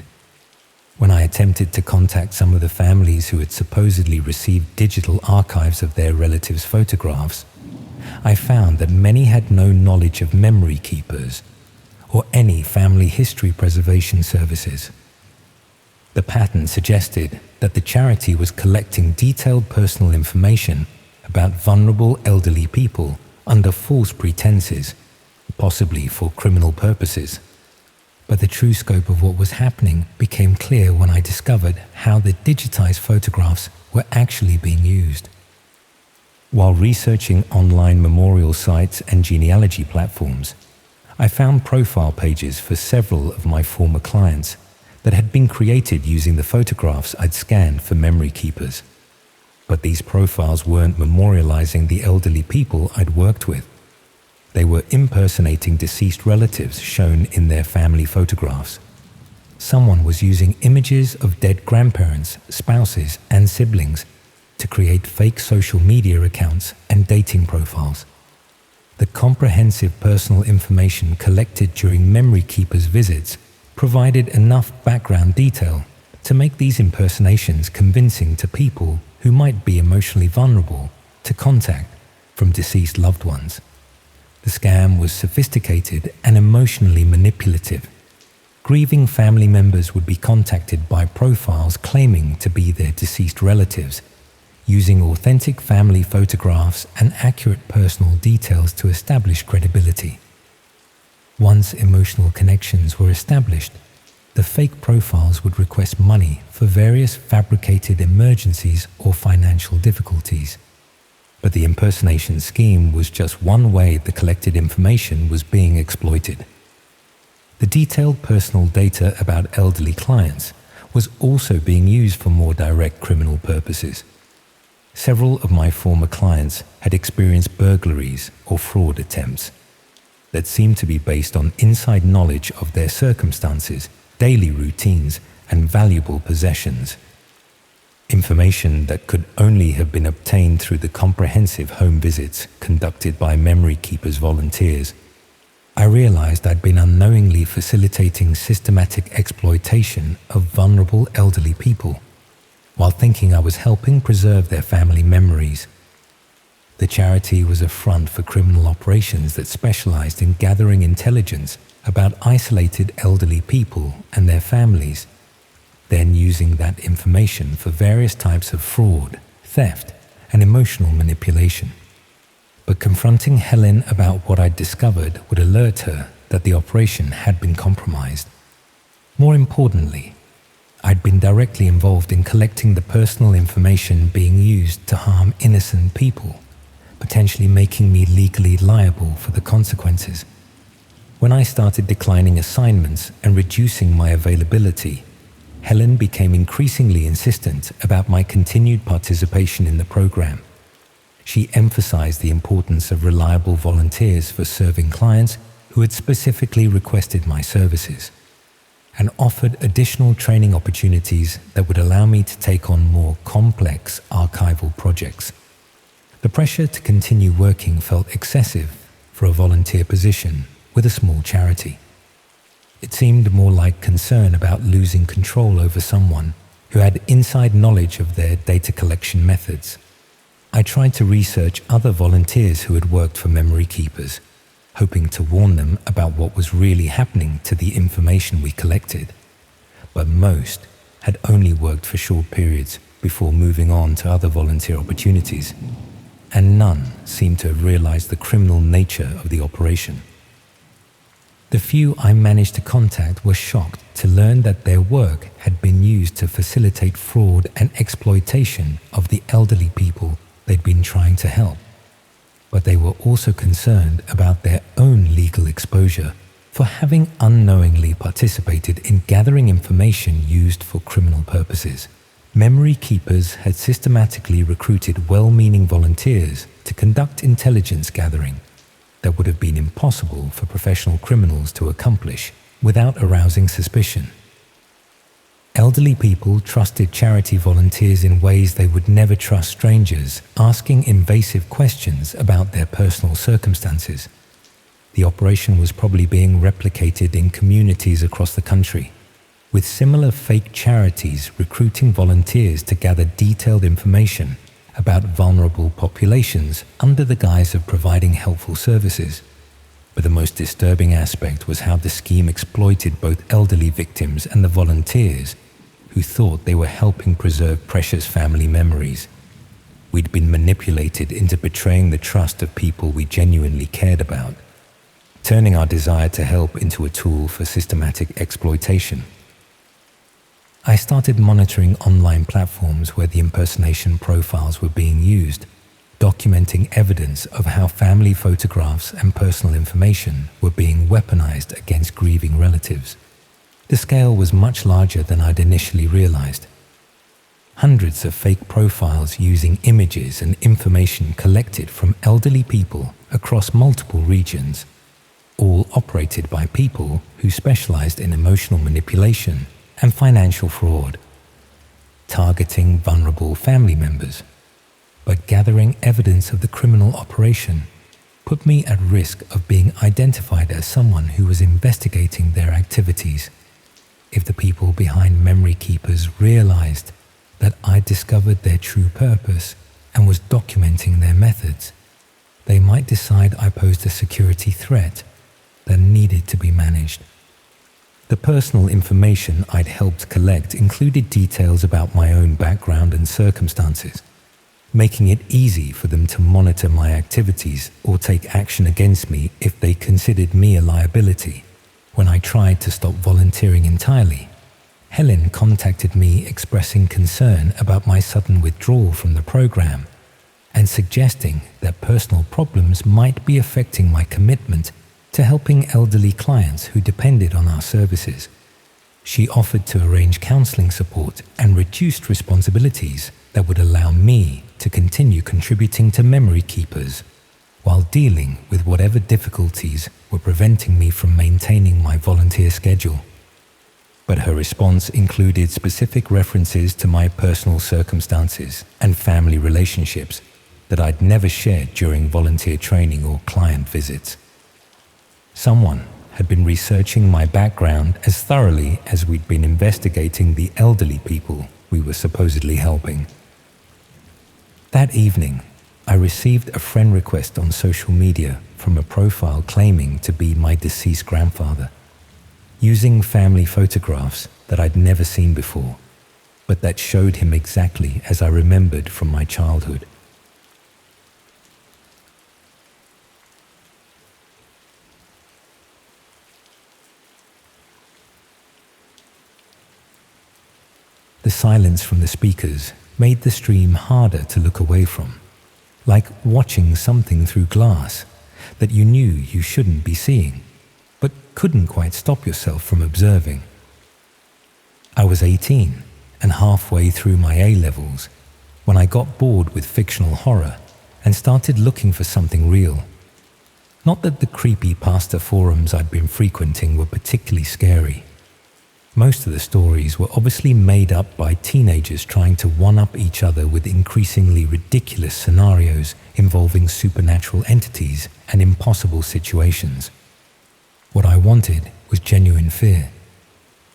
When I attempted to contact some of the families who had supposedly received digital archives of their relatives' photographs, I found that many had no knowledge of memory keepers or any family history preservation services. The pattern suggested that the charity was collecting detailed personal information about vulnerable elderly people under false pretenses, possibly for criminal purposes. But the true scope of what was happening became clear when I discovered how the digitized photographs were actually being used. While researching online memorial sites and genealogy platforms, I found profile pages for several of my former clients that had been created using the photographs I'd scanned for memory keepers. But these profiles weren't memorializing the elderly people I'd worked with. They were impersonating deceased relatives shown in their family photographs. Someone was using images of dead grandparents, spouses, and siblings to create fake social media accounts and dating profiles. The comprehensive personal information collected during memory keepers' visits provided enough background detail to make these impersonations convincing to people who might be emotionally vulnerable to contact from deceased loved ones. The scam was sophisticated and emotionally manipulative. Grieving family members would be contacted by profiles claiming to be their deceased relatives, using authentic family photographs and accurate personal details to establish credibility. Once emotional connections were established, the fake profiles would request money for various fabricated emergencies or financial difficulties. But the impersonation scheme was just one way the collected information was being exploited. The detailed personal data about elderly clients was also being used for more direct criminal purposes. Several of my former clients had experienced burglaries or fraud attempts that seemed to be based on inside knowledge of their circumstances, daily routines, and valuable possessions. Information that could only have been obtained through the comprehensive home visits conducted by Memory Keepers volunteers. I realized I'd been unknowingly facilitating systematic exploitation of vulnerable elderly people, while thinking I was helping preserve their family memories. The charity was a front for criminal operations that specialized in gathering intelligence about isolated elderly people and their families, then using that information for various types of fraud, theft, and emotional manipulation. But confronting Helen about what I'd discovered would alert her that the operation had been compromised. More importantly, I'd been directly involved in collecting the personal information being used to harm innocent people, potentially making me legally liable for the consequences. When I started declining assignments and reducing my availability, Helen became increasingly insistent about my continued participation in the program. She emphasized the importance of reliable volunteers for serving clients who had specifically requested my services, and offered additional training opportunities that would allow me to take on more complex archival projects. The pressure to continue working felt excessive for a volunteer position with a small charity. It seemed more like concern about losing control over someone who had inside knowledge of their data collection methods. I tried to research other volunteers who had worked for Memory Keepers, hoping to warn them about what was really happening to the information we collected. But most had only worked for short periods before moving on to other volunteer opportunities, and none seemed to have realized the criminal nature of the operation. The few I managed to contact were shocked to learn that their work had been used to facilitate fraud and exploitation of the elderly people they'd been trying to help. But they were also concerned about their own legal exposure for having unknowingly participated in gathering information used for criminal purposes. Memory Keepers had systematically recruited well-meaning volunteers to conduct intelligence gathering that would have been impossible for professional criminals to accomplish without arousing suspicion. Elderly people trusted charity volunteers in ways they would never trust strangers, asking invasive questions about their personal circumstances. The operation was probably being replicated in communities across the country, with similar fake charities recruiting volunteers to gather detailed information about vulnerable populations under the guise of providing helpful services. But the most disturbing aspect was how the scheme exploited both elderly victims and the volunteers who thought they were helping preserve precious family memories. We'd been manipulated into betraying the trust of people we genuinely cared about, turning our desire to help into a tool for systematic exploitation. I started monitoring online platforms where the impersonation profiles were being used, documenting evidence of how family photographs and personal information were being weaponized against grieving relatives. The scale was much larger than I'd initially realized. Hundreds of fake profiles using images and information collected from elderly people across multiple regions, all operated by people who specialized in emotional manipulation and financial fraud, targeting vulnerable family members. But gathering evidence of the criminal operation put me at risk of being identified as someone who was investigating their activities. if the people behind Memory Keepers realized that I discovered their true purpose and was documenting their methods, they might decide I posed a security threat that needed to be managed. The personal information I'd helped collect included details about my own background and circumstances, making it easy for them to monitor my activities or take action against me if they considered me a liability. When I tried to stop volunteering entirely, Helen contacted me expressing concern about my sudden withdrawal from the program and suggesting that personal problems might be affecting my commitment to helping elderly clients who depended on our services. She offered to arrange counseling support and reduced responsibilities that would allow me to continue contributing to Memory Keepers while dealing with whatever difficulties were preventing me from maintaining my volunteer schedule. But her response included specific references to my personal circumstances and family relationships that I'd never shared during volunteer training or client visits. Someone had been researching my background as thoroughly as we'd been investigating the elderly people we were supposedly helping. That evening, I received a friend request on social media from a profile claiming to be my deceased grandfather, using family photographs that I'd never seen before, but that showed him exactly as I remembered from my childhood. The silence from the speakers made the stream harder to look away from, like watching something through glass that you knew you shouldn't be seeing, but couldn't quite stop yourself from observing. I was 18 and halfway through my A-levels when I got bored with fictional horror and started looking for something real. Not that the creepy pasta forums I'd been frequenting were particularly scary. Most of the stories were obviously made up by teenagers trying to one-up each other with increasingly ridiculous scenarios involving supernatural entities and impossible situations. What I wanted was genuine fear,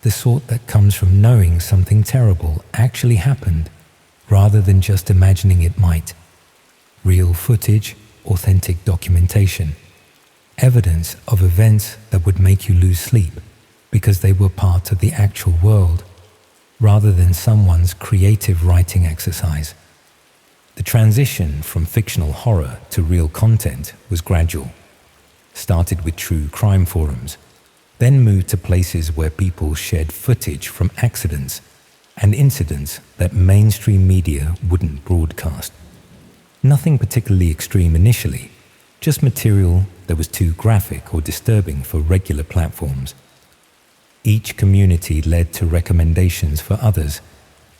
the sort that comes from knowing something terrible actually happened rather than just imagining it might. Real footage, authentic documentation, evidence of events that would make you lose sleep because they were part of the actual world, rather than someone's creative writing exercise. The transition from fictional horror to real content was gradual. Started with true crime forums, then moved to places where people shared footage from accidents and incidents that mainstream media wouldn't broadcast. Nothing particularly extreme initially, just material that was too graphic or disturbing for regular platforms. Each community led to recommendations for others,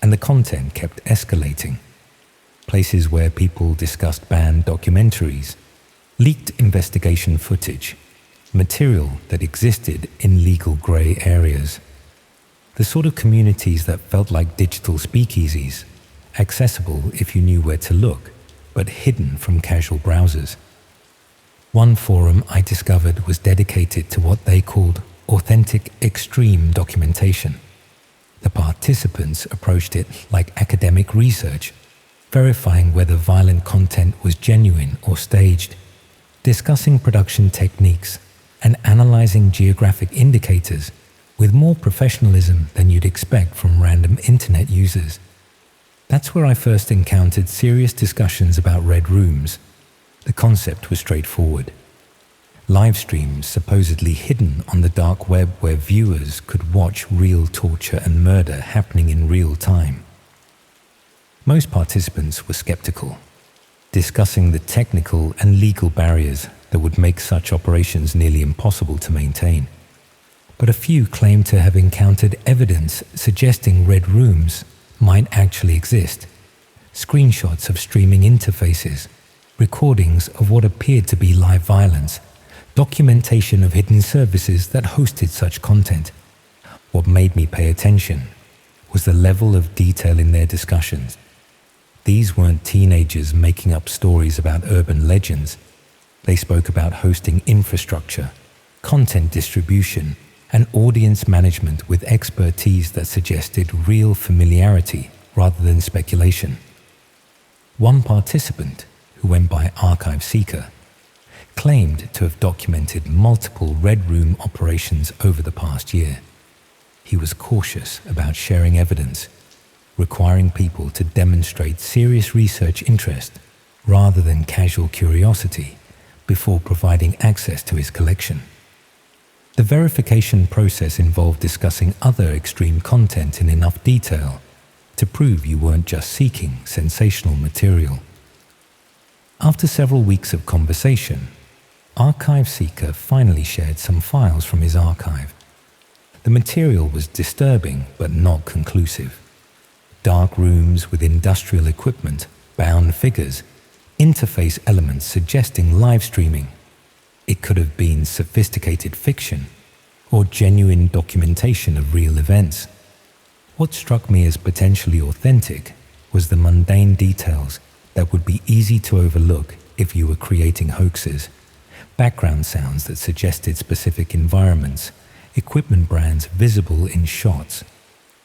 and the content kept escalating. Places where people discussed banned documentaries, leaked investigation footage, material that existed in legal grey areas. The sort of communities that felt like digital speakeasies, accessible if you knew where to look, but hidden from casual browsers. One forum I discovered was dedicated to what they called authentic extreme documentation. The participants approached it like academic research, verifying whether violent content was genuine or staged, discussing production techniques, and analyzing geographic indicators with more professionalism than you'd expect from random internet users. That's where I first encountered serious discussions about red rooms. The concept was straightforward. Live streams supposedly hidden on the dark web where viewers could watch real torture and murder happening in real time. Most participants were skeptical, discussing the technical and legal barriers that would make such operations nearly impossible to maintain. But a few claimed to have encountered evidence suggesting red rooms might actually exist. Screenshots of streaming interfaces, recordings of what appeared to be live violence, documentation of hidden services that hosted such content. What made me pay attention was the level of detail in their discussions. These weren't teenagers making up stories about urban legends. They spoke about hosting infrastructure, content distribution, and audience management with expertise that suggested real familiarity rather than speculation. One participant, who went by Archive Seeker, claimed to have documented multiple Red Room operations over the past year. He was cautious about sharing evidence, requiring people to demonstrate serious research interest rather than casual curiosity before providing access to his collection. The verification process involved discussing other extreme content in enough detail to prove you weren't just seeking sensational material. After several weeks of conversation, Archive Seeker finally shared some files from his archive. The material was disturbing but not conclusive. Dark rooms with industrial equipment, bound figures, interface elements suggesting live streaming. It could have been sophisticated fiction or genuine documentation of real events. What struck me as potentially authentic was the mundane details that would be easy to overlook if you were creating hoaxes. Background sounds that suggested specific environments, equipment brands visible in shots,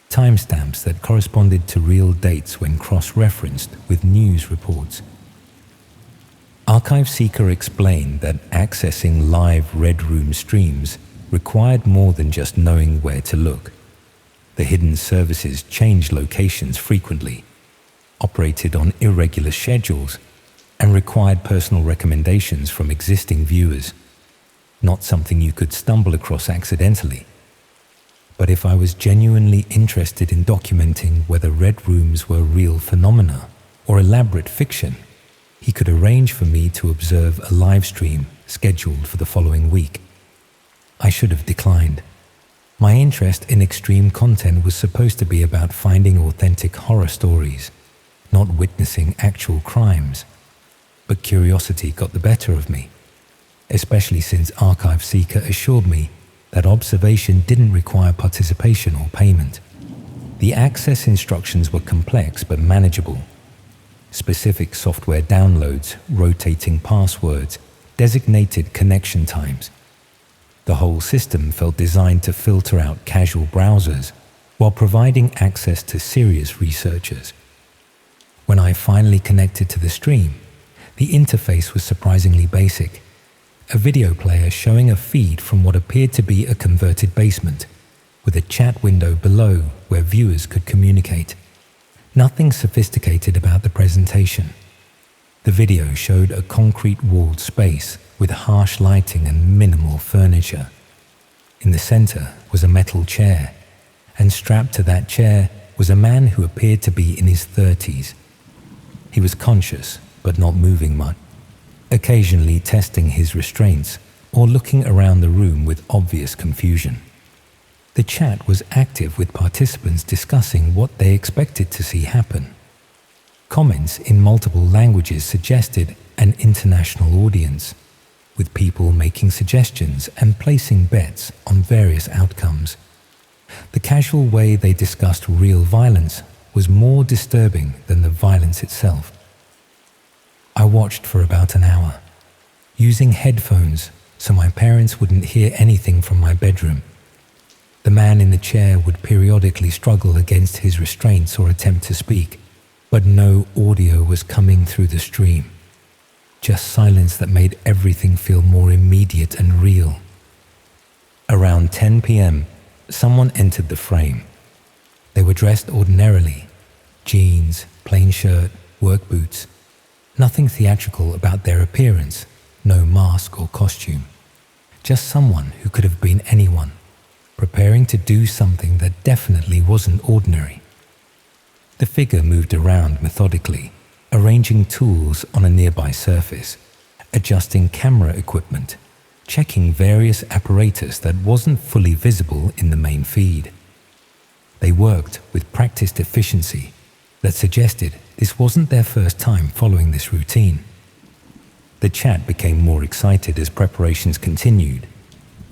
timestamps that corresponded to real dates when cross-referenced with news reports. Archive Seeker explained that accessing live Red Room streams required more than just knowing where to look. The hidden services changed locations frequently, operated on irregular schedules, and required personal recommendations from existing viewers. Not something you could stumble across accidentally. But if I was genuinely interested in documenting whether Red Rooms were real phenomena or elaborate fiction, he could arrange for me to observe a live stream scheduled for the following week. I should have declined. My interest in extreme content was supposed to be about finding authentic horror stories, not witnessing actual crimes. But curiosity got the better of me, especially since Archive Seeker assured me that observation didn't require participation or payment. The access instructions were complex but manageable. Specific software downloads, rotating passwords, designated connection times. The whole system felt designed to filter out casual browsers while providing access to serious researchers. When I finally connected to the stream, the interface was surprisingly basic. A video player showing a feed from what appeared to be a converted basement, with a chat window below where viewers could communicate. Nothing sophisticated about the presentation. The video showed a concrete-walled space with harsh lighting and minimal furniture. In the center was a metal chair, and strapped to that chair was a man who appeared to be in his 30s. He was conscious, but not moving much, occasionally testing his restraints or looking around the room with obvious confusion. The chat was active with participants discussing what they expected to see happen. Comments in multiple languages suggested an international audience, with people making suggestions and placing bets on various outcomes. The casual way they discussed real violence was more disturbing than the violence itself. I watched for about an hour, using headphones so my parents wouldn't hear anything from my bedroom. The man in the chair would periodically struggle against his restraints or attempt to speak, but no audio was coming through the stream. Just silence that made everything feel more immediate and real. Around 10 p.m., someone entered the frame. They were dressed ordinarily, jeans, plain shirt, work boots. Nothing theatrical about their appearance, no mask or costume. Just someone who could have been anyone, preparing to do something that definitely wasn't ordinary. The figure moved around methodically, arranging tools on a nearby surface, adjusting camera equipment, checking various apparatus that wasn't fully visible in the main feed. They worked with practiced efficiency that suggested this wasn't their first time following this routine. The chat became more excited as preparations continued.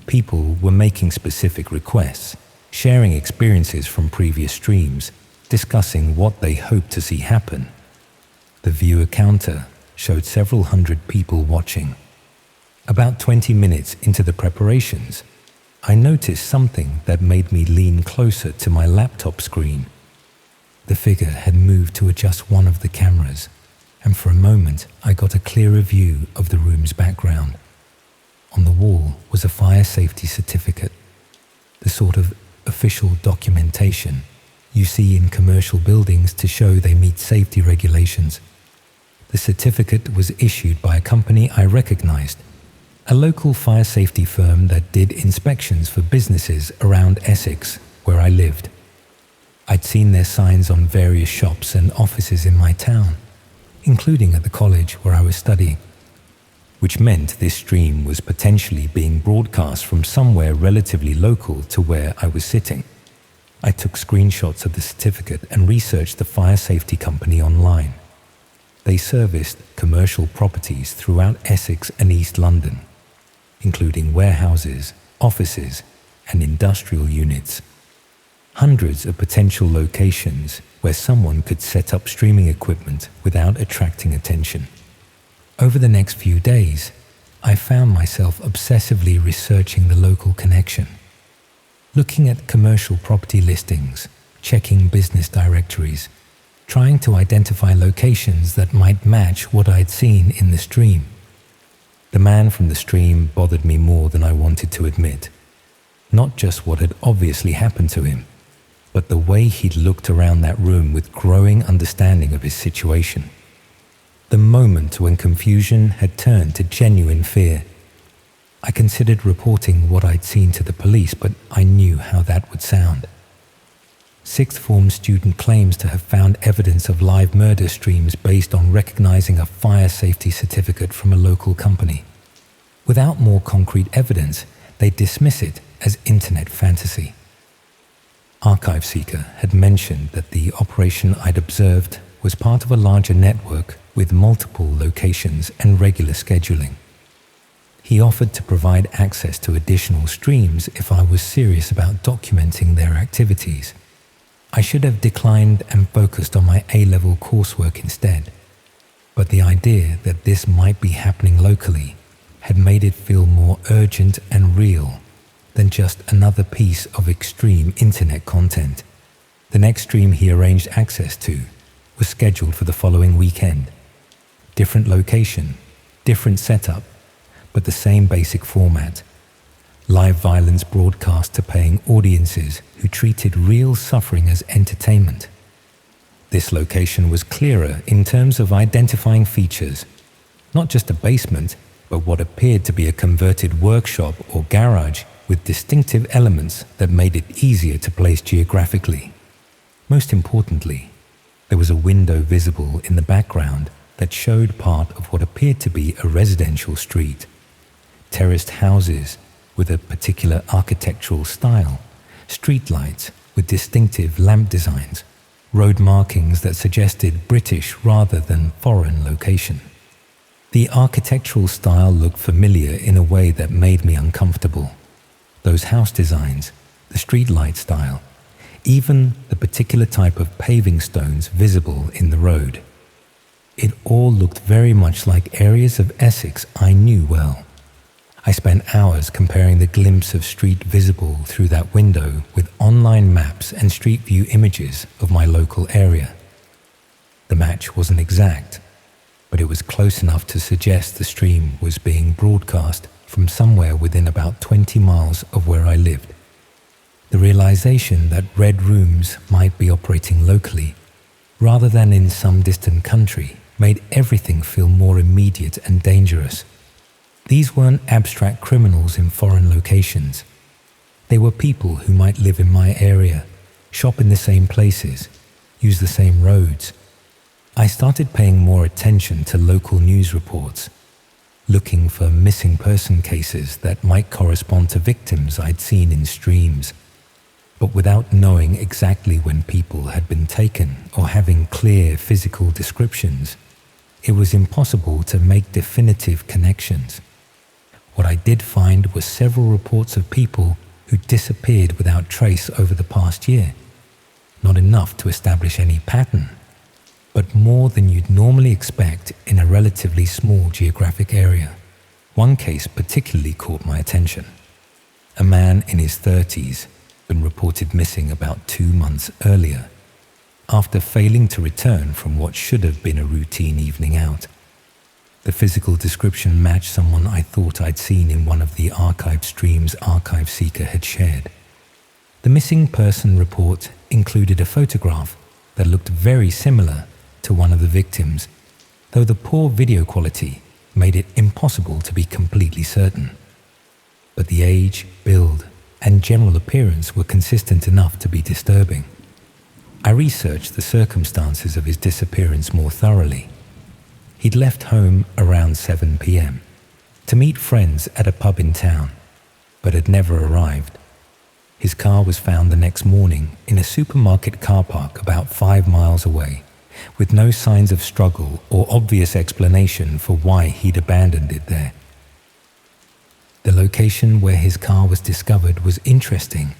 People were making specific requests, sharing experiences from previous streams, discussing what they hoped to see happen. The viewer counter showed several hundred people watching. About 20 minutes into the preparations, I noticed something that made me lean closer to my laptop screen. The figure had moved to adjust one of the cameras, and for a moment I got a clearer view of the room's background. On the wall was a fire safety certificate, the sort of official documentation you see in commercial buildings to show they meet safety regulations. The certificate was issued by a company I recognized, a local fire safety firm that did inspections for businesses around Essex, where I lived. I'd seen their signs on various shops and offices in my town, including at the college where I was studying, which meant this stream was potentially being broadcast from somewhere relatively local to where I was sitting. I took screenshots of the certificate and researched the fire safety company online. They serviced commercial properties throughout Essex and East London, including warehouses, offices, and industrial units. Hundreds of potential locations where someone could set up streaming equipment without attracting attention. Over the next few days, I found myself obsessively researching the local connection, looking at commercial property listings, checking business directories, trying to identify locations that might match what I'd seen in the stream. The man from the stream bothered me more than I wanted to admit. Not just what had obviously happened to him, but the way he'd looked around that room with growing understanding of his situation. The moment when confusion had turned to genuine fear. I considered reporting what I'd seen to the police, but I knew how that would sound. Sixth form student claims to have found evidence of live murder streams based on recognizing a fire safety certificate from a local company. Without more concrete evidence, they dismiss it as internet fantasy. Archive Seeker had mentioned that the operation I'd observed was part of a larger network with multiple locations and regular scheduling. He offered to provide access to additional streams if I was serious about documenting their activities. I should have declined and focused on my A-level coursework instead, but the idea that this might be happening locally had made it feel more urgent and real than just another piece of extreme internet content. The next stream he arranged access to was scheduled for the following weekend. Different location, different setup, but the same basic format. Live violence broadcast to paying audiences who treated real suffering as entertainment. This location was clearer in terms of identifying features, not just a basement, but what appeared to be a converted workshop or garage with distinctive elements that made it easier to place geographically. Most importantly, there was a window visible in the background that showed part of what appeared to be a residential street. Terraced houses with a particular architectural style, streetlights with distinctive lamp designs, road markings that suggested British rather than foreign location. The architectural style looked familiar in a way that made me uncomfortable. Those house designs, the streetlight style, even the particular type of paving stones visible in the road. It all looked very much like areas of Essex I knew well. I spent hours comparing the glimpse of street visible through that window with online maps and street view images of my local area. The match wasn't exact, but it was close enough to suggest the stream was being broadcast from somewhere within about 20 miles of where I lived. The realization that red rooms might be operating locally, rather than in some distant country, made everything feel more immediate and dangerous. These weren't abstract criminals in foreign locations. They were people who might live in my area, shop in the same places, use the same roads. I started paying more attention to local news reports, looking for missing person cases that might correspond to victims I'd seen in streams. But without knowing exactly when people had been taken or having clear physical descriptions, it was impossible to make definitive connections. What I did find were several reports of people who disappeared without trace over the past year. Not enough to establish any pattern, but more than you'd normally expect in a relatively small geographic area. One case particularly caught my attention. a man in his 30s, been reported missing about 2 months earlier, after failing to return from what should have been a routine evening out. The physical description matched someone I thought I'd seen in one of the archived streams Archive Seeker had shared. The missing person report included a photograph that looked very similar to one of the victims, though the poor video quality made it impossible to be completely certain. But the age, build, and general appearance were consistent enough to be disturbing. I researched the circumstances of his disappearance more thoroughly. He'd left home around 7 p.m. to meet friends at a pub in town, but had never arrived. His car was found the next morning in a supermarket car park about 5 miles away, with no signs of struggle or obvious explanation for why he'd abandoned it there. The location where his car was discovered was interesting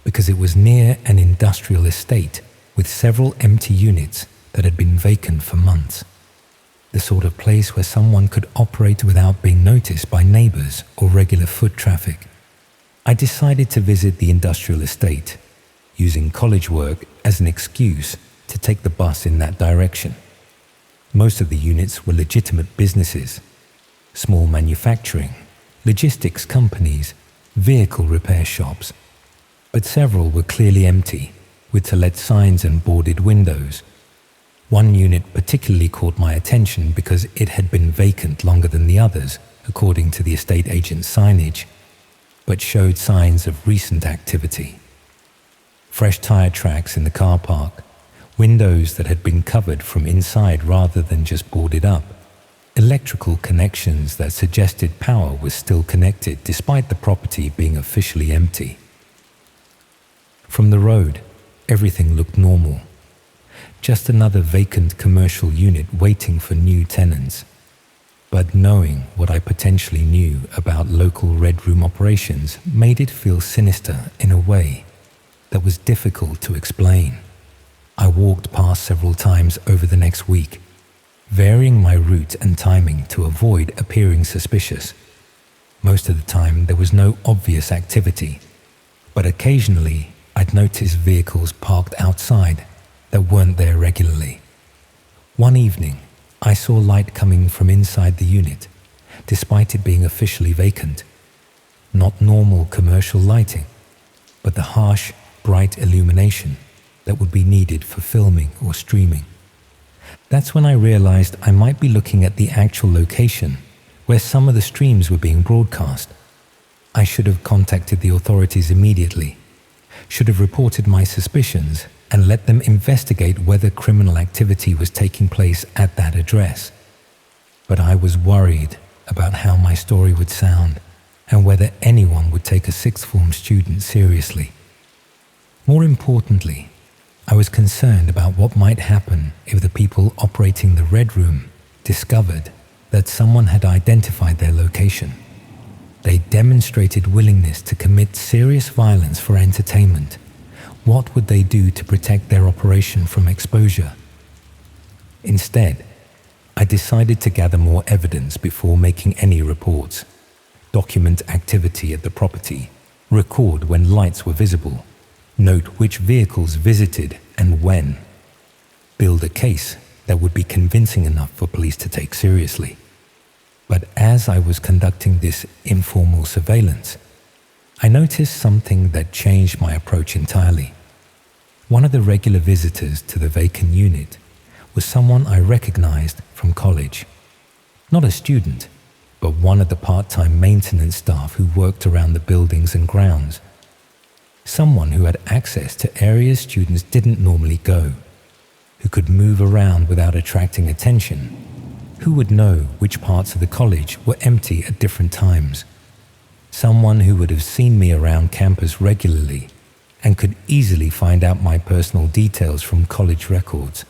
because it was near an industrial estate with several empty units that had been vacant for months. The sort of place where someone could operate without being noticed by neighbors or regular foot traffic. I decided to visit the industrial estate, using college work as an excuse to take the bus in that direction. Most of the units were legitimate businesses, small manufacturing, logistics companies, vehicle repair shops, but several were clearly empty, with to-let signs and boarded windows. One unit particularly caught my attention because it had been vacant longer than the others, according to the estate agent's signage, but showed signs of recent activity. Fresh tire tracks in the car park, windows that had been covered from inside rather than just boarded up, electrical connections that suggested power was still connected despite the property being officially empty. From the road, everything looked normal. Just another vacant commercial unit waiting for new tenants. But knowing what I potentially knew about local Red Room operations made it feel sinister in a way that was difficult to explain. I walked past several times over the next week, varying my route and timing to avoid appearing suspicious. Most of the time there was no obvious activity, but occasionally I'd notice vehicles parked outside that weren't there regularly. One evening, I saw light coming from inside the unit, despite it being officially vacant. Not normal commercial lighting, but the harsh, bright illumination that would be needed for filming or streaming. That's when I realized I might be looking at the actual location where some of the streams were being broadcast. I should have contacted the authorities immediately, should have reported my suspicions and let them investigate whether criminal activity was taking place at that address. But I was worried about how my story would sound and whether anyone would take a sixth form student seriously. More importantly, I was concerned about what might happen if the people operating the Red Room discovered that someone had identified their location. They demonstrated willingness to commit serious violence for entertainment. What would they do to protect their operation from exposure? Instead, I decided to gather more evidence before making any reports, document activity at the property, record when lights were visible, note which vehicles visited and when, build a case that would be convincing enough for police to take seriously. But as I was conducting this informal surveillance, I noticed something that changed my approach entirely. One of the regular visitors to the vacant unit was someone I recognized from college. Not a student, but one of the part-time maintenance staff who worked around the buildings and grounds. Someone who had access to areas students didn't normally go, who could move around without attracting attention, who would know which parts of the college were empty at different times. Someone who would have seen me around campus regularly and could easily find out my personal details from college records.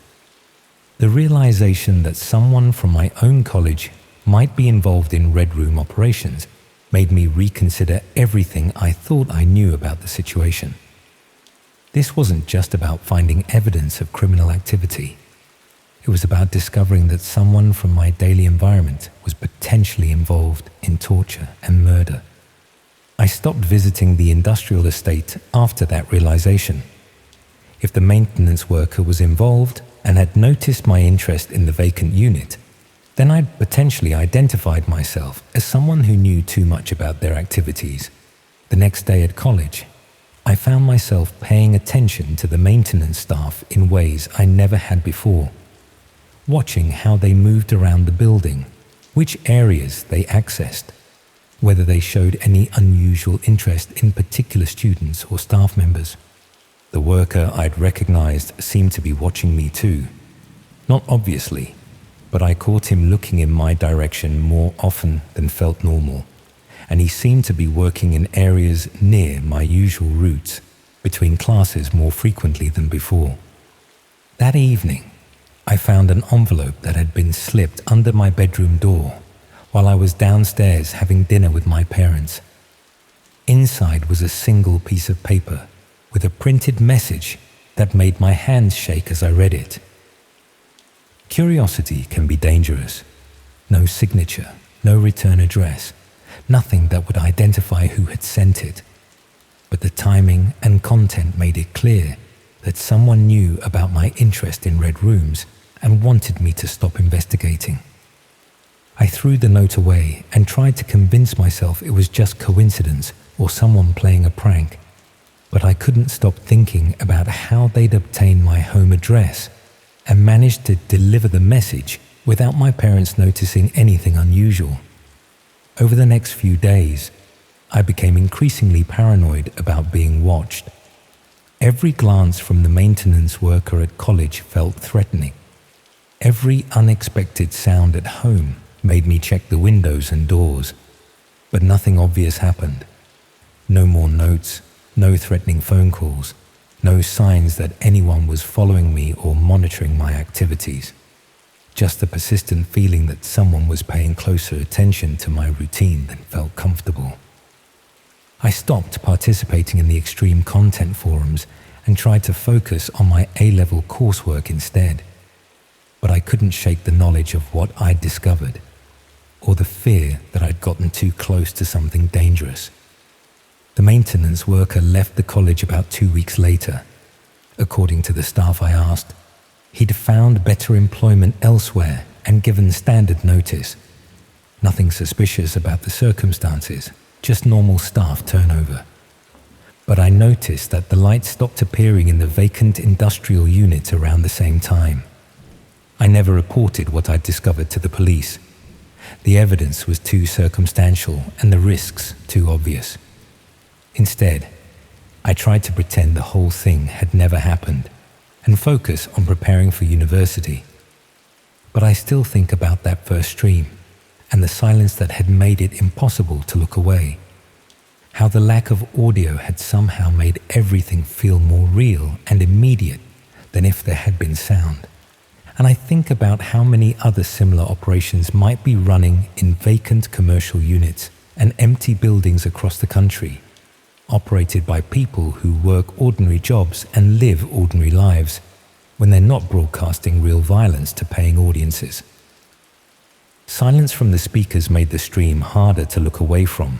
The realization that someone from my own college might be involved in Red Room operations made me reconsider everything I thought I knew about the situation. This wasn't just about finding evidence of criminal activity. It was about discovering that someone from my daily environment was potentially involved in torture and murder. I stopped visiting the industrial estate after that realization. If the maintenance worker was involved and had noticed my interest in the vacant unit, then I'd potentially identified myself as someone who knew too much about their activities. The next day at college, I found myself paying attention to the maintenance staff in ways I never had before, watching how they moved around the building, which areas they accessed, whether they showed any unusual interest in particular students or staff members. The worker I'd recognized seemed to be watching me too. Not obviously, but I caught him looking in my direction more often than felt normal, and he seemed to be working in areas near my usual routes, between classes more frequently than before. That evening, I found an envelope that had been slipped under my bedroom door while I was downstairs having dinner with my parents. Inside was a single piece of paper with a printed message that made my hands shake as I read it. Curiosity can be dangerous. No signature, no return address, nothing that would identify who had sent it. But the timing and content made it clear that someone knew about my interest in red rooms and wanted me to stop investigating. I threw the note away and tried to convince myself it was just coincidence or someone playing a prank, but I couldn't stop thinking about how they'd obtained my home address and managed to deliver the message without my parents noticing anything unusual. Over the next few days, I became increasingly paranoid about being watched. Every glance from the maintenance worker at college felt threatening. Every unexpected sound at home made me check the windows and doors, but nothing obvious happened. No more notes, no threatening phone calls, no signs that anyone was following me or monitoring my activities. Just the persistent feeling that someone was paying closer attention to my routine than felt comfortable. I stopped participating in the extreme content forums and tried to focus on my A-level coursework instead. But I couldn't shake the knowledge of what I'd discovered, or the fear that I'd gotten too close to something dangerous. The maintenance worker left the college about 2 weeks later. According to the staff I asked, he'd found better employment elsewhere and given standard notice. Nothing suspicious about the circumstances, just normal staff turnover. But I noticed that the lights stopped appearing in the vacant industrial unit around the same time. I never reported what I'd discovered to the police. The evidence was too circumstantial and the risks too obvious. Instead, I tried to pretend the whole thing had never happened and focus on preparing for university. But I still think about that first stream and the silence that had made it impossible to look away. How the lack of audio had somehow made everything feel more real and immediate than if there had been sound. And I think about how many other similar operations might be running in vacant commercial units and empty buildings across the country, operated by people who work ordinary jobs and live ordinary lives when they're not broadcasting real violence to paying audiences. Silence from the speakers made the stream harder to look away from,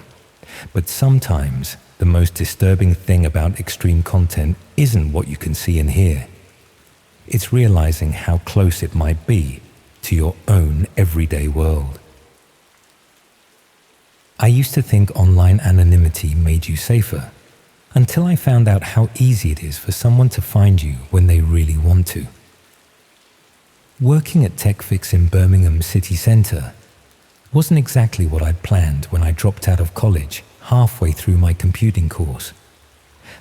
but sometimes the most disturbing thing about extreme content isn't what you can see and hear. It's realizing how close it might be to your own everyday world. I used to think online anonymity made you safer, until I found out how easy it is for someone to find you when they really want to. Working at TechFix in Birmingham city centre wasn't exactly what I'd planned when I dropped out of college halfway through my computing course.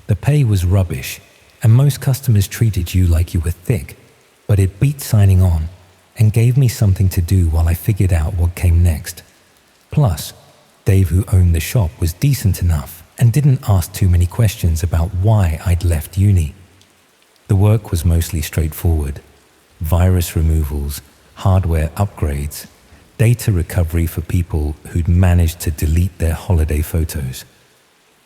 The pay was rubbish, and most customers treated you like you were thick, but it beat signing on and gave me something to do while I figured out what came next. Plus, Dave, who owned the shop, was decent enough and didn't ask too many questions about why I'd left uni. The work was mostly straightforward: virus removals, hardware upgrades, data recovery for people who'd managed to delete their holiday photos.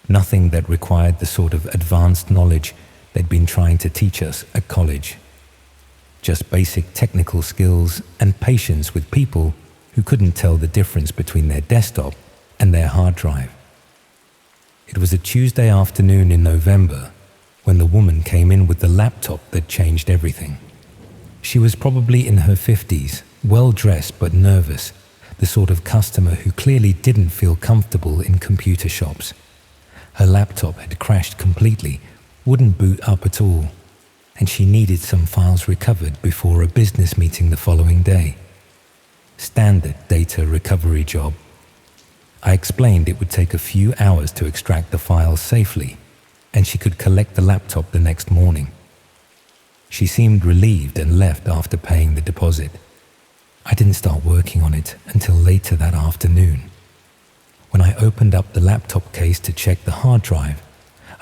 Nothing that required the sort of advanced knowledge they'd been trying to teach us at college. Just basic technical skills and patience with people who couldn't tell the difference between their desktop and their hard drive. It was a Tuesday afternoon in November when the woman came in with the laptop that changed everything. She was probably in her 50s, well-dressed but nervous, the sort of customer who clearly didn't feel comfortable in computer shops. Her laptop had crashed completely, wouldn't boot up at all, and she needed some files recovered before a business meeting the following day. Standard data recovery job. I explained it would take a few hours to extract the files safely, and she could collect the laptop the next morning. She seemed relieved and left after paying the deposit. I didn't start working on it until later that afternoon. When I opened up the laptop case to check the hard drive,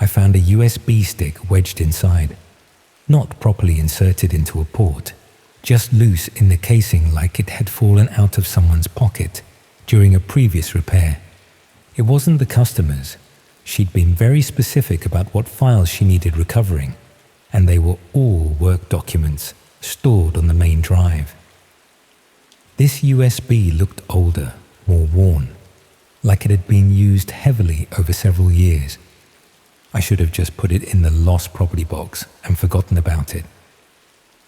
I found a USB stick wedged inside, not properly inserted into a port, just loose in the casing like it had fallen out of someone's pocket during a previous repair. It wasn't the customer's. She'd been very specific about what files she needed recovering, and they were all work documents stored on the main drive. This USB looked older, more worn, like it had been used heavily over several years. I should have just put it in the lost property box and forgotten about it.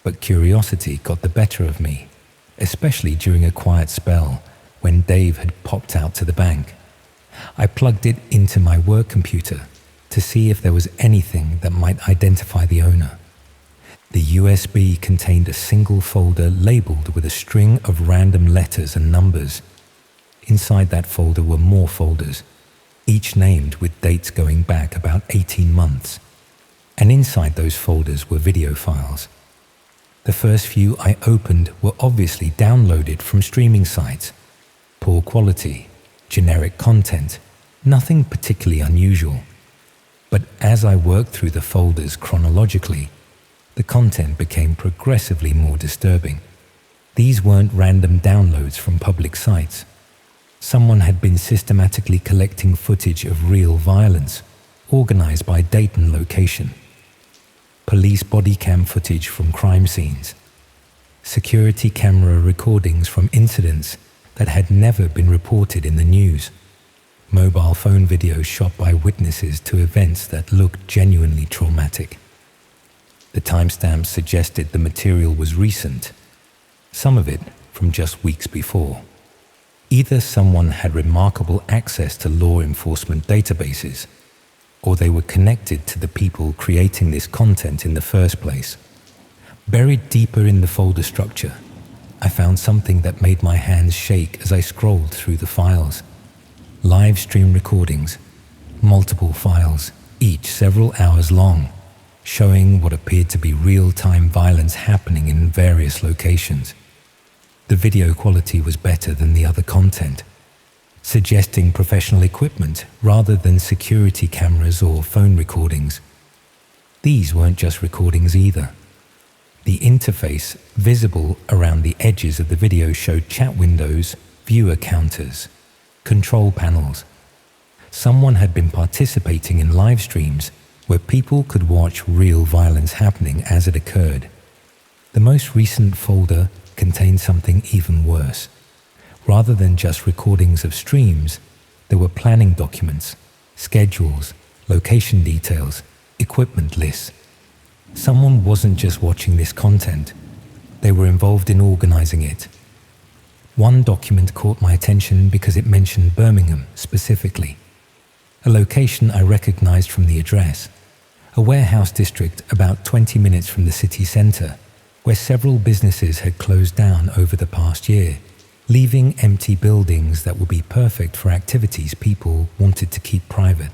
But curiosity got the better of me, especially during a quiet spell when Dave had popped out to the bank. I plugged it into my work computer to see if there was anything that might identify the owner. The USB contained a single folder labeled with a string of random letters and numbers. Inside that folder were more folders, each named with dates going back about 18 months. And inside those folders were video files. The first few I opened were obviously downloaded from streaming sites. Poor quality, generic content, nothing particularly unusual. But as I worked through the folders chronologically, the content became progressively more disturbing. These weren't random downloads from public sites. Someone had been systematically collecting footage of real violence, organized by date and location. Police body cam footage from crime scenes. Security camera recordings from incidents that had never been reported in the news. Mobile phone videos shot by witnesses to events that looked genuinely traumatic. The timestamps suggested the material was recent, some of it from just weeks before. Either someone had remarkable access to law enforcement databases, or they were connected to the people creating this content in the first place. Buried deeper in the folder structure, I found something that made my hands shake as I scrolled through the files. Live stream recordings, multiple files, each several hours long, showing what appeared to be real-time violence happening in various locations. The video quality was better than the other content, suggesting professional equipment rather than security cameras or phone recordings. These weren't just recordings either. The interface visible around the edges of the video showed chat windows, viewer counters, control panels. Someone had been participating in live streams where people could watch real violence happening as it occurred. The most recent folder contained something even worse. Rather than just recordings of streams, there were planning documents, schedules, location details, equipment lists. Someone wasn't just watching this content, they were involved in organizing it. One document caught my attention because it mentioned Birmingham specifically, a location I recognized from the address, a warehouse district about 20 minutes from the city centre, where several businesses had closed down over the past year, leaving empty buildings that would be perfect for activities people wanted to keep private.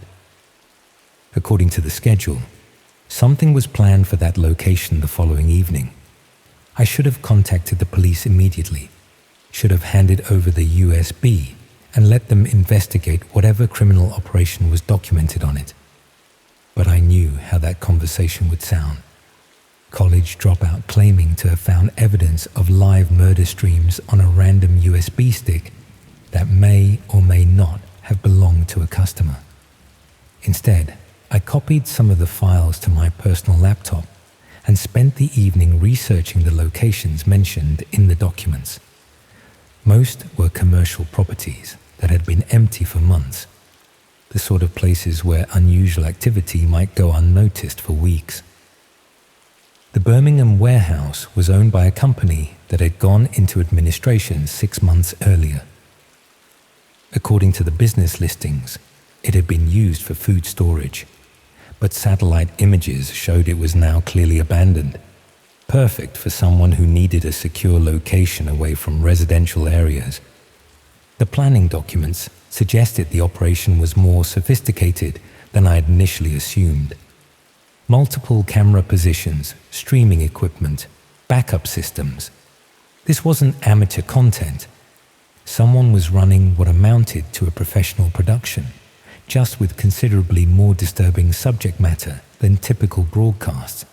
According to the schedule, something was planned for that location the following evening. I should have contacted the police immediately, should have handed over the USB and let them investigate whatever criminal operation was documented on it. But I knew how that conversation would sound. College dropout claiming to have found evidence of live murder streams on a random USB stick that may or may not have belonged to a customer. Instead, I copied some of the files to my personal laptop and spent the evening researching the locations mentioned in the documents. Most were commercial properties that had been empty for months. the sort of places where unusual activity might go unnoticed for weeks. The Birmingham warehouse was owned by a company that had gone into administration 6 months earlier. According to the business listings, it had been used for food storage, but satellite images showed it was now clearly abandoned, perfect for someone who needed a secure location away from residential areas. The planning documents suggested the operation was more sophisticated than I had initially assumed. Multiple camera positions, streaming equipment, backup systems. This wasn't amateur content. Someone was running what amounted to a professional production, just with considerably more disturbing subject matter than typical broadcasts.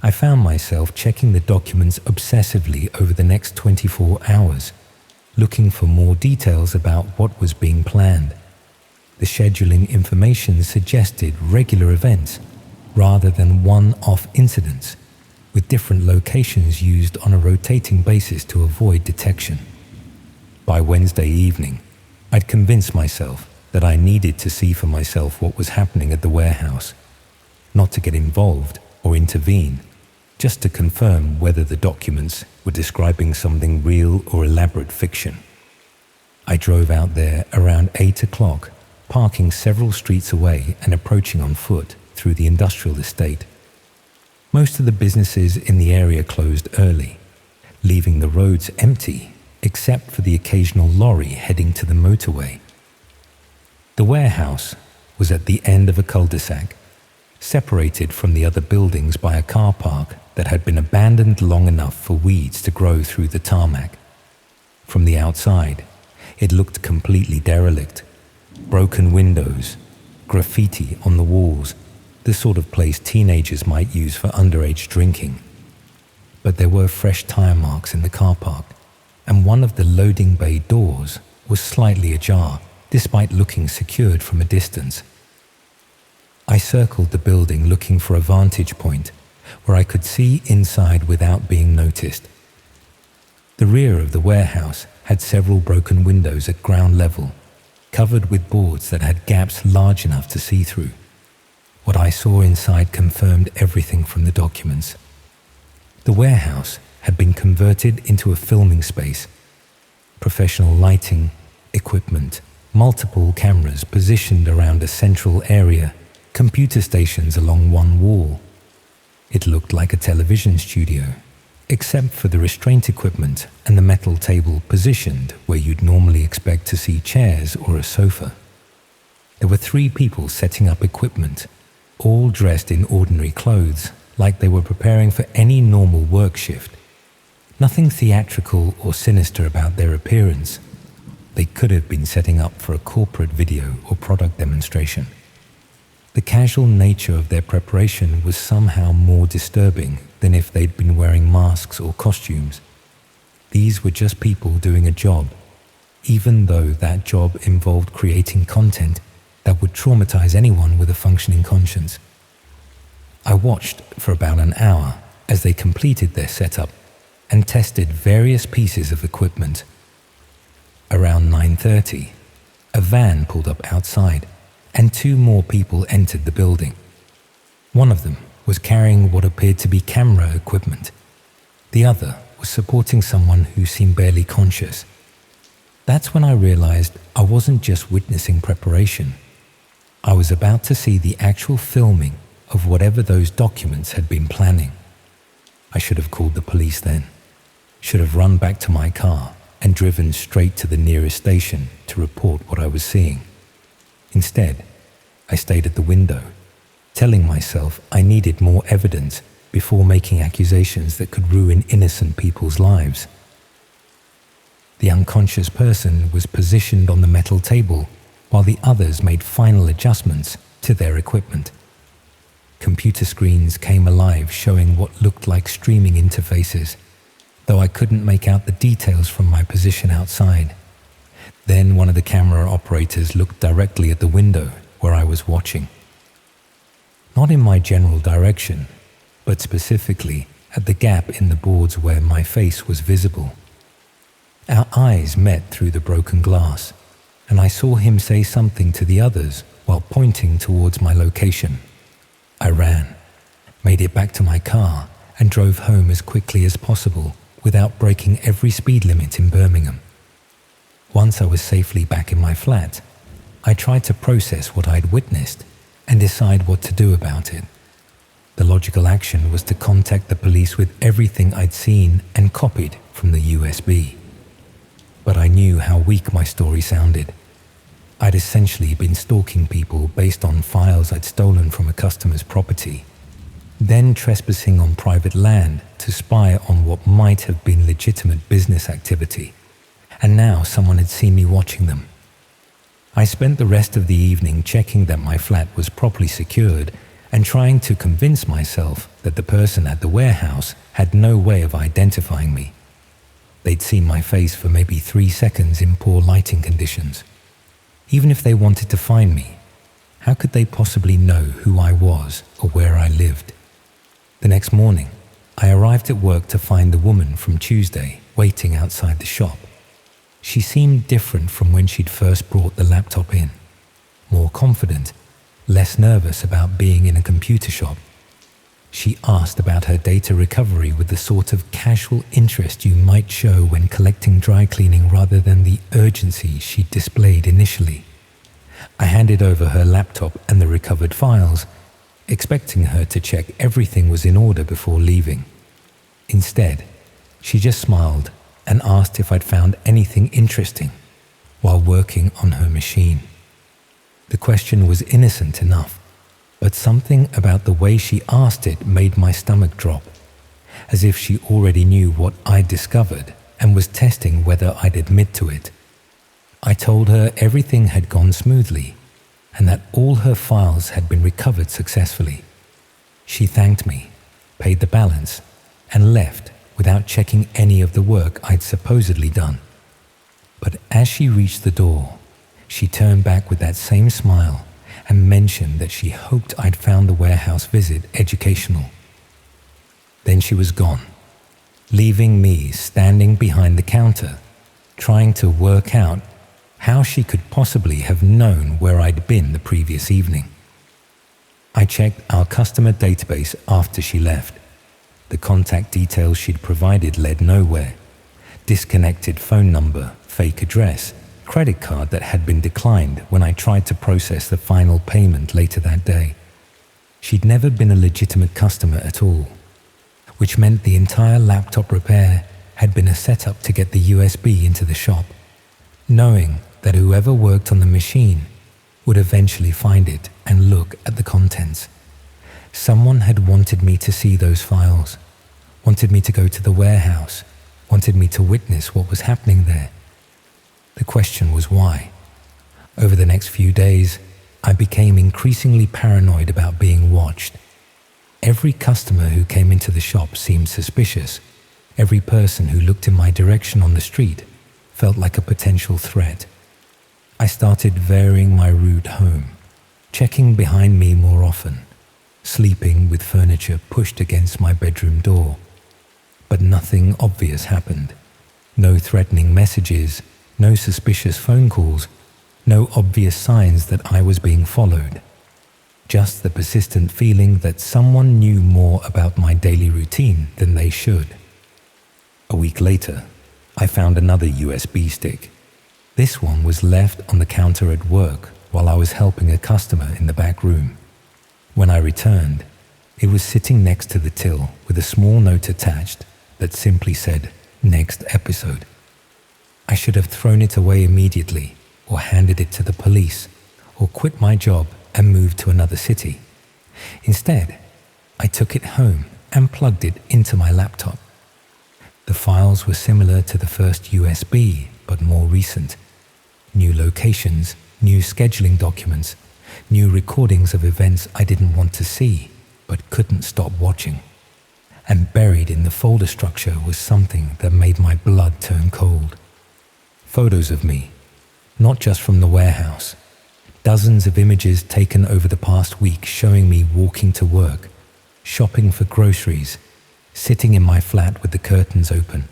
I found myself checking the documents obsessively over the next 24 hours, looking for more details about what was being planned. The scheduling information suggested regular events rather than one-off incidents, with different locations used on a rotating basis to avoid detection. By Wednesday evening, I'd convinced myself that I needed to see for myself what was happening at the warehouse, not to get involved or intervene, just to confirm whether the documents were describing something real or elaborate fiction. I drove out there around 8 o'clock, parking several streets away and approaching on foot through the industrial estate. Most of the businesses in the area closed early, leaving the roads empty except for the occasional lorry heading to the motorway. The warehouse was at the end of a cul-de-sac, separated from the other buildings by a car park that had been abandoned long enough for weeds to grow through the tarmac. From the outside, it looked completely derelict. Broken windows, graffiti on the walls, the sort of place teenagers might use for underage drinking. But there were fresh tire marks in the car park, and one of the loading bay doors was slightly ajar, despite looking secured from a distance. I circled the building looking for a vantage point where I could see inside without being noticed. The rear of the warehouse had several broken windows at ground level, covered with boards that had gaps large enough to see through. What I saw inside confirmed everything from the documents. The warehouse had been converted into a filming space. Professional lighting, equipment, multiple cameras positioned around a central area, computer stations along one wall. It looked like a television studio, except for the restraint equipment and the metal table positioned where you'd normally expect to see chairs or a sofa. There were 3 people setting up equipment, all dressed in ordinary clothes, like they were preparing for any normal work shift. Nothing theatrical or sinister about their appearance. They could have been setting up for a corporate video or product demonstration. The casual nature of their preparation was somehow more disturbing than if they'd been wearing masks or costumes. These were just people doing a job, even though that job involved creating content that would traumatize anyone with a functioning conscience. I watched for about an hour as they completed their setup and tested various pieces of equipment. Around 9:30, a van pulled up outside and 2 more people entered the building. One of them was carrying what appeared to be camera equipment. The other was supporting someone who seemed barely conscious. That's when I realized I wasn't just witnessing preparation. I was about to see the actual filming of whatever those documents had been planning. I should have called the police then. Should have run back to my car and driven straight to the nearest station to report what I was seeing. Instead, I stayed at the window, telling myself I needed more evidence before making accusations that could ruin innocent people's lives. The unconscious person was positioned on the metal table while the others made final adjustments to their equipment. Computer screens came alive showing what looked like streaming interfaces, though I couldn't make out the details from my position outside. Then one of the camera operators looked directly at the window where I was watching. Not in my general direction, but specifically at the gap in the boards where my face was visible. Our eyes met through the broken glass, and I saw him say something to the others while pointing towards my location. I ran, made it back to my car, and drove home as quickly as possible without breaking every speed limit in Birmingham. Once I was safely back in my flat, I tried to process what I'd witnessed and decide what to do about it. The logical action was to contact the police with everything I'd seen and copied from the USB. But I knew how weak my story sounded. I'd essentially been stalking people based on files I'd stolen from a customer's property, then trespassing on private land to spy on what might have been legitimate business activity, and now someone had seen me watching them. I spent the rest of the evening checking that my flat was properly secured and trying to convince myself that the person at the warehouse had no way of identifying me. They'd seen my face for maybe 3 seconds in poor lighting conditions. Even if they wanted to find me, how could they possibly know who I was or where I lived? The next morning, I arrived at work to find the woman from Tuesday waiting outside the shop. She seemed different from when she'd first brought the laptop in. More confident, less nervous about being in a computer shop. She asked about her data recovery with the sort of casual interest you might show when collecting dry cleaning rather than the urgency she displayed initially. I handed over her laptop and the recovered files, expecting her to check everything was in order before leaving. Instead, she just smiled and asked if I'd found anything interesting while working on her machine. The question was innocent enough, but something about the way she asked it made my stomach drop, as if she already knew what I'd discovered and was testing whether I'd admit to it. I told her everything had gone smoothly and that all her files had been recovered successfully. She thanked me, paid the balance, and left without checking any of the work I'd supposedly done. But as she reached the door, she turned back with that same smile and mentioned that she hoped I'd found the warehouse visit educational. Then she was gone, leaving me standing behind the counter, trying to work out how she could possibly have known where I'd been the previous evening. I checked our customer database after she left. The contact details she'd provided led nowhere. Disconnected phone number, fake address, credit card that had been declined when I tried to process the final payment later that day. She'd never been a legitimate customer at all, which meant the entire laptop repair had been a setup to get the USB into the shop, knowing that whoever worked on the machine would eventually find it and look at the contents. Someone had wanted me to see those files, wanted me to go to the warehouse, wanted me to witness what was happening there. The question was why. Over the next few days, I became increasingly paranoid about being watched. Every customer who came into the shop seemed suspicious. Every person who looked in my direction on the street felt like a potential threat. I started varying my route home, checking behind me more often, sleeping with furniture pushed against my bedroom door. But nothing obvious happened. No threatening messages, no suspicious phone calls, no obvious signs that I was being followed. Just the persistent feeling that someone knew more about my daily routine than they should. A week later, I found another USB stick. This one was left on the counter at work while I was helping a customer in the back room. When I returned, it was sitting next to the till with a small note attached that simply said, "Next episode." I should have thrown it away immediately, or handed it to the police, or quit my job and moved to another city. Instead, I took it home and plugged it into my laptop. The files were similar to the first USB, but more recent. New locations, new scheduling documents, new recordings of events I didn't want to see, but couldn't stop watching. And buried in the folder structure was something that made my blood turn cold. Photos of me, not just from the warehouse. Dozens of images taken over the past week showing me walking to work, shopping for groceries, sitting in my flat with the curtains open.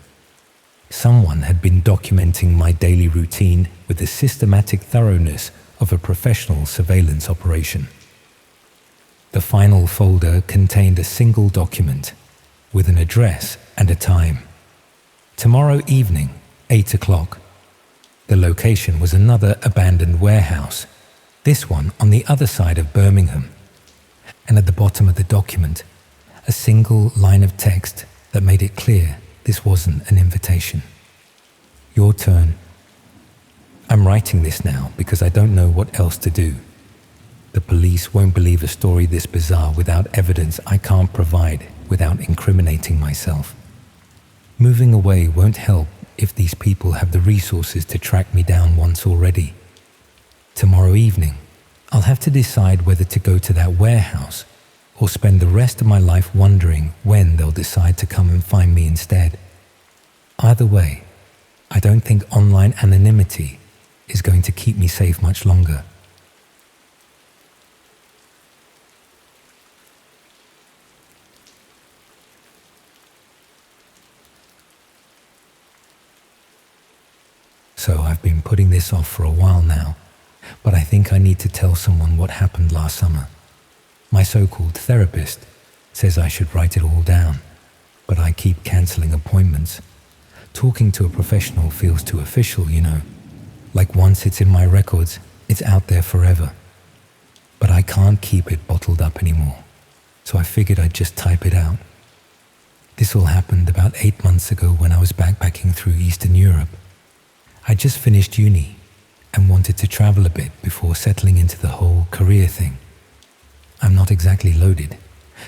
Someone had been documenting my daily routine with the systematic thoroughness of a professional surveillance operation. The final folder contained a single document with an address and a time. Tomorrow evening, 8 o'clock. The location was another abandoned warehouse, this one on the other side of Birmingham. And at the bottom of the document, a single line of text that made it clear this wasn't an invitation. Your turn. I'm writing this now because I don't know what else to do. The police won't believe a story this bizarre without evidence I can't provide without incriminating myself. Moving away won't help if these people have the resources to track me down once already. Tomorrow evening, I'll have to decide whether to go to that warehouse or spend the rest of my life wondering when they'll decide to come and find me instead. Either way, I don't think online anonymity is going to keep me safe much longer. So I've been putting this off for a while now, but I think I need to tell someone what happened last summer. My so-called therapist says I should write it all down, but I keep cancelling appointments. Talking to a professional feels too official, you know. Like once it's in my records, it's out there forever. But I can't keep it bottled up anymore, so I figured I'd just type it out. This all happened about 8 months ago when I was backpacking through Eastern Europe. I just finished uni and wanted to travel a bit before settling into the whole career thing. I'm not exactly loaded,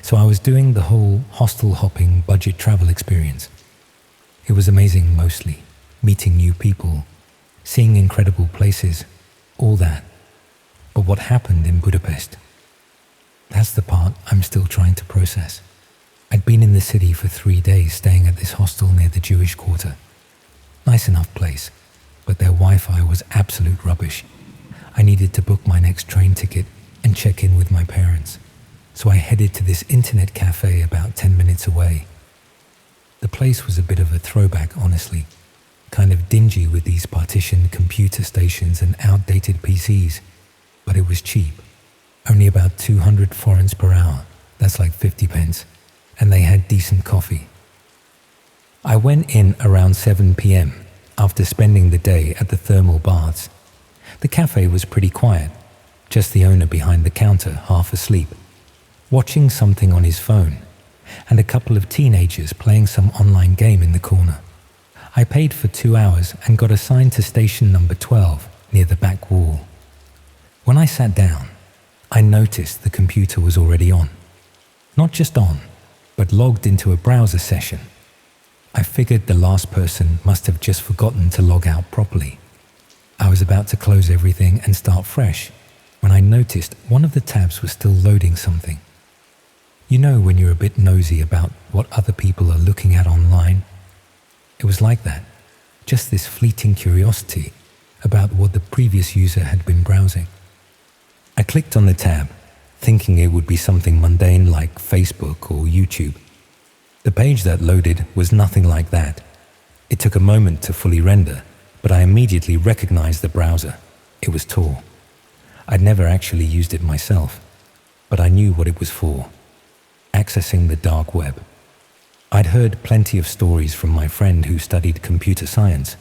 so I was doing the whole hostel hopping budget travel experience. It was amazing mostly, meeting new people, seeing incredible places, all that. But what happened in Budapest? That's the part I'm still trying to process. I'd been in the city for 3 days staying at this hostel near the Jewish quarter. Nice enough place, but their Wi-Fi was absolute rubbish. I needed to book my next train ticket and check in with my parents, so I headed to this internet cafe about 10 minutes away. The place was a bit of a throwback, honestly, kind of dingy with these partitioned computer stations and outdated PCs, but it was cheap, only about 200 forints per hour, that's like 50 pence, and they had decent coffee. I went in around 7 p.m. after spending the day at the thermal baths. The cafe was pretty quiet, just the owner behind the counter half asleep, watching something on his phone, and a couple of teenagers playing some online game in the corner. I paid for 2 hours and got assigned to station number 12 near the back wall. When I sat down, I noticed the computer was already on. Not just on, but logged into a browser session. I figured the last person must have just forgotten to log out properly. I was about to close everything and start fresh when I noticed one of the tabs was still loading something. You know when you're a bit nosy about what other people are looking at online? It was like that, just this fleeting curiosity about what the previous user had been browsing. I clicked on the tab, thinking it would be something mundane like Facebook or YouTube. The page that loaded was nothing like that. It took a moment to fully render, but I immediately recognized the browser. It was Tor. I'd never actually used it myself, but I knew what it was for. Accessing the dark web. I'd heard plenty of stories from my friend who studied computer science.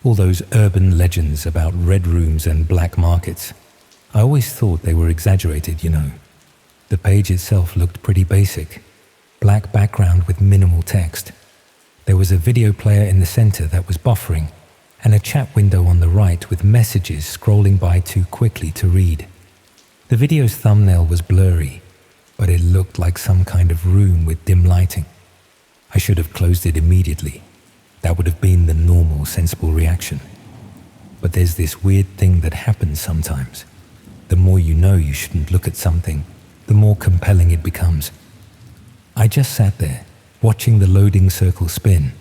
All those urban legends about red rooms and black markets. I always thought they were exaggerated, you know. The page itself looked pretty basic. Black background with minimal text. There was a video player in the center that was buffering, and a chat window on the right with messages scrolling by too quickly to read. The video's thumbnail was blurry, but it looked like some kind of room with dim lighting. I should have closed it immediately. That would have been the normal, sensible reaction. But there's this weird thing that happens sometimes. The more you know you shouldn't look at something, the more compelling it becomes. I just sat there, watching the loading circle spin,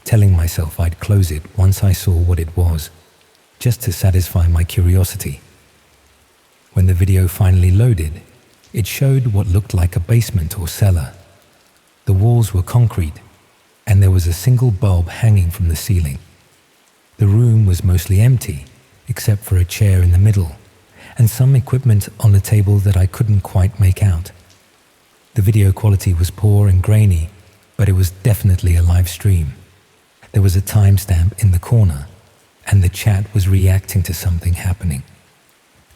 telling myself I'd close it once I saw what it was, just to satisfy my curiosity. When the video finally loaded, it showed what looked like a basement or cellar. The walls were concrete, and there was a single bulb hanging from the ceiling. The room was mostly empty, except for a chair in the middle, and some equipment on the table that I couldn't quite make out. The video quality was poor and grainy, but it was definitely a live stream. There was a timestamp in the corner, and the chat was reacting to something happening.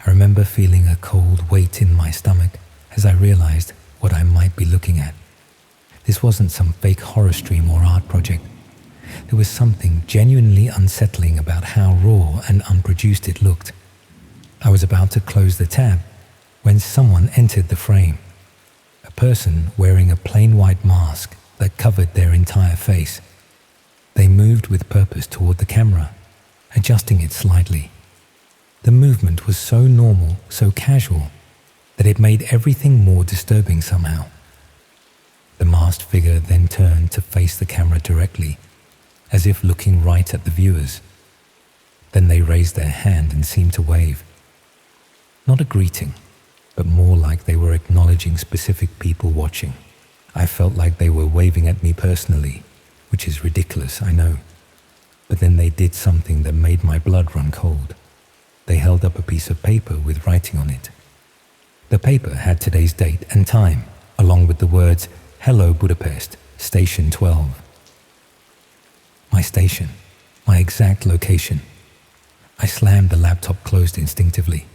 I remember feeling a cold weight in my stomach as I realized what I might be looking at. This wasn't some fake horror stream or art project. There was something genuinely unsettling about how raw and unproduced it looked. I was about to close the tab when someone entered the frame. A person wearing a plain white mask that covered their entire face. They moved with purpose toward the camera, adjusting it slightly. The movement was so normal, so casual, that it made everything more disturbing somehow. The masked figure then turned to face the camera directly, as if looking right at the viewers. Then they raised their hand and seemed to wave. Not a greeting, but more like they were acknowledging specific people watching. I felt like they were waving at me personally, which is ridiculous, I know. But then they did something that made my blood run cold. They held up a piece of paper with writing on it. The paper had today's date and time, along with the words, "Hello Budapest, Station 12. My station, my exact location. I slammed the laptop closed instinctively,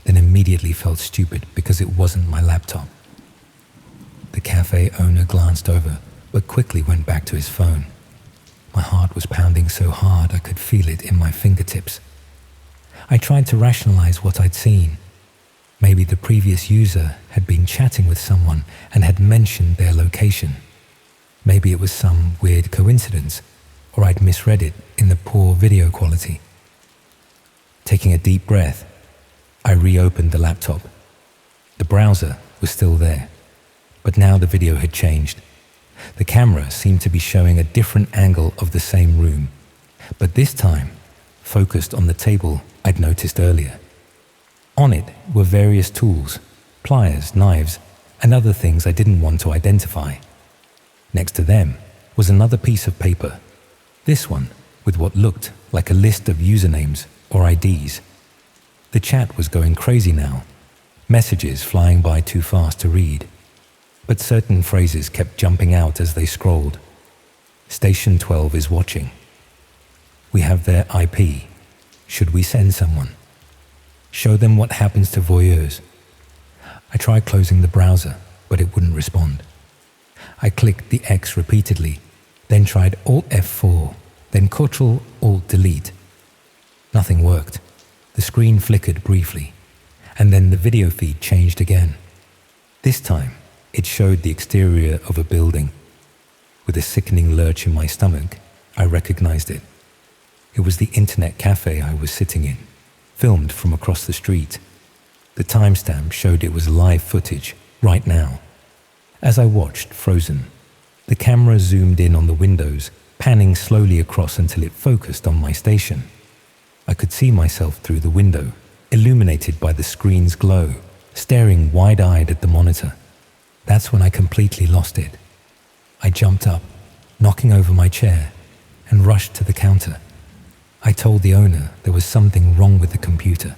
then immediately felt stupid because it wasn't my laptop. The cafe owner glanced over, but quickly went back to his phone. My heart was pounding so hard I could feel it in my fingertips. I tried to rationalize what I'd seen. Maybe the previous user had been chatting with someone and had mentioned their location. Maybe it was some weird coincidence, or I'd misread it in the poor video quality. Taking a deep breath, I reopened the laptop. The browser was still there, but now the video had changed. The camera seemed to be showing a different angle of the same room, but this time focused on the table I'd noticed earlier. On it were various tools, pliers, knives, and other things I didn't want to identify. Next to them was another piece of paper, this one with what looked like a list of usernames or IDs. The chat was going crazy now, messages flying by too fast to read, but certain phrases kept jumping out as they scrolled. Station 12 is watching. We have their IP. Should we send someone? Show them what happens to voyeurs. I tried closing the browser, but it wouldn't respond. I clicked the X repeatedly, then tried Alt F4, then Ctrl Alt Delete. Nothing worked. The screen flickered briefly, and then the video feed changed again. This time, it showed the exterior of a building. With a sickening lurch in my stomach, I recognized it. It was the internet cafe I was sitting in, filmed from across the street. The timestamp showed it was live footage, right now. As I watched, frozen, the camera zoomed in on the windows, panning slowly across until it focused on my station. I could see myself through the window, illuminated by the screen's glow, staring wide-eyed at the monitor. That's when I completely lost it. I jumped up, knocking over my chair, and rushed to the counter. I told the owner there was something wrong with the computer,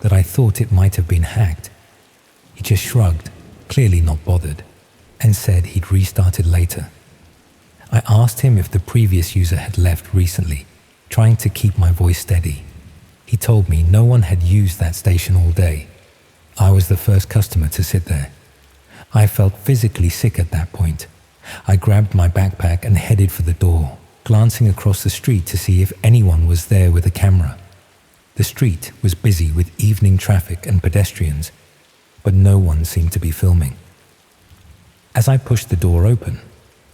that I thought it might have been hacked. He just shrugged, clearly not bothered, and said he'd restart it later. I asked him if the previous user had left recently, trying to keep my voice steady. He told me no one had used that station all day. I was the first customer to sit there. I felt physically sick at that point. I grabbed my backpack and headed for the door, glancing across the street to see if anyone was there with a camera. The street was busy with evening traffic and pedestrians, but no one seemed to be filming. As I pushed the door open,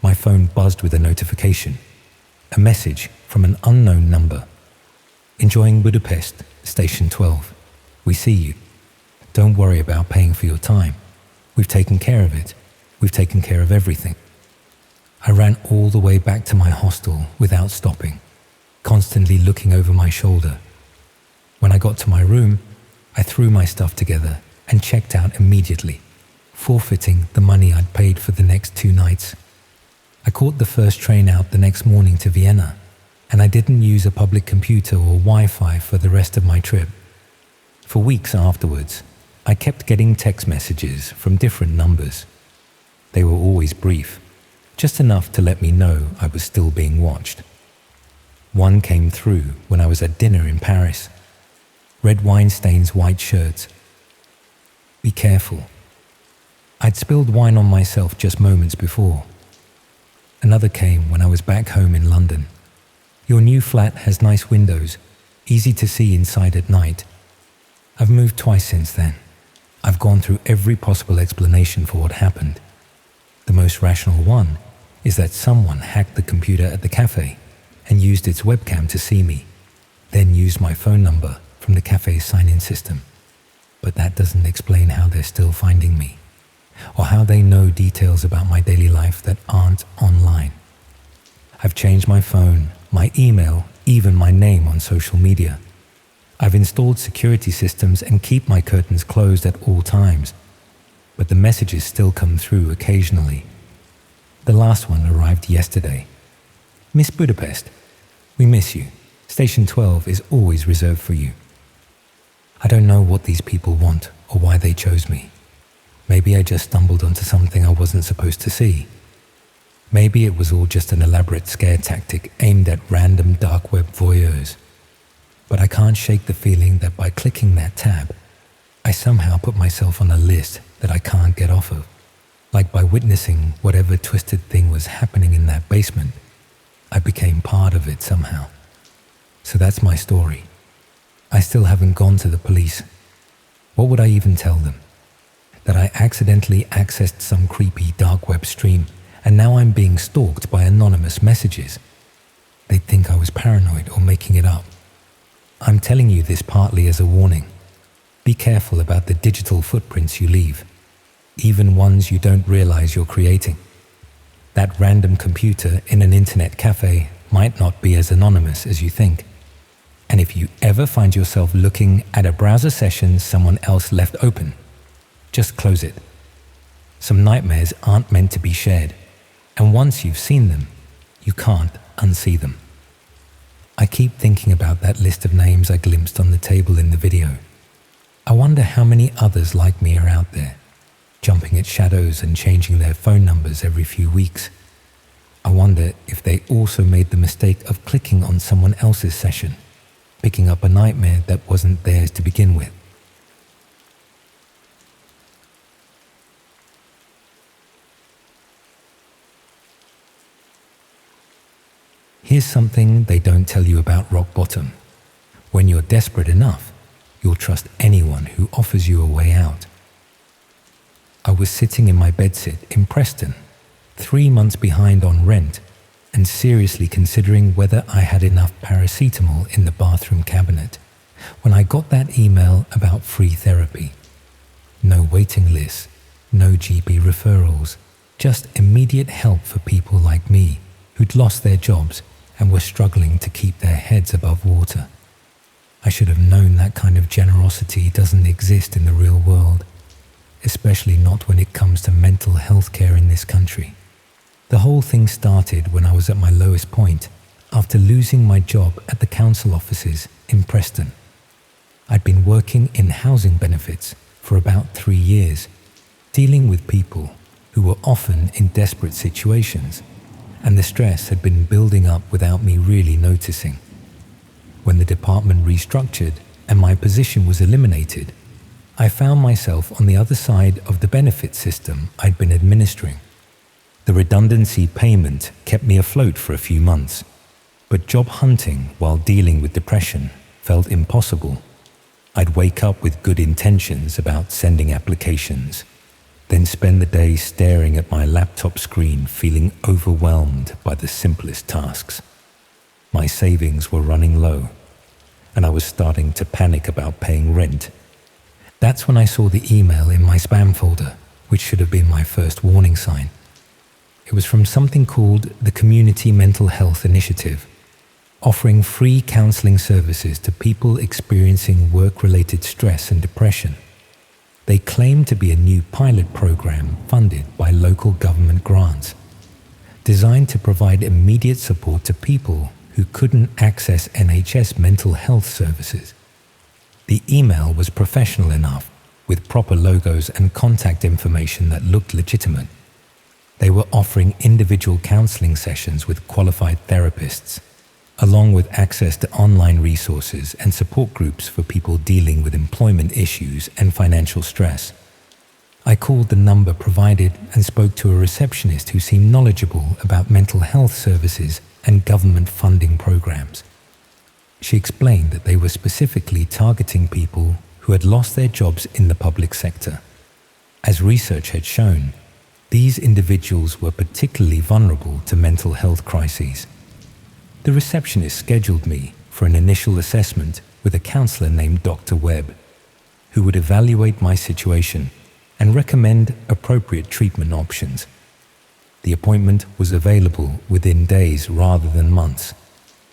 my phone buzzed with a notification, a message from an unknown number. Enjoying Budapest, Station 12. We see you. Don't worry about paying for your time. We've taken care of it. We've taken care of everything. I ran all the way back to my hostel without stopping, constantly looking over my shoulder. When I got to my room, I threw my stuff together and checked out immediately, forfeiting the money I'd paid for the next 2 nights. I caught the first train out the next morning to Vienna, and I didn't use a public computer or Wi-Fi for the rest of my trip. For weeks afterwards, I kept getting text messages from different numbers. They were always brief, just enough to let me know I was still being watched. One came through when I was at dinner in Paris. Red wine stains white shirts. Be careful. I'd spilled wine on myself just moments before. Another came when I was back home in London. Your new flat has nice windows, easy to see inside at night. I've moved twice since then. I've gone through every possible explanation for what happened. The most rational one is that someone hacked the computer at the cafe and used its webcam to see me, then used my phone number from the cafe's sign-in system. But that doesn't explain how they're still finding me, or how they know details about my daily life that aren't online. I've changed my phone, my email, even my name on social media. I've installed security systems and keep my curtains closed at all times, but the messages still come through occasionally. The last one arrived yesterday. Miss Budapest, we miss you. Station 12 is always reserved for you. I don't know what these people want or why they chose me. Maybe I just stumbled onto something I wasn't supposed to see. Maybe it was all just an elaborate scare tactic aimed at random dark web voyeurs. But I can't shake the feeling that by clicking that tab, I somehow put myself on a list that I can't get off of. Like by witnessing whatever twisted thing was happening in that basement, I became part of it somehow. So that's my story. I still haven't gone to the police. What would I even tell them? That I accidentally accessed some creepy dark web stream and now I'm being stalked by anonymous messages. They'd think I was paranoid or making it up. I'm telling you this partly as a warning. Be careful about the digital footprints you leave, even ones you don't realize you're creating. That random computer in an internet cafe might not be as anonymous as you think. And if you ever find yourself looking at a browser session someone else left open, just close it. Some nightmares aren't meant to be shared, and once you've seen them, you can't unsee them. I keep thinking about that list of names I glimpsed on the table in the video. I wonder how many others like me are out there, jumping at shadows and changing their phone numbers every few weeks. I wonder if they also made the mistake of clicking on someone else's session, picking up a nightmare that wasn't theirs to begin with. Here's something they don't tell you about rock bottom. When you're desperate enough, you'll trust anyone who offers you a way out. I was sitting in my bedsit in Preston, 3 months behind on rent, and seriously considering whether I had enough paracetamol in the bathroom cabinet, when I got that email about free therapy. No waiting lists, no GP referrals, just immediate help for people like me who'd lost their jobs and were struggling to keep their heads above water. I should have known that kind of generosity doesn't exist in the real world, especially not when it comes to mental health care in this country. The whole thing started when I was at my lowest point after losing my job at the council offices in Preston. I'd been working in housing benefits for about 3 years, dealing with people who were often in desperate situations, and the stress had been building up without me really noticing. When the department restructured and my position was eliminated, I found myself on the other side of the benefit system I'd been administering. The redundancy payment kept me afloat for a few months, but job hunting while dealing with depression felt impossible. I'd wake up with good intentions about sending applications, then spend the day staring at my laptop screen feeling overwhelmed by the simplest tasks. My savings were running low, and I was starting to panic about paying rent. That's when I saw the email in my spam folder, which should have been my first warning sign. It was from something called the Community Mental Health Initiative, offering free counseling services to people experiencing work-related stress and depression. They claimed to be a new pilot program funded by local government grants. designed to provide immediate support to people who couldn't access NHS mental health services. The email was professional enough, with proper logos and contact information that looked legitimate. They were offering individual counseling sessions with qualified therapists, along with access to online resources and support groups for people dealing with employment issues and financial stress. I called the number provided and spoke to a receptionist who seemed knowledgeable about mental health services and government funding programs. She explained that they were specifically targeting people who had lost their jobs in the public sector. As research had shown, these individuals were particularly vulnerable to mental health crises. The receptionist scheduled me for an initial assessment with a counselor named Dr. Webb, who would evaluate my situation and recommend appropriate treatment options. The appointment was available within days rather than months,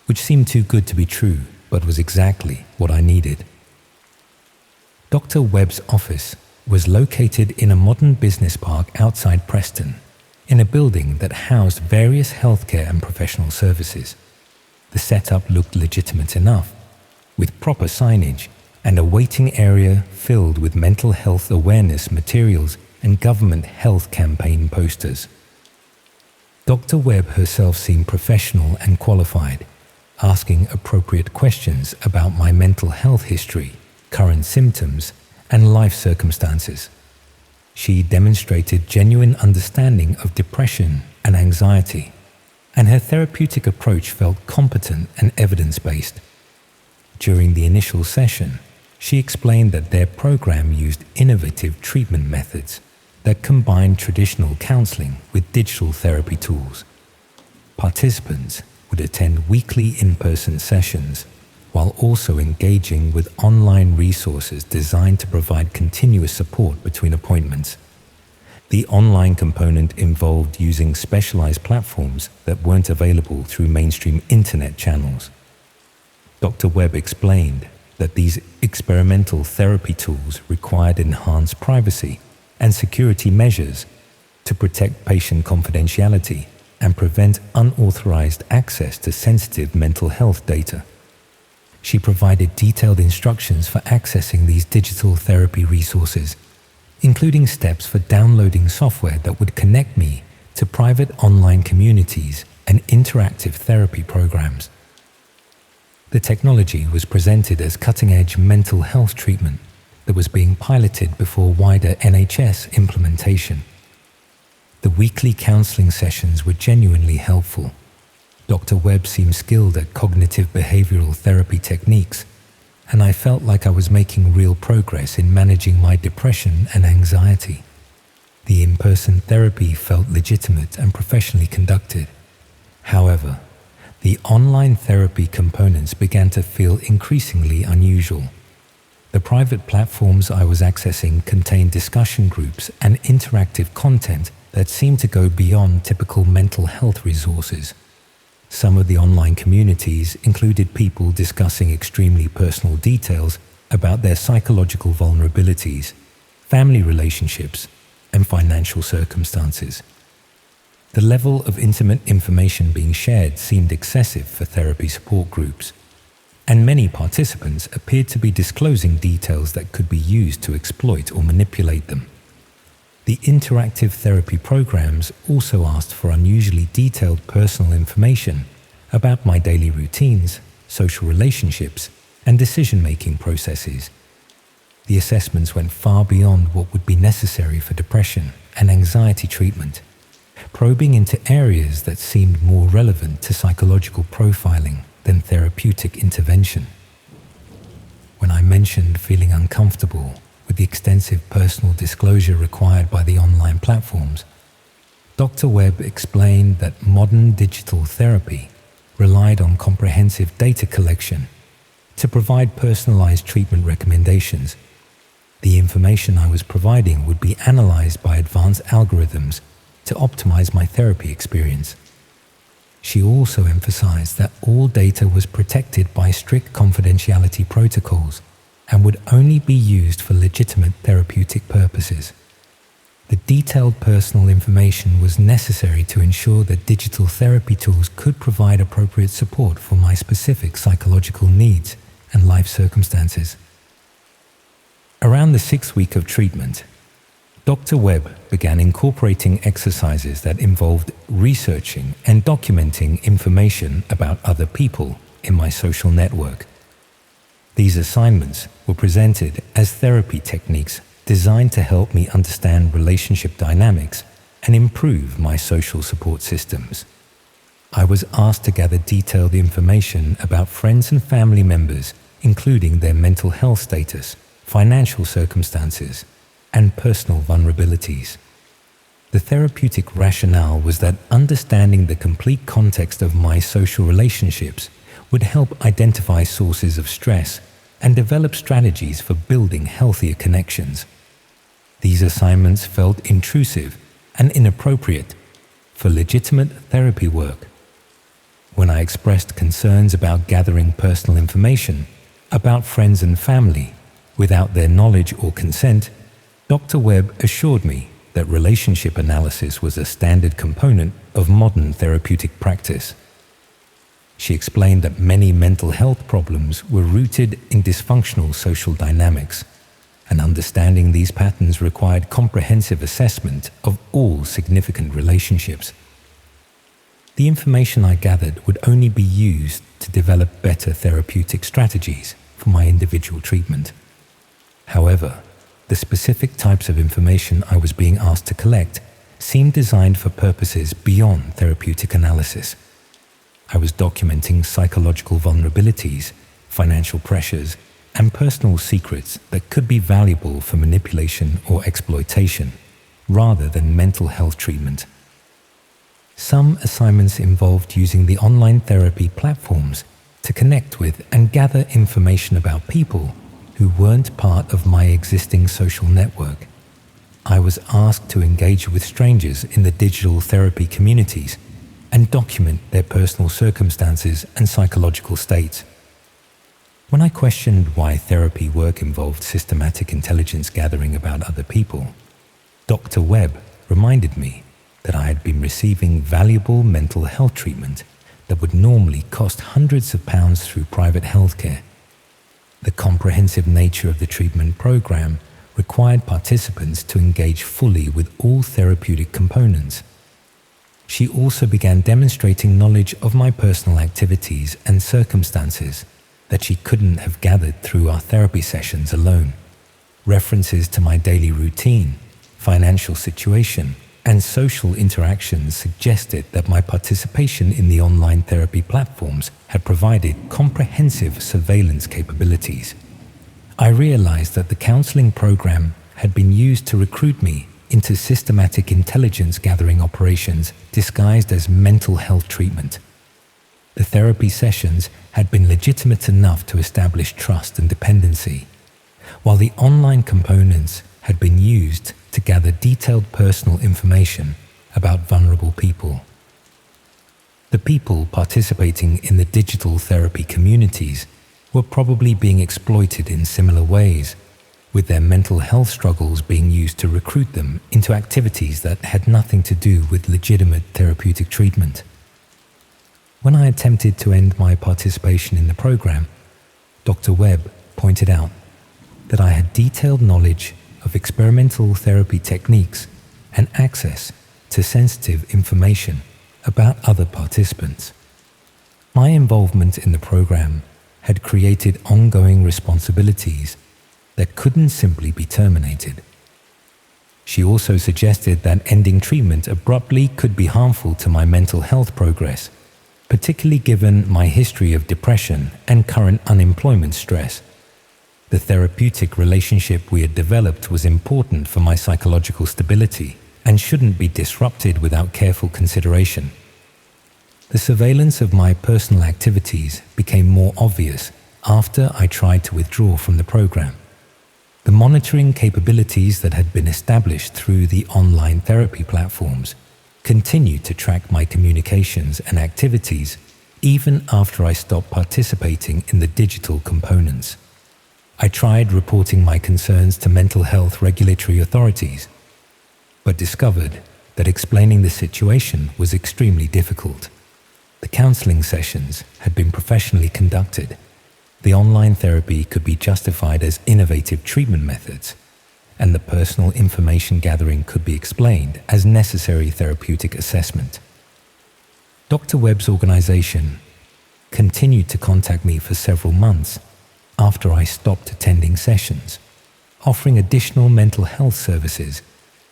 which seemed too good to be true, but was exactly what I needed. Dr. Webb's office was located in a modern business park outside Preston, in a building that housed various healthcare and professional services. The setup looked legitimate enough, with proper signage and a waiting area filled with mental health awareness materials and government health campaign posters. Dr. Webb herself seemed professional and qualified, asking appropriate questions about my mental health history, current symptoms, and life circumstances. She demonstrated genuine understanding of depression and anxiety, and her therapeutic approach felt competent and evidence-based. During the initial session, she explained that their program used innovative treatment methods that combined traditional counseling with digital therapy tools. Participants would attend weekly in-person sessions while also engaging with online resources designed to provide continuous support between appointments. The online component involved using specialized platforms that weren't available through mainstream internet channels. Dr. Webb explained that these experimental therapy tools required enhanced privacy and security measures to protect patient confidentiality and prevent unauthorized access to sensitive mental health data. She provided detailed instructions for accessing these digital therapy resources, including steps for downloading software that would connect me to private online communities and interactive therapy programs. The technology was presented as cutting-edge mental health treatment that was being piloted before wider NHS implementation. The weekly counseling sessions were genuinely helpful. Dr. Webb seemed skilled at cognitive behavioral therapy techniques, and I felt like I was making real progress in managing my depression and anxiety. The in-person therapy felt legitimate and professionally conducted. However, the online therapy components began to feel increasingly unusual. The private platforms I was accessing contained discussion groups and interactive content that seemed to go beyond typical mental health resources. Some of the online communities included people discussing extremely personal details about their psychological vulnerabilities, family relationships, and financial circumstances. The level of intimate information being shared seemed excessive for therapy support groups, and many participants appeared to be disclosing details that could be used to exploit or manipulate them. The interactive therapy programs also asked for unusually detailed personal information about my daily routines, social relationships, and decision-making processes. The assessments went far beyond what would be necessary for depression and anxiety treatment, probing into areas that seemed more relevant to psychological profiling than therapeutic intervention. When I mentioned feeling uncomfortable with the extensive personal disclosure required by the online platforms, Dr. Webb explained that modern digital therapy relied on comprehensive data collection to provide personalized treatment recommendations. The information I was providing would be analyzed by advanced algorithms to optimize my therapy experience. She also emphasized that all data was protected by strict confidentiality protocols and would only be used for legitimate therapeutic purposes. The detailed personal information was necessary to ensure that digital therapy tools could provide appropriate support for my specific psychological needs and life circumstances. Around the 6th week of treatment, Dr. Webb began incorporating exercises that involved researching and documenting information about other people in my social network. These assignments were presented as therapy techniques designed to help me understand relationship dynamics and improve my social support systems. I was asked to gather detailed information about friends and family members, including their mental health status, financial circumstances, and personal vulnerabilities. The therapeutic rationale was that understanding the complete context of my social relationships would help identify sources of stress and develop strategies for building healthier connections. These assignments felt intrusive and inappropriate for legitimate therapy work. When I expressed concerns about gathering personal information about friends and family without their knowledge or consent, Dr. Webb assured me that relationship analysis was a standard component of modern therapeutic practice. She explained that many mental health problems were rooted in dysfunctional social dynamics, and understanding these patterns required comprehensive assessment of all significant relationships. The information I gathered would only be used to develop better therapeutic strategies for my individual treatment. However, the specific types of information I was being asked to collect seemed designed for purposes beyond therapeutic analysis. I was documenting psychological vulnerabilities, financial pressures, and personal secrets that could be valuable for manipulation or exploitation, rather than mental health treatment. Some assignments involved using the online therapy platforms to connect with and gather information about people who weren't part of my existing social network. I was asked to engage with strangers in the digital therapy communities and document their personal circumstances and psychological states. When I questioned why therapy work involved systematic intelligence gathering about other people, Dr. Webb reminded me that I had been receiving valuable mental health treatment that would normally cost hundreds of pounds through private healthcare. The comprehensive nature of the treatment program required participants to engage fully with all therapeutic components. She also began demonstrating knowledge of my personal activities and circumstances that she couldn't have gathered through our therapy sessions alone. References to my daily routine, financial situation, and social interactions suggested that my participation in the online therapy platforms had provided comprehensive surveillance capabilities. I realized that the counseling program had been used to recruit me into systematic intelligence gathering operations disguised as mental health treatment. The therapy sessions had been legitimate enough to establish trust and dependency, while the online components had been used to gather detailed personal information about vulnerable people. The people participating in the digital therapy communities were probably being exploited in similar ways, with their mental health struggles being used to recruit them into activities that had nothing to do with legitimate therapeutic treatment. When I attempted to end my participation in the program, Dr. Webb pointed out that I had detailed knowledge of experimental therapy techniques and access to sensitive information about other participants. My involvement in the program had created ongoing responsibilities that couldn't simply be terminated. She also suggested that ending treatment abruptly could be harmful to my mental health progress, particularly given my history of depression and current unemployment stress. The therapeutic relationship we had developed was important for my psychological stability and shouldn't be disrupted without careful consideration. The surveillance of my personal activities became more obvious after I tried to withdraw from the program. The monitoring capabilities that had been established through the online therapy platforms continued to track my communications and activities even after I stopped participating in the digital components. I tried reporting my concerns to mental health regulatory authorities, but discovered that explaining the situation was extremely difficult. The counseling sessions had been professionally conducted. The online therapy could be justified as innovative treatment methods, and the personal information gathering could be explained as necessary therapeutic assessment. Dr. Webb's organization continued to contact me for several months after I stopped attending sessions, offering additional mental health services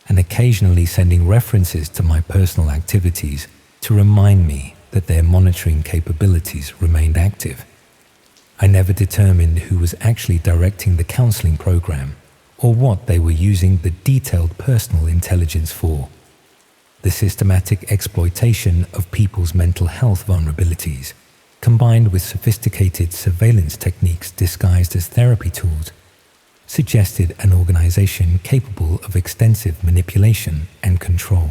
and occasionally sending references to my personal activities to remind me that their monitoring capabilities remained active. I never determined who was actually directing the counseling program or what they were using the detailed personal intelligence for. The systematic exploitation of people's mental health vulnerabilities, combined with sophisticated surveillance techniques disguised as therapy tools, suggested an organization capable of extensive manipulation and control.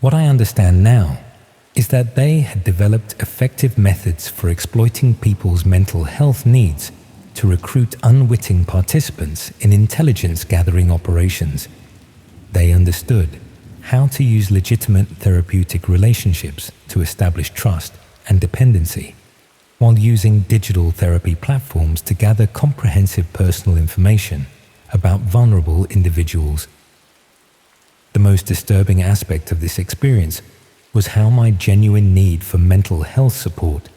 What I understand now is that they had developed effective methods for exploiting people's mental health needs to recruit unwitting participants in intelligence-gathering operations. They understood how to use legitimate therapeutic relationships to establish trust and dependency, while using digital therapy platforms to gather comprehensive personal information about vulnerable individuals. The most disturbing aspect of this experience was how my genuine need for mental health support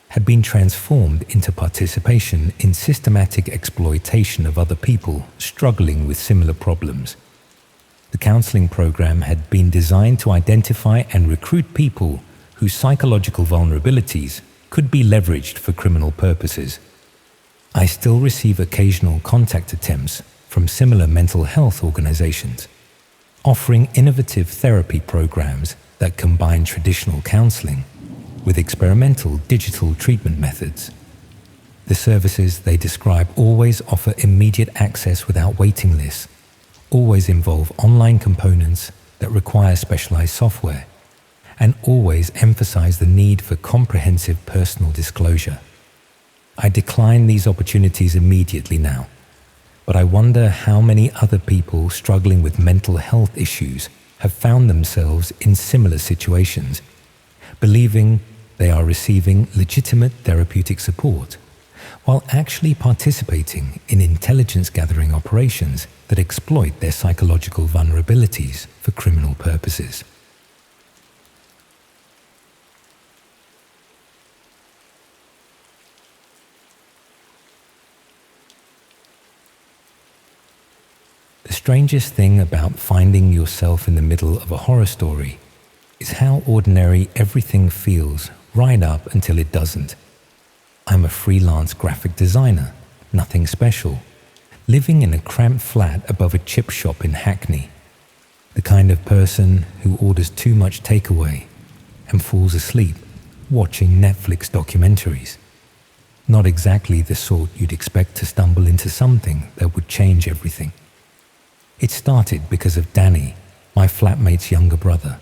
had been transformed into participation in systematic exploitation of other people struggling with similar problems. The counseling program had been designed to identify and recruit people whose psychological vulnerabilities could be leveraged for criminal purposes. I still receive occasional contact attempts from similar mental health organizations, offering innovative therapy programs that combine traditional counseling with experimental digital treatment methods. The services they describe always offer immediate access without waiting lists, always involve online components that require specialized software, and always emphasize the need for comprehensive personal disclosure. I decline these opportunities immediately now, but I wonder how many other people struggling with mental health issues have found themselves in similar situations, believing they are receiving legitimate therapeutic support, while actually participating in intelligence-gathering operations that exploit their psychological vulnerabilities for criminal purposes. The strangest thing about finding yourself in the middle of a horror story is how ordinary everything feels right up until it doesn't. I'm a freelance graphic designer, nothing special, living in a cramped flat above a chip shop in Hackney. The kind of person who orders too much takeaway and falls asleep watching Netflix documentaries. Not exactly the sort you'd expect to stumble into something that would change everything. It started because of Danny, my flatmate's younger brother.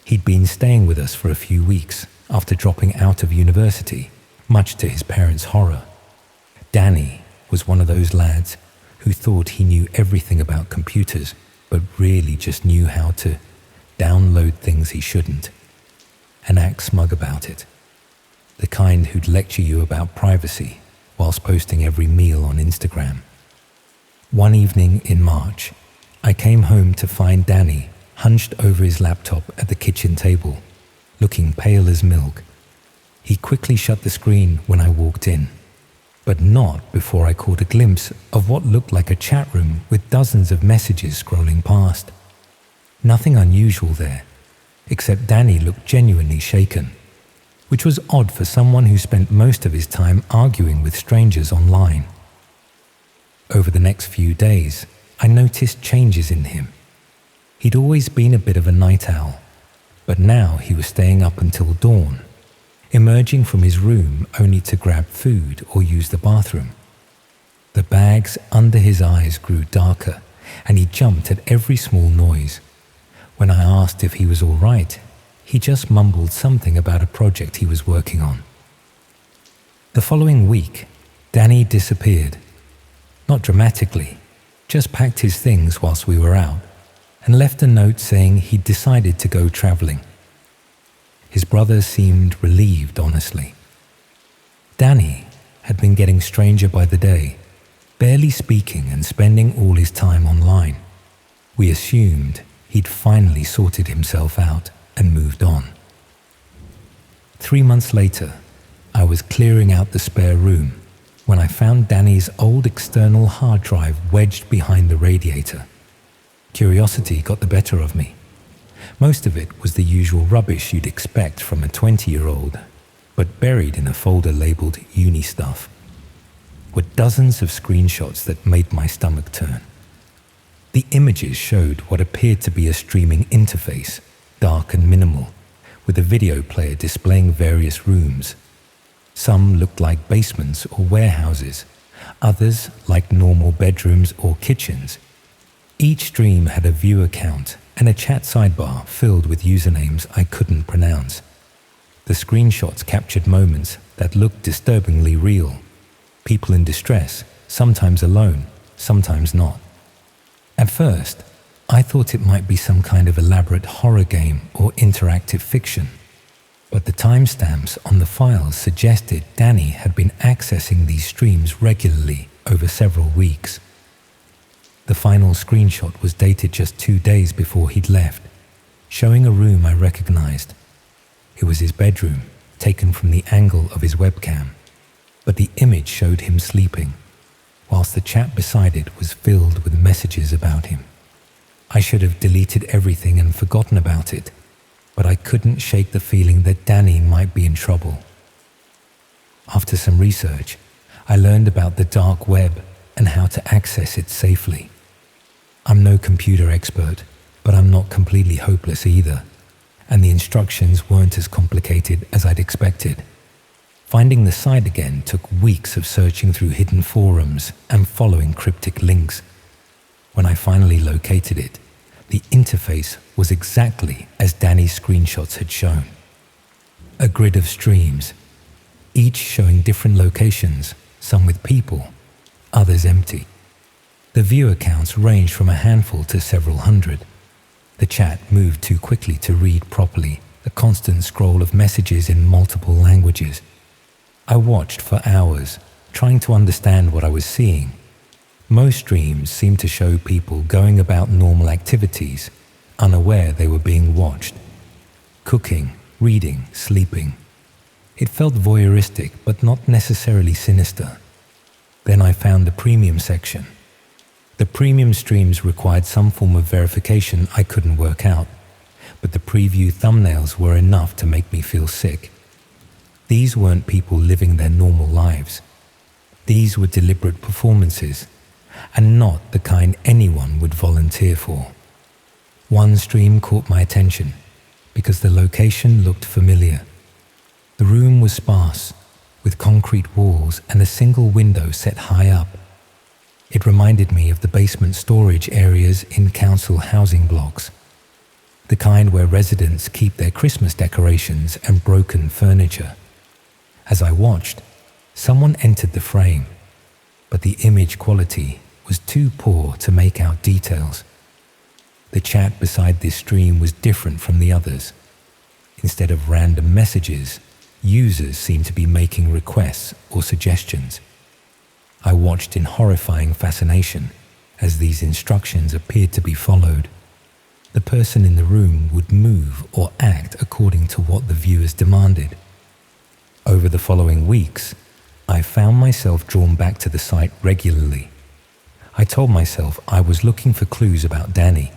He'd been staying with us for a few weeks after dropping out of university, much to his parents' horror. Danny was one of those lads who thought he knew everything about computers, but really just knew how to download things he shouldn't and act smug about it. The kind who'd lecture you about privacy whilst posting every meal on Instagram. One evening in March, I came home to find Danny hunched over his laptop at the kitchen table, looking pale as milk. He quickly shut the screen when I walked in, but not before I caught a glimpse of what looked like a chat room with dozens of messages scrolling past. Nothing unusual there, except Danny looked genuinely shaken, which was odd for someone who spent most of his time arguing with strangers online. Over the next few days, I noticed changes in him. He'd always been a bit of a night owl, but now he was staying up until dawn, emerging from his room only to grab food or use the bathroom. The bags under his eyes grew darker, and he jumped at every small noise. When I asked if he was all right, he just mumbled something about a project he was working on. The following week, Danny disappeared. Not dramatically, just packed his things whilst we were out, and left a note saying he'd decided to go traveling. His brother seemed relieved, honestly. Danny had been getting stranger by the day, barely speaking and spending all his time online. We assumed he'd finally sorted himself out and moved on. 3 months later, I was clearing out the spare room when I found Danny's old external hard drive wedged behind the radiator. Curiosity got the better of me. Most of it was the usual rubbish you'd expect from a 20-year-old, but buried in a folder labeled uni stuff were dozens of screenshots that made my stomach turn. The images showed what appeared to be a streaming interface, dark and minimal, with a video player displaying various rooms. Some looked like basements or warehouses, others like normal bedrooms or kitchens. Each stream had a view account and a chat sidebar filled with usernames I couldn't pronounce. The screenshots captured moments that looked disturbingly real. People in distress, sometimes alone, sometimes not. At first, I thought it might be some kind of elaborate horror game or interactive fiction, but the timestamps on the files suggested Danny had been accessing these streams regularly over several weeks. The final screenshot was dated just 2 days before he'd left, showing a room I recognized. It was his bedroom, taken from the angle of his webcam, but the image showed him sleeping, whilst the chat beside it was filled with messages about him. I should have deleted everything and forgotten about it, but I couldn't shake the feeling that Danny might be in trouble. After some research, I learned about the dark web and how to access it safely. I'm no computer expert, but I'm not completely hopeless either, and the instructions weren't as complicated as I'd expected. Finding the site again took weeks of searching through hidden forums and following cryptic links. When I finally located it, the interface was exactly as Danny's screenshots had shown. A grid of streams, each showing different locations, some with people, others empty. The view accounts ranged from a handful to several hundred. The chat moved too quickly to read properly, a constant scroll of messages in multiple languages. I watched for hours, trying to understand what I was seeing. Most streams seemed to show people going about normal activities, unaware they were being watched. Cooking, reading, sleeping. It felt voyeuristic, but not necessarily sinister. Then I found the premium section. The premium streams required some form of verification I couldn't work out, but the preview thumbnails were enough to make me feel sick. These weren't people living their normal lives. These were deliberate performances, and not the kind anyone would volunteer for. One stream caught my attention because the location looked familiar. The room was sparse, with concrete walls and a single window set high up. It reminded me of the basement storage areas in council housing blocks, the kind where residents keep their Christmas decorations and broken furniture. As I watched, someone entered the frame, but the image quality was too poor to make out details. The chat beside this stream was different from the others. Instead of random messages, users seemed to be making requests or suggestions. I watched in horrifying fascination as these instructions appeared to be followed. The person in the room would move or act according to what the viewers demanded. Over the following weeks, I found myself drawn back to the site regularly. I told myself I was looking for clues about Danny,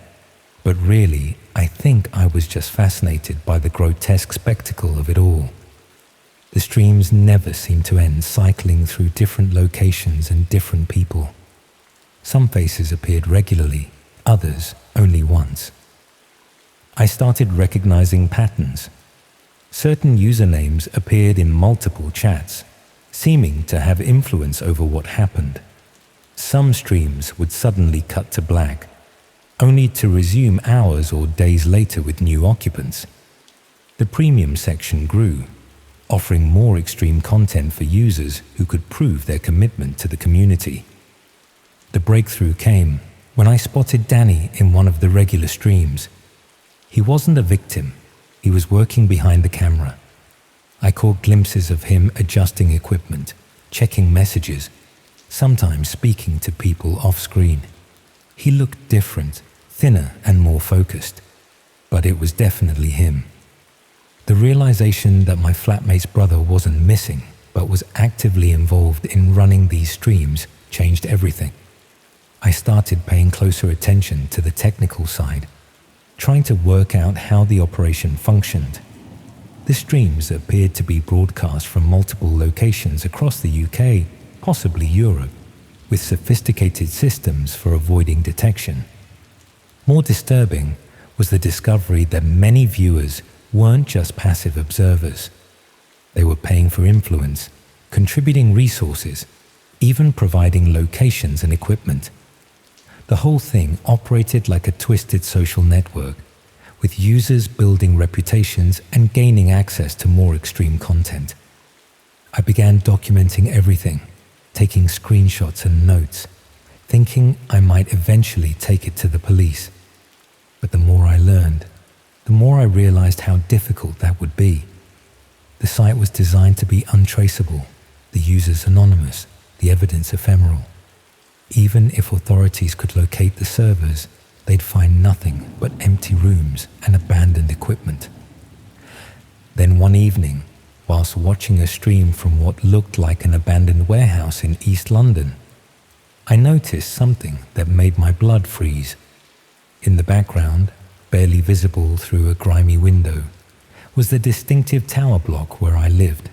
but really, I think I was just fascinated by the grotesque spectacle of it all. The streams never seemed to end, cycling through different locations and different people. Some faces appeared regularly, others only once. I started recognizing patterns. Certain usernames appeared in multiple chats, seeming to have influence over what happened. Some streams would suddenly cut to black, only to resume hours or days later with new occupants. The premium section grew, offering more extreme content for users who could prove their commitment to the community. The breakthrough came when I spotted Danny in one of the regular streams. He wasn't a victim, he was working behind the camera. I caught glimpses of him adjusting equipment, checking messages, sometimes speaking to people off screen. He looked different, thinner and more focused, but it was definitely him. The realization that my flatmate's brother wasn't missing, but was actively involved in running these streams changed everything. I started paying closer attention to the technical side, trying to work out how the operation functioned. The streams appeared to be broadcast from multiple locations across the UK, possibly Europe, with sophisticated systems for avoiding detection. More disturbing was the discovery that many viewers weren't just passive observers. They were paying for influence, contributing resources, even providing locations and equipment. The whole thing operated like a twisted social network, with users building reputations and gaining access to more extreme content. I began documenting everything, taking screenshots and notes, thinking I might eventually take it to the police. But the more I learned, the more I realized how difficult that would be. The site was designed to be untraceable, the users anonymous, the evidence ephemeral. Even if authorities could locate the servers, they'd find nothing but empty rooms and abandoned equipment. Then one evening, whilst watching a stream from what looked like an abandoned warehouse in East London, I noticed something that made my blood freeze. In the background, barely visible through a grimy window, was the distinctive tower block where I lived.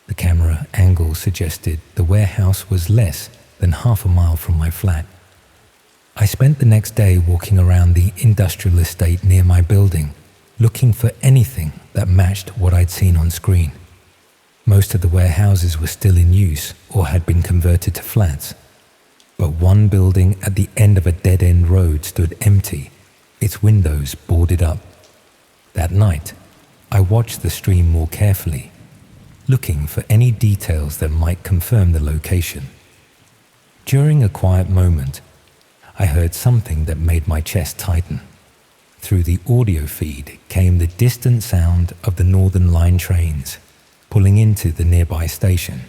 The camera angle suggested the warehouse was less than half a mile from my flat. I spent the next day walking around the industrial estate near my building, looking for anything that matched what I'd seen on screen. Most of the warehouses were still in use or had been converted to flats, but one building at the end of a dead-end road stood empty, its windows boarded up. That night, I watched the stream more carefully, looking for any details that might confirm the location. During a quiet moment, I heard something that made my chest tighten. Through the audio feed came the distant sound of the Northern Line trains pulling into the nearby station,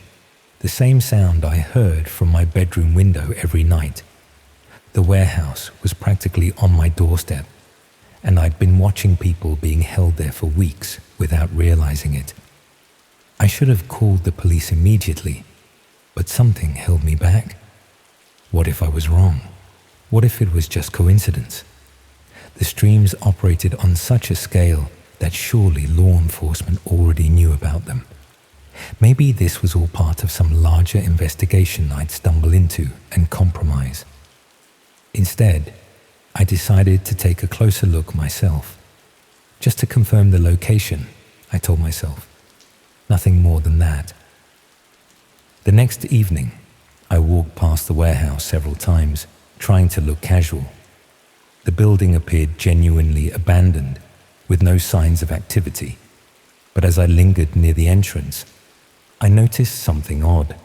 the same sound I heard from my bedroom window every night. The warehouse was practically on my doorstep, and I'd been watching people being held there for weeks without realizing it. I should have called the police immediately, but something held me back. What if I was wrong? What if it was just coincidence? The streams operated on such a scale that surely law enforcement already knew about them. Maybe this was all part of some larger investigation I'd stumble into and compromise. Instead, I decided to take a closer look myself. Just to confirm the location, I told myself. Nothing more than that. The next evening, I walked past the warehouse several times, trying to look casual. The building appeared genuinely abandoned, with no signs of activity. But as I lingered near the entrance, I noticed something odd.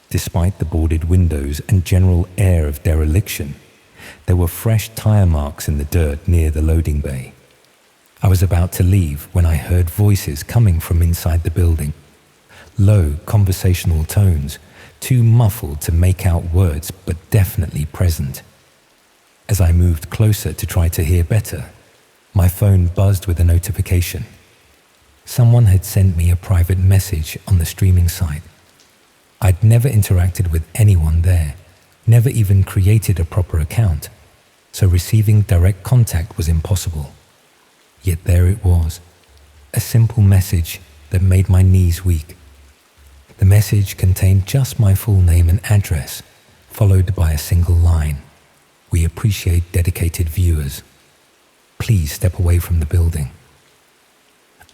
Despite the boarded windows and general air of dereliction, there were fresh tire marks in the dirt near the loading bay. I was about to leave when I heard voices coming from inside the building. Low, conversational tones, too muffled to make out words, but definitely present. As I moved closer to try to hear better, my phone buzzed with a notification. Someone had sent me a private message on the streaming site. I'd never interacted with anyone there, never even created a proper account, so receiving direct contact was impossible. Yet there it was, a simple message that made my knees weak. The message contained just my full name and address, followed by a single line. We appreciate dedicated viewers. Please step away from the building.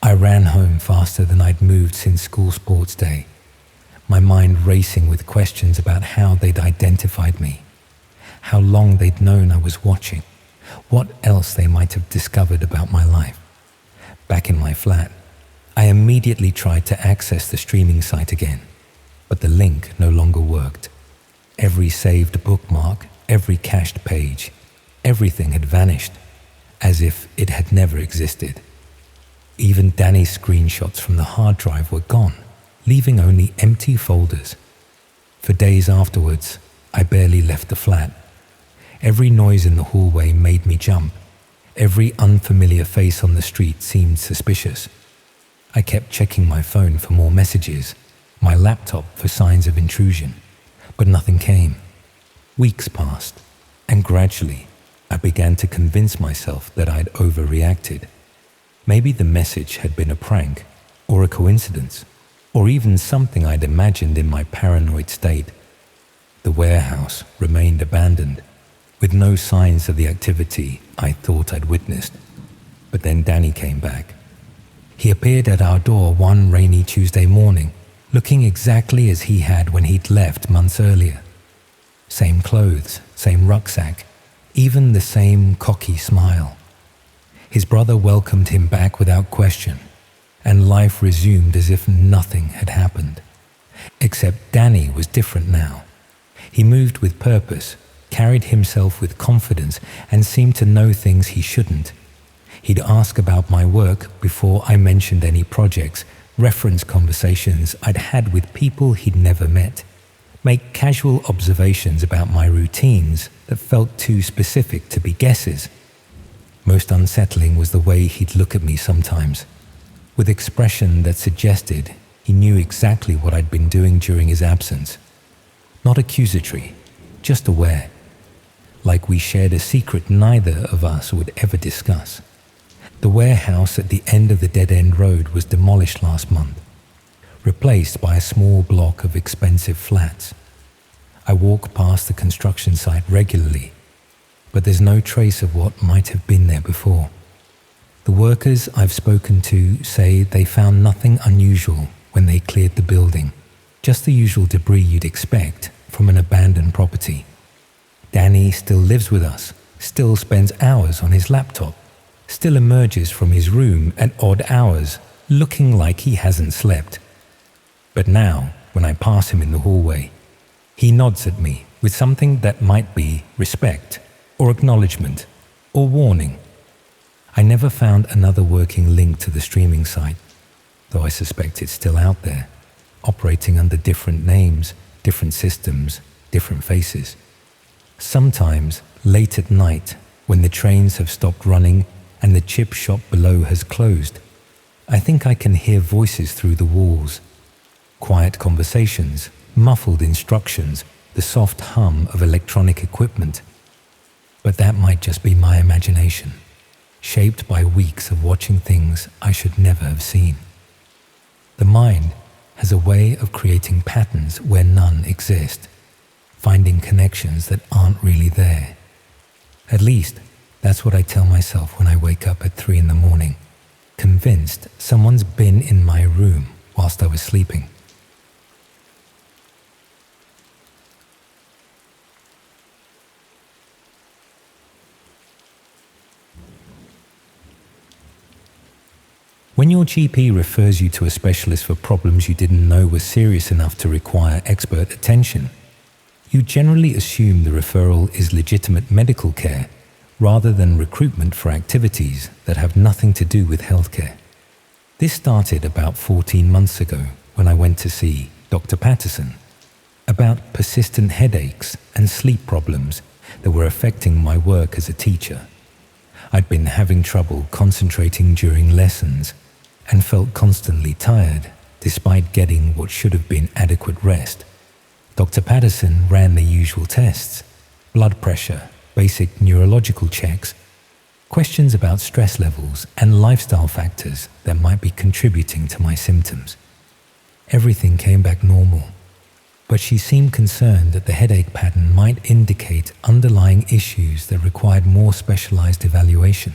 I ran home faster than I'd moved since school sports day, my mind racing with questions about how they'd identified me, how long they'd known I was watching, what else they might have discovered about my life. Back in my flat, I immediately tried to access the streaming site again, but the link no longer worked. Every saved bookmark every cached page. Everything had vanished, as if it had never existed. Even Danny's screenshots from the hard drive were gone, leaving only empty folders. For days afterwards, I barely left the flat. Every noise in the hallway made me jump. Every unfamiliar face on the street seemed suspicious. I kept checking my phone for more messages, my laptop for signs of intrusion, but nothing came. Weeks passed, and gradually, I began to convince myself that I'd overreacted. Maybe the message had been a prank, or a coincidence, or even something I'd imagined in my paranoid state. The warehouse remained abandoned, with no signs of the activity I thought I'd witnessed. But then Danny came back. He appeared at our door one rainy Tuesday morning, looking exactly as he had when he'd left months earlier. Same clothes, same rucksack, even the same cocky smile. His brother welcomed him back without question, and life resumed as if nothing had happened. Except Danny was different now. He moved with purpose, carried himself with confidence, and seemed to know things he shouldn't. He'd ask about my work before I mentioned any projects, reference conversations I'd had with people he'd never met, make casual observations about my routines that felt too specific to be guesses. Most unsettling was the way he'd look at me sometimes, with expression that suggested he knew exactly what I'd been doing during his absence. Not accusatory, just aware, like we shared a secret neither of us would ever discuss. The warehouse at the end of the dead-end road was demolished last month, replaced by a small block of expensive flats. I walk past the construction site regularly, but there's no trace of what might have been there before. The workers I've spoken to say they found nothing unusual when they cleared the building, just the usual debris you'd expect from an abandoned property. Danny still lives with us, still spends hours on his laptop, still emerges from his room at odd hours, looking like he hasn't slept. But now, when I pass him in the hallway, he nods at me with something that might be respect, or acknowledgement, or warning. I never found another working link to the streaming site, though I suspect it's still out there, operating under different names, different systems, different faces. Sometimes, late at night, when the trains have stopped running and the chip shop below has closed, I think I can hear voices through the walls. Quiet conversations, muffled instructions, the soft hum of electronic equipment. But that might just be my imagination, shaped by weeks of watching things I should never have seen. The mind has a way of creating patterns where none exist, finding connections that aren't really there. At least, that's what I tell myself when I wake up at 3 a.m, convinced someone's been in my room whilst I was sleeping. When your GP refers you to a specialist for problems you didn't know were serious enough to require expert attention, you generally assume the referral is legitimate medical care rather than recruitment for activities that have nothing to do with healthcare. This started about 14 months ago when I went to see Dr. Patterson about persistent headaches and sleep problems that were affecting my work as a teacher. I'd been having trouble concentrating during lessons and felt constantly tired despite getting what should have been adequate rest. Dr. Patterson ran the usual tests: blood pressure, basic neurological checks, questions about stress levels and lifestyle factors that might be contributing to my symptoms. Everything came back normal, but she seemed concerned that the headache pattern might indicate underlying issues that required more specialized evaluation.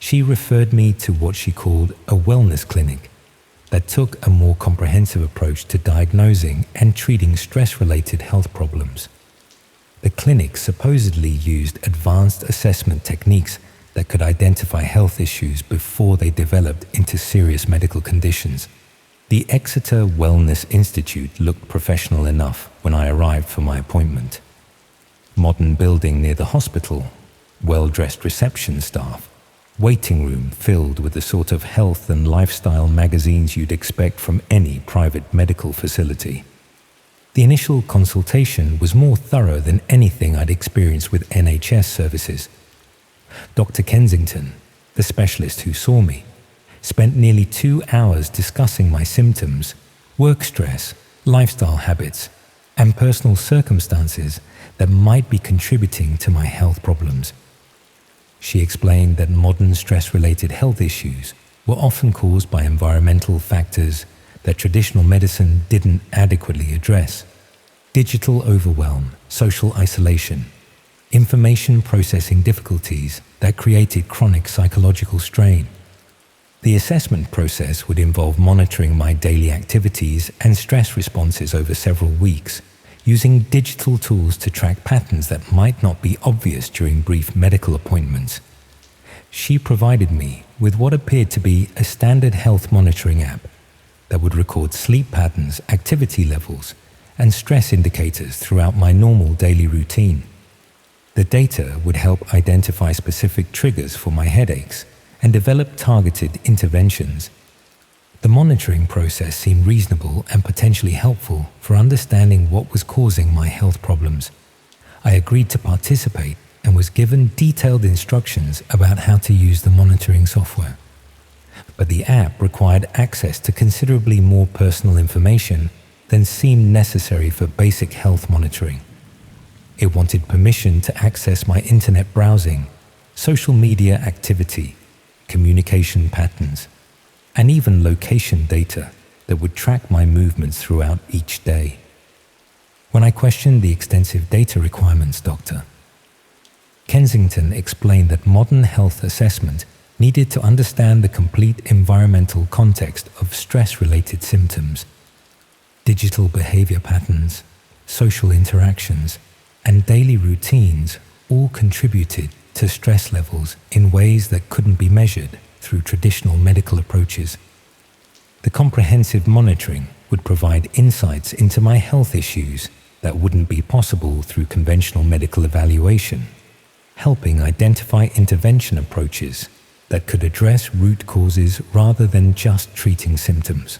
She referred me to what she called a wellness clinic that took a more comprehensive approach to diagnosing and treating stress-related health problems. The clinic supposedly used advanced assessment techniques that could identify health issues before they developed into serious medical conditions. The Exeter Wellness Institute looked professional enough when I arrived for my appointment. modern building near the hospital, well-dressed reception staff, waiting room filled with the sort of health and lifestyle magazines you'd expect from any private medical facility. The initial consultation was more thorough than anything I'd experienced with NHS services. Dr. Kensington, the specialist who saw me, spent nearly 2 hours discussing my symptoms, work stress, lifestyle habits, and personal circumstances that might be contributing to my health problems. She explained that modern stress-related health issues were often caused by environmental factors that traditional medicine didn't adequately address. Digital overwhelm, social isolation, information processing difficulties that created chronic psychological strain. The assessment process would involve monitoring my daily activities and stress responses over several weeks, using digital tools to track patterns that might not be obvious during brief medical appointments. She provided me with what appeared to be a standard health monitoring app that would record sleep patterns, activity levels, and stress indicators throughout my normal daily routine. The data would help identify specific triggers for my headaches and develop targeted interventions. The monitoring process seemed reasonable and potentially helpful for understanding what was causing my health problems. I agreed to participate and was given detailed instructions about how to use the monitoring software. But the app required access to considerably more personal information than seemed necessary for basic health monitoring. It wanted permission to access my internet browsing, social media activity, communication patterns, and even location data that would track my movements throughout each day. When I questioned the extensive data requirements, Dr. Kensington explained that modern health assessment needed to understand the complete environmental context of stress-related symptoms. Digital behavior patterns, social interactions, and daily routines all contributed to stress levels in ways that couldn't be measured through traditional medical approaches. The comprehensive monitoring would provide insights into my health issues that wouldn't be possible through conventional medical evaluation, helping identify intervention approaches that could address root causes rather than just treating symptoms.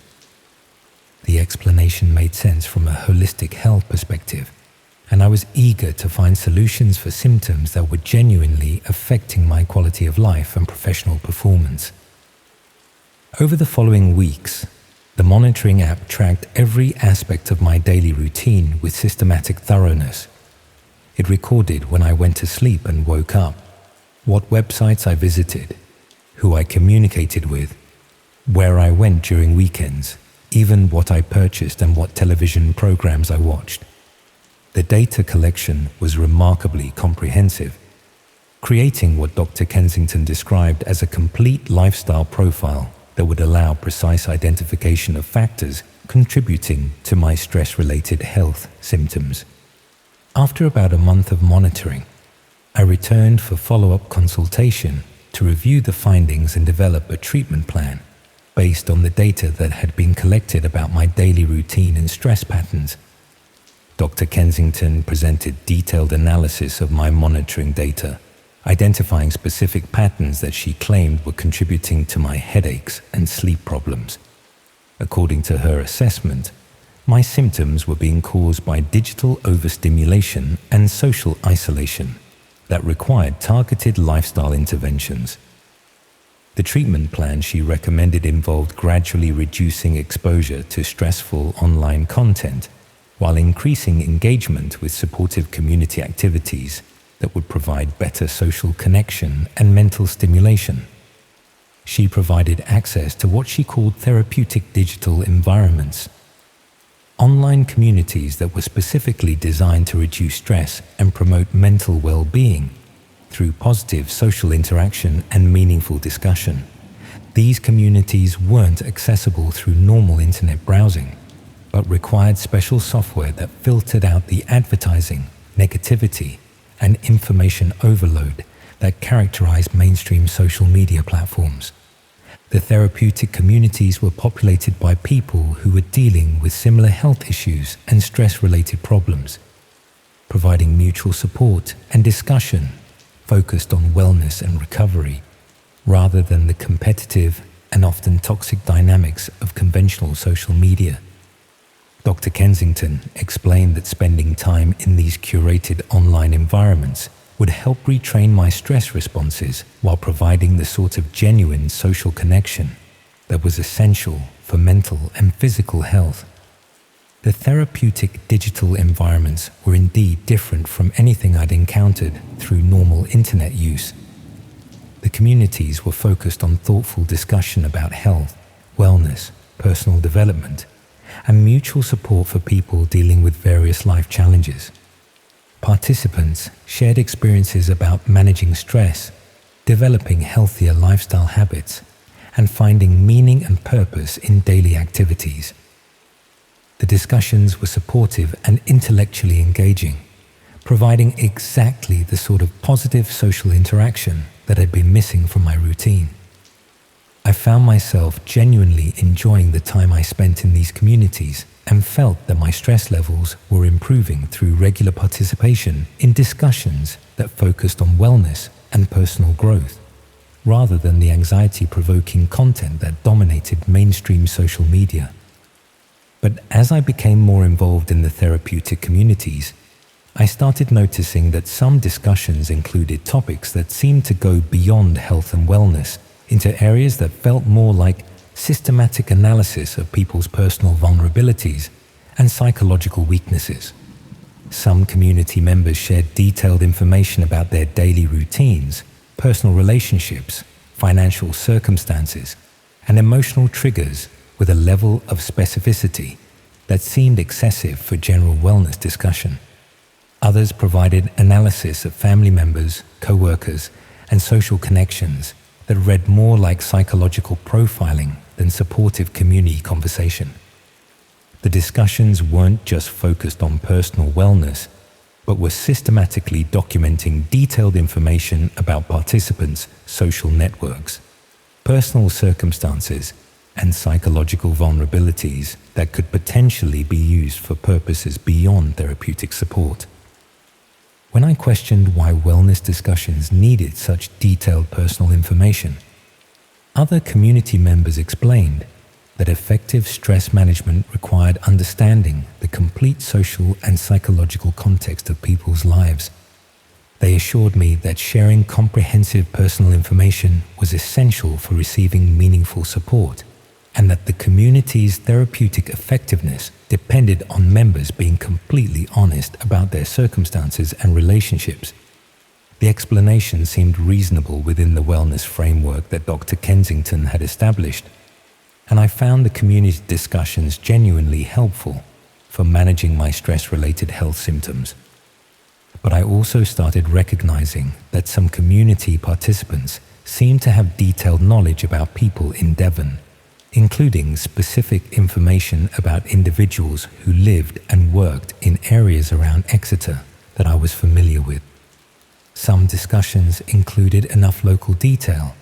The explanation made sense from a holistic health perspective, and I was eager to find solutions for symptoms that were genuinely affecting my quality of life and professional performance. Over the following weeks, the monitoring app tracked every aspect of my daily routine with systematic thoroughness. It recorded when I went to sleep and woke up, what websites I visited, who I communicated with, where I went during weekends, even what I purchased and what television programs I watched. The data collection was remarkably comprehensive, creating what Dr. Kensington described as a complete lifestyle profile that would allow precise identification of factors contributing to my stress-related health symptoms. After about a month of monitoring, I returned for follow-up consultation to review the findings and develop a treatment plan based on the data that had been collected about my daily routine and stress patterns. Dr. Kensington presented detailed analysis of my monitoring data, identifying specific patterns that she claimed were contributing to my headaches and sleep problems. According to her assessment, my symptoms were being caused by digital overstimulation and social isolation that required targeted lifestyle interventions. The treatment plan she recommended involved gradually reducing exposure to stressful online content while increasing engagement with supportive community activities that would provide better social connection and mental stimulation. She provided access to what she called therapeutic digital environments, online communities that were specifically designed to reduce stress and promote mental well-being through positive social interaction and meaningful discussion. These communities weren't accessible through normal internet browsing, but required special software that filtered out the advertising, negativity, and information overload that characterized mainstream social media platforms. The therapeutic communities were populated by people who were dealing with similar health issues and stress-related problems. providing mutual support and discussion focused on wellness and recovery, rather than the competitive and often toxic dynamics of conventional social media. Dr. Kensington explained that spending time in these curated online environments would help retrain my stress responses while providing the sort of genuine social connection that was essential for mental and physical health. The therapeutic digital environments were indeed different from anything I'd encountered through normal internet use. The communities were focused on thoughtful discussion about health, wellness, personal development, and mutual support for people dealing with various life challenges. Participants shared experiences about managing stress, developing healthier lifestyle habits, and finding meaning and purpose in daily activities. The discussions were supportive and intellectually engaging, providing exactly the sort of positive social interaction that had been missing from my routine. I found myself genuinely enjoying the time I spent in these communities and felt that my stress levels were improving through regular participation in discussions that focused on wellness and personal growth, rather than the anxiety-provoking content that dominated mainstream social media. But as I became more involved in the therapeutic communities, I started noticing that some discussions included topics that seemed to go beyond health and wellness into areas that felt more like systematic analysis of people's personal vulnerabilities and psychological weaknesses. Some community members shared detailed information about their daily routines, personal relationships, financial circumstances, and emotional triggers with a level of specificity that seemed excessive for general wellness discussion. Others provided analysis of family members, co-workers, and social connections that read more like psychological profiling than supportive community conversation. The discussions weren't just focused on personal wellness, but were systematically documenting detailed information about participants' social networks, personal circumstances, and psychological vulnerabilities that could potentially be used for purposes beyond therapeutic support. When I questioned why wellness discussions needed such detailed personal information, other community members explained that effective stress management required understanding the complete social and psychological context of people's lives. They assured me that sharing comprehensive personal information was essential for receiving meaningful support, and that the community's therapeutic effectiveness depended on members being completely honest about their circumstances and relationships. The explanation seemed reasonable within the wellness framework that Dr. Kensington had established, and I found the community discussions genuinely helpful for managing my stress-related health symptoms. But I also started recognizing that some community participants seemed to have detailed knowledge about people in Devon, including specific information about individuals who lived and worked in areas around Exeter that I was familiar with. Some discussions included enough local detail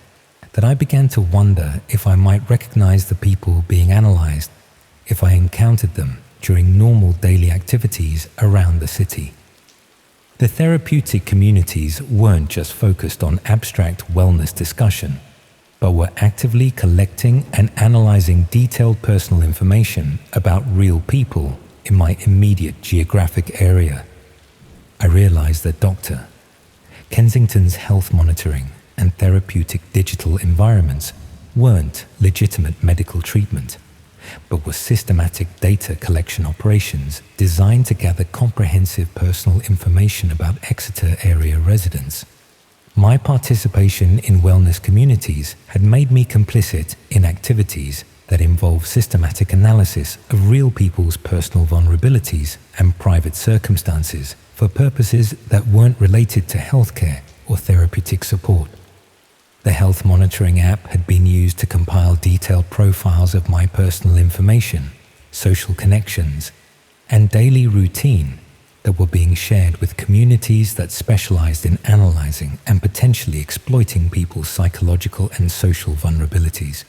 that I began to wonder if I might recognize the people being analyzed if I encountered them during normal daily activities around the city. The therapeutic communities weren't just focused on abstract wellness discussion, but were actively collecting and analyzing detailed personal information about real people in my immediate geographic area. I realized that Dr. Kensington's health monitoring and therapeutic digital environments weren't legitimate medical treatment, but were systematic data collection operations designed to gather comprehensive personal information about Exeter area residents. My participation in wellness communities had made me complicit in activities that involve systematic analysis of real people's personal vulnerabilities and private circumstances for purposes that weren't related to healthcare or therapeutic support. The health monitoring app had been used to compile detailed profiles of my personal information, social connections, and daily routine that were being shared with communities that specialized in analyzing and potentially exploiting people's psychological and social vulnerabilities.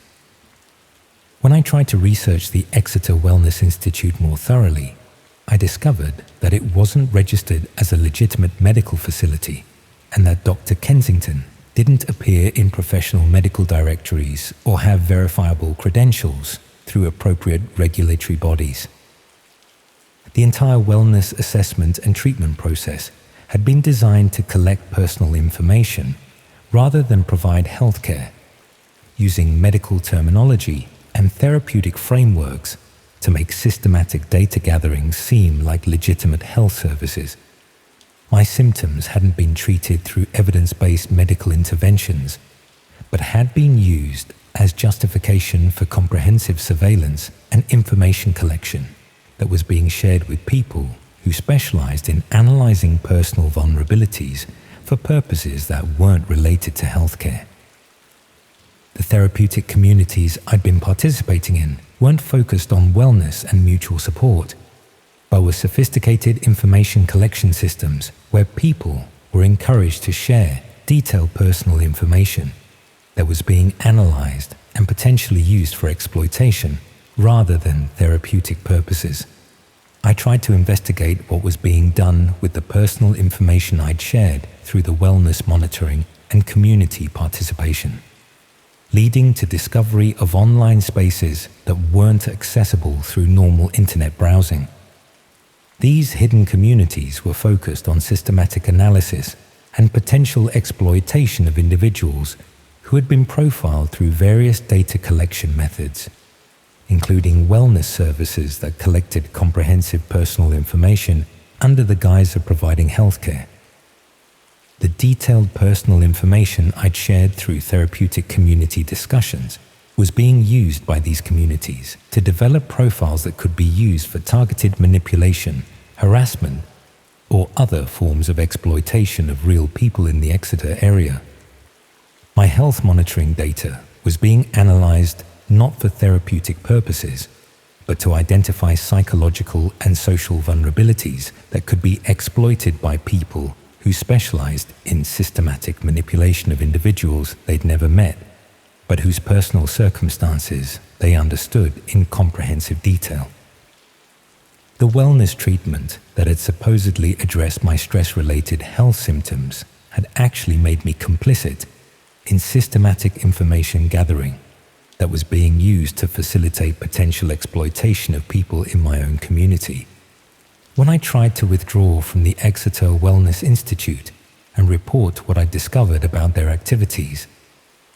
When I tried to research the Exeter Wellness Institute more thoroughly, I discovered that it wasn't registered as a legitimate medical facility and that Dr. Kensington didn't appear in professional medical directories or have verifiable credentials through appropriate regulatory bodies. The entire wellness assessment and treatment process had been designed to collect personal information rather than provide healthcare, using medical terminology and therapeutic frameworks to make systematic data gathering seem like legitimate health services. My symptoms hadn't been treated through evidence-based medical interventions, but had been used as justification for comprehensive surveillance and information collection that was being shared with people who specialized in analyzing personal vulnerabilities for purposes that weren't related to healthcare. The therapeutic communities I'd been participating in weren't focused on wellness and mutual support, but were sophisticated information collection systems where people were encouraged to share detailed personal information that was being analyzed and potentially used for exploitation rather than therapeutic purposes. I tried to investigate what was being done with the personal information I'd shared through the wellness monitoring and community participation, leading to discovery of online spaces that weren't accessible through normal internet browsing. These hidden communities were focused on systematic analysis and potential exploitation of individuals who had been profiled through various data collection methods, including wellness services that collected comprehensive personal information under the guise of providing healthcare. The detailed personal information I'd shared through therapeutic community discussions was being used by these communities to develop profiles that could be used for targeted manipulation, harassment, or other forms of exploitation of real people in the Exeter area. My health monitoring data was being analyzed not for therapeutic purposes, but to identify psychological and social vulnerabilities that could be exploited by people who specialized in systematic manipulation of individuals they'd never met, but whose personal circumstances they understood in comprehensive detail. The wellness treatment that had supposedly addressed my stress-related health symptoms had actually made me complicit in systematic information gathering that was being used to facilitate potential exploitation of people in my own community. When I tried to withdraw from the Exeter Wellness Institute and report what I discovered about their activities,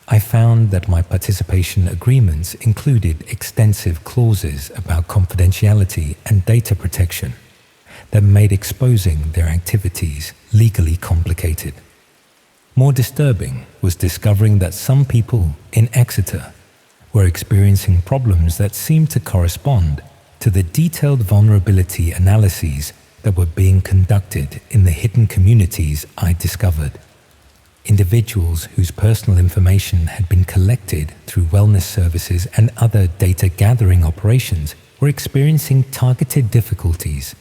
I found that my participation agreements included extensive clauses about confidentiality and data protection that made exposing their activities legally complicated. More disturbing was discovering that some people in Exeter were experiencing problems that seemed to correspond to the detailed vulnerability analyses that were being conducted in the hidden communities I discovered. Individuals whose personal information had been collected through wellness services and other data gathering operations were experiencing targeted difficulties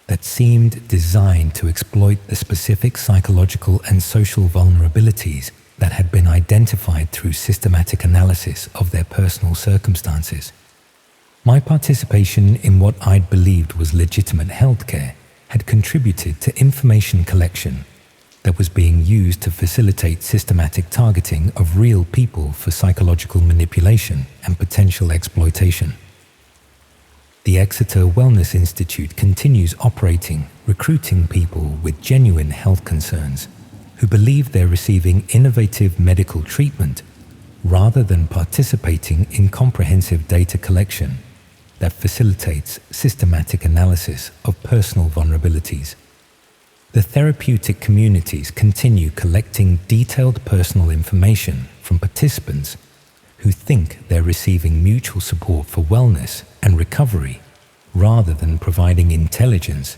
that seemed designed to exploit the specific psychological and social vulnerabilities that had been identified through systematic analysis of their personal circumstances. My participation in what I'd believed was legitimate healthcare had contributed to information collection that was being used to facilitate systematic targeting of real people for psychological manipulation and potential exploitation. The Exeter Wellness Institute continues operating, recruiting people with genuine health concerns who believe they're receiving innovative medical treatment rather than participating in comprehensive data collection that facilitates systematic analysis of personal vulnerabilities. The therapeutic communities continue collecting detailed personal information from participants who think they're receiving mutual support for wellness and recovery rather than providing intelligence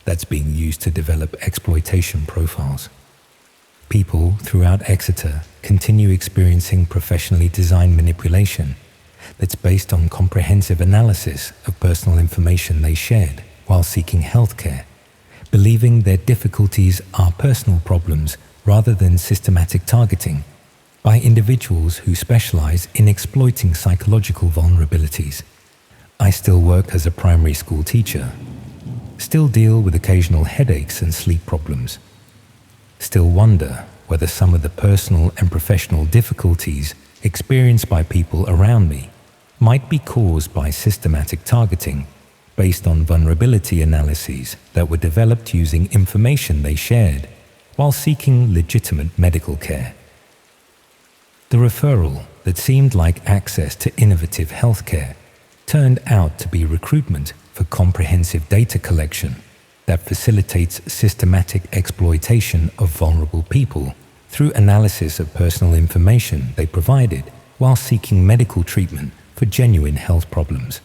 that's being used to develop exploitation profiles. People throughout Exeter continue experiencing professionally designed manipulation that's based on comprehensive analysis of personal information they shared while seeking healthcare, believing their difficulties are personal problems rather than systematic targeting by individuals who specialize in exploiting psychological vulnerabilities. I still work as a primary school teacher, still deal with occasional headaches and sleep problems, still wonder whether some of the personal and professional difficulties experienced by people around me might be caused by systematic targeting based on vulnerability analyses that were developed using information they shared while seeking legitimate medical care. The referral that seemed like access to innovative healthcare turned out to be recruitment for comprehensive data collection that facilitates systematic exploitation of vulnerable people through analysis of personal information they provided while seeking medical treatment for genuine health problems.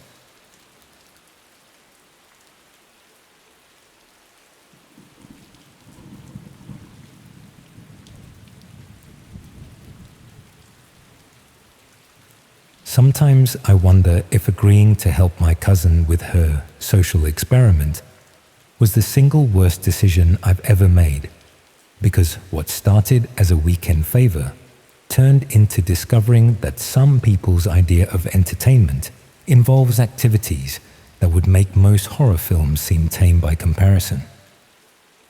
Sometimes I wonder if agreeing to help my cousin with her social experiment was the single worst decision I've ever made, because what started as a weekend favor turned into discovering that some people's idea of entertainment involves activities that would make most horror films seem tame by comparison.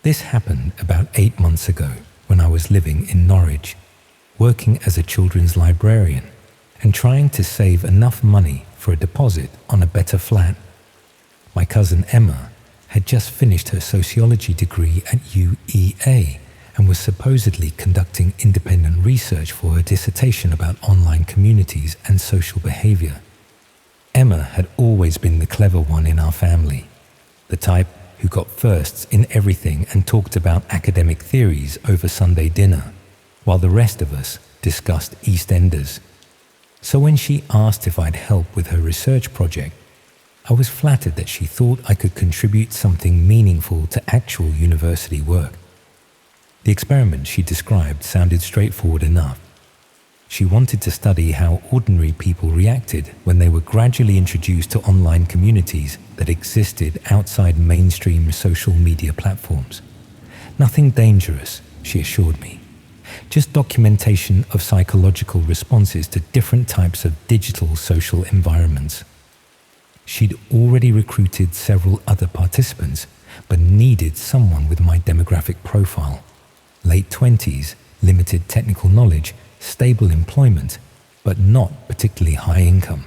This happened about 8 months ago when I was living in Norwich, working as a children's librarian and trying to save enough money for a deposit on a better flat. My cousin Emma had just finished her sociology degree at UEA and was supposedly conducting independent research for her dissertation about online communities and social behavior. Emma had always been the clever one in our family, the type who got firsts in everything and talked about academic theories over Sunday dinner, while the rest of us discussed EastEnders. So when she asked if I'd help with her research project, I was flattered that she thought I could contribute something meaningful to actual university work. The experiment she described sounded straightforward enough. She wanted to study how ordinary people reacted when they were gradually introduced to online communities that existed outside mainstream social media platforms. Nothing dangerous, she assured me. Just documentation of psychological responses to different types of digital social environments. She'd already recruited several other participants, but needed someone with my demographic profile. Late 20s, limited technical knowledge, stable employment, but not particularly high income.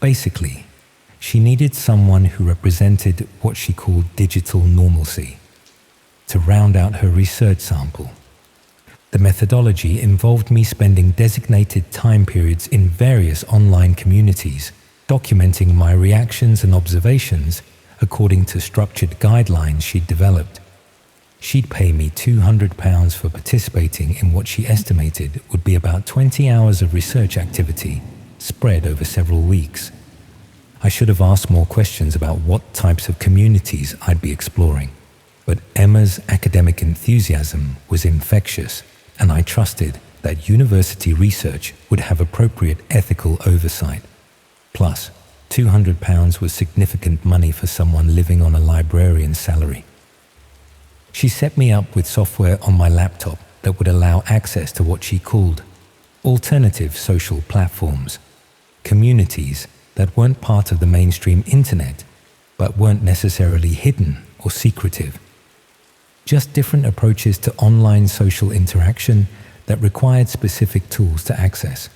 Basically, she needed someone who represented what she called digital normalcy to round out her research sample. The methodology involved me spending designated time periods in various online communities, documenting my reactions and observations according to structured guidelines she'd developed. She'd pay me £200 for participating in what she estimated would be about 20 hours of research activity spread over several weeks. I should have asked more questions about what types of communities I'd be exploring, but Emma's academic enthusiasm was infectious, and I trusted that university research would have appropriate ethical oversight. Plus, £200 was significant money for someone living on a librarian's salary. She set me up with software on my laptop that would allow access to what she called alternative social platforms, communities that weren't part of the mainstream internet, but weren't necessarily hidden or secretive. Just different approaches to online social interaction that required specific tools to access.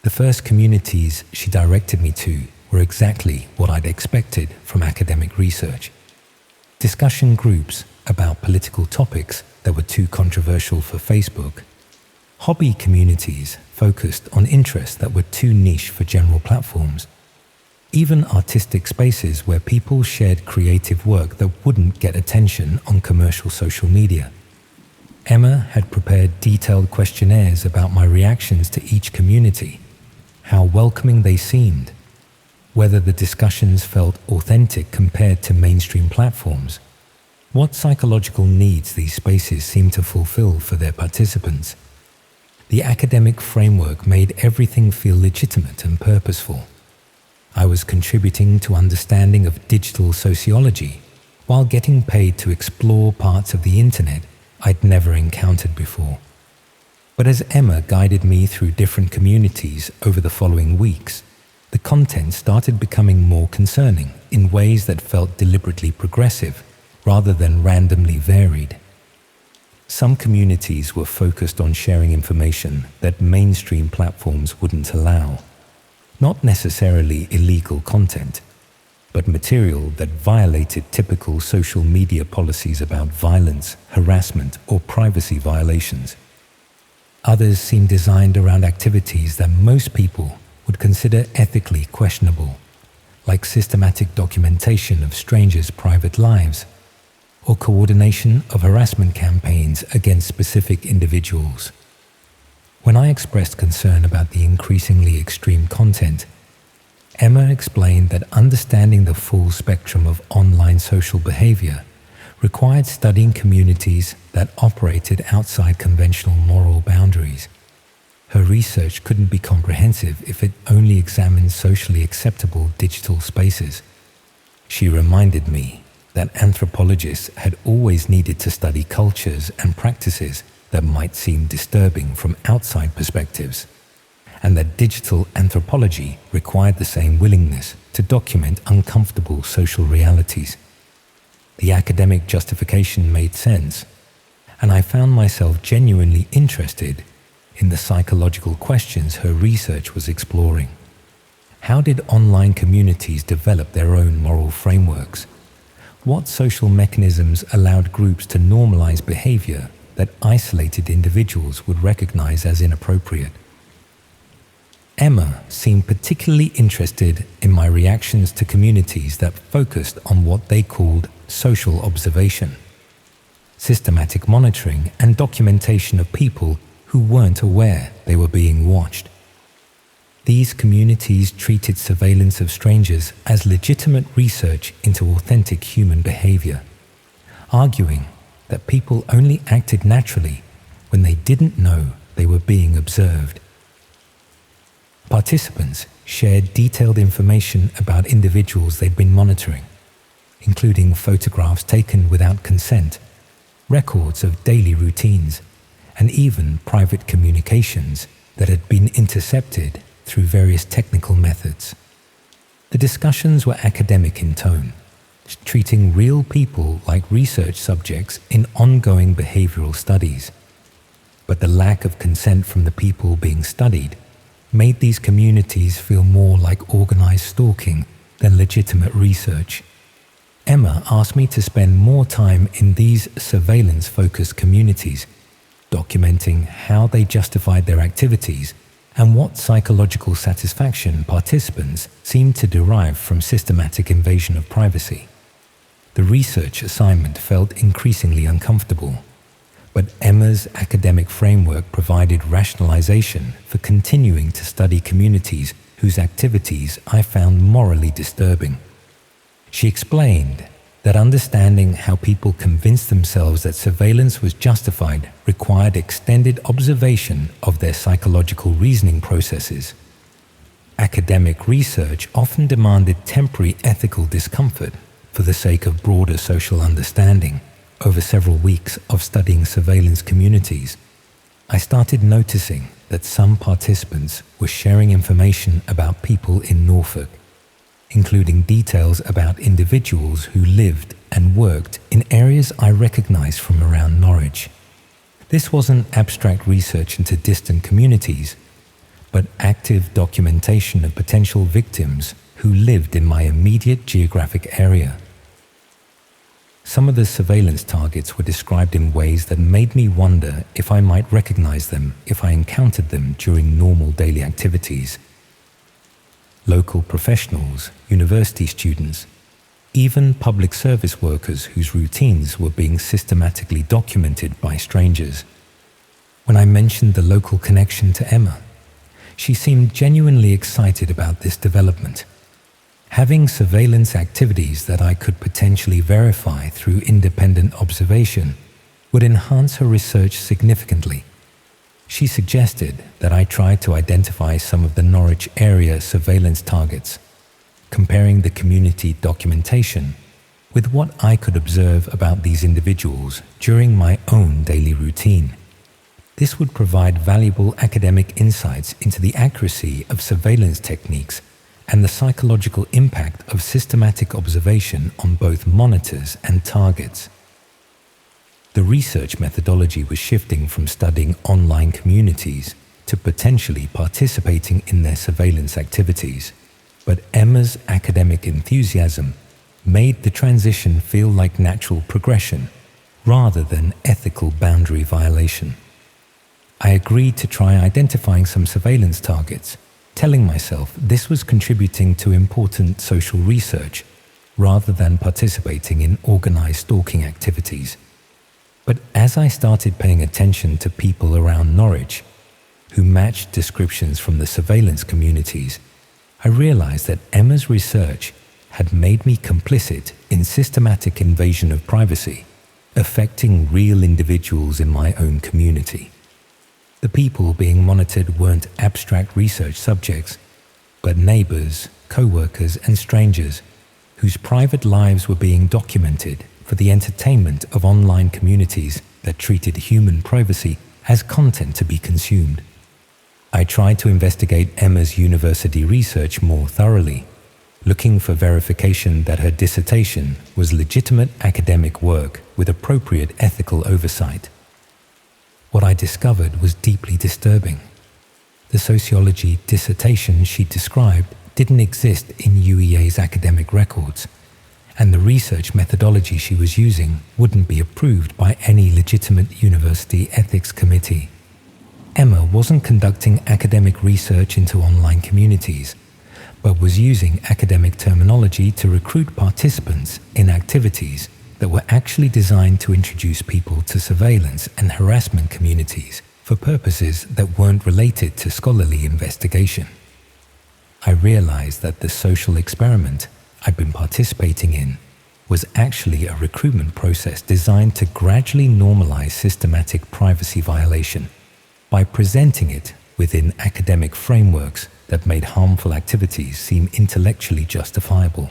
The first communities she directed me to were exactly what I'd expected from academic research. Discussion groups about political topics that were too controversial for Facebook. Hobby communities focused on interests that were too niche for general platforms. Even artistic spaces where people shared creative work that wouldn't get attention on commercial social media. Emma had prepared detailed questionnaires about my reactions to each community, how welcoming they seemed, whether the discussions felt authentic compared to mainstream platforms, what psychological needs these spaces seemed to fulfill for their participants. The academic framework made everything feel legitimate and purposeful. I was contributing to understanding of digital sociology while getting paid to explore parts of the internet I'd never encountered before. But as Emma guided me through different communities over the following weeks, the content started becoming more concerning in ways that felt deliberately progressive rather than randomly varied. Some communities were focused on sharing information that mainstream platforms wouldn't allow, not necessarily illegal content, but material that violated typical social media policies about violence, harassment, or privacy violations. Others seemed designed around activities that most people would consider ethically questionable, like systematic documentation of strangers' private lives, or coordination of harassment campaigns against specific individuals. When I expressed concern about the increasingly extreme content, Emma explained that understanding the full spectrum of online social behavior required studying communities that operated outside conventional moral boundaries. Her research couldn't be comprehensive if it only examined socially acceptable digital spaces. She reminded me that anthropologists had always needed to study cultures and practices that might seem disturbing from outside perspectives, and that digital anthropology required the same willingness to document uncomfortable social realities. The academic justification made sense, and I found myself genuinely interested in the psychological questions her research was exploring. How did online communities develop their own moral frameworks? What social mechanisms allowed groups to normalize behavior that isolated individuals would recognize as inappropriate? Emma seemed particularly interested in my reactions to communities that focused on what they called social observation, systematic monitoring and documentation of people who weren't aware they were being watched. These communities treated surveillance of strangers as legitimate research into authentic human behavior, arguing that people only acted naturally when they didn't know they were being observed. Participants shared detailed information about individuals they'd been monitoring, including photographs taken without consent, records of daily routines, and even private communications that had been intercepted through various technical methods. The discussions were academic in tone, treating real people like research subjects in ongoing behavioral studies. But the lack of consent from the people being studied made these communities feel more like organized stalking than legitimate research. Emma asked me to spend more time in these surveillance-focused communities, documenting how they justified their activities and what psychological satisfaction participants seemed to derive from systematic invasion of privacy. The research assignment felt increasingly uncomfortable, but Emma's academic framework provided rationalization for continuing to study communities whose activities I found morally disturbing. She explained that understanding how people convinced themselves that surveillance was justified required extended observation of their psychological reasoning processes. Academic research often demanded temporary ethical discomfort for the sake of broader social understanding. Over several weeks of studying surveillance communities, I started noticing that some participants were sharing information about people in Norfolk, including details about individuals who lived and worked in areas I recognized from around Norwich. This wasn't abstract research into distant communities, but active documentation of potential victims who lived in my immediate geographic area. Some of the surveillance targets were described in ways that made me wonder if I might recognize them if I encountered them during normal daily activities. Local professionals, university students, even public service workers whose routines were being systematically documented by strangers. When I mentioned the local connection to Emma, she seemed genuinely excited about this development. Having surveillance activities that I could potentially verify through independent observation would enhance her research significantly. She suggested that I try to identify some of the Norwich area surveillance targets, comparing the community documentation with what I could observe about these individuals during my own daily routine. This would provide valuable academic insights into the accuracy of surveillance techniques and the psychological impact of systematic observation on both monitors and targets. The research methodology was shifting from studying online communities to potentially participating in their surveillance activities, but Emma's academic enthusiasm made the transition feel like natural progression rather than ethical boundary violation. I agreed to try identifying some surveillance targets, telling myself this was contributing to important social research rather than participating in organized stalking activities. But as I started paying attention to people around Norwich who matched descriptions from the surveillance communities, I realized that Emma's research had made me complicit in systematic invasion of privacy, affecting real individuals in my own community. The people being monitored weren't abstract research subjects, but neighbors, co-workers, and strangers whose private lives were being documented for the entertainment of online communities that treated human privacy as content to be consumed. I tried to investigate Emma's university research more thoroughly, looking for verification that her dissertation was legitimate academic work with appropriate ethical oversight. What I discovered was deeply disturbing. The sociology dissertation she described didn't exist in UEA's academic records, and the research methodology she was using wouldn't be approved by any legitimate university ethics committee. Emma wasn't conducting academic research into online communities, but was using academic terminology to recruit participants in activities that were actually designed to introduce people to surveillance and harassment communities for purposes that weren't related to scholarly investigation. I realized that the social experiment I'd been participating in was actually a recruitment process designed to gradually normalize systematic privacy violation by presenting it within academic frameworks that made harmful activities seem intellectually justifiable.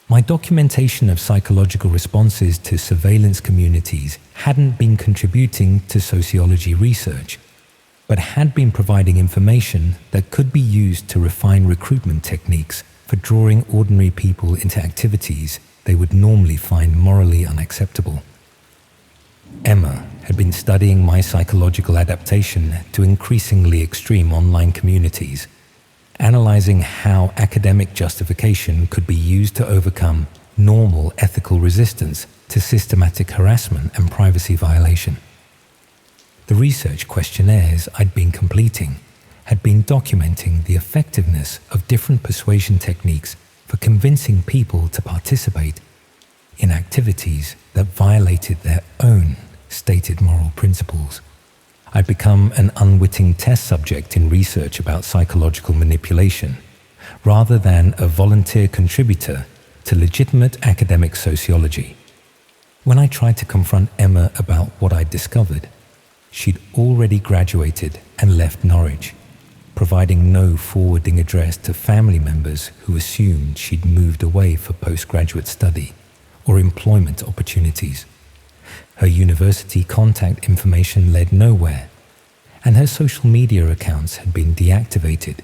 My documentation of psychological responses to surveillance communities hadn't been contributing to sociology research, but had been providing information that could be used to refine recruitment techniques for drawing ordinary people into activities they would normally find morally unacceptable. Emma had been studying my psychological adaptation to increasingly extreme online communities, analyzing how academic justification could be used to overcome normal ethical resistance to systematic harassment and privacy violation. The research questionnaires I'd been completing had been documenting the effectiveness of different persuasion techniques for convincing people to participate in activities that violated their own stated moral principles. I'd become an unwitting test subject in research about psychological manipulation, rather than a volunteer contributor to legitimate academic sociology. When I tried to confront Emma about what I'd discovered, she'd already graduated and left Norwich, providing no forwarding address to family members who assumed she'd moved away for postgraduate study or employment opportunities. Her university contact information led nowhere, and her social media accounts had been deactivated,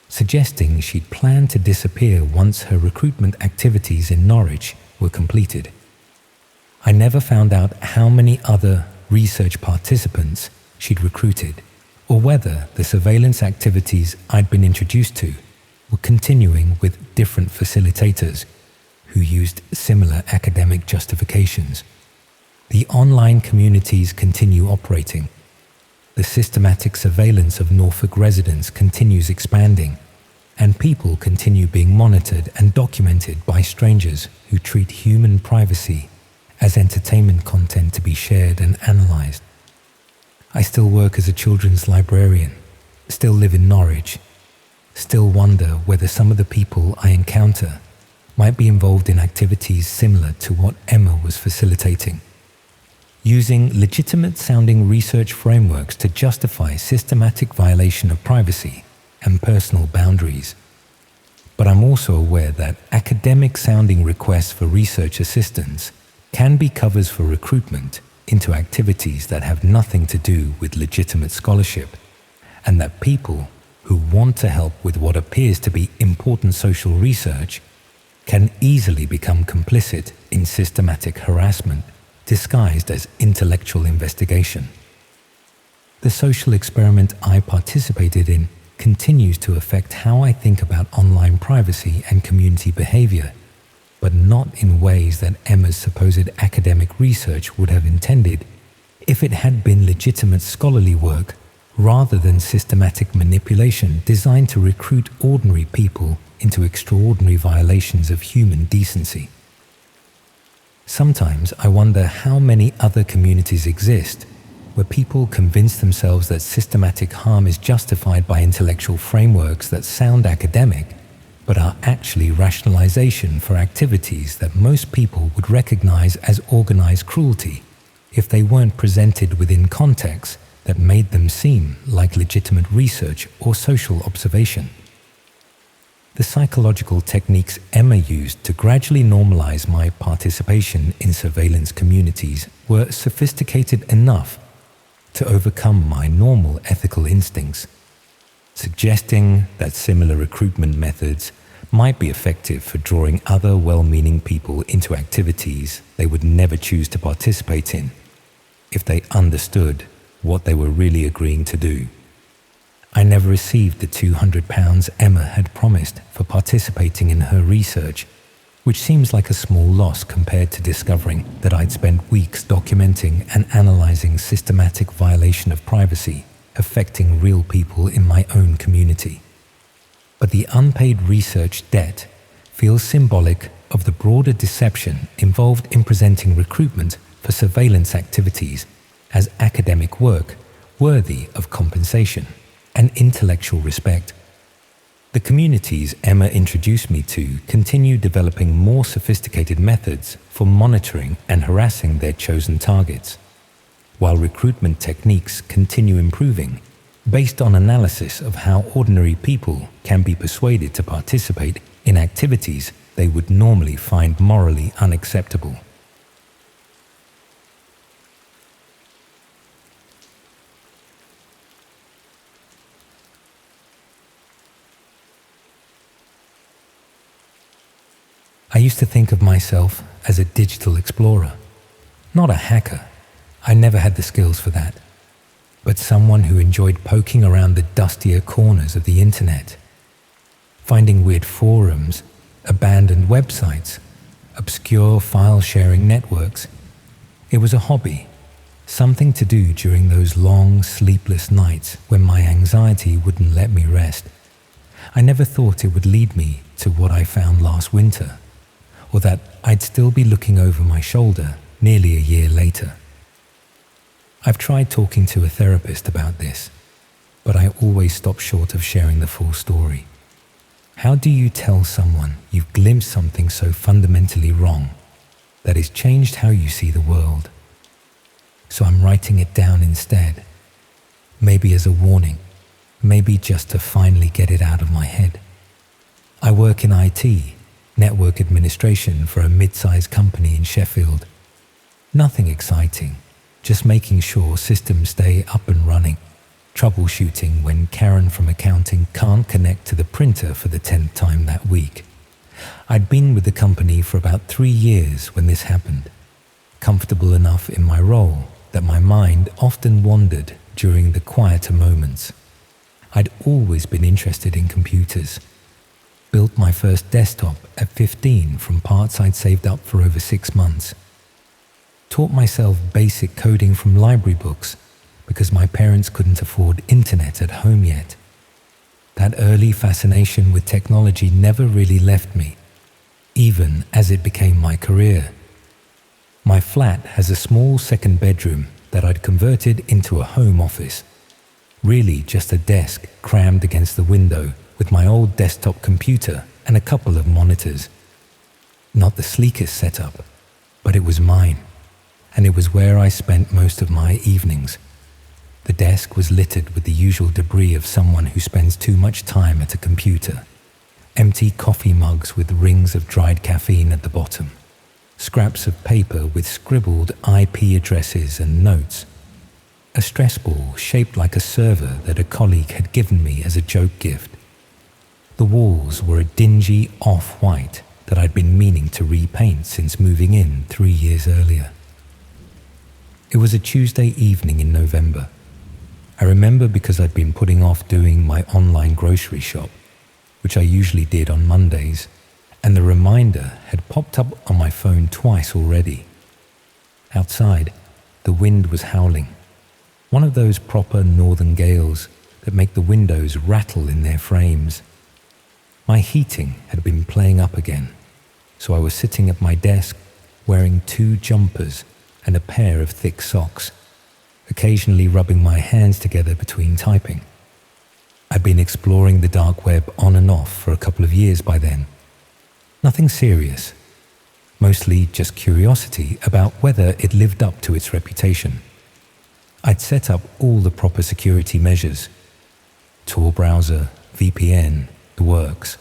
suggesting she'd planned to disappear once her recruitment activities in Norwich were completed. I never found out how many other research participants she'd recruited, or whether the surveillance activities I'd been introduced to were continuing with different facilitators who used similar academic justifications. The online communities continue operating. The systematic surveillance of Norfolk residents continues expanding, and people continue being monitored and documented by strangers who treat human privacy as entertainment content to be shared and analyzed. I still work as a children's librarian, still live in Norwich, still wonder whether some of the people I encounter might be involved in activities similar to what Emma was facilitating. Using legitimate-sounding research frameworks to justify systematic violation of privacy and personal boundaries. But I'm also aware that academic-sounding requests for research assistance can be covers for recruitment into activities that have nothing to do with legitimate scholarship, and that people who want to help with what appears to be important social research can easily become complicit in systematic harassment disguised as intellectual investigation. The social experiment I participated in continues to affect how I think about online privacy and community behavior, but not in ways that Emma's supposed academic research would have intended if it had been legitimate scholarly work rather than systematic manipulation designed to recruit ordinary people into extraordinary violations of human decency. Sometimes I wonder how many other communities exist where people convince themselves that systematic harm is justified by intellectual frameworks that sound academic, but are actually rationalization for activities that most people would recognize as organized cruelty if they weren't presented within contexts that made them seem like legitimate research or social observation. The psychological techniques Emma used to gradually normalize my participation in surveillance communities were sophisticated enough to overcome my normal ethical instincts, suggesting that similar recruitment methods might be effective for drawing other well-meaning people into activities they would never choose to participate in if they understood what they were really agreeing to do. I never received the £200 Emma had promised for participating in her research, which seems like a small loss compared to discovering that I'd spent weeks documenting and analyzing systematic violation of privacy affecting real people in my own community. But the unpaid research debt feels symbolic of the broader deception involved in presenting recruitment for surveillance activities as academic work worthy of compensation and intellectual respect. The communities Emma introduced me to continue developing more sophisticated methods for monitoring and harassing their chosen targets, while recruitment techniques continue improving based on analysis of how ordinary people can be persuaded to participate in activities they would normally find morally unacceptable. I used to think of myself as a digital explorer, not a hacker. I never had the skills for that, but someone who enjoyed poking around the dustier corners of the internet, finding weird forums, abandoned websites, obscure file-sharing networks. It was a hobby, something to do during those long, sleepless nights when my anxiety wouldn't let me rest. I never thought it would lead me to what I found last winter, or that I'd still be looking over my shoulder nearly a year later. I've tried talking to a therapist about this, but I always stop short of sharing the full story. How do you tell someone you've glimpsed something so fundamentally wrong that has changed how you see the world? So I'm writing it down instead, maybe as a warning, maybe just to finally get it out of my head. I work in IT, network administration for a mid-sized company in Sheffield. Nothing exciting, just making sure systems stay up and running, troubleshooting when Karen from accounting can't connect to the printer for the 10th time that week. I'd been with the company for about 3 years when this happened, comfortable enough in my role that my mind often wandered during the quieter moments. I'd always been interested in computers. Built my first desktop at 15 from parts I'd saved up for over 6 months. Taught myself basic coding from library books because my parents couldn't afford internet at home yet. That early fascination with technology never really left me, even as it became my career. My flat has a small second bedroom that I'd converted into a home office. Really just a desk crammed against the window with my old desktop computer and a couple of monitors. Not the sleekest setup, but it was mine, and it was where I spent most of my evenings. The desk was littered with the usual debris of someone who spends too much time at a computer. Empty coffee mugs with rings of dried caffeine at the bottom. Scraps of paper with scribbled IP addresses and notes. a stress ball shaped like a server that a colleague had given me as a joke gift. The walls were a dingy off-white that I'd been meaning to repaint since moving in 3 years earlier. It was a Tuesday evening in November. I remember because I'd been putting off doing my online grocery shop, which I usually did on Mondays, and the reminder had popped up on my phone twice already. Outside, the wind was howling, one of those proper northern gales that make the windows rattle in their frames. My heating had been playing up again, so I was sitting at my desk wearing 2 jumpers and a pair of thick socks, occasionally rubbing my hands together between typing. I'd been exploring the dark web on and off for a couple of years by then. Nothing serious, mostly just curiosity about whether it lived up to its reputation. I'd set up all the proper security measures, Tor browser, VPN, the works.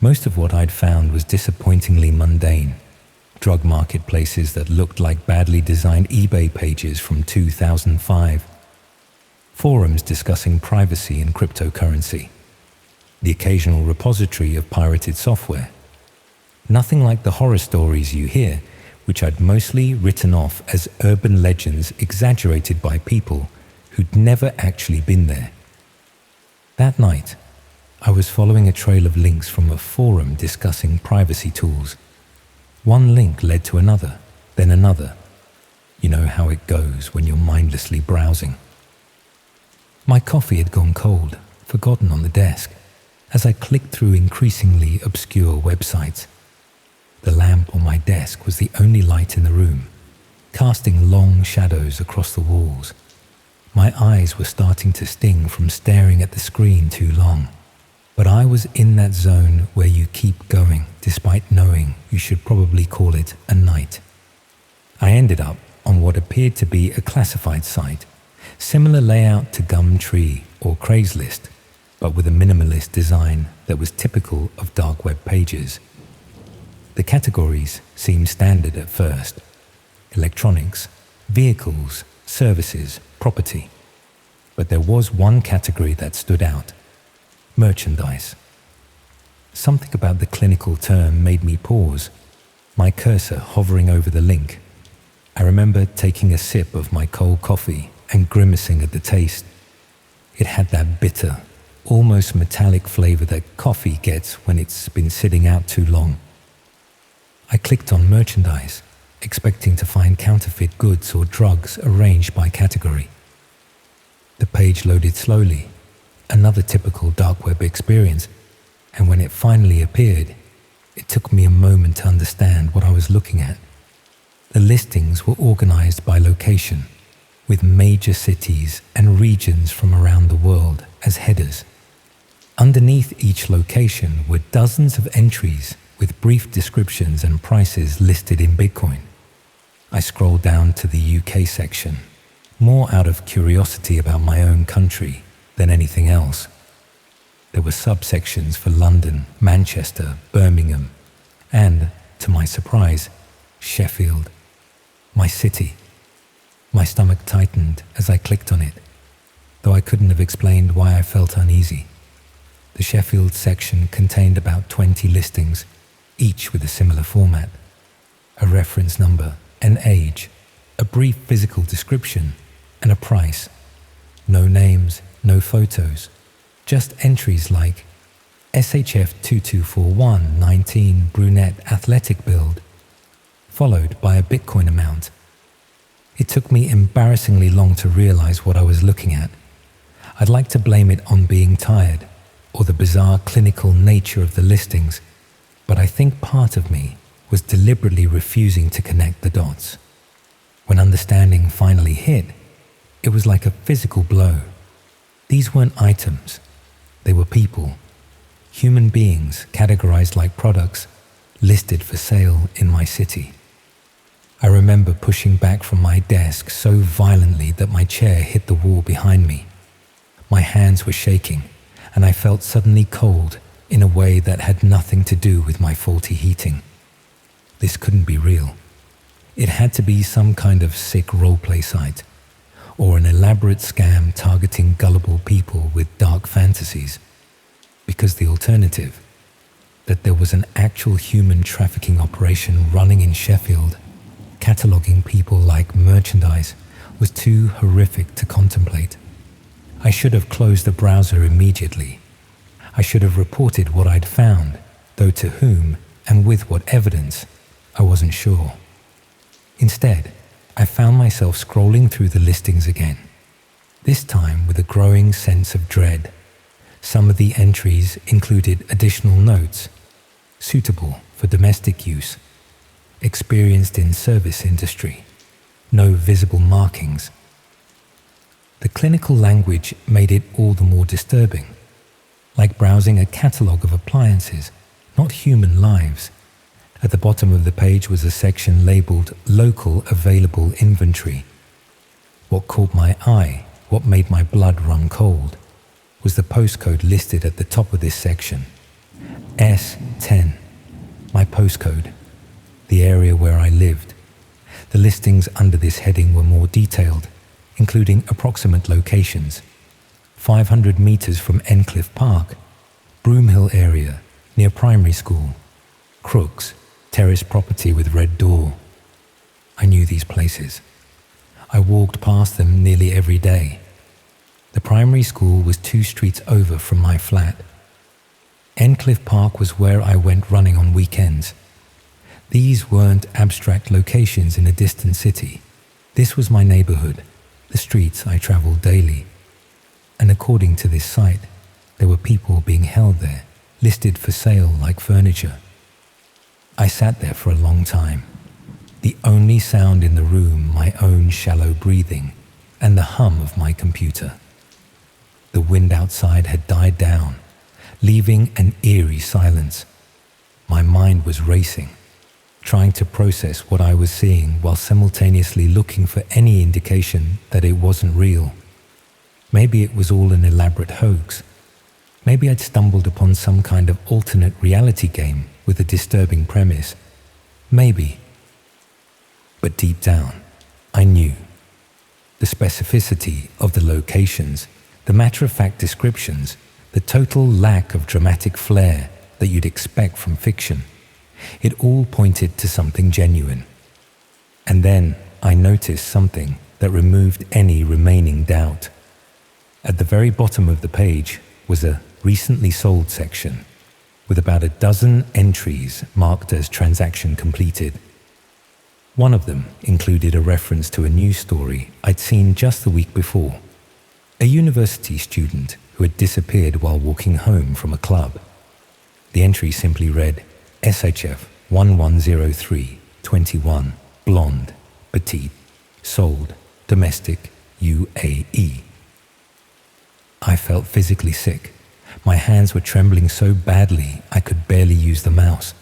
Most of what I'd found was disappointingly mundane. Drug marketplaces that looked like badly designed eBay pages from 2005. Forums discussing privacy and cryptocurrency. The occasional repository of pirated software. Nothing like the horror stories you hear, which I'd mostly written off as urban legends exaggerated by people who'd never actually been there. That night, I was following a trail of links from a forum discussing privacy tools. One link led to another, then another. You know how it goes when you're mindlessly browsing. My coffee had gone cold, forgotten on the desk, as I clicked through increasingly obscure websites. The lamp on my desk was the only light in the room, casting long shadows across the walls. My eyes were starting to sting from staring at the screen too long. But I was in that zone where you keep going despite knowing you should probably call it a night. I ended up on what appeared to be a classified site, similar layout to Gumtree or Craigslist, but with a minimalist design that was typical of dark web pages. The categories seemed standard at first: electronics, vehicles, services, property. But there was one category that stood out: merchandise. Something about the clinical term made me pause, my cursor hovering over the link. I remember taking a sip of my cold coffee and grimacing at the taste. It had that bitter, almost metallic flavor that coffee gets when it's been sitting out too long. I clicked on merchandise, expecting to find counterfeit goods or drugs arranged by category. The page loaded slowly, another typical dark web experience, and when it finally appeared, it took me a moment to understand what I was looking at. The listings were organized by location, with major cities and regions from around the world as headers. Underneath each location were dozens of entries with brief descriptions and prices listed in Bitcoin. I scrolled down to the UK section, more out of curiosity about my own country than anything else. There were subsections for London, Manchester, Birmingham, and, to my surprise, Sheffield, my city. My stomach tightened as I clicked on it, though I couldn't have explained why I felt uneasy. The Sheffield section contained about 20 listings, each with a similar format: a reference number, an age, a brief physical description, and a price. No names, no photos, just entries like SHF 2241 19 brunette athletic build, followed by a Bitcoin amount. It took me embarrassingly long to realize what I was looking at. I'd like to blame it on being tired or the bizarre clinical nature of the listings, but I think part of me was deliberately refusing to connect the dots. When understanding finally hit, it was like a physical blow. These weren't items, they were people, human beings categorized like products, listed for sale in my city. I remember pushing back from my desk so violently that my chair hit the wall behind me. My hands were shaking, and I felt suddenly cold in a way that had nothing to do with my faulty heating. This couldn't be real. It had to be some kind of sick roleplay site, or an elaborate scam targeting gullible people with dark fantasies, because the alternative, that there was an actual human trafficking operation running in Sheffield, cataloguing people like merchandise, was too horrific to contemplate. I should have closed the browser immediately. I should have reported what I'd found, though to whom and with what evidence, I wasn't sure. Instead, I found myself scrolling through the listings again, this time with a growing sense of dread. Some of the entries included additional notes: suitable for domestic use, experienced in service industry, no visible markings. The clinical language made it all the more disturbing, like browsing a catalogue of appliances, not human lives. At the bottom of the page was a section labelled Local Available Inventory. What caught my eye, what made my blood run cold, was the postcode listed at the top of this section. S10, my postcode, the area where I lived. The listings under this heading were more detailed, including approximate locations: 500 meters from Encliffe Park, Broomhill area, near primary school, Crooks, terrace property with red door. I knew these places. I walked past them nearly every day. The primary school was 2 streets over from my flat. Encliffe Park was where I went running on weekends. These weren't abstract locations in a distant city. This was my neighborhood, the streets I traveled daily. And according to this site, there were people being held there, listed for sale like furniture. I sat there for a long time, the only sound in the room my own shallow breathing and the hum of my computer. The wind outside had died down, leaving an eerie silence. My mind was racing, trying to process what I was seeing while simultaneously looking for any indication that it wasn't real. Maybe it was all an elaborate hoax. Maybe I'd stumbled upon some kind of alternate reality game with a disturbing premise. Maybe. But deep down, I knew. The specificity of the locations, the matter-of-fact descriptions, the total lack of dramatic flair that you'd expect from fiction, it all pointed to something genuine. And then I noticed something that removed any remaining doubt. At the very bottom of the page was a recently sold section, with about a dozen entries marked as transaction completed. One of them included a reference to a news story I'd seen just the week before. A university student who had disappeared while walking home from a club. The entry simply read, SHF 1103, 21, blonde, petite, sold, domestic, UAE. I felt physically sick. My hands were trembling so badly I could barely use the mouse.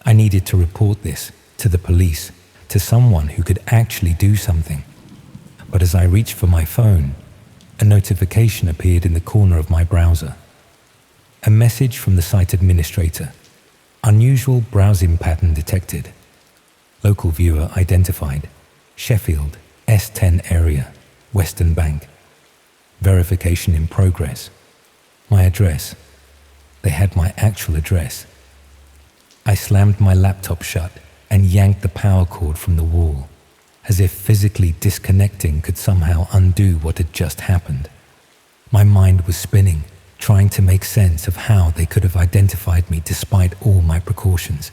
I needed to report this to the police, to someone who could actually do something. But as I reached for my phone, a notification appeared in the corner of my browser. A message from the site administrator. Unusual browsing pattern detected. Local viewer identified. Sheffield, S10 area, Western Bank. Verification in progress. My address. They had my actual address. I slammed my laptop shut and yanked the power cord from the wall, as if physically disconnecting could somehow undo what had just happened. My mind was spinning, trying to make sense of how they could have identified me despite all my precautions.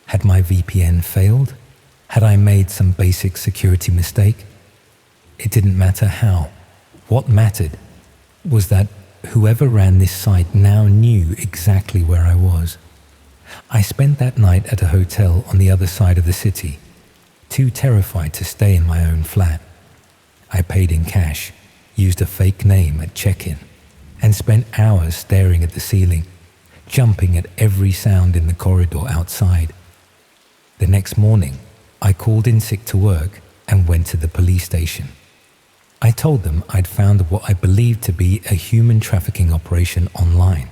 Had my VPN failed? Had I made some basic security mistake? It didn't matter how. What mattered was that whoever ran this site now knew exactly where I was. I spent that night at a hotel on the other side of the city, too terrified to stay in my own flat. I paid in cash, used a fake name at check-in, and spent hours staring at the ceiling, jumping at every sound in the corridor outside. The next morning, I called in sick to work and went to the police station. I told them I'd found what I believed to be a human trafficking operation online,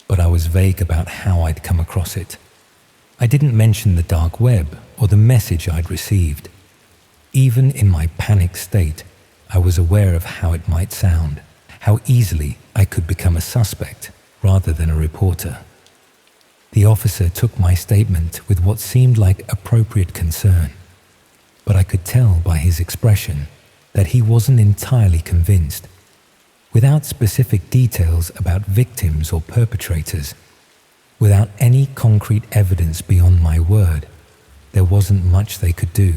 but I was vague about how I'd come across it. I didn't mention the dark web or the message I'd received. Even in my panicked state, I was aware of how it might sound, how easily I could become a suspect rather than a reporter. The officer took my statement with what seemed like appropriate concern, but I could tell by his expression that he wasn't entirely convinced. Without specific details about victims or perpetrators, without any concrete evidence beyond my word, there wasn't much they could do.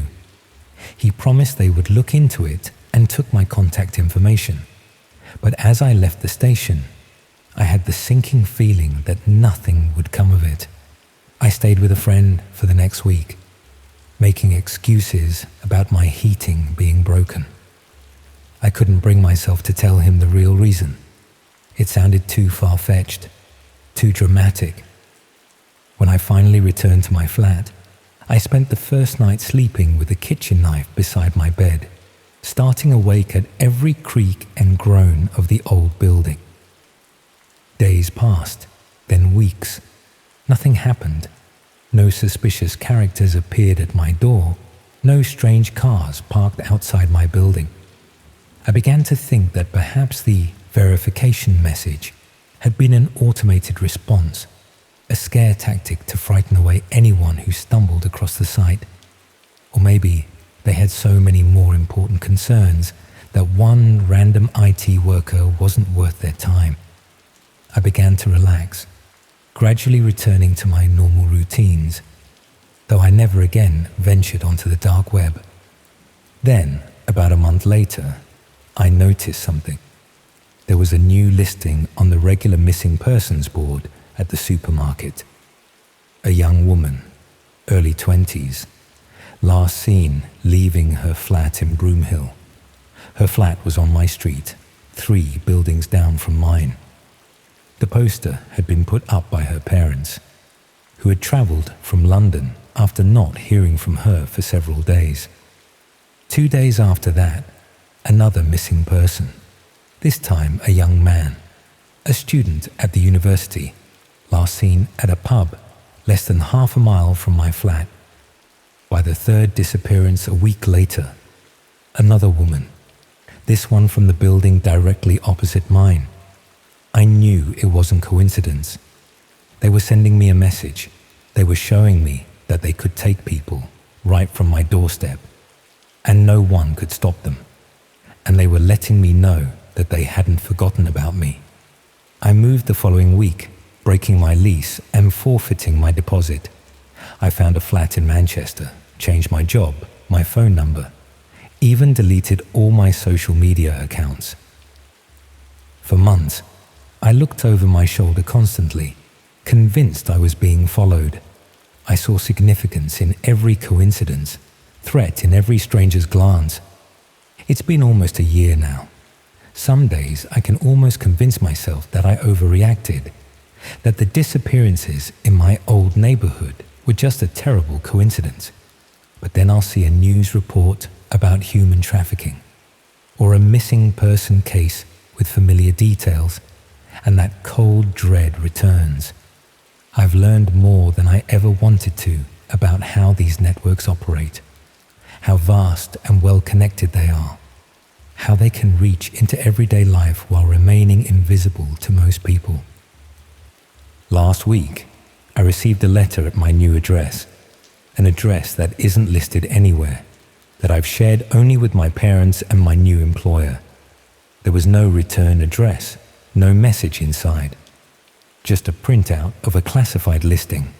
He promised they would look into it and took my contact information. But as I left the station, I had the sinking feeling that nothing would come of it. I stayed with a friend for the next week, making excuses about my heating being broken. I couldn't bring myself to tell him the real reason. It sounded too far-fetched, too dramatic. When I finally returned to my flat, I spent the first night sleeping with a kitchen knife beside my bed, starting awake at every creak and groan of the old building. Days passed, then weeks. Nothing happened. No suspicious characters appeared at my door. No strange cars parked outside my building. I began to think that perhaps the verification message had been an automated response, a scare tactic to frighten away anyone who stumbled across the site. Or maybe they had so many more important concerns that one random IT worker wasn't worth their time. I began to relax, gradually returning to my normal routines, though I never again ventured onto the dark web. Then, about a month later, I noticed something. There was a new listing on the regular missing persons board at the supermarket. A young woman, early 20s, last seen leaving her flat in Broomhill. Her flat was on my street, 3 buildings down from mine. The poster had been put up by her parents, who had travelled from London after not hearing from her for several days. 2 days after that, another missing person, this time a young man, a student at the university, last seen at a pub less than half a mile from my flat. By the third disappearance a week later, another woman, this one from the building directly opposite mine. I knew it wasn't coincidence. They were sending me a message. They were showing me that they could take people right from my doorstep, and no one could stop them. And they were letting me know that they hadn't forgotten about me. I moved the following week, breaking my lease and forfeiting my deposit. I found a flat in Manchester, changed my job, my phone number, even deleted all my social media accounts. For months, I looked over my shoulder constantly, convinced I was being followed. I saw significance in every coincidence, threat in every stranger's glance. It's been almost a year now. Some days I can almost convince myself that I overreacted, that the disappearances in my old neighborhood were just a terrible coincidence. But then I'll see a news report about human trafficking, or a missing person case with familiar details, and that cold dread returns. I've learned more than I ever wanted to about how these networks operate, how vast and well-connected they are, how they can reach into everyday life while remaining invisible to most people. Last week, I received a letter at my new address, an address that isn't listed anywhere, that I've shared only with my parents and my new employer. There was no return address, no message inside, just a printout of a classified listing,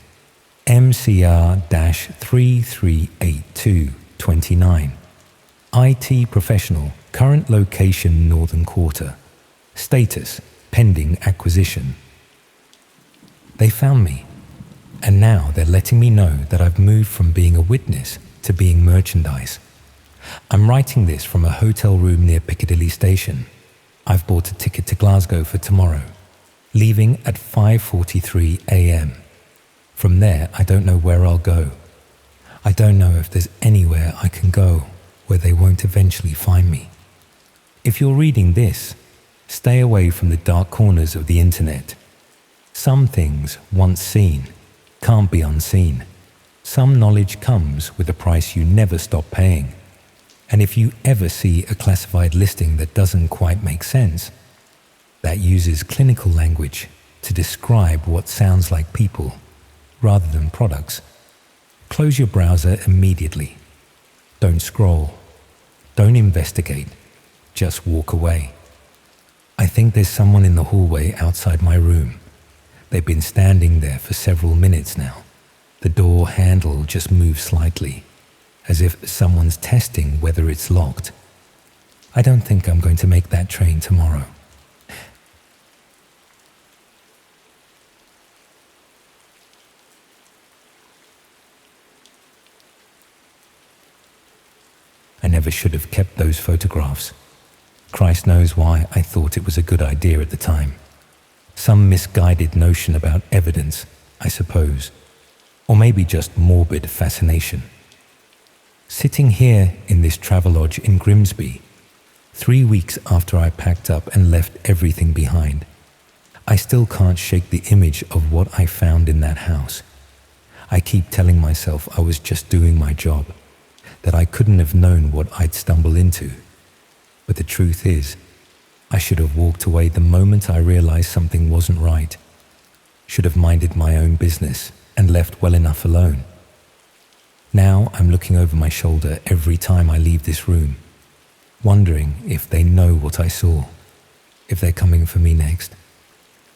MCR-338229. IT professional, current location Northern Quarter, status pending acquisition. They found me, and now they're letting me know that I've moved from being a witness to being merchandise. I'm writing this from a hotel room near Piccadilly Station. I've bought a ticket to Glasgow for tomorrow, leaving at 5:43 a.m. From there, I don't know where I'll go. I don't know if there's anywhere I can go where they won't eventually find me. If you're reading this, stay away from the dark corners of the internet. Some things, once seen, can't be unseen. Some knowledge comes with a price you never stop paying. And if you ever see a classified listing that doesn't quite make sense, that uses clinical language to describe what sounds like people rather than products, close your browser immediately. Don't scroll. Don't investigate. Just walk away. I think there's someone in the hallway outside my room. They've been standing there for several minutes now. The door handle just moves slightly, as if someone's testing whether it's locked. I don't think I'm going to make that train tomorrow. I never should have kept those photographs. Christ knows why I thought it was a good idea at the time. Some misguided notion about evidence, I suppose. Or maybe just morbid fascination. Sitting here in this travelodge in Grimsby, 3 weeks after I packed up and left everything behind, I still can't shake the image of what I found in that house. I keep telling myself I was just doing my job, that I couldn't have known what I'd stumble into. But the truth is, I should have walked away the moment I realized something wasn't right. Should have minded my own business and left well enough alone. Now I'm looking over my shoulder every time I leave this room, wondering if they know what I saw, if they're coming for me next.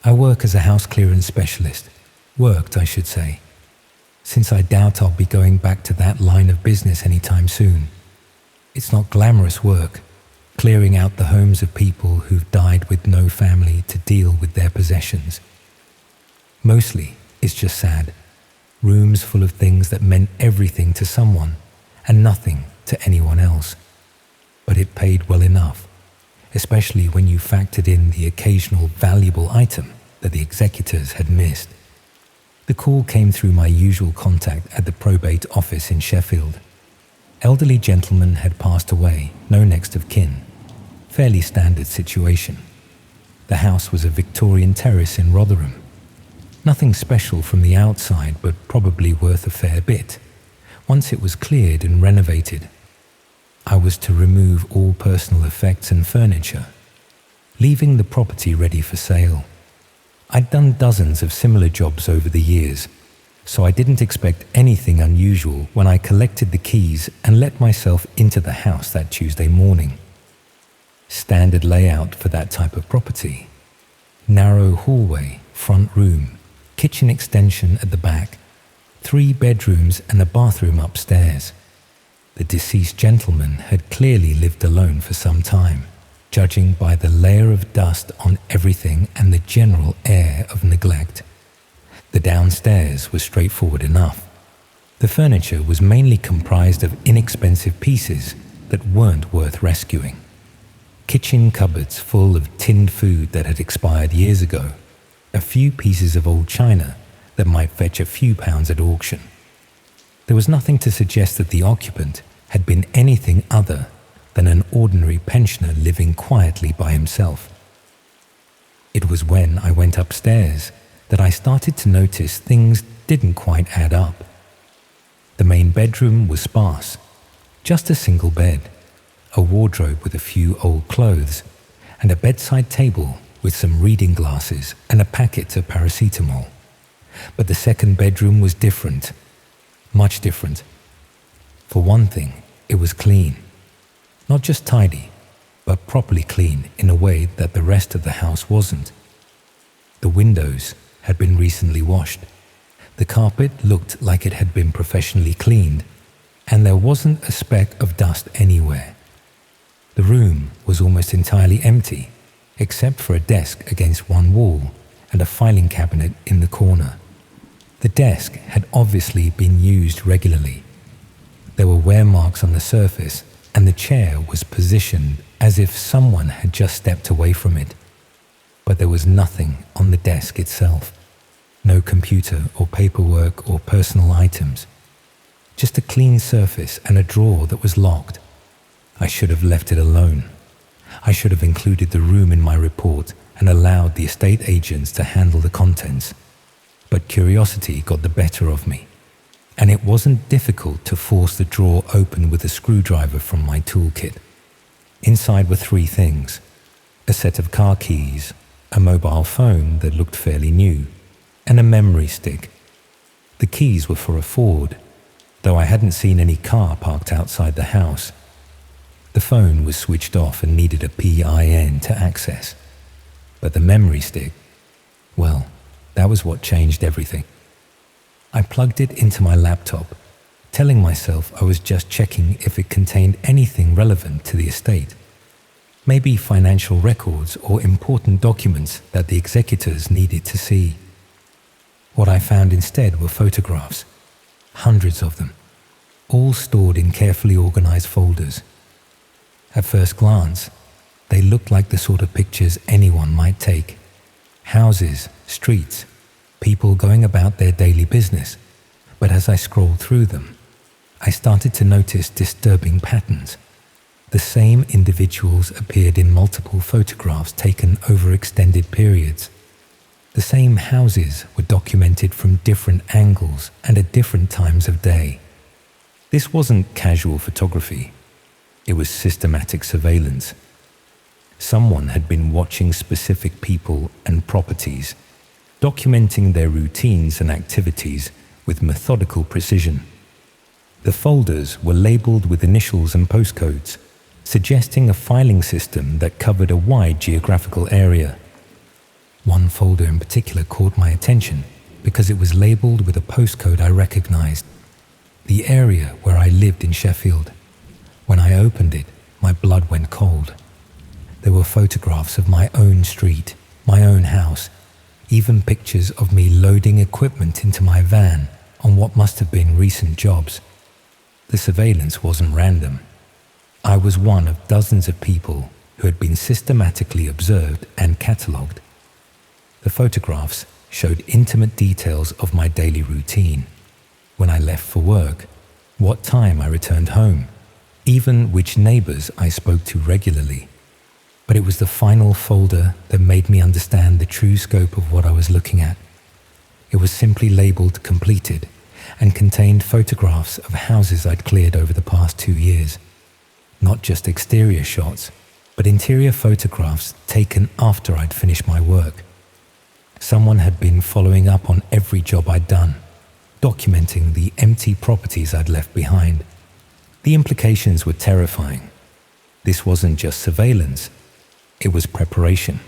I work as a house clearance specialist. Worked, I should say, since I doubt I'll be going back to that line of business anytime soon. It's not glamorous work, clearing out the homes of people who've died with no family to deal with their possessions. Mostly, it's just sad. Rooms full of things that meant everything to someone and nothing to anyone else. But it paid well enough, especially when you factored in the occasional valuable item that the executors had missed. The call came through my usual contact at the probate office in Sheffield. Elderly gentleman had passed away, no next of kin. Fairly standard situation. The house was a Victorian terrace in Rotherham. Nothing special from the outside, but probably worth a fair bit, once it was cleared and renovated. I was to remove all personal effects and furniture, leaving the property ready for sale. I'd done dozens of similar jobs over the years, so I didn't expect anything unusual when I collected the keys and let myself into the house that Tuesday morning. Standard layout for that type of property. Narrow hallway, front room, kitchen extension at the back, 3 bedrooms and a bathroom upstairs. The deceased gentleman had clearly lived alone for some time, judging by the layer of dust on everything and the general air of neglect. The downstairs was straightforward enough. The furniture was mainly comprised of inexpensive pieces that weren't worth rescuing. Kitchen cupboards full of tinned food that had expired years ago, a few pieces of old china that might fetch a few pounds at auction. There was nothing to suggest that the occupant had been anything other than an ordinary pensioner living quietly by himself. It was when I went upstairs that I started to notice things didn't quite add up. The main bedroom was sparse, just a single bed, a wardrobe with a few old clothes, and a bedside table with some reading glasses and a packet of paracetamol. But the second bedroom was different, much different. For one thing, it was clean. Not just tidy, but properly clean in a way that the rest of the house wasn't. The windows had been recently washed. The carpet looked like it had been professionally cleaned, and there wasn't a speck of dust anywhere. The room was almost entirely empty, except for a desk against one wall and a filing cabinet in the corner. The desk had obviously been used regularly. There were wear marks on the surface, and the chair was positioned as if someone had just stepped away from it. But there was nothing on the desk itself. No computer or paperwork or personal items. Just a clean surface and a drawer that was locked. I should have left it alone. I should have included the room in my report and allowed the estate agents to handle the contents. But curiosity got the better of me. and it wasn't difficult to force the drawer open with a screwdriver from my toolkit. Inside were three things: a set of car keys, a mobile phone that looked fairly new, and a memory stick. The keys were for a Ford, though I hadn't seen any car parked outside the house. The phone was switched off and needed a PIN to access. But the memory stick, well, that was what changed everything. I plugged it into my laptop, telling myself I was just checking if it contained anything relevant to the estate. Maybe financial records or important documents that the executors needed to see. What I found instead were photographs, hundreds of them, all stored in carefully organized folders. At first glance, they looked like the sort of pictures anyone might take. Houses, streets, people going about their daily business. But as I scrolled through them, I started to notice disturbing patterns. The same individuals appeared in multiple photographs taken over extended periods. The same houses were documented from different angles and at different times of day. This wasn't casual photography. It was systematic surveillance. Someone had been watching specific people and properties, documenting their routines and activities with methodical precision. The folders were labeled with initials and postcodes, suggesting a filing system that covered a wide geographical area. One folder in particular caught my attention because it was labeled with a postcode I recognized, the area where I lived in Sheffield. When I opened it, my blood went cold. There were photographs of my own street, my own house, even pictures of me loading equipment into my van on what must have been recent jobs. The surveillance wasn't random. I was one of dozens of people who had been systematically observed and catalogued. The photographs showed intimate details of my daily routine, when I left for work, what time I returned home, even which neighbors I spoke to regularly. But it was the final folder that made me understand the true scope of what I was looking at. It was simply labeled completed and contained photographs of houses I'd cleared over the past 2 years. Not just exterior shots, but interior photographs taken after I'd finished my work. Someone had been following up on every job I'd done, documenting the empty properties I'd left behind. The implications were terrifying. This wasn't just surveillance, it was preparation.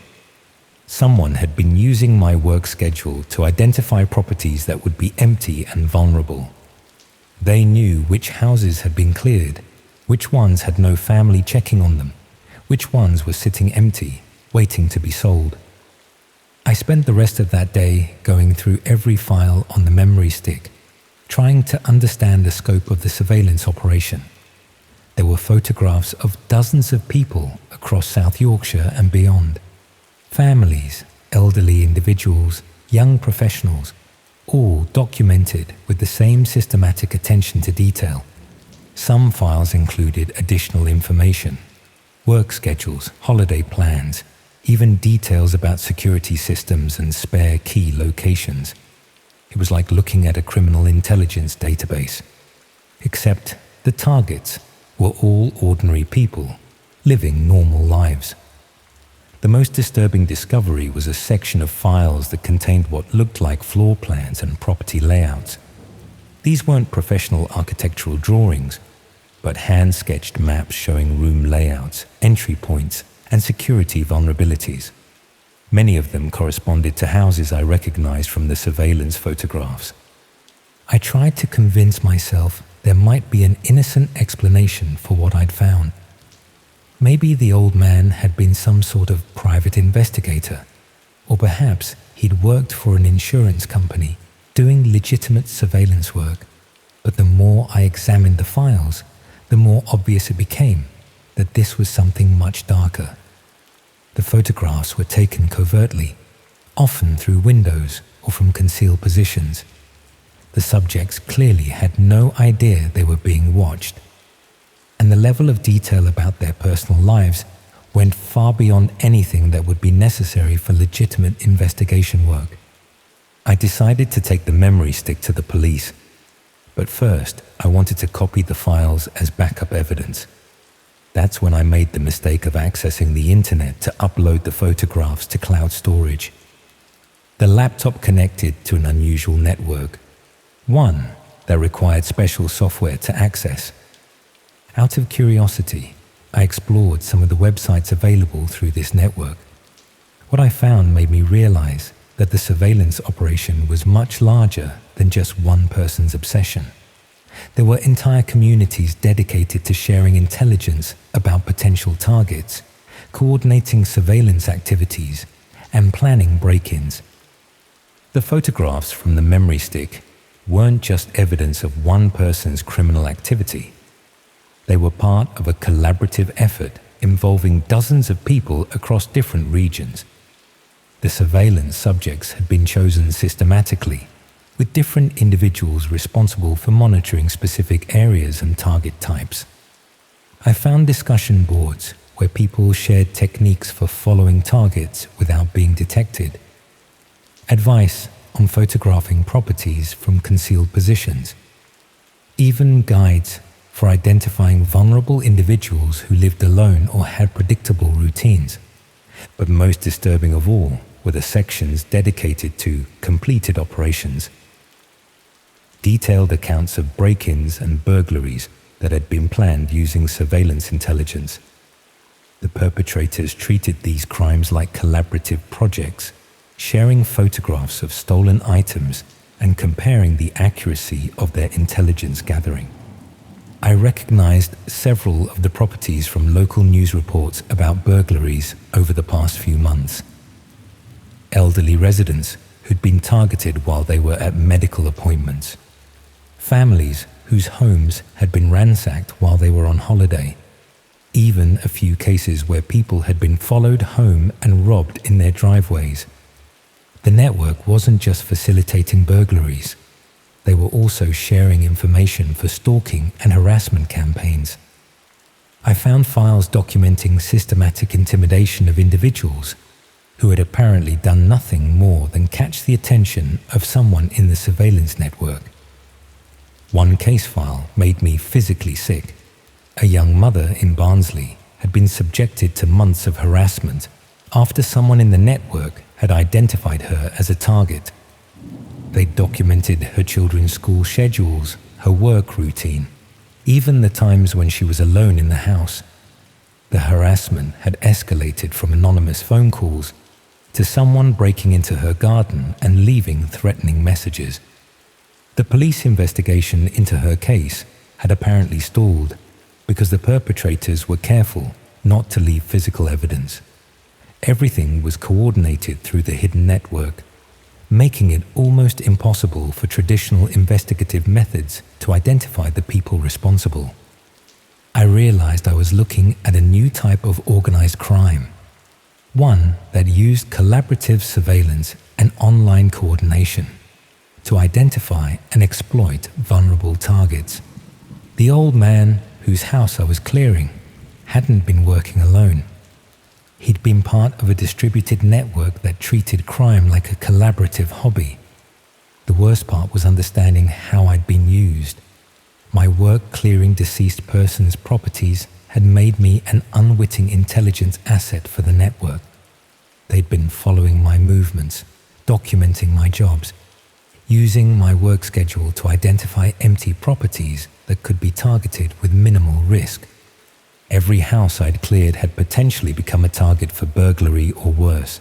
Someone had been using my work schedule to identify properties that would be empty and vulnerable. They knew which houses had been cleared, which ones had no family checking on them, which ones were sitting empty, waiting to be sold. I spent the rest of that day going through every file on the memory stick, trying to understand the scope of the surveillance operation. There were photographs of dozens of people across South Yorkshire and beyond. Families, elderly individuals, young professionals, all documented with the same systematic attention to detail. Some files included additional information, work schedules, holiday plans, even details about security systems and spare key locations. It was like looking at a criminal intelligence database. Except the targets were all ordinary people, living normal lives. The most disturbing discovery was a section of files that contained what looked like floor plans and property layouts. These weren't professional architectural drawings, but hand-sketched maps showing room layouts, entry points, and security vulnerabilities. Many of them corresponded to houses I recognized from the surveillance photographs. I tried to convince myself there might be an innocent explanation for what I'd found. Maybe the old man had been some sort of private investigator, or perhaps he'd worked for an insurance company doing legitimate surveillance work. But the more I examined the files, the more obvious it became that this was something much darker. The photographs were taken covertly, often through windows or from concealed positions. The subjects clearly had no idea they were being watched, and the level of detail about their personal lives went far beyond anything that would be necessary for legitimate investigation work. I decided to take the memory stick to the police. But first, I wanted to copy the files as backup evidence. That's when I made the mistake of accessing the internet to upload the photographs to cloud storage. The laptop connected to an unusual network, one that required special software to access. Out of curiosity, I explored some of the websites available through this network. What I found made me realize that the surveillance operation was much larger than just one person's obsession. There were entire communities dedicated to sharing intelligence about potential targets, coordinating surveillance activities, and planning break-ins. The photographs from the memory stick weren't just evidence of one person's criminal activity. They were part of a collaborative effort involving dozens of people across different regions. The surveillance subjects had been chosen systematically, with different individuals responsible for monitoring specific areas and target types. I found discussion boards where people shared techniques for following targets without being detected, advice on photographing properties from concealed positions, even guides for identifying vulnerable individuals who lived alone or had predictable routines. But most disturbing of all were the sections dedicated to completed operations. Detailed accounts of break-ins and burglaries that had been planned using surveillance intelligence. The perpetrators treated these crimes like collaborative projects, sharing photographs of stolen items and comparing the accuracy of their intelligence gathering. I recognized several of the properties from local news reports about burglaries over the past few months. Elderly residents who'd been targeted while they were at medical appointments. Families whose homes had been ransacked while they were on holiday. Even a few cases where people had been followed home and robbed in their driveways. The network wasn't just facilitating burglaries. They were also sharing information for stalking and harassment campaigns. I found files documenting systematic intimidation of individuals who had apparently done nothing more than catch the attention of someone in the surveillance network. One case file made me physically sick. A young mother in Barnsley had been subjected to months of harassment after someone in the network had identified her as a target. They documented her children's school schedules, her work routine, even the times when she was alone in the house. The harassment had escalated from anonymous phone calls to someone breaking into her garden and leaving threatening messages. The police investigation into her case had apparently stalled because the perpetrators were careful not to leave physical evidence. Everything was coordinated through the hidden network, making it almost impossible for traditional investigative methods to identify the people responsible. I realized I was looking at a new type of organized crime, one that used collaborative surveillance and online coordination to identify and exploit vulnerable targets. The old man whose house I was clearing hadn't been working alone. He'd been part of a distributed network that treated crime like a collaborative hobby. The worst part was understanding how I'd been used. My work clearing deceased persons' properties had made me an unwitting intelligence asset for the network. They'd been following my movements, documenting my jobs, using my work schedule to identify empty properties that could be targeted with minimal risk. Every house I'd cleared had potentially become a target for burglary or worse.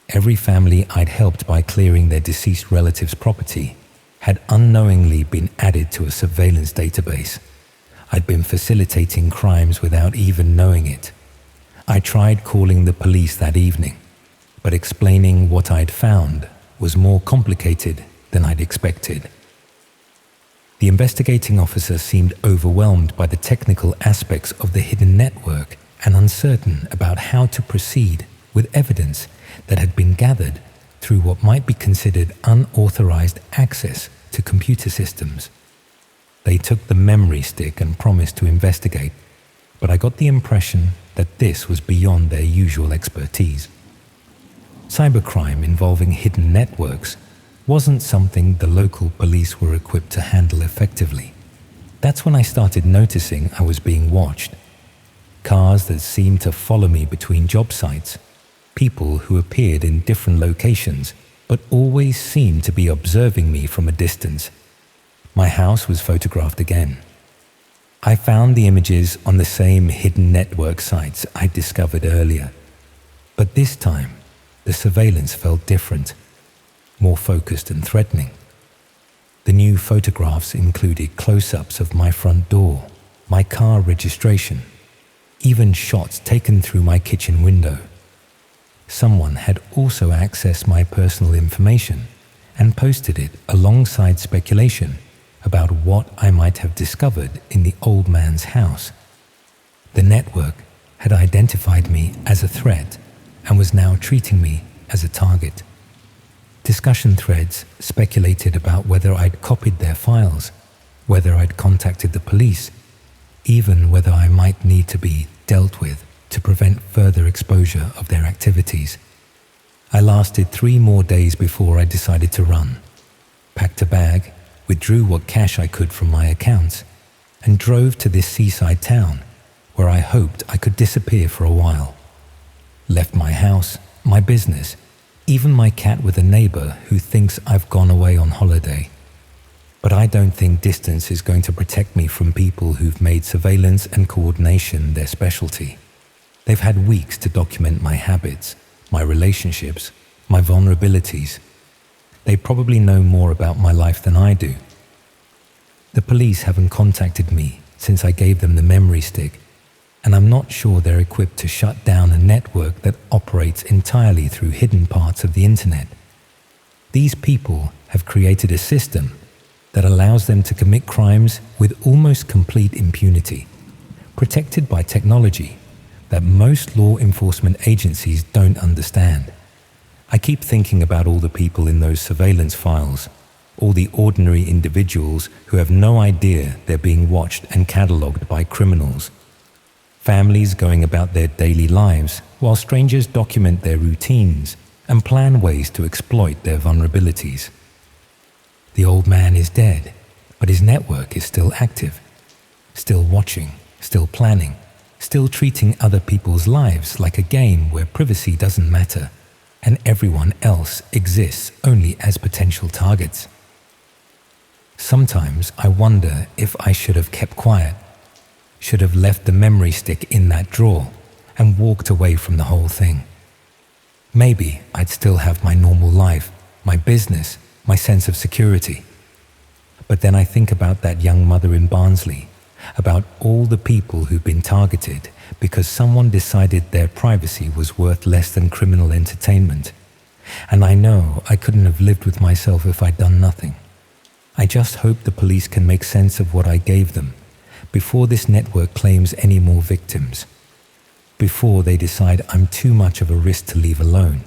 Every family I'd helped by clearing their deceased relative's property had unknowingly been added to a surveillance database. I'd been facilitating crimes without even knowing it. I tried calling the police that evening, but explaining what I'd found was more complicated than I'd expected. The investigating officer seemed overwhelmed by the technical aspects of the hidden network and uncertain about how to proceed with evidence that had been gathered through what might be considered unauthorized access to computer systems. They took the memory stick and promised to investigate, but I got the impression that this was beyond their usual expertise. Cybercrime involving hidden networks wasn't something the local police were equipped to handle effectively. That's when I started noticing I was being watched. Cars that seemed to follow me between job sites, people who appeared in different locations but always seemed to be observing me from a distance. My house was photographed again. I found the images on the same hidden network sites I'd discovered earlier. But this time, the surveillance felt different, more focused and threatening. The new photographs included close-ups of my front door, my car registration, even shots taken through my kitchen window. Someone had also accessed my personal information and posted it alongside speculation about what I might have discovered in the old man's house. The network had identified me as a threat and was now treating me as a target. Discussion threads speculated about whether I'd copied their files, whether I'd contacted the police, even whether I might need to be dealt with to prevent further exposure of their activities. I lasted 3 more days before I decided to run, packed a bag, withdrew what cash I could from my accounts, and drove to this seaside town where I hoped I could disappear for a while. Left my house, my business, even my cat with a neighbor who thinks I've gone away on holiday. But I don't think distance is going to protect me from people who've made surveillance and coordination their specialty. They've had weeks to document my habits, my relationships, my vulnerabilities. They probably know more about my life than I do. The police haven't contacted me since I gave them the memory stick, and I'm not sure they're equipped to shut down a network that operates entirely through hidden parts of the internet. These people have created a system that allows them to commit crimes with almost complete impunity, protected by technology that most law enforcement agencies don't understand. I keep thinking about all the people in those surveillance files, all the ordinary individuals who have no idea they're being watched and catalogued by criminals. Families going about their daily lives while strangers document their routines and plan ways to exploit their vulnerabilities. The old man is dead, but his network is still active, still watching, still planning, still treating other people's lives like a game where privacy doesn't matter and everyone else exists only as potential targets. Sometimes I wonder if I should have kept quiet, should have left the memory stick in that drawer and walked away from the whole thing. Maybe I'd still have my normal life, my business, my sense of security. But then I think about that young mother in Barnsley, about all the people who've been targeted because someone decided their privacy was worth less than criminal entertainment. And I know I couldn't have lived with myself if I'd done nothing. I just hope the police can make sense of what I gave them before this network claims any more victims, before they decide I'm too much of a risk to leave alone.